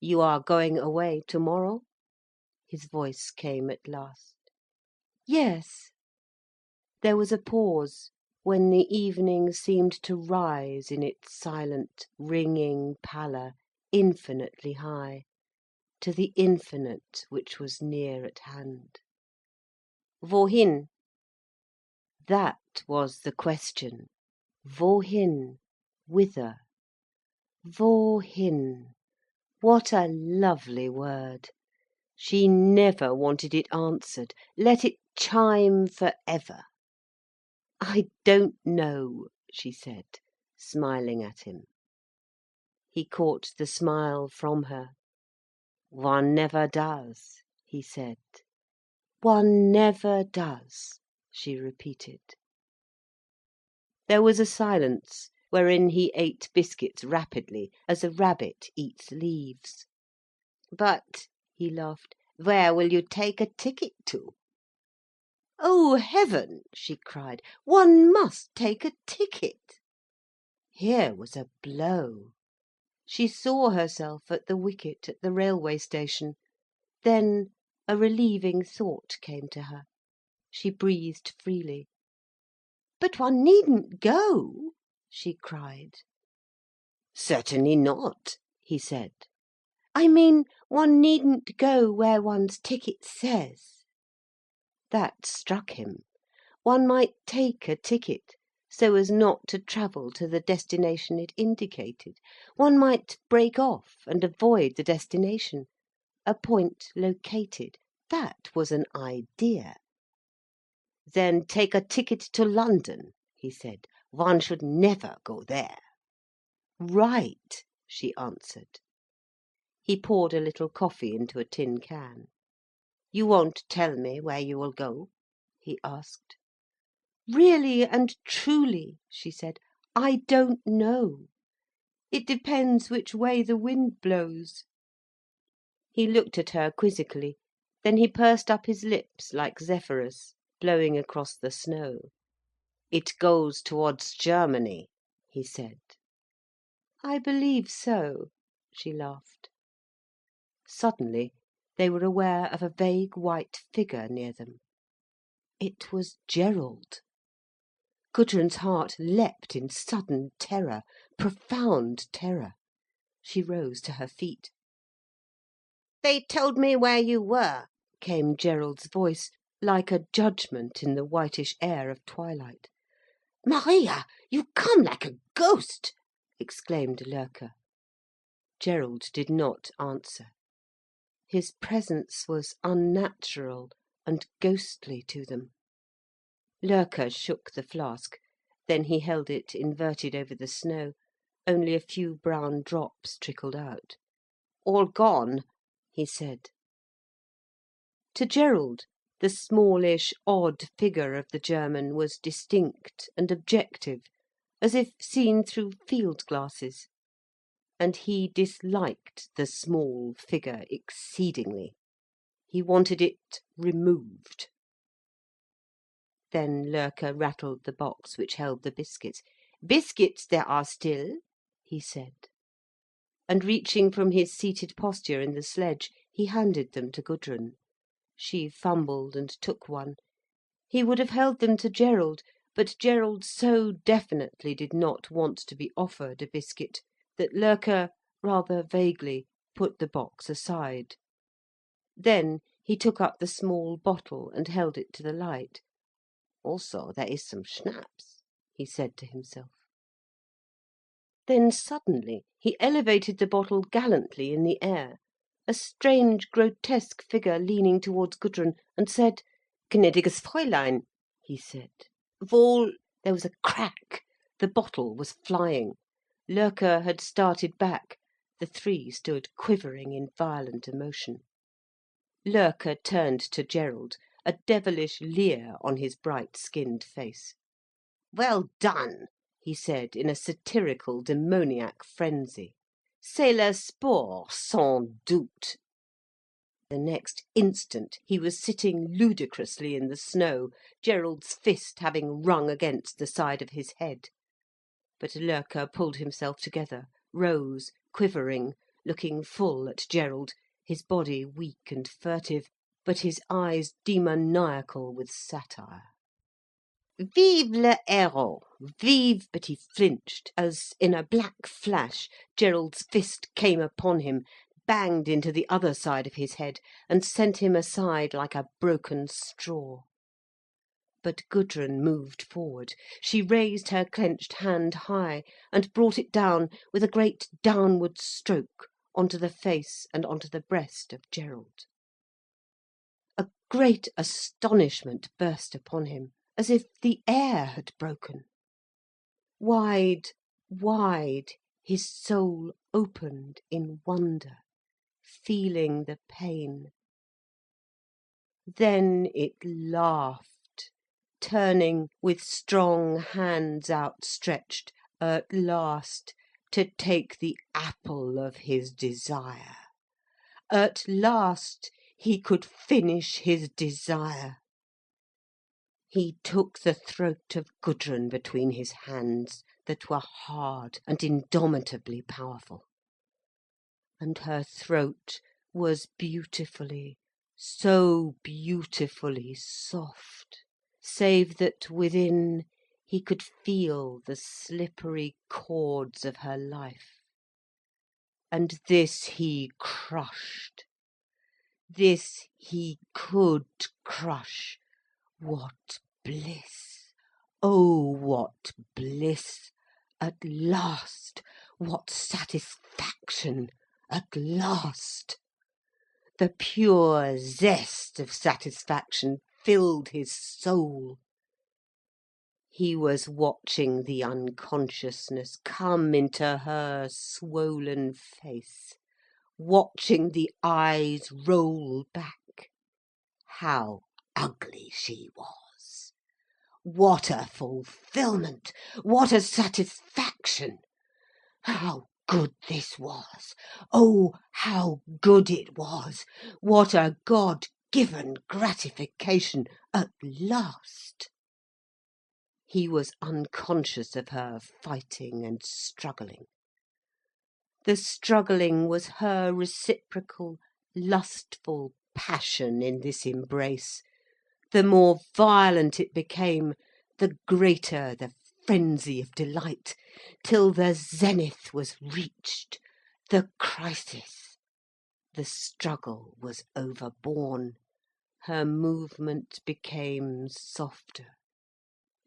"You are going away tomorrow?" his voice came at last. "Yes." There was a pause, when the evening seemed to rise in its silent, ringing pallor infinitely high, to the infinite which was near at hand. "Wohin?" That was the question. Wohin? Whither? Wohin? What a lovely word! She never wanted it answered. Let it chime for ever. "I don't know," she said, smiling at him. He caught the smile from her. "One never does," he said. "One never does," she repeated. There was a silence, wherein he ate biscuits rapidly, as a rabbit eats leaves. "But," he laughed, "where will you take a ticket to?" "Oh heaven!" she cried, "one must take a ticket." Here was a blow. She saw herself at the wicket at the railway station. Then a relieving thought came to her. She breathed freely. "But one needn't go," she cried. "Certainly not," he said. "I mean, one needn't go where one's ticket says." That struck him. One might take a ticket, so as not to travel to the destination it indicated. One might break off and avoid the destination. A point located. That was an idea. "Then take a ticket to London," he said. "One should never go there." "Right," she answered. He poured a little coffee into a tin can. "You won't tell me where you will go?" he asked. "Really and truly," she said, "I don't know. It depends which way the wind blows." He looked at her quizzically, then he pursed up his lips like Zephyrus, blowing across the snow. "It goes towards Germany," he said. "I believe so," she laughed. Suddenly they were aware of a vague white figure near them. It was Gerald. Gudrun's heart leapt in sudden terror, profound terror. She rose to her feet. "They told me where you were," came Gerald's voice, like a judgment in the whitish air of twilight. "Maria, you come like a ghost!" exclaimed Loerke. Gerald did not answer. His presence was unnatural and ghostly to them. Loerke shook the flask, then he held it inverted over the snow. Only a few brown drops trickled out. "All gone," he said. To Gerald, the smallish, odd figure of the German was distinct and objective, as if seen through field glasses. And he disliked the small figure exceedingly. He wanted it removed. Then Loerke rattled the box which held the biscuits. "Biscuits there are still," he said. And reaching from his seated posture in the sledge, he handed them to Gudrun. She fumbled and took one. He would have held them to Gerald, but Gerald so definitely did not want to be offered a biscuit, that Loerke, rather vaguely, put the box aside. Then he took up the small bottle and held it to the light. "Also there is some schnapps," he said to himself. Then suddenly he elevated the bottle gallantly in the air, a strange grotesque figure leaning towards Gudrun, and said, "Gnädiges Fräulein," he said. "Wohl—" There was a crack, the bottle was flying. Loerke had started back, the three stood quivering in violent emotion. Loerke turned to Gerald, a devilish leer on his bright-skinned face. "Well done," he said in a satirical, demoniac frenzy. "C'est le sport, sans doute." The next instant he was sitting ludicrously in the snow, Gerald's fist having rung against the side of his head. But Loerke pulled himself together, rose, quivering, looking full at Gerald, his body weak and furtive, but his eyes demoniacal with satire. "Vive le héros! Vive—" But he flinched, as in a black flash Gerald's fist came upon him, banged into the other side of his head, and sent him aside like a broken straw. But Gudrun moved forward. She raised her clenched hand high, and brought it down with a great downward stroke onto the face and onto the breast of Gerald. A great astonishment burst upon him, as if the air had broken. Wide, wide, his soul opened in wonder, feeling the pain. Then it laughed, turning with strong hands outstretched, at last, to take the apple of his desire. At last he could finish his desire. He took the throat of Gudrun between his hands, that were hard and indomitably powerful. And her throat was beautifully, so beautifully soft, save that within he could feel the slippery cords of her life. And this he crushed. This he could crush. What bliss! Oh, what bliss! At last! What satisfaction! At last! The pure zest of satisfaction filled his soul. He was watching the unconsciousness come into her swollen face, watching the eyes roll back. How ugly she was! What a fulfilment! What a satisfaction! How good this was! Oh, how good it was! What a God-given gratification at last! He was unconscious of her fighting and struggling. The struggling was her reciprocal, lustful passion in this embrace. The more violent it became, the greater the frenzy of delight, till the zenith was reached, the crisis. The struggle was overborne. Her movement became softer,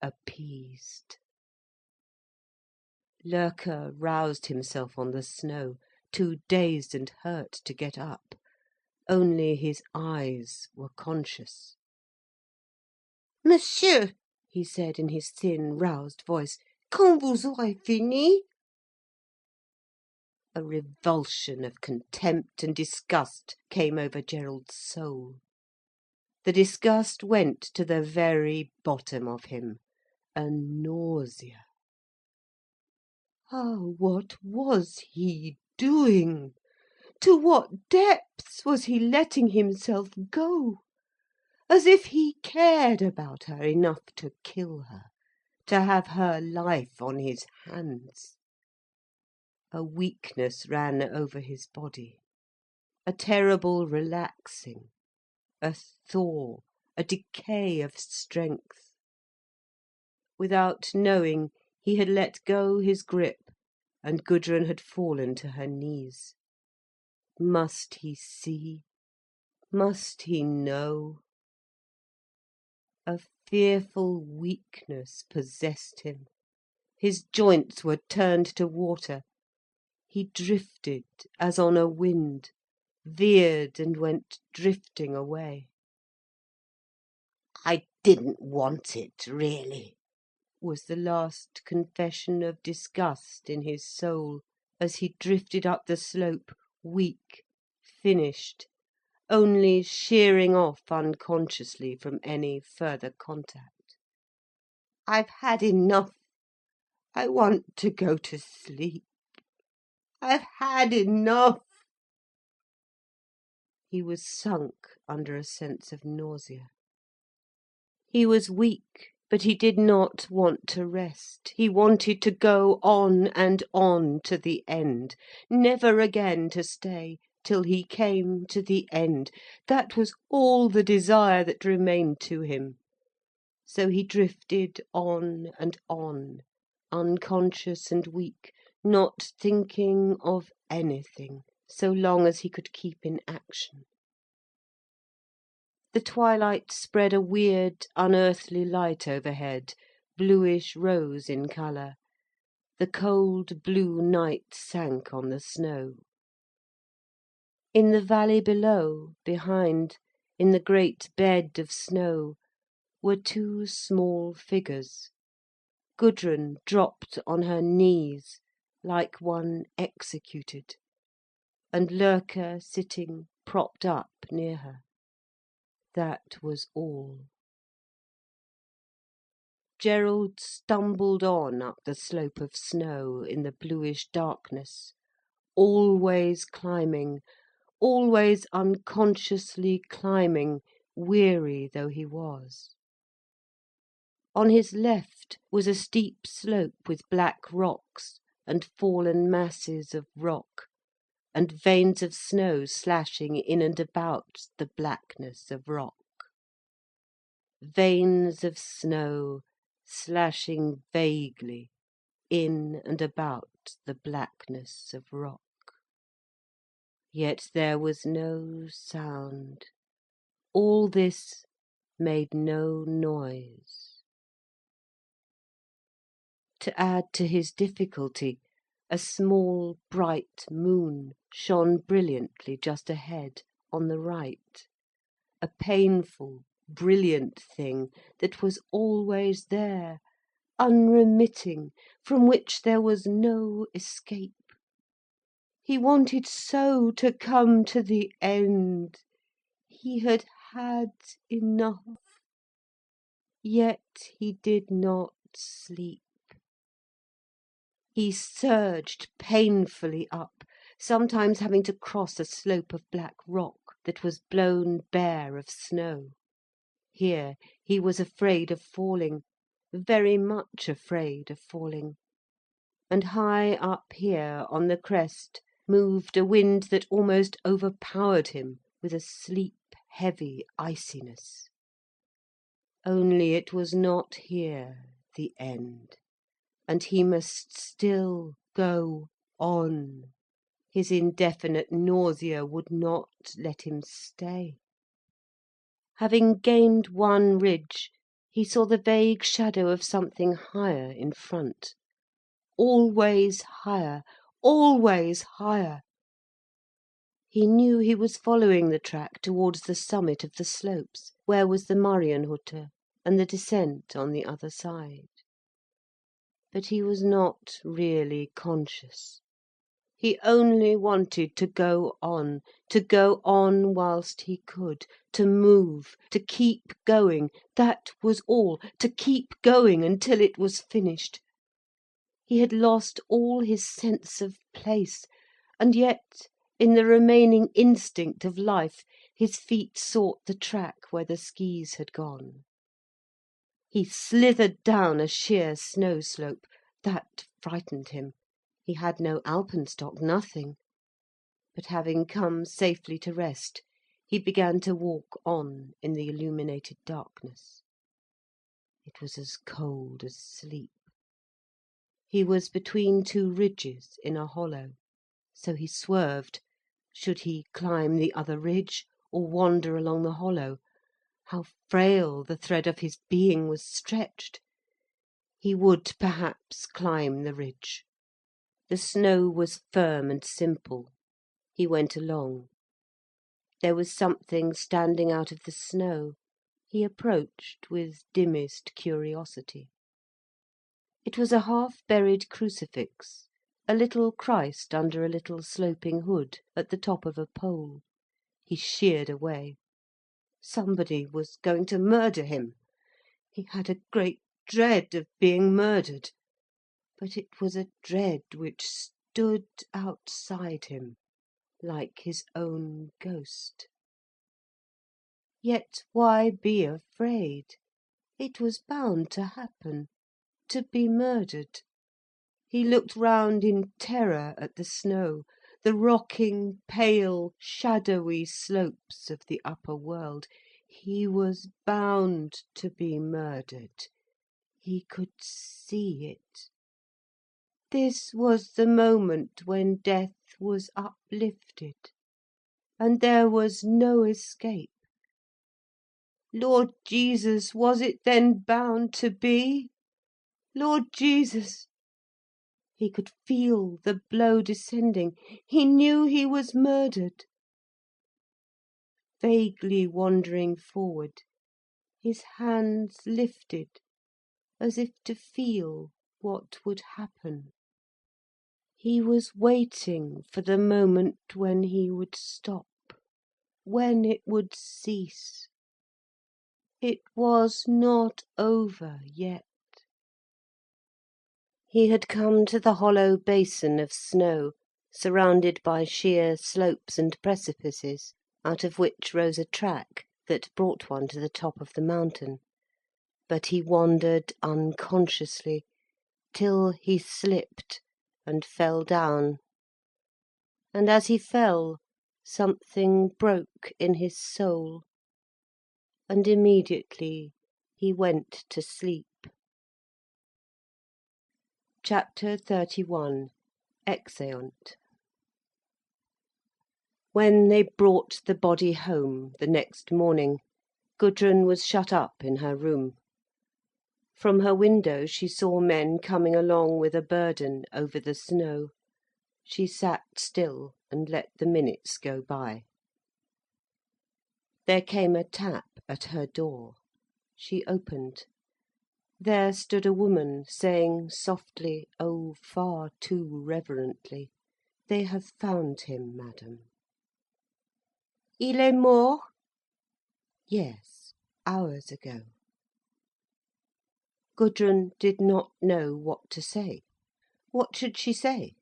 appeased. Loerke roused himself on the snow, too dazed and hurt to get up. Only his eyes were conscious. "Monsieur," he said in his thin, roused voice, "quand vous aurez fini?" A revulsion of contempt and disgust came over Gerald's soul. The disgust went to the very bottom of him, a nausea. Ah, what was he doing? To what depths was he letting himself go? As if he cared about her enough to kill her, to have her life on his hands. A weakness ran over his body, a terrible relaxing, a thaw, a decay of strength. Without knowing, he had let go his grip, and Gudrun had fallen to her knees. Must he see? Must he know? A fearful weakness possessed him. His joints were turned to water. He drifted as on a wind, veered and went drifting away. "I didn't want it, really," was the last confession of disgust in his soul, as he drifted up the slope, weak, finished, only sheering off unconsciously from any further contact. "I've had enough. I want to go to sleep. I've had enough." He was sunk under a sense of nausea. He was weak, but he did not want to rest. He wanted to go on and on to the end, never again to stay till he came to the end. That was all the desire that remained to him. So he drifted on and on, unconscious and weak, not thinking of anything, so long as he could keep in action. The twilight spread a weird, unearthly light overhead, bluish rose in colour. The cold blue night sank on the snow. In the valley below, behind, in the great bed of snow, were two small figures. Gudrun dropped on her knees, like one executed, and Loerke sitting propped up near her. That was all. Gerald stumbled on up the slope of snow in the bluish darkness, always climbing, always unconsciously climbing, weary though he was. On his left was a steep slope with black rocks and fallen masses of rock, and veins of snow slashing in and about the blackness of rock. Veins of snow slashing vaguely in and about the blackness of rock. Yet there was no sound. All this made no noise. To add to his difficulty, a small bright moon shone brilliantly just ahead, on the right. A painful, brilliant thing that was always there, unremitting, from which there was no escape. He wanted so to come to the end. He had had enough. Yet he did not sleep. He surged painfully up, sometimes having to cross a slope of black rock that was blown bare of snow. Here he was afraid of falling, very much afraid of falling. And high up here on the crest moved a wind that almost overpowered him with a sleep-heavy iciness. Only it was not here, the end, and he must still go on. His indefinite nausea would not let him stay. Having gained one ridge, he saw the vague shadow of something higher in front. Always higher, always higher. He knew he was following the track towards the summit of the slopes, where was the Marienhütte and the descent on the other side. But he was not really conscious. He only wanted to go on whilst he could, to move, to keep going, that was all, to keep going until it was finished. He had lost all his sense of place, and yet, in the remaining instinct of life, his feet sought the track where the skis had gone. He slithered down a sheer snow slope. That frightened him. He had no alpenstock, nothing. But having come safely to rest, he began to walk on in the illuminated darkness. It was as cold as sleep. He was between two ridges in a hollow, so he swerved. Should he climb the other ridge, or wander along the hollow? How frail the thread of his being was stretched! He would perhaps climb the ridge. The snow was firm and simple. He went along. There was something standing out of the snow. He approached with dimmest curiosity. It was a half-buried crucifix, a little Christ under a little sloping hood, at the top of a pole. He sheered away. Somebody was going to murder him. He had a great dread of being murdered. But it was a dread which stood outside him, like his own ghost. Yet why be afraid? It was bound to happen, to be murdered. He looked round in terror at the snow, the rocking, pale, shadowy slopes of the upper world. He was bound to be murdered. He could see it. This was the moment when death was uplifted, and there was no escape. Lord Jesus, was it then bound to be? Lord Jesus! He could feel the blow descending. He knew he was murdered. Vaguely wandering forward, his hands lifted, as if to feel what would happen. He was waiting for the moment when he would stop, when it would cease. It was not over yet. He had come to the hollow basin of snow, surrounded by sheer slopes and precipices, out of which rose a track that brought one to the top of the mountain. But he wandered unconsciously, till he slipped and fell down. And as he fell, something broke in his soul, and immediately he went to sleep. Chapter 31. Exeunt. When they brought the body home the next morning, Gudrun was shut up in her room. From her window she saw men coming along with a burden over the snow. She sat still and let the minutes go by. There came a tap at her door. She opened. There stood a woman, saying softly, oh, far too reverently, "They have found him, madam." "Il est mort?" "Yes, hours ago." Gudrun did not know what to say. What should she say?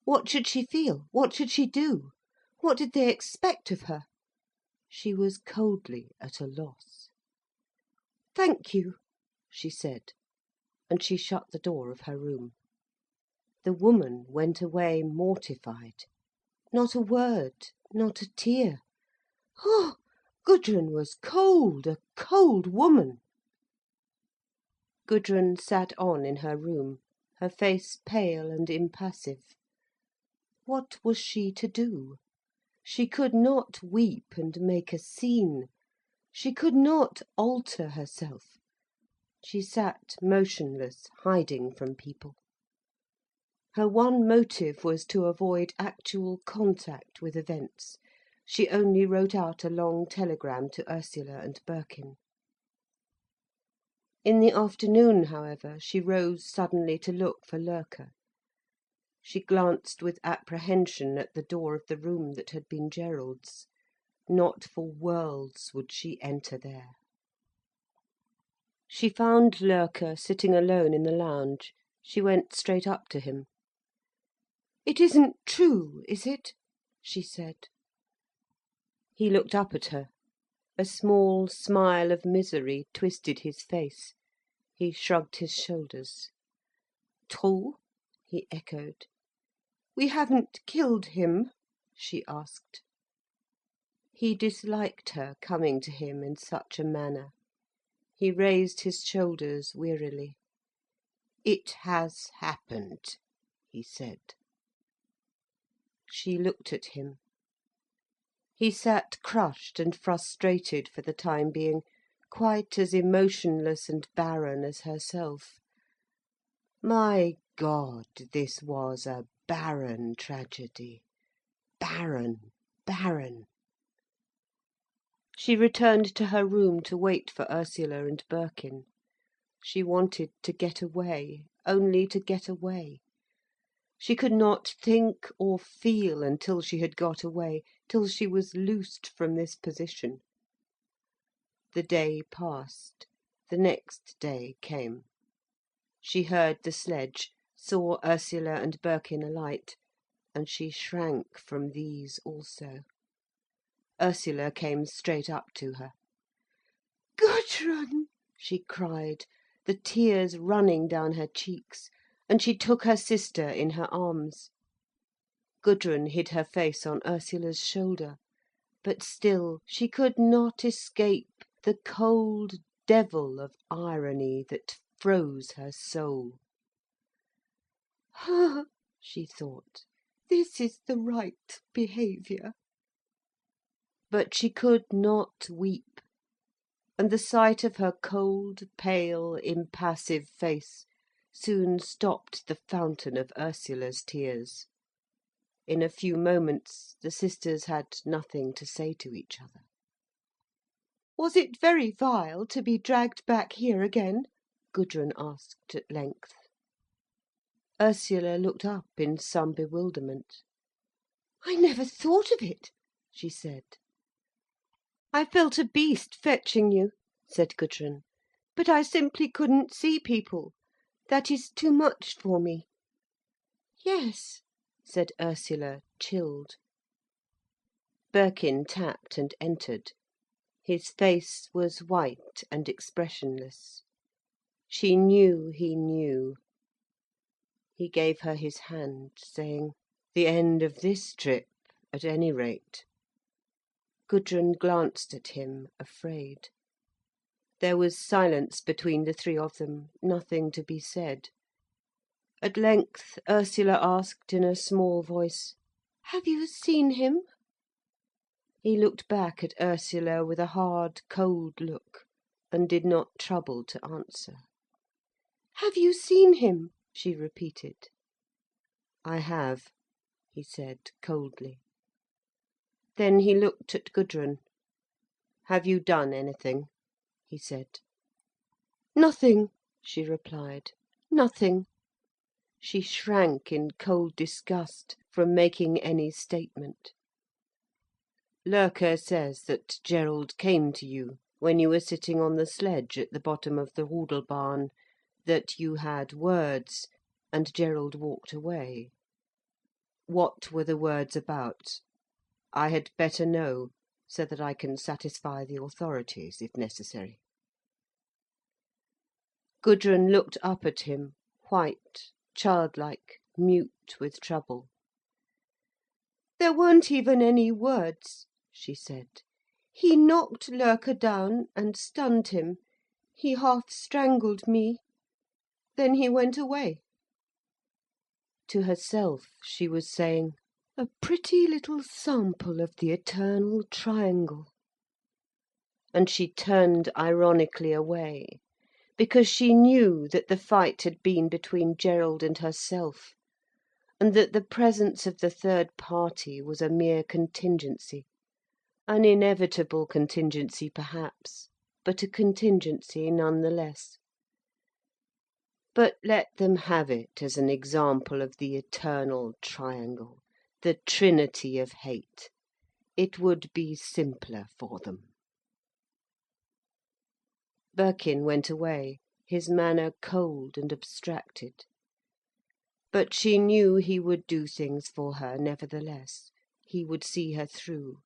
What should she feel? What should she do? What did they expect of her? She was coldly at a loss. "Thank you," she said, and she shut the door of her room. The woman went away mortified. Not a word, not a tear. Oh, Gudrun was cold, a cold woman. Gudrun sat on in her room, her face pale and impassive. What was she to do? She could not weep and make a scene. She could not alter herself. She sat motionless, hiding from people. Her one motive was to avoid actual contact with events. She only wrote out a long telegram to Ursula and Birkin. In the afternoon, however, she rose suddenly to look for Loerke. She glanced with apprehension at the door of the room that had been Gerald's. Not for worlds would she enter there. She found Loerke sitting alone in the lounge. She went straight up to him. "It isn't true, is it?" she said. He looked up at her. A small smile of misery twisted his face. He shrugged his shoulders. "True?" he echoed. "We haven't killed him?" she asked. He disliked her coming to him in such a manner. He raised his shoulders wearily. "It has happened," he said. She looked at him. He sat crushed and frustrated for the time being, quite as emotionless and barren as herself. My God, this was a barren tragedy. Barren, barren. She returned to her room to wait for Ursula and Birkin. She wanted to get away, only to get away. She could not think or feel until she had got away, till she was loosed from this position. The day passed. The next day came. She heard the sledge, saw Ursula and Birkin alight, and she shrank from these also. Ursula came straight up to her. "Gudrun!" she cried, the tears running down her cheeks, and she took her sister in her arms. Gudrun hid her face on Ursula's shoulder, but still she could not escape the cold devil of irony that froze her soul. "Ah," she thought, "this is the right behaviour." But she could not weep, and the sight of her cold, pale, impassive face soon stopped the fountain of Ursula's tears. In a few moments the sisters had nothing to say to each other. "Was it very vile to be dragged back here again?" Gudrun asked at length. Ursula looked up in some bewilderment. "I never thought of it," she said. "I felt a beast fetching you," said Gudrun, "but I simply couldn't see people. That is too much for me." "Yes," said Ursula, chilled. Birkin tapped and entered. His face was white and expressionless. She knew he knew. He gave her his hand, saying, "The end of this trip, at any rate." Gudrun glanced at him, afraid. There was silence between the three of them, nothing to be said. At length Ursula asked in a small voice, "Have you seen him?" He looked back at Ursula with a hard, cold look, and did not trouble to answer. "Have you seen him?" she repeated. "I have," he said coldly. Then he looked at Gudrun. "Have you done anything?" he said. "Nothing," she replied. "Nothing." She shrank in cold disgust from making any statement. "Loerke says that Gerald came to you when you were sitting on the sledge at the bottom of the Rudelbahn, that you had words, and Gerald walked away. What were the words about? I had better know, so that I can satisfy the authorities, if necessary." Gudrun looked up at him, white, childlike, mute with trouble. "There weren't even any words," she said. "He knocked Loerke down and stunned him. He half strangled me. Then he went away." To herself she was saying, "A pretty little sample of the eternal triangle." And she turned ironically away, because she knew that the fight had been between Gerald and herself, and that the presence of the third party was a mere contingency, an inevitable contingency perhaps, but a contingency none the less. But let them have it as an example of the eternal triangle, the trinity of hate. It would be simpler for them. Birkin went away, his manner cold and abstracted. But she knew he would do things for her nevertheless. He would see her through.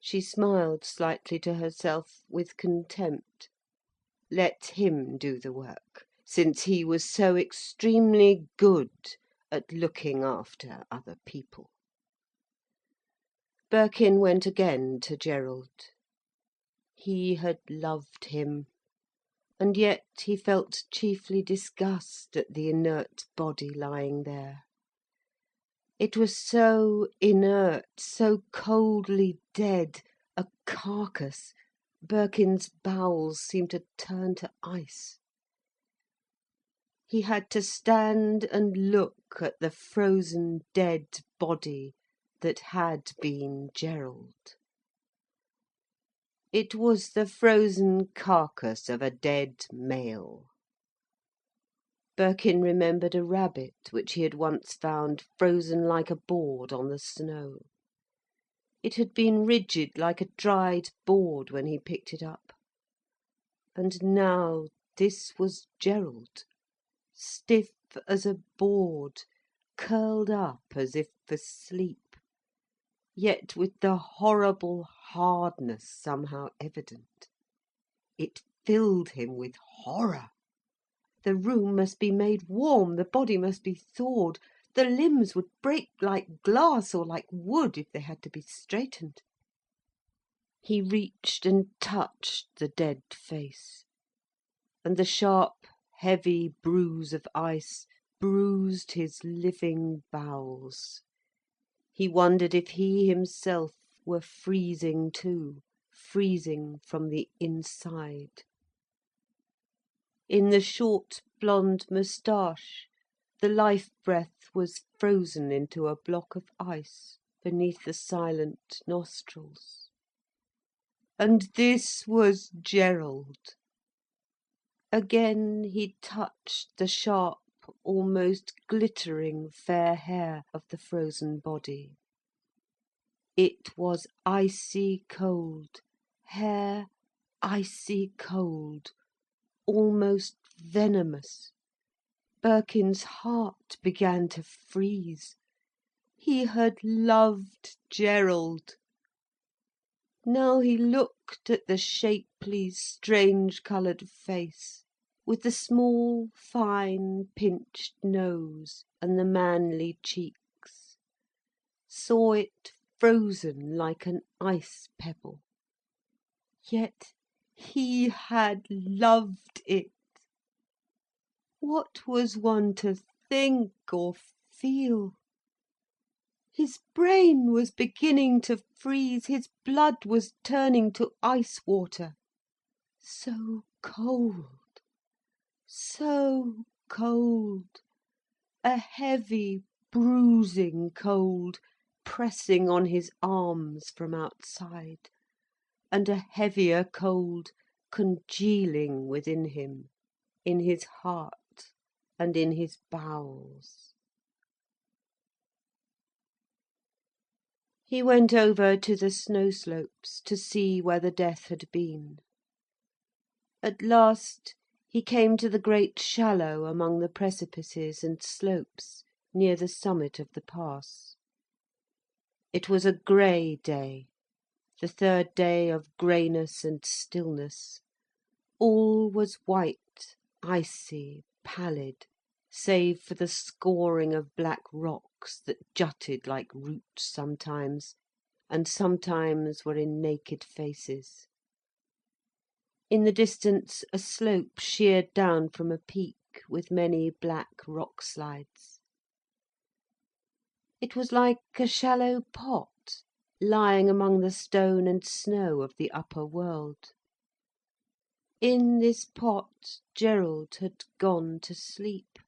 She smiled slightly to herself, with contempt. Let him do the work, since he was so extremely good at looking after other people. Birkin went again to Gerald. He had loved him, and yet he felt chiefly disgust at the inert body lying there. It was so inert, so coldly dead, a carcass. Birkin's bowels seemed to turn to ice. He had to stand and look at the frozen dead body that had been Gerald. It was the frozen carcass of a dead male. Birkin remembered a rabbit which he had once found frozen like a board on the snow. It had been rigid like a dried board when he picked it up. And now this was Gerald, stiff as a board, curled up as if for sleep, yet with the horrible hardness somehow evident. It filled him with horror. The room must be made warm, the body must be thawed, the limbs would break like glass or like wood if they had to be straightened. He reached and touched the dead face, and the sharp, heavy bruise of ice bruised his living bowels. He wondered if he himself were freezing too, freezing from the inside. In the short blonde moustache, the life-breath was frozen into a block of ice beneath the silent nostrils. And this was Gerald. Again he touched the sharp, almost glittering fair hair of the frozen body. It was icy cold, hair icy cold, almost venomous. Birkin's heart began to freeze. He had loved Gerald. Now he looked at the shapely, strange-coloured face, with the small, fine, pinched nose and the manly cheeks, saw it frozen like an ice pebble. Yet he had loved it. What was one to think or feel? His brain was beginning to freeze, his blood was turning to ice water. So cold, so cold, a heavy, bruising cold, pressing on his arms from outside, and a heavier cold congealing within him, in his heart and in his bowels. He went over to the snow slopes to see where the death had been. At last he came to the great shallow among the precipices and slopes near the summit of the pass. It was a grey day, the third day of greyness and stillness. All was white, icy, pallid, save for the scoring of black rocks that jutted like roots sometimes, and sometimes were in naked faces. In the distance a slope sheered down from a peak with many black rock slides. It was like a shallow pot lying among the stone and snow of the upper world. In this pot Gerald had gone to sleep.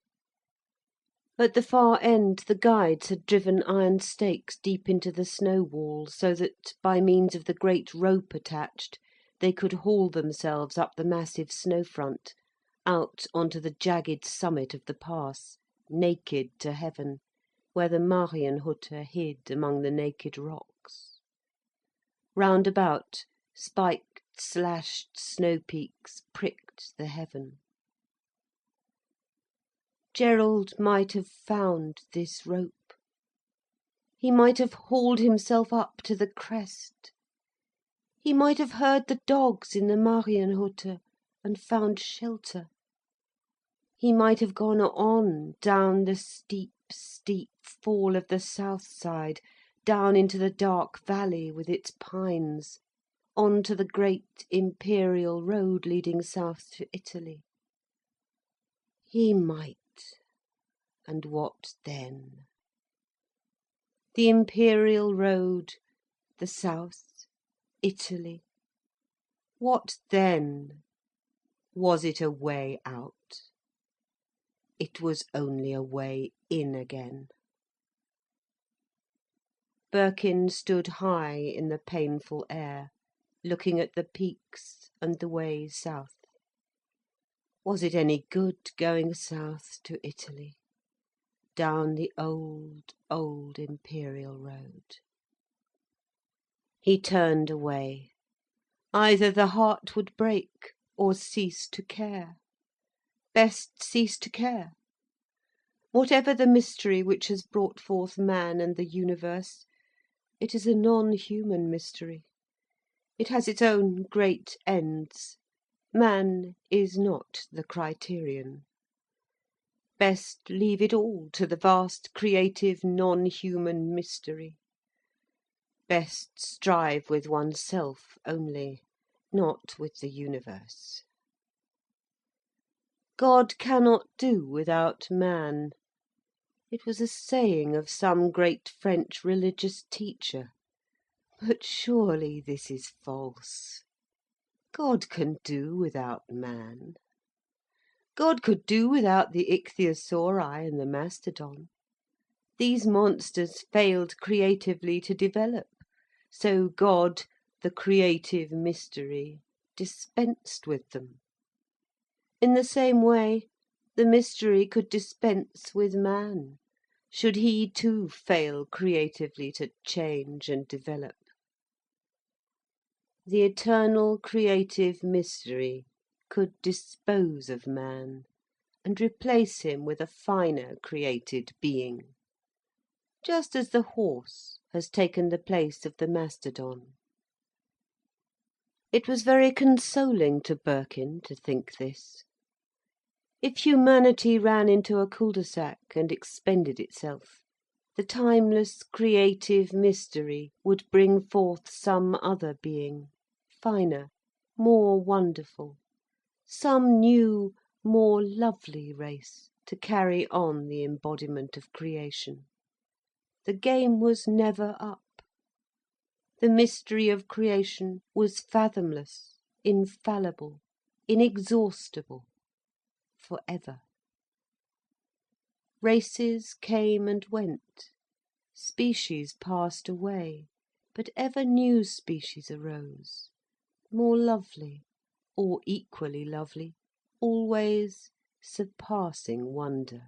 At the far end the guides had driven iron stakes deep into the snow wall, so that, by means of the great rope attached, they could haul themselves up the massive snow front, out onto the jagged summit of the pass, naked to heaven, where the Marienhütte hid among the naked rocks. Round about, spiked, slashed snow peaks pricked the heaven. Gerald might have found this rope. He might have hauled himself up to the crest. He might have heard the dogs in the Marienhütte and found shelter. He might have gone on down the steep, steep fall of the south side, down into the dark valley with its pines, on to the great imperial road leading south to Italy. He might. And what then? The imperial road, the south, Italy. What then? Was it a way out? It was only a way in again. Birkin stood high in the painful air, looking at the peaks and the way south. Was it any good going south to Italy, down the old, old imperial road? He turned away. Either the heart would break or cease to care. Best cease to care. Whatever the mystery which has brought forth man and the universe, it is a non-human mystery. It has its own great ends. Man is not the criterion. Best leave it all to the vast creative non-human mystery. Best strive with oneself only, not with the universe. God cannot do without man. It was a saying of some great French religious teacher. But surely this is false. God can do without man. God could do without the ichthyosauri and the mastodon. These monsters failed creatively to develop, so God, the creative mystery, dispensed with them. In the same way, the mystery could dispense with man, should he too fail creatively to change and develop. The eternal creative mystery could dispose of man and replace him with a finer created being, just as the horse has taken the place of the mastodon. It was very consoling to Birkin to think this. If humanity ran into a cul-de-sac and expended itself, the timeless creative mystery would bring forth some other being, finer, more wonderful, some new, more lovely race to carry on the embodiment of creation. The game was never up. The mystery of creation was fathomless, infallible, inexhaustible, forever. Races came and went, species passed away, but ever new species arose, more lovely, or equally lovely, always surpassing wonder.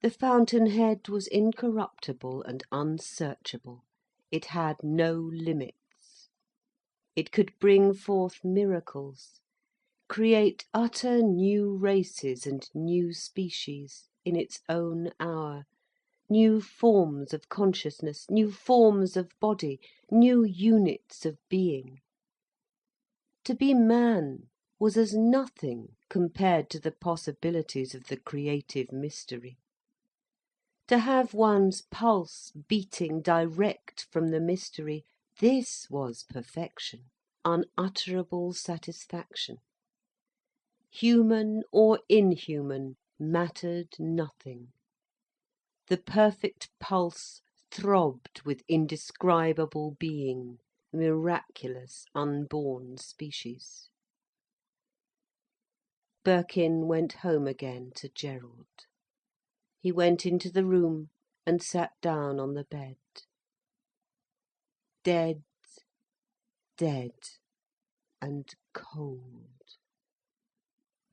The fountain head was incorruptible and unsearchable. It had no limits. It could bring forth miracles, create utter new races and new species in its own hour, new forms of consciousness, new forms of body, new units of being. To be man was as nothing compared to the possibilities of the creative mystery. To have one's pulse beating direct from the mystery, this was perfection, unutterable satisfaction. Human or inhuman mattered nothing. The perfect pulse throbbed with indescribable being, miraculous unborn species. Birkin went home again to Gerald. He went into the room and sat down on the bed. Dead, dead, and cold.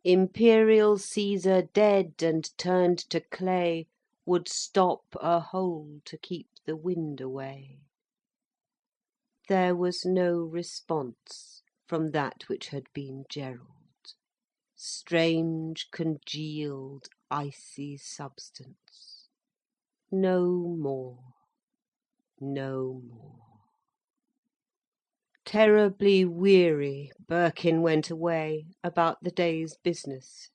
Imperial Caesar, dead and turned to clay, would stop a hole to keep the wind away. There was no response from that which had been Gerald. Strange, congealed, icy substance. No more. No more. Terribly weary, Birkin went away about the day's business.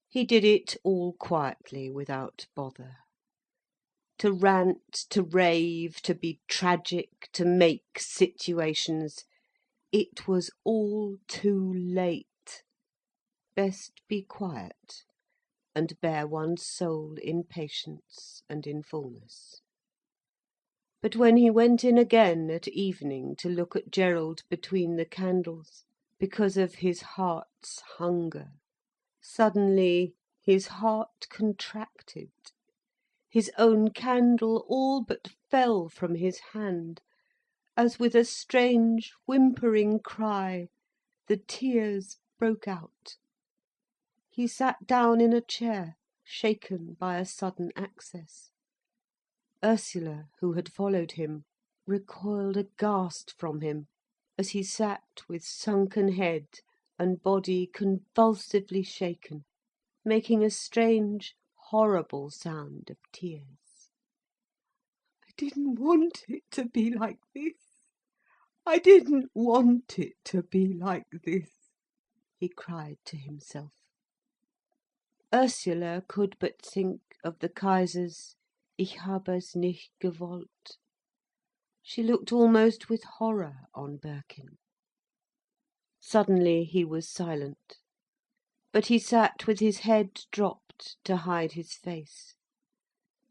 He did it all quietly, without bother. To rant, to rave, to be tragic, to make situations, it was all too late. Best be quiet, and bear one's soul in patience and in fullness. But when he went in again at evening to look at Gerald between the candles, because of his heart's hunger, suddenly his heart contracted. His own candle all but fell from his hand, as with a strange whimpering cry the tears broke out. He sat down in a chair, shaken by a sudden access. Ursula, who had followed him, recoiled aghast from him, as he sat with sunken head and body convulsively shaken, making a strange, horrible sound of tears. I didn't want it to be like this. I didn't want it to be like this, he cried to himself. Ursula could but think of the Kaiser's "Ich habe es nicht gewollt." She looked almost with horror on Birkin. Suddenly he was silent, but he sat with his head dropped to hide his face.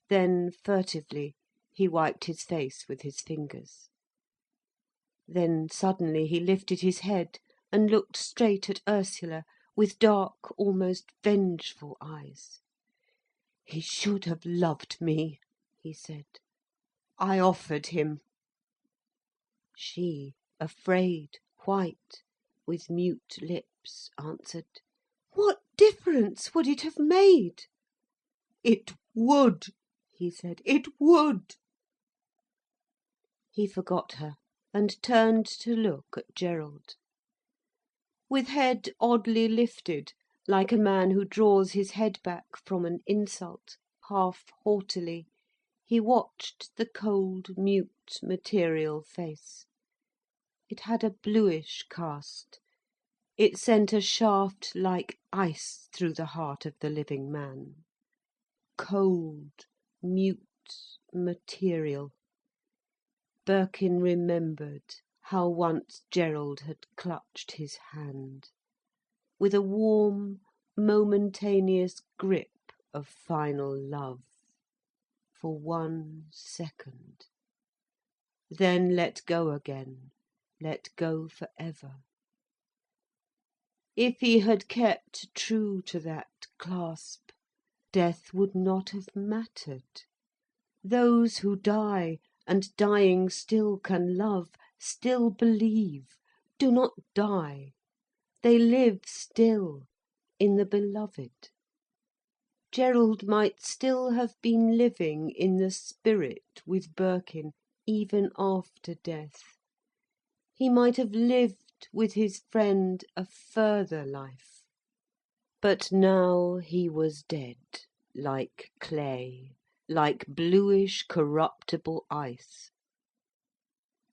Then furtively he wiped his face with his fingers. Then suddenly he lifted his head and looked straight at Ursula, with dark, almost vengeful eyes. "He should have loved me," he said. "I offered him." She, afraid, white, with mute lips, answered, "What difference would it have made?" "It would," he said, "it would." He forgot her, and turned to look at Gerald. With head oddly lifted, like a man who draws his head back from an insult, half haughtily, he watched the cold, mute, material face. It had a bluish cast. It sent a shaft like ice through the heart of the living man. Cold, mute, material. Birkin remembered how once Gerald had clutched his hand, with a warm, momentaneous grip of final love, for 1 second. Then let go again, let go for ever. If he had kept true to that clasp, death would not have mattered. Those who die, and dying still can love, still believe, do not die. They live still, in the beloved. Gerald might still have been living in the spirit with Birkin, even after death. He might have lived with his friend a further life. But now he was dead, like clay, like bluish corruptible ice.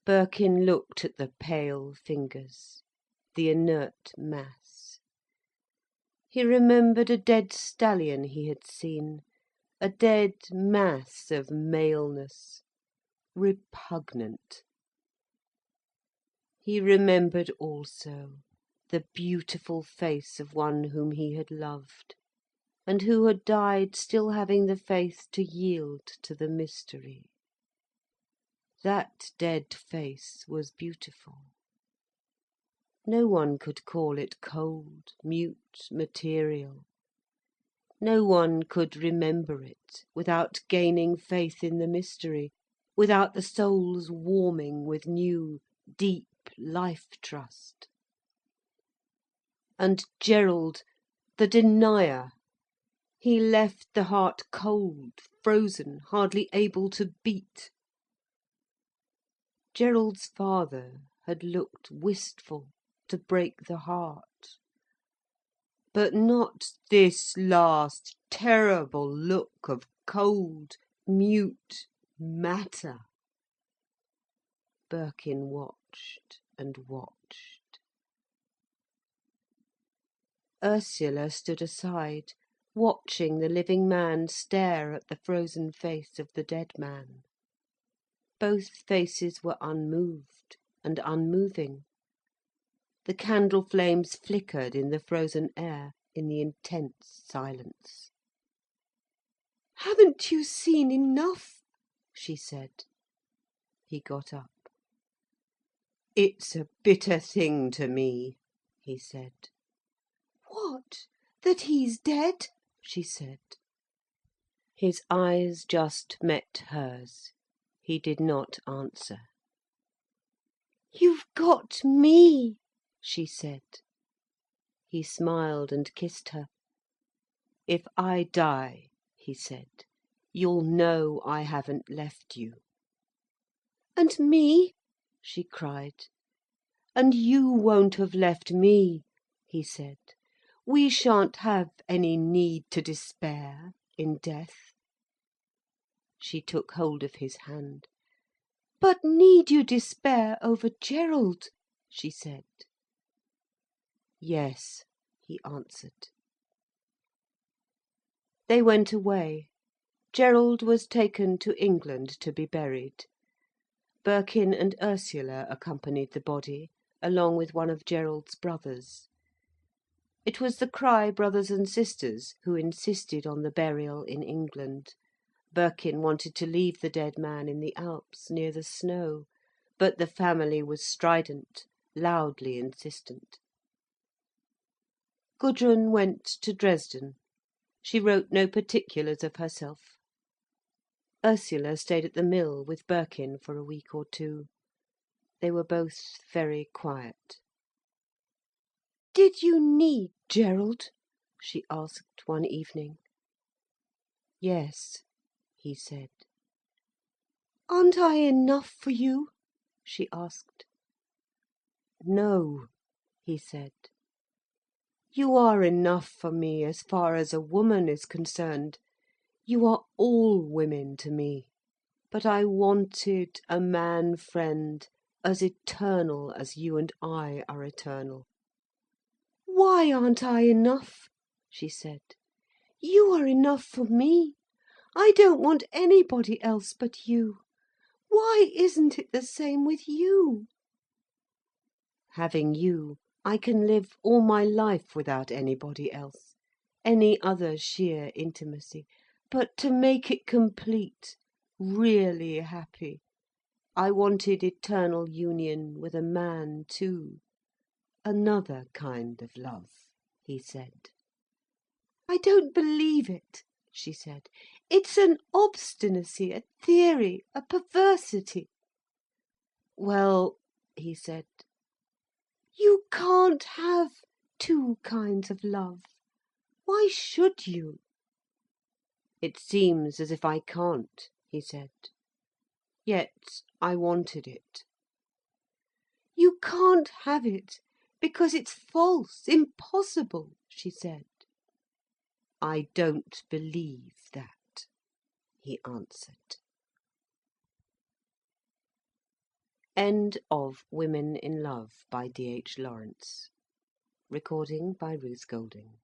Birkin looked at the pale fingers, the inert mass. He remembered a dead stallion he had seen, a dead mass of maleness, repugnant. He remembered also the beautiful face of one whom he had loved, and who had died still having the faith to yield to the mystery. That dead face was beautiful. No one could call it cold, mute, material. No one could remember it without gaining faith in the mystery, without the soul's warming with new, deep life-trust. And Gerald, the denier, he left the heart cold, frozen, hardly able to beat. Gerald's father had looked wistful, to break the heart. But not this last terrible look of cold, mute matter. Birkin watched and watched. Ursula stood aside, watching the living man stare at the frozen face of the dead man. Both faces were unmoved and unmoving. The candle flames flickered in the frozen air, in the intense silence. "Haven't you seen enough?" she said. He got up. "It's a bitter thing to me," he said. "What? That he's dead?" she said. His eyes just met hers. He did not answer. "You've got me," she said. He smiled and kissed her. "If I die," he said, "you'll know I haven't left you." "And me?" she cried. "And you won't have left me," he said. "We shan't have any need to despair in death." She took hold of his hand. "But need you despair over Gerald?" she said. "Yes," he answered. They went away. Gerald was taken to England to be buried. Birkin and Ursula accompanied the body, along with one of Gerald's brothers. It was the Crich brothers and sisters who insisted on the burial in England. Birkin wanted to leave the dead man in the Alps, near the snow, but the family was strident, loudly insistent. Gudrun went to Dresden. She wrote no particulars of herself. Ursula stayed at the mill with Birkin for a week or two. They were both very quiet. "Did you need Gerald?" she asked one evening. "Yes," he said. "Aren't I enough for you?" she asked. "No," he said. "You are enough for me as far as a woman is concerned. You are all women to me. But I wanted a man friend as eternal as you and I are eternal." "Why aren't I enough?" she said. "You are enough for me. I don't want anybody else but you. Why isn't it the same with you?" "Having you, I can live all my life without anybody else, any other sheer intimacy. But to make it complete, really happy, I wanted eternal union with a man too. Another kind of love," he said. "I don't believe it," she said. "It's an obstinacy, a theory, a perversity." "Well," he said. "You can't have two kinds of love. Why should you?" "It seems as if I can't," he said. "Yet I wanted it." "You can't have it, because it's false, impossible," she said. "I don't believe that," he answered. End of Women in Love, by dhlawrence. Recording by Ruth Golding.